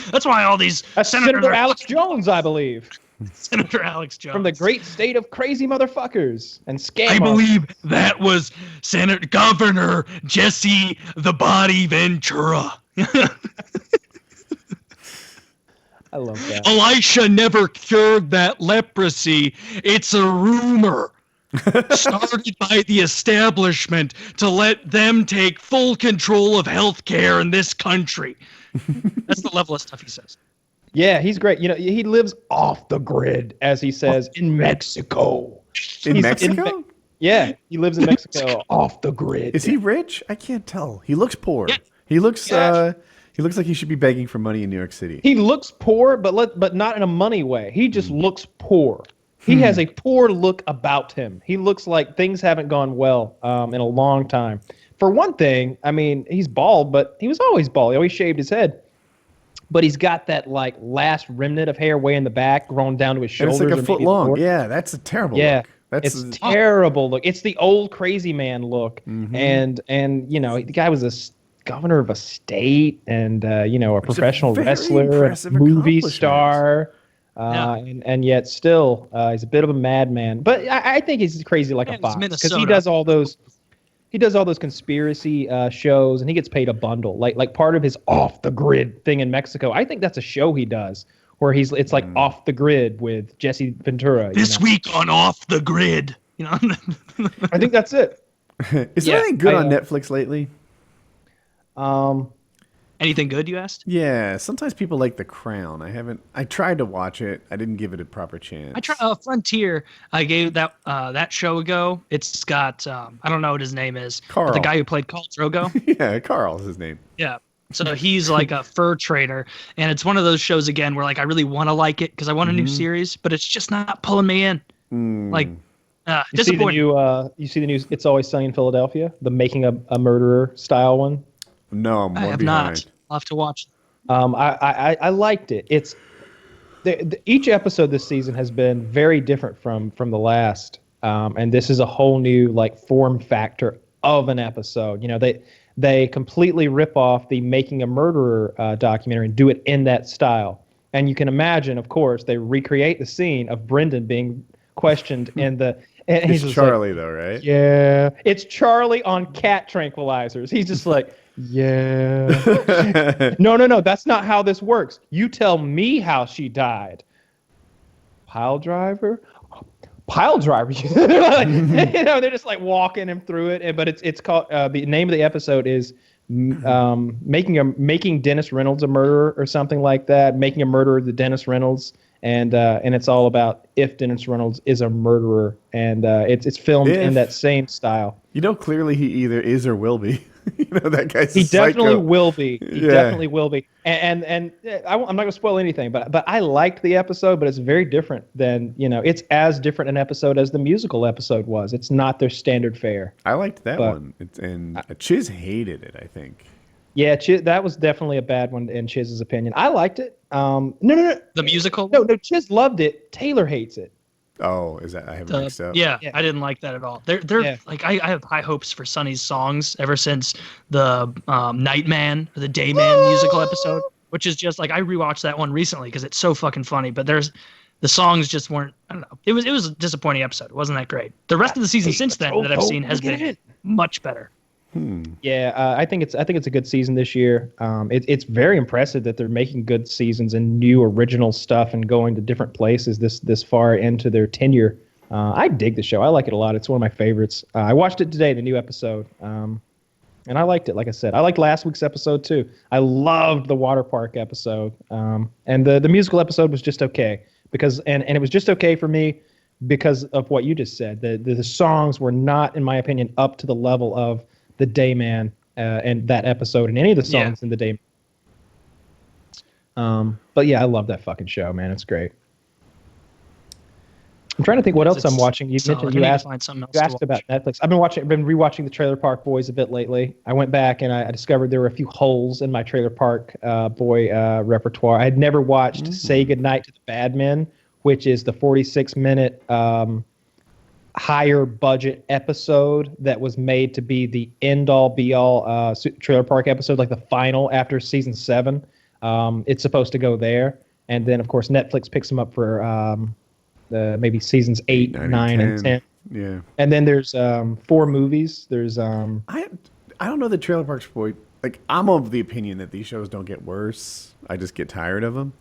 That's why all these That's Senator Alex Jones, I believe. Senator Alex Jones. From the great state of crazy motherfuckers and scam. I believe that was Senator Governor Jesse the Body Ventura. I love that. Elisha never cured that leprosy. It's a rumor started by the establishment to let them take full control of healthcare in this country. That's the level of stuff he says. Yeah, he's great. You know, he lives off the grid, as he says, in Mexico. In Mexico? Yeah, he lives in Mexico, off the grid. Is he rich? I can't tell. He looks poor. Yeah. He looks like he should be begging for money in New York City. He looks poor, but not in a money way. He just looks poor. He has a poor look about him. He looks like things haven't gone well in a long time. For one thing, I mean, he's bald, but he was always bald. He always shaved his head. But he's got that like last remnant of hair way in the back, grown down to his And shoulders. it's like a or foot maybe long. more. Yeah, that's a terrible look. It's terrible look. It's the old crazy man look. And you know, the guy was a governor of a state and you know, a professional wrestler, a movie star. And yet still he's a bit of a madman. But I think he's crazy like a fox because he does all those conspiracy shows, and he gets paid a bundle. Like part of his off the grid thing in Mexico. I think that's a show he does where it's like off the grid with Jesse Ventura. This week on Off the Grid, you know. I think that's it. Is there anything good on Netflix lately? Anything good, you asked? Yeah, sometimes people like The Crown. I tried to watch it. I didn't give it a proper chance. I tried Frontier. I gave that show a go. It's got I don't know what his name is. Carl. But the guy who played Khal Drogo. Yeah, Carl's his name. Yeah. So he's like a fur trader, and it's one of those shows again where like I really want to like it because I want a new series, but it's just not pulling me in. Like You see the Disappointing. new you see the new It's Always Sunny in Philadelphia, the Making a Murderer style one. No, I'm I one have behind. not. I'll have to watch. I liked it. It's each episode this season has been very different from the last, and this is a whole new like form factor of an episode. You know, they completely rip off the Making a Murderer documentary and do it in that style. And you can imagine, of course, they recreate the scene of Brendan being questioned in the. And It's he's just Charlie, like, though, right? yeah, it's Charlie on cat tranquilizers. He's just like, yeah. No, that's not how this works. You tell me how she died. Pile driver? Pile driver. They're just like walking him through it. But it's called, the name of the episode is making Dennis Reynolds a murderer or something like that. Making a Murderer the Dennis Reynolds. And it's all about if Dennis Reynolds is a murderer. And it's filmed in that same style. You know, clearly he either is or will be. You know, that guy's He definitely psycho. will be. He definitely will be. And I'm not going to spoil anything, but I liked the episode, but it's very different than, it's as different an episode as the musical episode was. It's not their standard fare. I liked that one. And Chiz hated it, I think. Yeah, that was definitely a bad one in Chiz's opinion. I liked it. No. The musical? No, Chiz loved it. Taylor hates it. Oh, is that I have it mixed up? Yeah, I didn't like that at all. They're like I have high hopes for Sonny's songs ever since the Nightman or the Dayman musical episode, which is just like I rewatched that one recently because it's so fucking funny. But the songs just weren't. I don't know. It was a disappointing episode. It wasn't that great. The rest of the season since then that I've seen has been much better. Yeah, I think it's a good season this year. It's very impressive that they're making good seasons and new original stuff and going to different places this far into their tenure. I dig the show. I like it a lot. It's one of my favorites. I watched it today, the new episode, and I liked it. Like I said, I liked last week's episode too. I loved the water park episode, and the musical episode was just okay because and it was just okay for me because of what you just said. The songs were not, in my opinion, up to the level of the Dayman and that episode and any of the songs in the Dayman. But yeah, I love that fucking show, man. It's great. I'm trying to think what else I'm watching. You mentioned you asked about Netflix. I've been rewatching the Trailer Park Boys a bit lately. I went back and I discovered there were a few holes in my Trailer Park Boy repertoire. I had never watched Say Goodnight to the Bad Men, which is the 46-minute higher budget episode that was made to be the end all be all Trailer Park episode, like the final after season 7. It's supposed to go there, and then of course Netflix picks them up for maybe seasons 8, 9, and 10. Yeah, and then there's 4 movies. There's I don't know the Trailer Parks Boy. Like, I'm of the opinion that these shows don't get worse. I just get tired of them.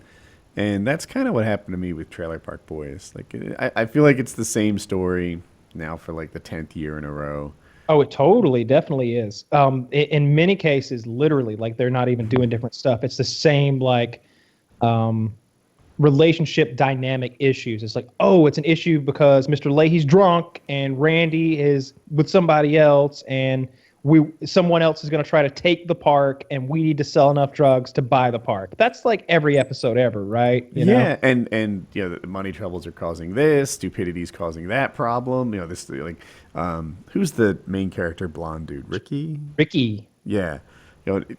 And that's kind of what happened to me with Trailer Park Boys. Like, I feel like it's the same story now for like the 10th year in a row. Oh, it definitely is. In many cases, literally, like they're not even doing different stuff. It's the same like relationship dynamic issues. It's like, oh, it's an issue because Mr. Leahy's drunk and Randy is with somebody else, and someone else is going to try to take the park, and we need to sell enough drugs to buy the park. That's like every episode ever, right? You know? And the money troubles are causing this, stupidity's causing that problem. This like who's the main character, blonde dude? Ricky. Yeah.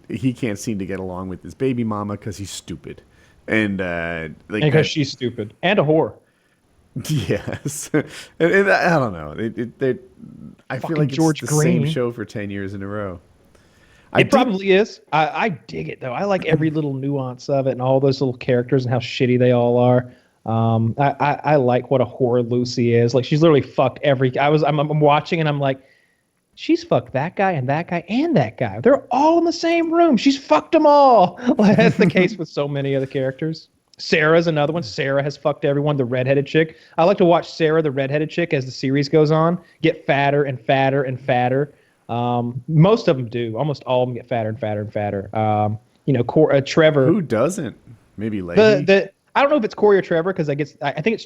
He can't seem to get along with his baby mama because he's stupid. And because she's stupid and a whore. Yes, and I don't know. I feel like George it's the same show for 10 years in a row. It probably is. I dig it though. I like every little nuance of it and all those little characters and how shitty they all are. I like what a whore Lucy is. Like, she's literally fucked I'm watching and I'm like, she's fucked that guy and that guy and that guy. They're all in the same room. She's fucked them all. That's the case with so many of the characters. Sarah's another one. Sarah has fucked everyone, the redheaded chick. I like to watch Sarah, the redheaded chick, as the series goes on, get fatter and fatter and fatter. Most of them do. Almost all of them get fatter and fatter and fatter. Trevor. Who doesn't? Maybe Leahy. I don't know if it's Corey or Trevor because I think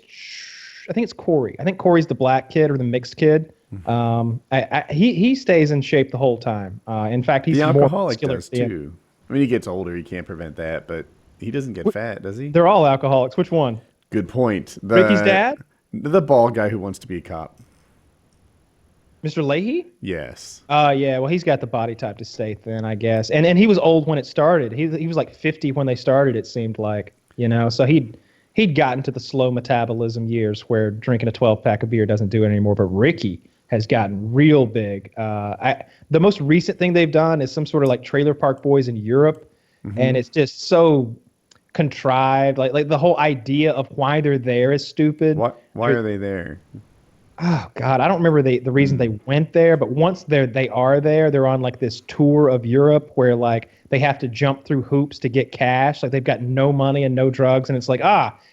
it's Corey. I think Corey's the black kid or the mixed kid. He stays in shape the whole time. In fact, he's the more alcoholic does too. I mean, he gets older. He can't prevent that, but he doesn't get fat, does he? They're all alcoholics. Which one? Good point. Ricky's dad? The bald guy who wants to be a cop. Mr. Leahy? Yes. Yeah. Well, he's got the body type to stay thin, I guess. And he was old when it started. He was like 50 when they started. It seemed like, So he'd gotten to the slow metabolism years where drinking a 12-pack of beer doesn't do it anymore. But Ricky has gotten real big. The most recent thing they've done is some sort of like Trailer Park Boys in Europe, and it's just so contrived. Like the whole idea of why they're there is stupid. Why are they there? Oh God, I don't remember the reason they went there, but once they are there, they're on like this tour of Europe where like they have to jump through hoops to get cash. Like they've got no money and no drugs, and it's like,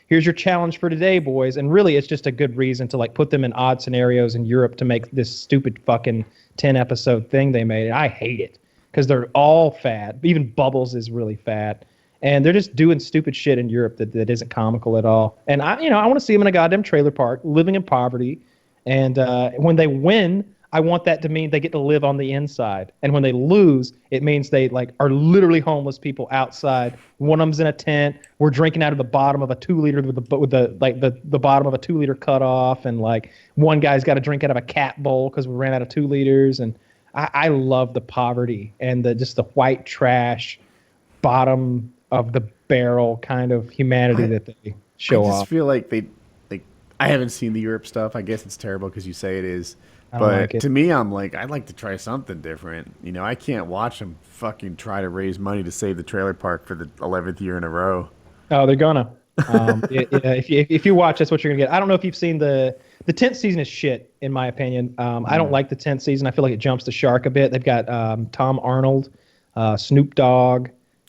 here's your challenge for today, boys. And really, it's just a good reason to like put them in odd scenarios in Europe to make this stupid fucking 10-episode thing they made. I hate it because they're all fat. Even Bubbles is really fat. And they're just doing stupid shit in Europe that isn't comical at all. And I want to see them in a goddamn trailer park, living in poverty. And when they win, I want that to mean they get to live on the inside. And when they lose, it means they like are literally homeless people outside. One of them's in a tent. We're drinking out of the bottom of a 2-liter with the bottom of a 2-liter cut off. And like one guy's got to drink out of a cat bowl because we ran out of 2 liters. And I love the poverty and just the white trash bottom of the barrel kind of humanity that they show off. I just feel like I haven't seen the Europe stuff. I guess it's terrible because you say it is. I don't But like it. to me, I'm like, I'd like to try something different. I can't watch them fucking try to raise money to save the trailer park for the 11th year in a row. Oh, they're gonna. If you watch, that's what you're gonna get. I don't know if you've seen the 10th season is shit in my opinion. I don't like the 10th season. I feel like it jumps the shark a bit. They've got Tom Arnold, Snoop Dogg.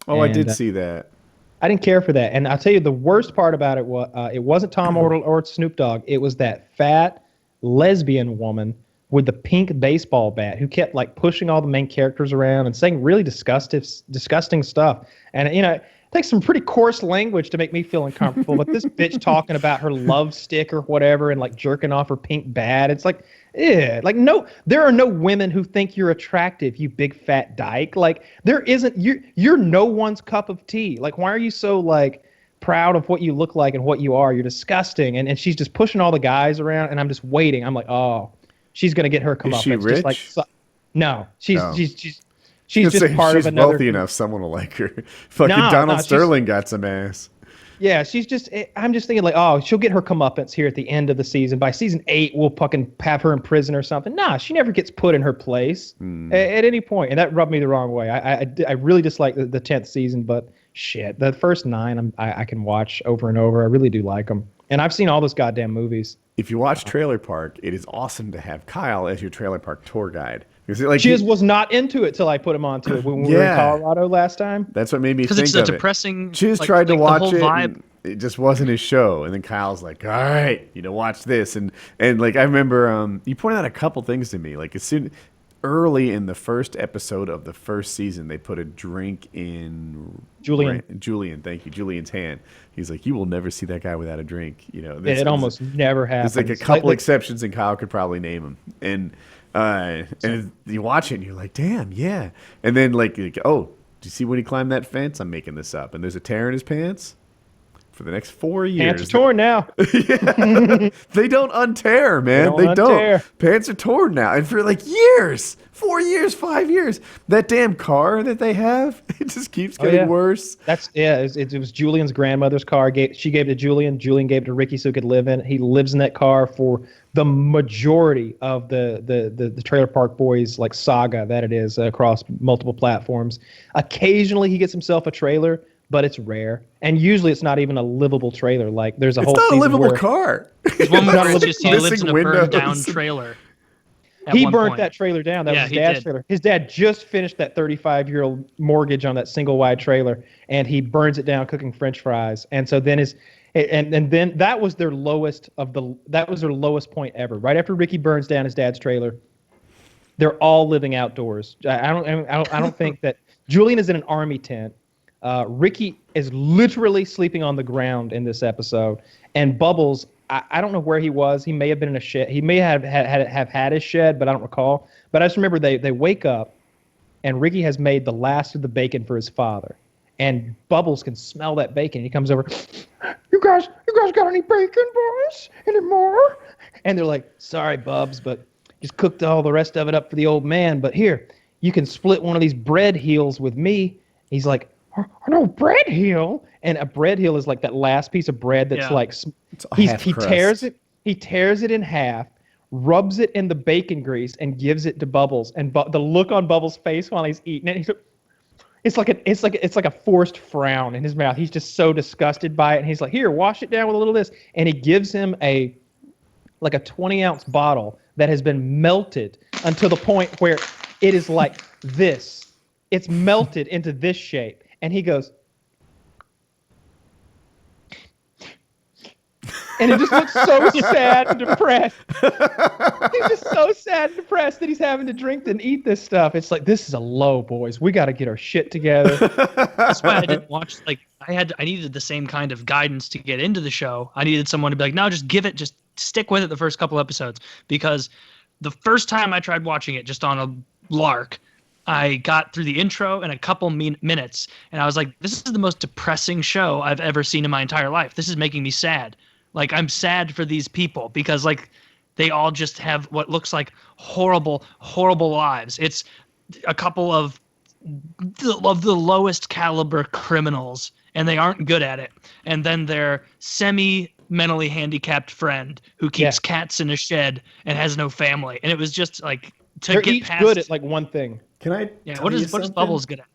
Oh, I did see that. I didn't care for that. And I'll tell you the worst part about it was it wasn't Tom Arnold or Snoop Dogg. It was that fat lesbian woman with the pink baseball bat who kept like pushing all the main characters around and saying really disgusting stuff. And it takes some pretty coarse language to make me feel uncomfortable. But this bitch talking about her love stick or whatever and like jerking off her pink bat, it's like, yeah, like no, there are no women who think you're attractive, you big fat dyke. Like there isn't, you're no one's cup of tea. Like why are you so like proud of what you look like and what you are? You're disgusting. And she's just pushing all the guys around, and I'm just waiting. I'm like, oh, she's gonna get her come up. Is she rich? Just like, no, she's She's just part she's of another. wealthy enough, someone will like her. Fucking No, Donald she's- Sterling got some ass. Yeah, I'm just thinking like, oh, she'll get her comeuppance here at the end of the season. By season 8, we'll fucking have her in prison or something. Nah, she never gets put in her place at any point. And that rubbed me the wrong way. I really dislike the 10th season, but shit, the first 9 I can watch over and over. I really do like them. And I've seen all those goddamn movies. If you watch Trailer Park, it is awesome to have Kyle as your Trailer Park tour guide. Because like Chiz was not into it till I put him onto it when we were in Colorado last time. That's what made me think Because of it's a it. depressing. Chiz like, tried to like the watch whole it. vibe. And it just wasn't his show. And then Kyle's like, all right, watch this. And like I remember you pointed out a couple things to me. Like early in the first episode of the first season, they put a drink in Julian, thank you, Julian's hand. He's like, you will never see that guy without a drink. It almost never happens. There's like a couple exceptions, and Kyle could probably name them. And you watch it, and you're like, damn, yeah. And then like, oh, do you see when he climbed that fence? I'm making this up. And there's a tear in his pants for the next 4 years. Pants are torn now. They don't untear, man. They don't. Pants are torn now. And for like years, 4 years, 5 years, that damn car that they have, it just keeps getting worse. It was Julian's grandmother's car. She gave it to Julian. Julian gave it to Ricky so he could live in it. He lives in that car for the majority of the Trailer Park Boys like saga that it is across multiple platforms. Occasionally he gets himself a trailer, but it's rare. And usually it's not even a livable trailer. Like there's a whole It's not a season livable where car. There's one where it's just he lives Missing in a burned down windows. trailer. He burnt that trailer down. That Yeah, was he his dad's did. trailer. His dad just finished that 35-year-old mortgage on that single wide trailer, and he burns it down cooking French fries. And so then then that was their lowest point ever. Right after Ricky burns down his dad's trailer, they're all living outdoors. I don't think that Julian is in an army tent. Ricky is literally sleeping on the ground in this episode, and Bubbles, I don't know where he was. He may have been in a shed. He may have had his shed, but I don't recall. But I just remember they wake up, and Ricky has made the last of the bacon for his father, and Bubbles can smell that bacon. He comes over, you guys got any bacon, boys? Any more? And they're like, sorry, Bubs, but just cooked all the rest of it up for the old man. But here, you can split one of these bread heels with me. He's like, no, bread heel. And a bread heel is like that last piece of bread that's like, he tears it in half, rubs it in the bacon grease, and gives it to Bubbles. And the look on Bubbles' face while he's eating it, it's like a forced frown in his mouth. He's just so disgusted by it, and he's like, "Here, wash it down with a little of this." And he gives him a 20-ounce bottle that has been melted until the point where it is like this. It's melted into this shape, and he goes. And it just looks so sad and depressed. He's just so sad and depressed that he's having to drink and eat this stuff. It's like, this is a low, boys. We got to get our shit together. That's why I didn't watch. Like, I needed the same kind of guidance to get into the show. I needed someone to be like, no, just stick with it the first couple episodes. Because the first time I tried watching it just on a lark, I got through the intro in a couple minutes, and I was like, this is the most depressing show I've ever seen in my entire life. This is making me sad. Like, I'm sad for these people because, like, they all just have what looks like horrible, horrible lives. It's a couple of the lowest caliber criminals, and they aren't good at it. And then their semi-mentally handicapped friend who keeps cats in a shed and has no family. And it was just, like, they're each good at, like, one thing. Can I? Yeah. What is Bubbles good at?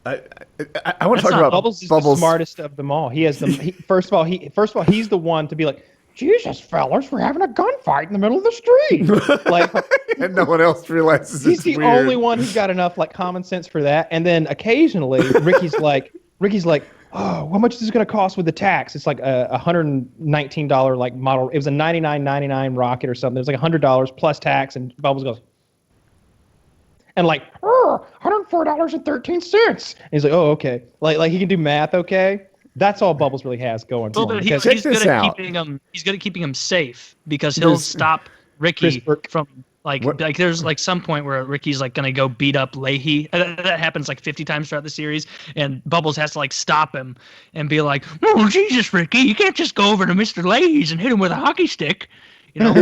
I want to talk about Bubbles. Is the smartest of them all. He has first of all, he's the one to be like, Jesus, fellas, we're having a gunfight in the middle of the street. Like, and no one else realizes he's the only one who's got enough like common sense for that. And then occasionally, Ricky's like, oh, how much is this going to cost with the tax? It's like a $119 like model. It was a $99.99 rocket or something. It was like $100 plus tax, and Bubbles goes. And like, $104.13. And he's like, oh, okay. Like he can do math, okay? That's all Bubbles really has going for him. He's good at keeping him safe because he'll stop Ricky from like there's like some point where Ricky's like gonna go beat up Leahy. That happens like 50 times throughout the series, and Bubbles has to like stop him and be like, "Oh Jesus, Ricky, you can't just go over to Mr. Leahy's and hit him with a hockey stick." You know,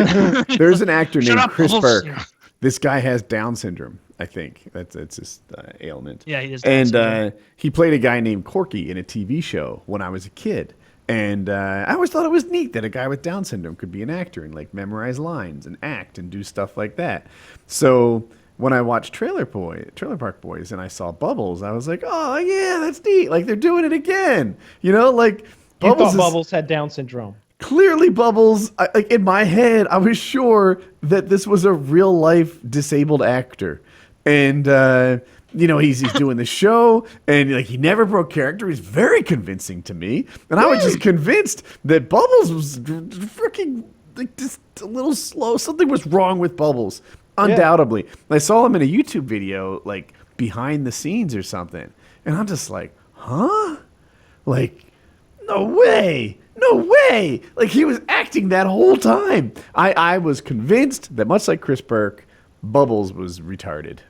there's an actor named Chris Burr. You know. This guy has Down syndrome. I think that's his ailment. Yeah, he does. And he played a guy named Corky in a TV show when I was a kid. And I always thought it was neat that a guy with Down syndrome could be an actor and like memorize lines and act and do stuff like that. So when I watched Trailer Park Boys, and I saw Bubbles, I was like, oh yeah, that's neat. Like they're doing it again. You know, like Bubbles had Down syndrome. Clearly, Bubbles, like in my head, I was sure that this was a real life disabled actor. And, he's doing the show, and like he never broke character. He's very convincing to me. And I was just convinced that Bubbles was freaking like just a little slow. Something was wrong with Bubbles, undoubtedly. Yeah. I saw him in a YouTube video, like behind the scenes or something. And I'm just like, huh? Like, no way. No way! Like, he was acting that whole time. I was convinced that, much like Chris Burke, Bubbles was retarded.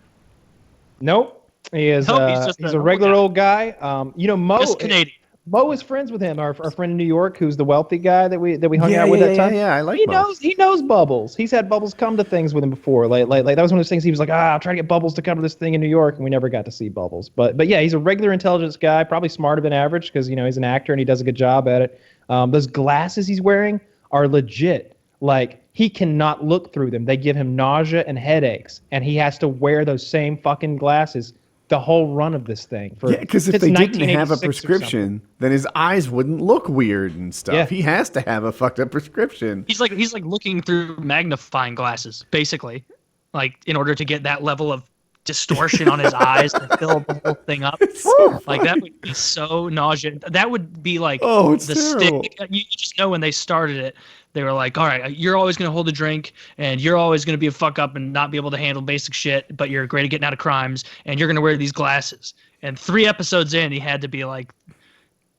Nope. He's a regular old guy. Mo. Just Canadian. Mo is friends with him. Our friend in New York, who's the wealthy guy that we hung out with that time. Yeah, I like Mo. He knows Bubbles. He's had Bubbles come to things with him before. Like that was one of those things. He was like, I'll try to get Bubbles to come to this thing in New York, and we never got to see Bubbles. But yeah, he's a regular intelligence guy, probably smarter than average because he's an actor and he does a good job at it. Those glasses he's wearing are legit. Like, he cannot look through them. They give him nausea and headaches, and he has to wear those same fucking glasses the whole run of this thing. Because if they didn't have a prescription, then his eyes wouldn't look weird and stuff. Yeah. He has to have a fucked up prescription. He's like looking through magnifying glasses, basically, like in order to get that level of distortion on his eyes to fill the whole thing up. So like that would be so nauseous. That would be like the terrible stick. You just know when they started it, they were like, all right, you're always going to hold a drink and you're always going to be a fuck up and not be able to handle basic shit, but you're great at getting out of crimes and you're going to wear these glasses. And 3 episodes in, he had to be like,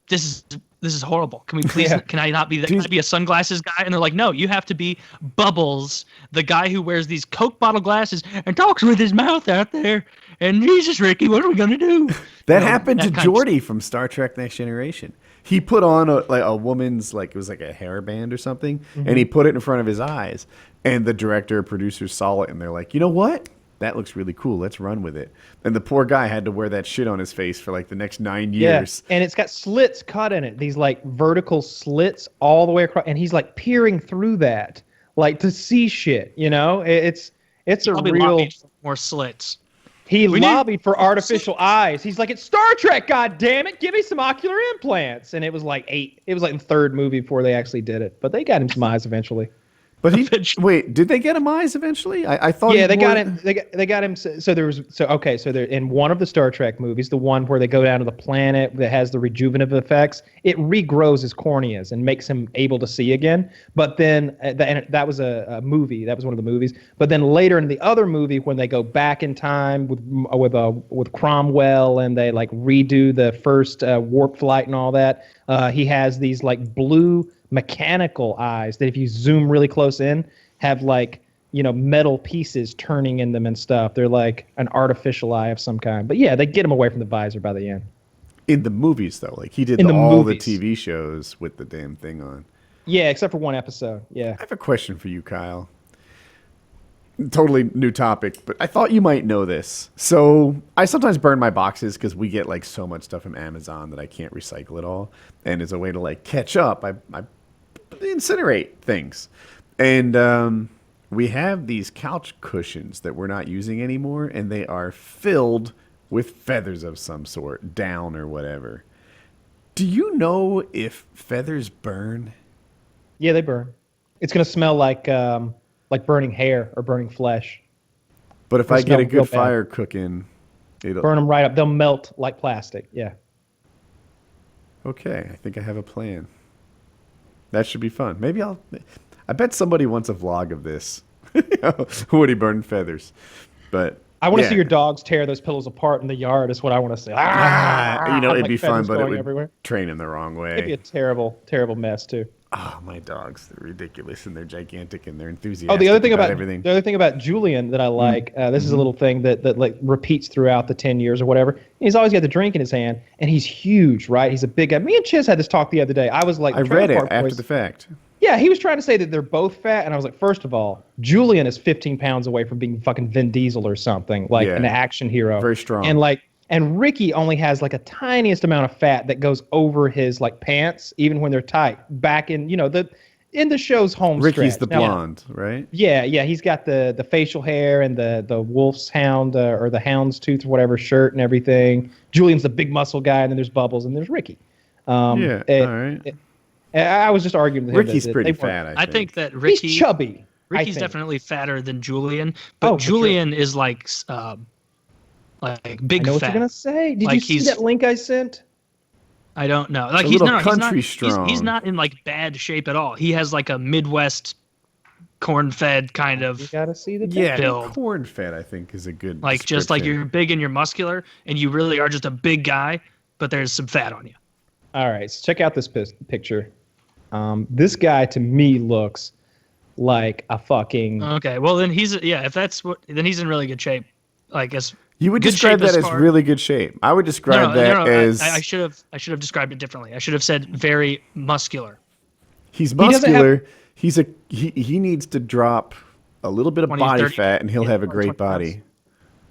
this is horrible. Can we please, can I not be that? Can I be a sunglasses guy? And they're like, no, you have to be Bubbles, the guy who wears these Coke bottle glasses and talks with his mouth out there And Jesus, Ricky, what are we gonna do? That You know, happened to that kind of Geordi from Star Trek Next Generation. He put on a woman's, like, it was like a hairband or something, and he put it in front of his eyes. And the director or producers saw it, and they're like, you know what? That looks really cool. Let's run with it. And the poor guy had to wear that shit on his face for like the next 9 years. Yeah, and it's got slits cut in it. These like vertical slits all the way across, and he's like peering through that, like to see shit. You know, it's a Probably real. lobbied for more slits. He We need- lobbied for artificial eyes. He's like, it's Star Trek, God damn it, give me some ocular implants. And it was like the third movie before they actually did it, but they got him some eyes eventually. But wait, did they get him eyes eventually? I thought. Yeah, they got him. They got him. So there was. So okay. So there in one of the Star Trek movies, the one where they go down to the planet that has the rejuvenative effects, it regrows his corneas and makes him able to see again. But then that was a movie. That was one of the movies. But then later in the other movie, when they go back in time with Cromwell and they like redo the first warp flight and all that, he has these like blue mechanical eyes that if you zoom really close in have like, you know, metal pieces turning in them and stuff. They're like an artificial eye of some kind. But yeah, they get him away from the visor by the end. In the movies, though, like he did In all the movies. TV shows with the damn thing on. Yeah, except for one episode. Yeah. I have a question for you, Kyle. Totally new topic, but I thought you might know this. So I sometimes burn my boxes because we get like so much stuff from Amazon that I can't recycle it all. And as a way to like catch up, I incinerate things. And we have these couch cushions that we're not using anymore, and they are filled with feathers of some sort, down or whatever. Do you know if feathers burn? Yeah, they burn. It's gonna smell like burning hair or burning flesh. But if They I get a smell real good bad. fire cooking, it'll... Burn them right up. They'll melt like plastic. Yeah. Okay, I think I have a plan. That should be fun. Maybe I bet somebody wants a vlog of this. Woody burning feathers. But I want to yeah. see your dogs tear those pillows apart in the yard. Is what I want to see. You know, it'd Like be fun, feathers but it going would everywhere. train them the wrong It'd be a way. terrible, terrible mess too. Oh, my dogs, they're ridiculous and they're gigantic and they're enthusiastic Oh, the other thing about everything. the other thing about Julian that I like, this is a little thing that like repeats throughout the 10 years or whatever. He's always got the drink in his hand, and he's huge, right? He's a big guy. Me and Chiz had this talk the other day. I was like, I read it after the fact. Yeah, he was trying to say that they're both fat, and I was like, first of all, Julian is 15 pounds away from being fucking Vin Diesel or something, like Yeah. an action hero. Very strong. And Ricky only has like a tiniest amount of fat that goes over his like pants, even when they're tight. Back in, you know, in the show's home Ricky's stretch. the Now, blonde, right? yeah, he's got the facial hair and the wolf's hound or the hound's tooth or whatever shirt and everything. Julian's the big muscle guy, and then there's Bubbles, and there's Ricky. All right. I was just arguing with him. Ricky's that pretty they weren't- fat, I think that Ricky. He's chubby. I Ricky's think. definitely fatter than Julian, but Oh, for sure. Julian is like big I know what fat. you're gonna say. Did you Like see he's- that link I sent? I don't know. Like A he's little not country he's not, he's strong. not in like bad shape at all. He has like a Midwest corn-fed kind You of gotta see the Yeah, build. corn fed, I think, is a good like just like description. you're big and you're muscular and you really are just a big guy, but there's some fat on you. All right, so check out this picture. This guy to me looks like a fucking. Okay, well then if that's what, then he's in really good shape. I guess You would good describe shape that as far- really good shape. I would describe that as I should have described it differently. I should have said very muscular. he's doesn't have- muscular. He needs to drop a little bit of 20, body 30, fat, and he'll have a 20 great pounds. body.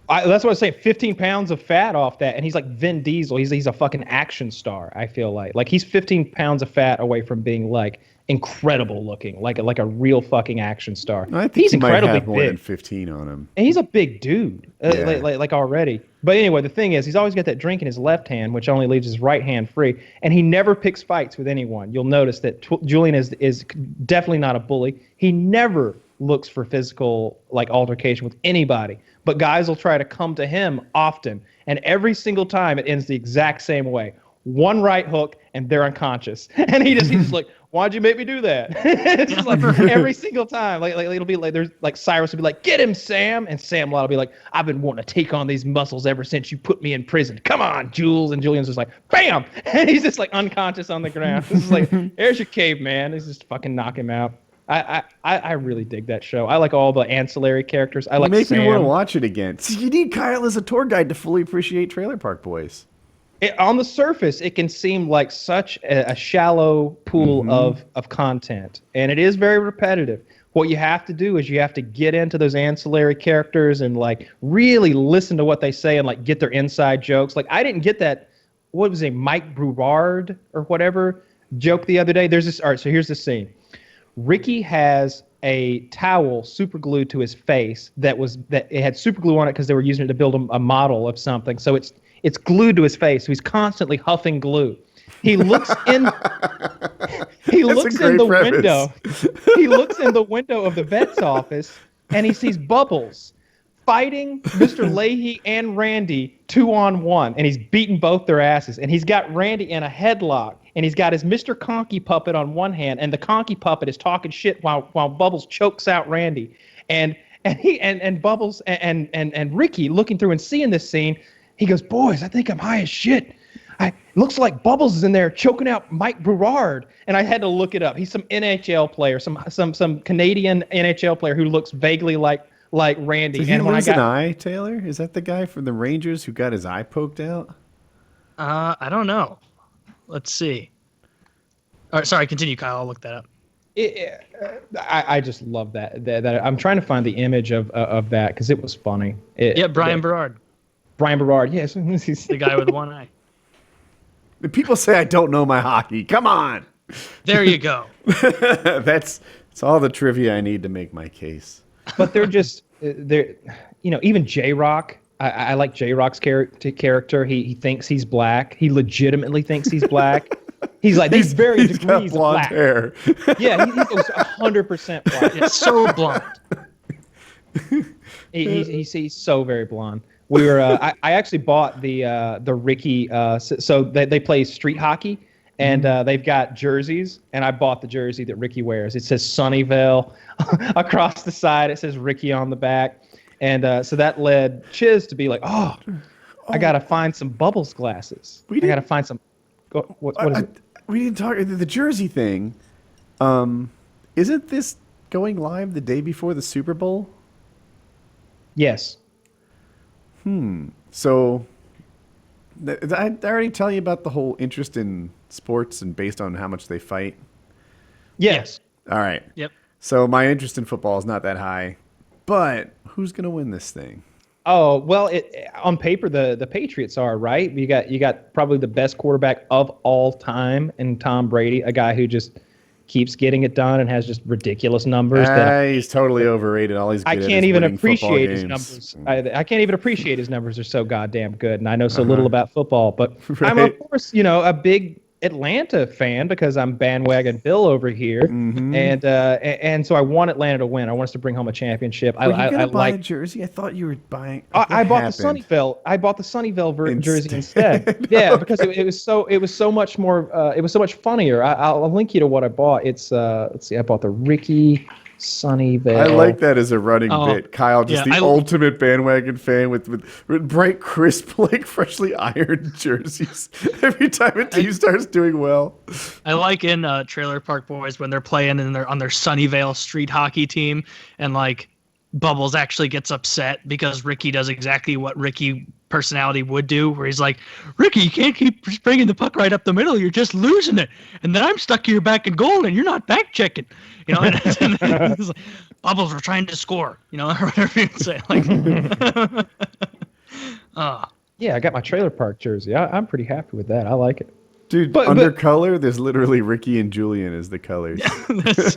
That's what I was saying. 15 pounds of fat off that, and he's like Vin Diesel. He's a fucking action star. I feel like he's 15 pounds of fat away from being like incredible looking, like a real fucking action star. I think He's he might incredibly have more than big. 15 on him. And he's a big dude, Yeah. like already. But anyway, the thing is, he's always got that drink in his left hand, which only leaves his right hand free. And he never picks fights with anyone. You'll notice that Julian is definitely not a bully. He never looks for physical like altercation with anybody. But guys will try to come to him often, and every single time it ends the exact same way. One right hook, and they're unconscious. And he's just like, why'd you make me do that? It's just like every single time. Like it'll be like there's like Cyrus will be like, get him, Sam, and Sam Lott will be like, I've been wanting to take on these muscles ever since you put me in prison. Come on, Jules. And Julian's just like, bam, and he's just like unconscious on the ground. It's just like, there's your caveman. He's just fucking knock him out. I really dig that show. I like all the ancillary characters. I like You make me want to Sam. watch it again. See, you need Kyle as a tour guide to fully appreciate Trailer Park Boys. On the surface, it can seem like such a shallow pool of content, and it is very repetitive. What you have to do is you have to get into those ancillary characters and like really listen to what they say and like get their inside jokes. Like I didn't get that. What was it, Mike Brevard or whatever joke the other day? There's this. All right, so here's the scene. Ricky has a towel super glued to his face that it had super glue on it because they were using it to build a model of something. So it's glued to his face. So he's constantly huffing glue. He looks in. He looks in the window. He looks in the window of the vet's office, and he sees Bubbles fighting Mr. Leahy and Randy 2-on-1, and he's beating both their asses. And he's got Randy in a headlock, and he's got his Mr. Conky puppet on one hand, and the Conky puppet is talking shit while Bubbles chokes out Randy. And Bubbles and Ricky looking through and seeing this scene, he goes, "Boys, I think I'm high as shit. Looks like Bubbles is in there choking out Mike Brevard." And I had to look it up. He's some NHL player, some Canadian NHL player who looks vaguely like Randy. Did he and when lose an eye, Taylor? Is that the guy from the Rangers who got his eye poked out? I don't know. Let's see. All right, sorry, continue, Kyle. I'll look that up. I just love that. I'm trying to find the image of that because it was funny. Brian Berard. Brian Berard, yes. The guy with one eye. People say I don't know my hockey. Come on. There you go. That's all the trivia I need to make my case. But they're even J-Rock. I like J-Rock's character. He thinks he's black. He legitimately thinks he's black. He's like, these very he's degrees got blonde of black. hair. Yeah, he goes 100% blonde. It's so blonde. He's so very blonde. We were. I actually bought the Ricky. So they play street hockey, and they've got jerseys. And I bought the jersey that Ricky wears. It says Sunnyvale across the side. It says Ricky on the back, and so that led Chiz to be like, "Oh, I gotta find some Bubbles glasses. I gotta find some." What is it? We didn't talk the jersey thing. Isn't this going live the day before the Super Bowl? Yes. So, did I already tell you about the whole interest in sports and based on how much they fight? Yes. All right. Yep. So my interest in football is not that high, but who's gonna win this thing? Oh well, on paper the Patriots are right. You got probably the best quarterback of all time in Tom Brady, a guy who just keeps getting it done and has just ridiculous numbers. He's totally overrated. All he's good I at can't is even winning appreciate his football numbers. I can't even appreciate his numbers. They're so goddamn good, and I know so little about football. But Right. I'm of course a big Atlanta fan because I'm bandwagon Bill over here, and so I want Atlanta to win. I want us to bring home a championship. Were you gonna buy a like. jersey? I thought you were buying. I bought happened? the Sunnyvale. I bought the Sunnyvale jersey instead. Yeah, because it was so much more. It was so much funnier. I'll link you to what I bought. It's let's see. I bought the Ricky Sunnyvale. I like that as a running bit. Kyle, just the ultimate bandwagon fan with bright, crisp, like freshly ironed jerseys. Every time a team starts doing well. I like in Trailer Park Boys when they're playing and they're on their Sunnyvale street hockey team, and like Bubbles actually gets upset because Ricky does exactly what Ricky personality would do, where he's like, "Ricky, you can't keep bringing the puck right up the middle. You're just losing it. And then I'm stuck here back in goal, and you're not back checking." And he's like, "Bubbles, we're trying to score," or whatever you say. Like, yeah, I got my Trailer Park jersey. I'm pretty happy with that. I like it. Dude, under color, there's literally Ricky and Julian as the colors.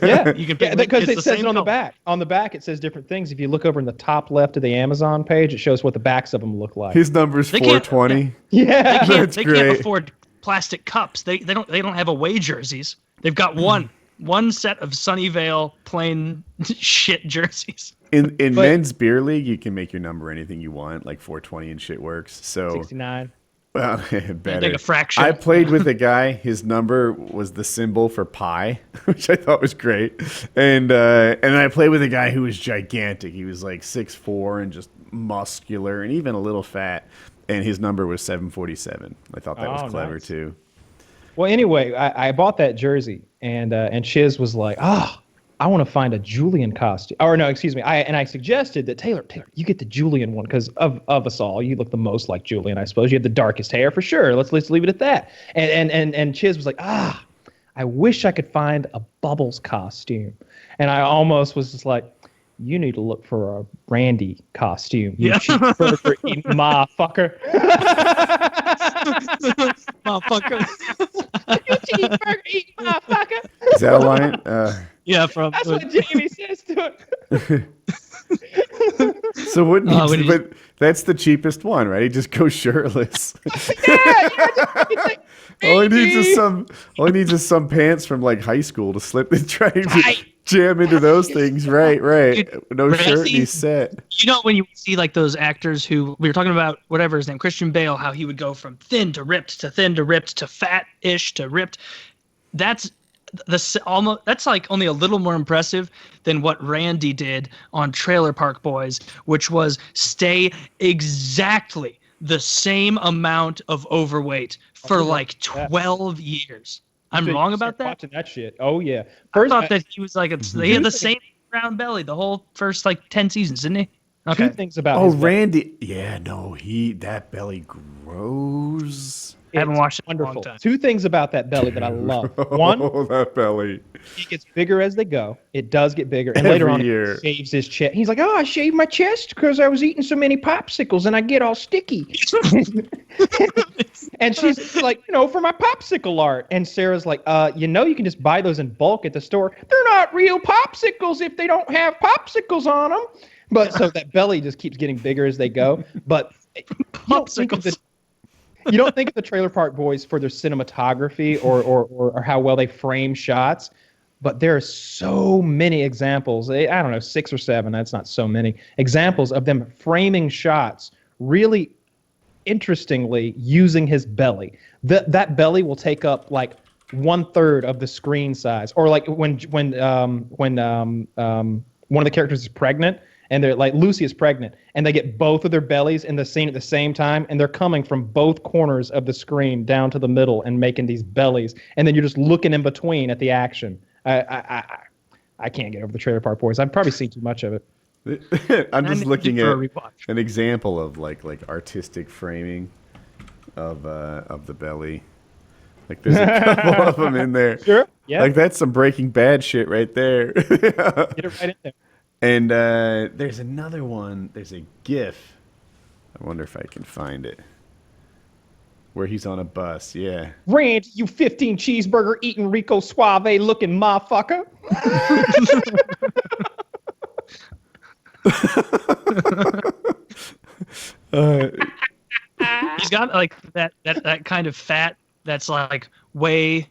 Yeah, you can pick, because it says it on color. the back. On the back, it says different things. If you look over in the top left of the Amazon page, it shows what the backs of them look like. His number's 420. Yeah, they can't afford plastic cups. They don't have away jerseys. They've got one set of Sunnyvale plain shit jerseys. In men's beer league, you can make your number anything you want, like 420 and shit works. So 69. Well, better. Take a fraction. I played with a guy. His number was the symbol for pi, which I thought was great. And I played with a guy who was gigantic. He was like 6'4" and just muscular and even a little fat. And his number was 747. I thought that was clever too. Well, anyway, I bought that jersey, and Chiz was like, I want to find a Julian costume. Or no, excuse me. I suggested that Taylor, you get the Julian one because of us all, you look the most like Julian, I suppose. You have the darkest hair for sure. Let's leave it at that. And Chiz was like, I wish I could find a Bubbles costume. And I almost was just like, you need to look for a Randy costume. You cheeseburger eating motherfucker. Motherfucker. You cheeseburger eating motherfucker. Is that a line? Yeah, That's what Jamie says to it. So but that's the cheapest one, right? He just goes shirtless. All he needs is some pants from like high school to slip and try to jam into those things. Right. No shirt and he's set. You know when you see like those actors who we were talking about, whatever his name, Christian Bale, how he would go from thin to ripped to thin to ripped to fat-ish to ripped. That's like only a little more impressive than what Randy did on Trailer Park Boys, which was stay exactly the same amount of overweight for like 12 years. I'm wrong about that? Watching that shit. Oh, yeah. I thought that he was like, he had the same round belly the whole first like 10 seasons, didn't he? Okay. Two things about his Randy. Yeah, no, that belly grows. I haven't watched it in a wonderful. long time. Two things about that belly that I love. One, that belly. it gets bigger as they go. It does get bigger. And later on, he shaves his chest. He's like, I shaved my chest because I was eating so many popsicles and I get all sticky. And she's like, for my popsicle art. And Sarah's like, you can just buy those in bulk at the store. They're not real popsicles if they don't have popsicles on them. But so that belly just keeps getting bigger as they go. But Popsicles. You don't think of the Trailer Park Boys for their cinematography or how well they frame shots, but there are so many examples. I don't know, 6 or 7. That's not so many examples of them framing shots really interestingly using his belly. That belly will take up like 1/3 of the screen size, or like when one of the characters is pregnant. And they're like, Lucy is pregnant, and they get both of their bellies in the scene at the same time, and they're coming from both corners of the screen down to the middle and making these bellies, and then you're just looking in between at the action. I can't get over the Trailer Park Boys. I've probably seen too much of it. I'm just looking at an example of like artistic framing of the belly. Like there's a couple of them in there. Sure. Yeah. Like that's some Breaking Bad shit right there. Get it right in there. And there's another one. There's a GIF. I wonder if I can find it. Where he's on a bus. Yeah. Randy, you 15 cheeseburger eating Rico Suave looking motherfucker. He's got like that kind of fat that's like way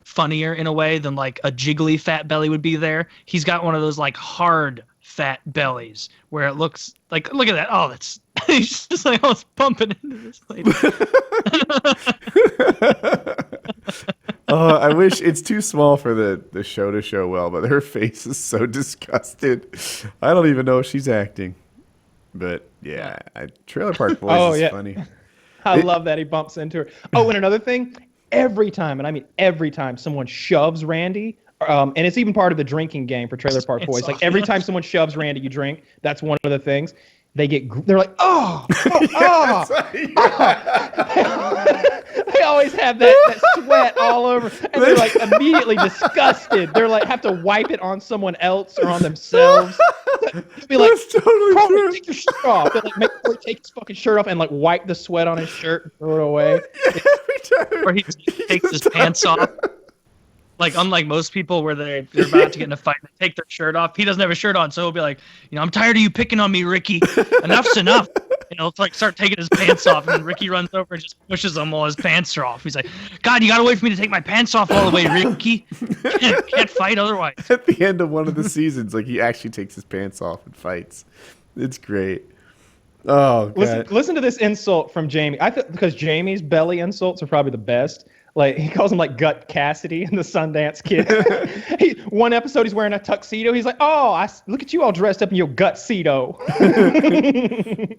funnier in a way than like a jiggly fat belly would be there. He's got one of those like hard fat bellies where it looks like, look at that. Oh, that's he's just like, it's pumping into this lady. I wish it's too small for the show to show well, but her face is so disgusted. I don't even know if she's acting. But yeah, Trailer Park Boys is funny. I love that he bumps into her. Oh, and another thing, every time, and I mean every time someone shoves Randy, and it's even part of the drinking game for Trailer Park Boys. Like every time someone shoves Randy, you drink. That's one of the things. They're like, oh. They always have that sweat all over, and they're like immediately disgusted. They're like, have to wipe it on someone else or on themselves. He'll be like, That's totally true. Take your shirt off. They're like, make Corey take his fucking shirt off and like wipe the sweat on his shirt and throw it away. Or he takes his pants off. Like, unlike most people where they're about to get in a fight and take their shirt off, he doesn't have a shirt on, so he'll be like, I'm tired of you picking on me, Ricky. Enough's enough. It's like start taking his pants off, and then Ricky runs over and just pushes him while his pants are off. He's like, God, you gotta wait for me to take my pants off all the way, Ricky. Can't fight otherwise. At the end of one of the seasons, like he actually takes his pants off and fights. It's great. Oh, God. Listen to this insult from Jamie. Because Jamie's belly insults are probably the best. Like he calls him like Gut Cassidy in the Sundance Kid. One episode he's wearing a tuxedo. He's like, "Oh, look at you all dressed up in your Gut-cedo."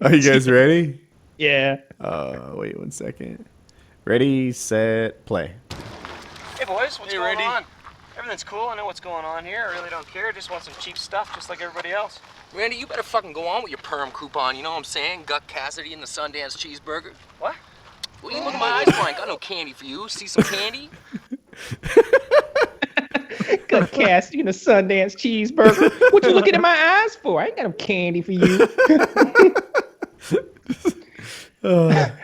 Are you guys ready? Yeah. Wait 1 second. Ready, set, play. Hey boys, what's going on? everything's cool. I know what's going on here. I really don't care. Just want some cheap stuff, just like everybody else. Randy, you better fucking go on with your perm coupon, you know what I'm saying? Guck Cassidy and the Sundance cheeseburger. What? What are you looking at my eyes for? I ain't got no candy for you. See some candy? Got Cassidy and a Sundance cheeseburger. What you looking in my eyes for? I ain't got no candy for you.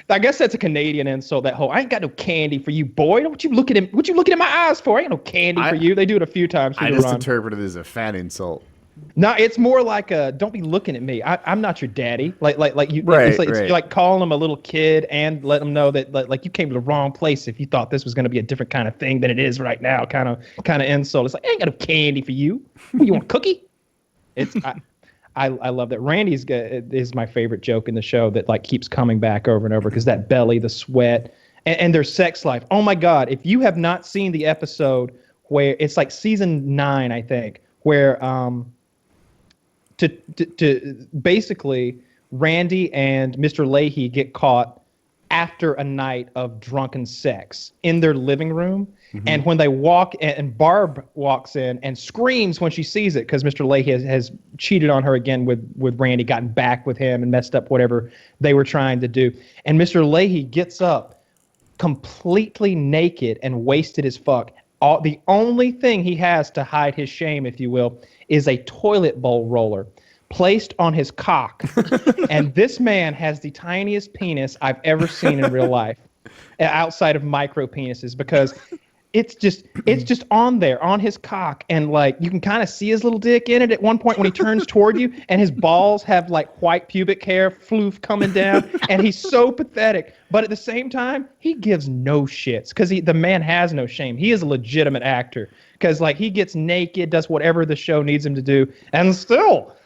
I guess that's a Canadian insult. That whole "I ain't got no candy for you, boy." What you looking in my eyes for? I ain't got no candy for you. They do it a few times. I just interpreted it as a fat insult. No, it's more like a "Don't be looking at me. I'm not your daddy." Like you. Right, it's like, right. It's like calling him a little kid and let him know that like you came to the wrong place if you thought this was going to be a different kind of thing than it is right now. Kind of insult. It's like I ain't got no candy for you. What, you want a cookie? It's. I love that. Randy's is my favorite joke in the show that like keeps coming back over and over because that belly, the sweat, and their sex life. Oh my God! If you have not seen the episode where it's like season 9, I think, where to basically Randy and Mr. Leahy get caught after a night of drunken sex in their living room. Mm-hmm. And when they walk and Barb walks in and screams when she sees it because Mr. Leahy has cheated on her again with Randy, gotten back with him and messed up whatever they were trying to do. And Mr. Leahy gets up completely naked and wasted as fuck. The only thing he has to hide his shame, if you will, is a toilet bowl roller placed on his cock. And this man has the tiniest penis I've ever seen in real life, outside of micro penises, because it's just on there, on his cock. And like, you can kind of see his little dick in it at one point when he turns toward you, and his balls have like white pubic hair floof coming down. And he's so pathetic. But at the same time, he gives no shits because the man has no shame. He is a legitimate actor because like he gets naked, does whatever the show needs him to do, and still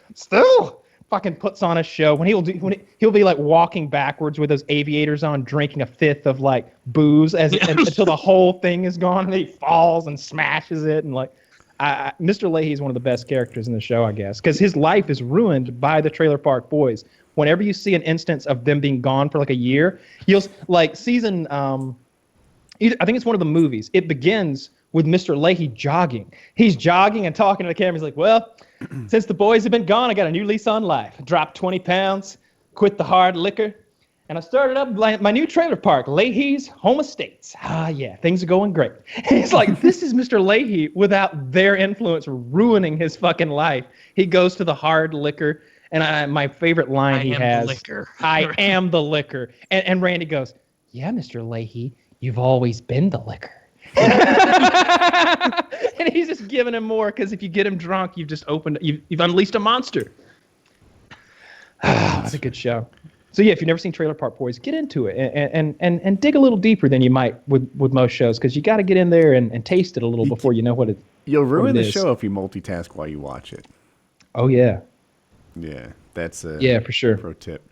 fucking puts on a show when he'll be like walking backwards with those aviators on, drinking a fifth of like booze until the whole thing is gone, and he falls and smashes it. And like, Mr. Leahy is one of the best characters in the show, I guess, because his life is ruined by the Trailer Park Boys. Whenever you see an instance of them being gone for like a year, you'll like season. I think it's one of the movies. It begins with Mr. Leahy jogging. He's jogging and talking to the camera. He's like, well, since the boys have been gone, I got a new lease on life. Dropped 20 pounds, quit the hard liquor, and I started up my new trailer park, Leahy's Home Estates. Ah, yeah, things are going great. He's like, this is Mr. Leahy without their influence ruining his fucking life. He goes to the hard liquor, and my favorite line he has, I am the liquor. And Randy goes, yeah, Mr. Leahy, you've always been the liquor. And he's just giving him more because if you get him drunk, you've unleashed a monster. That's a good show. So yeah, if you've never seen Trailer Park Boys, get into it and dig a little deeper than you might with most shows, because you got to get in there and taste it a little before you know what it. You'll ruin the show if you multitask while you watch it. Oh yeah. Yeah, that's a for sure. Pro tip.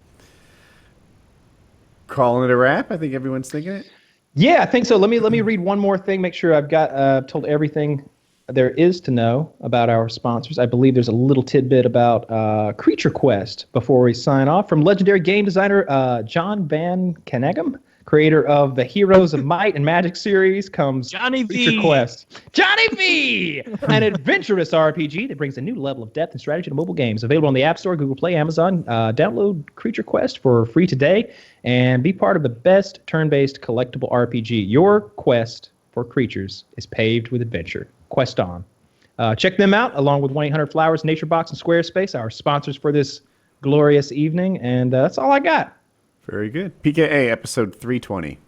Calling it a wrap. I think everyone's thinking it. Yeah, I think so. Let me read one more thing. Make sure I've got told everything there is to know about our sponsors. I believe there's a little tidbit about Creature Quest before we sign off. From legendary game designer John Van Canegum, creator of the Heroes of Might and Magic series, comes Johnny Creature V. Quest. Johnny V! An adventurous RPG that brings a new level of depth and strategy to mobile games. Available on the App Store, Google Play, Amazon. Download Creature Quest for free today and be part of the best turn-based collectible RPG. Your quest for creatures is paved with adventure. Quest on. Check them out, along with 1-800-Flowers, NatureBox, and Squarespace, our sponsors for this glorious evening. And that's all I got. Very good. PKA episode 320.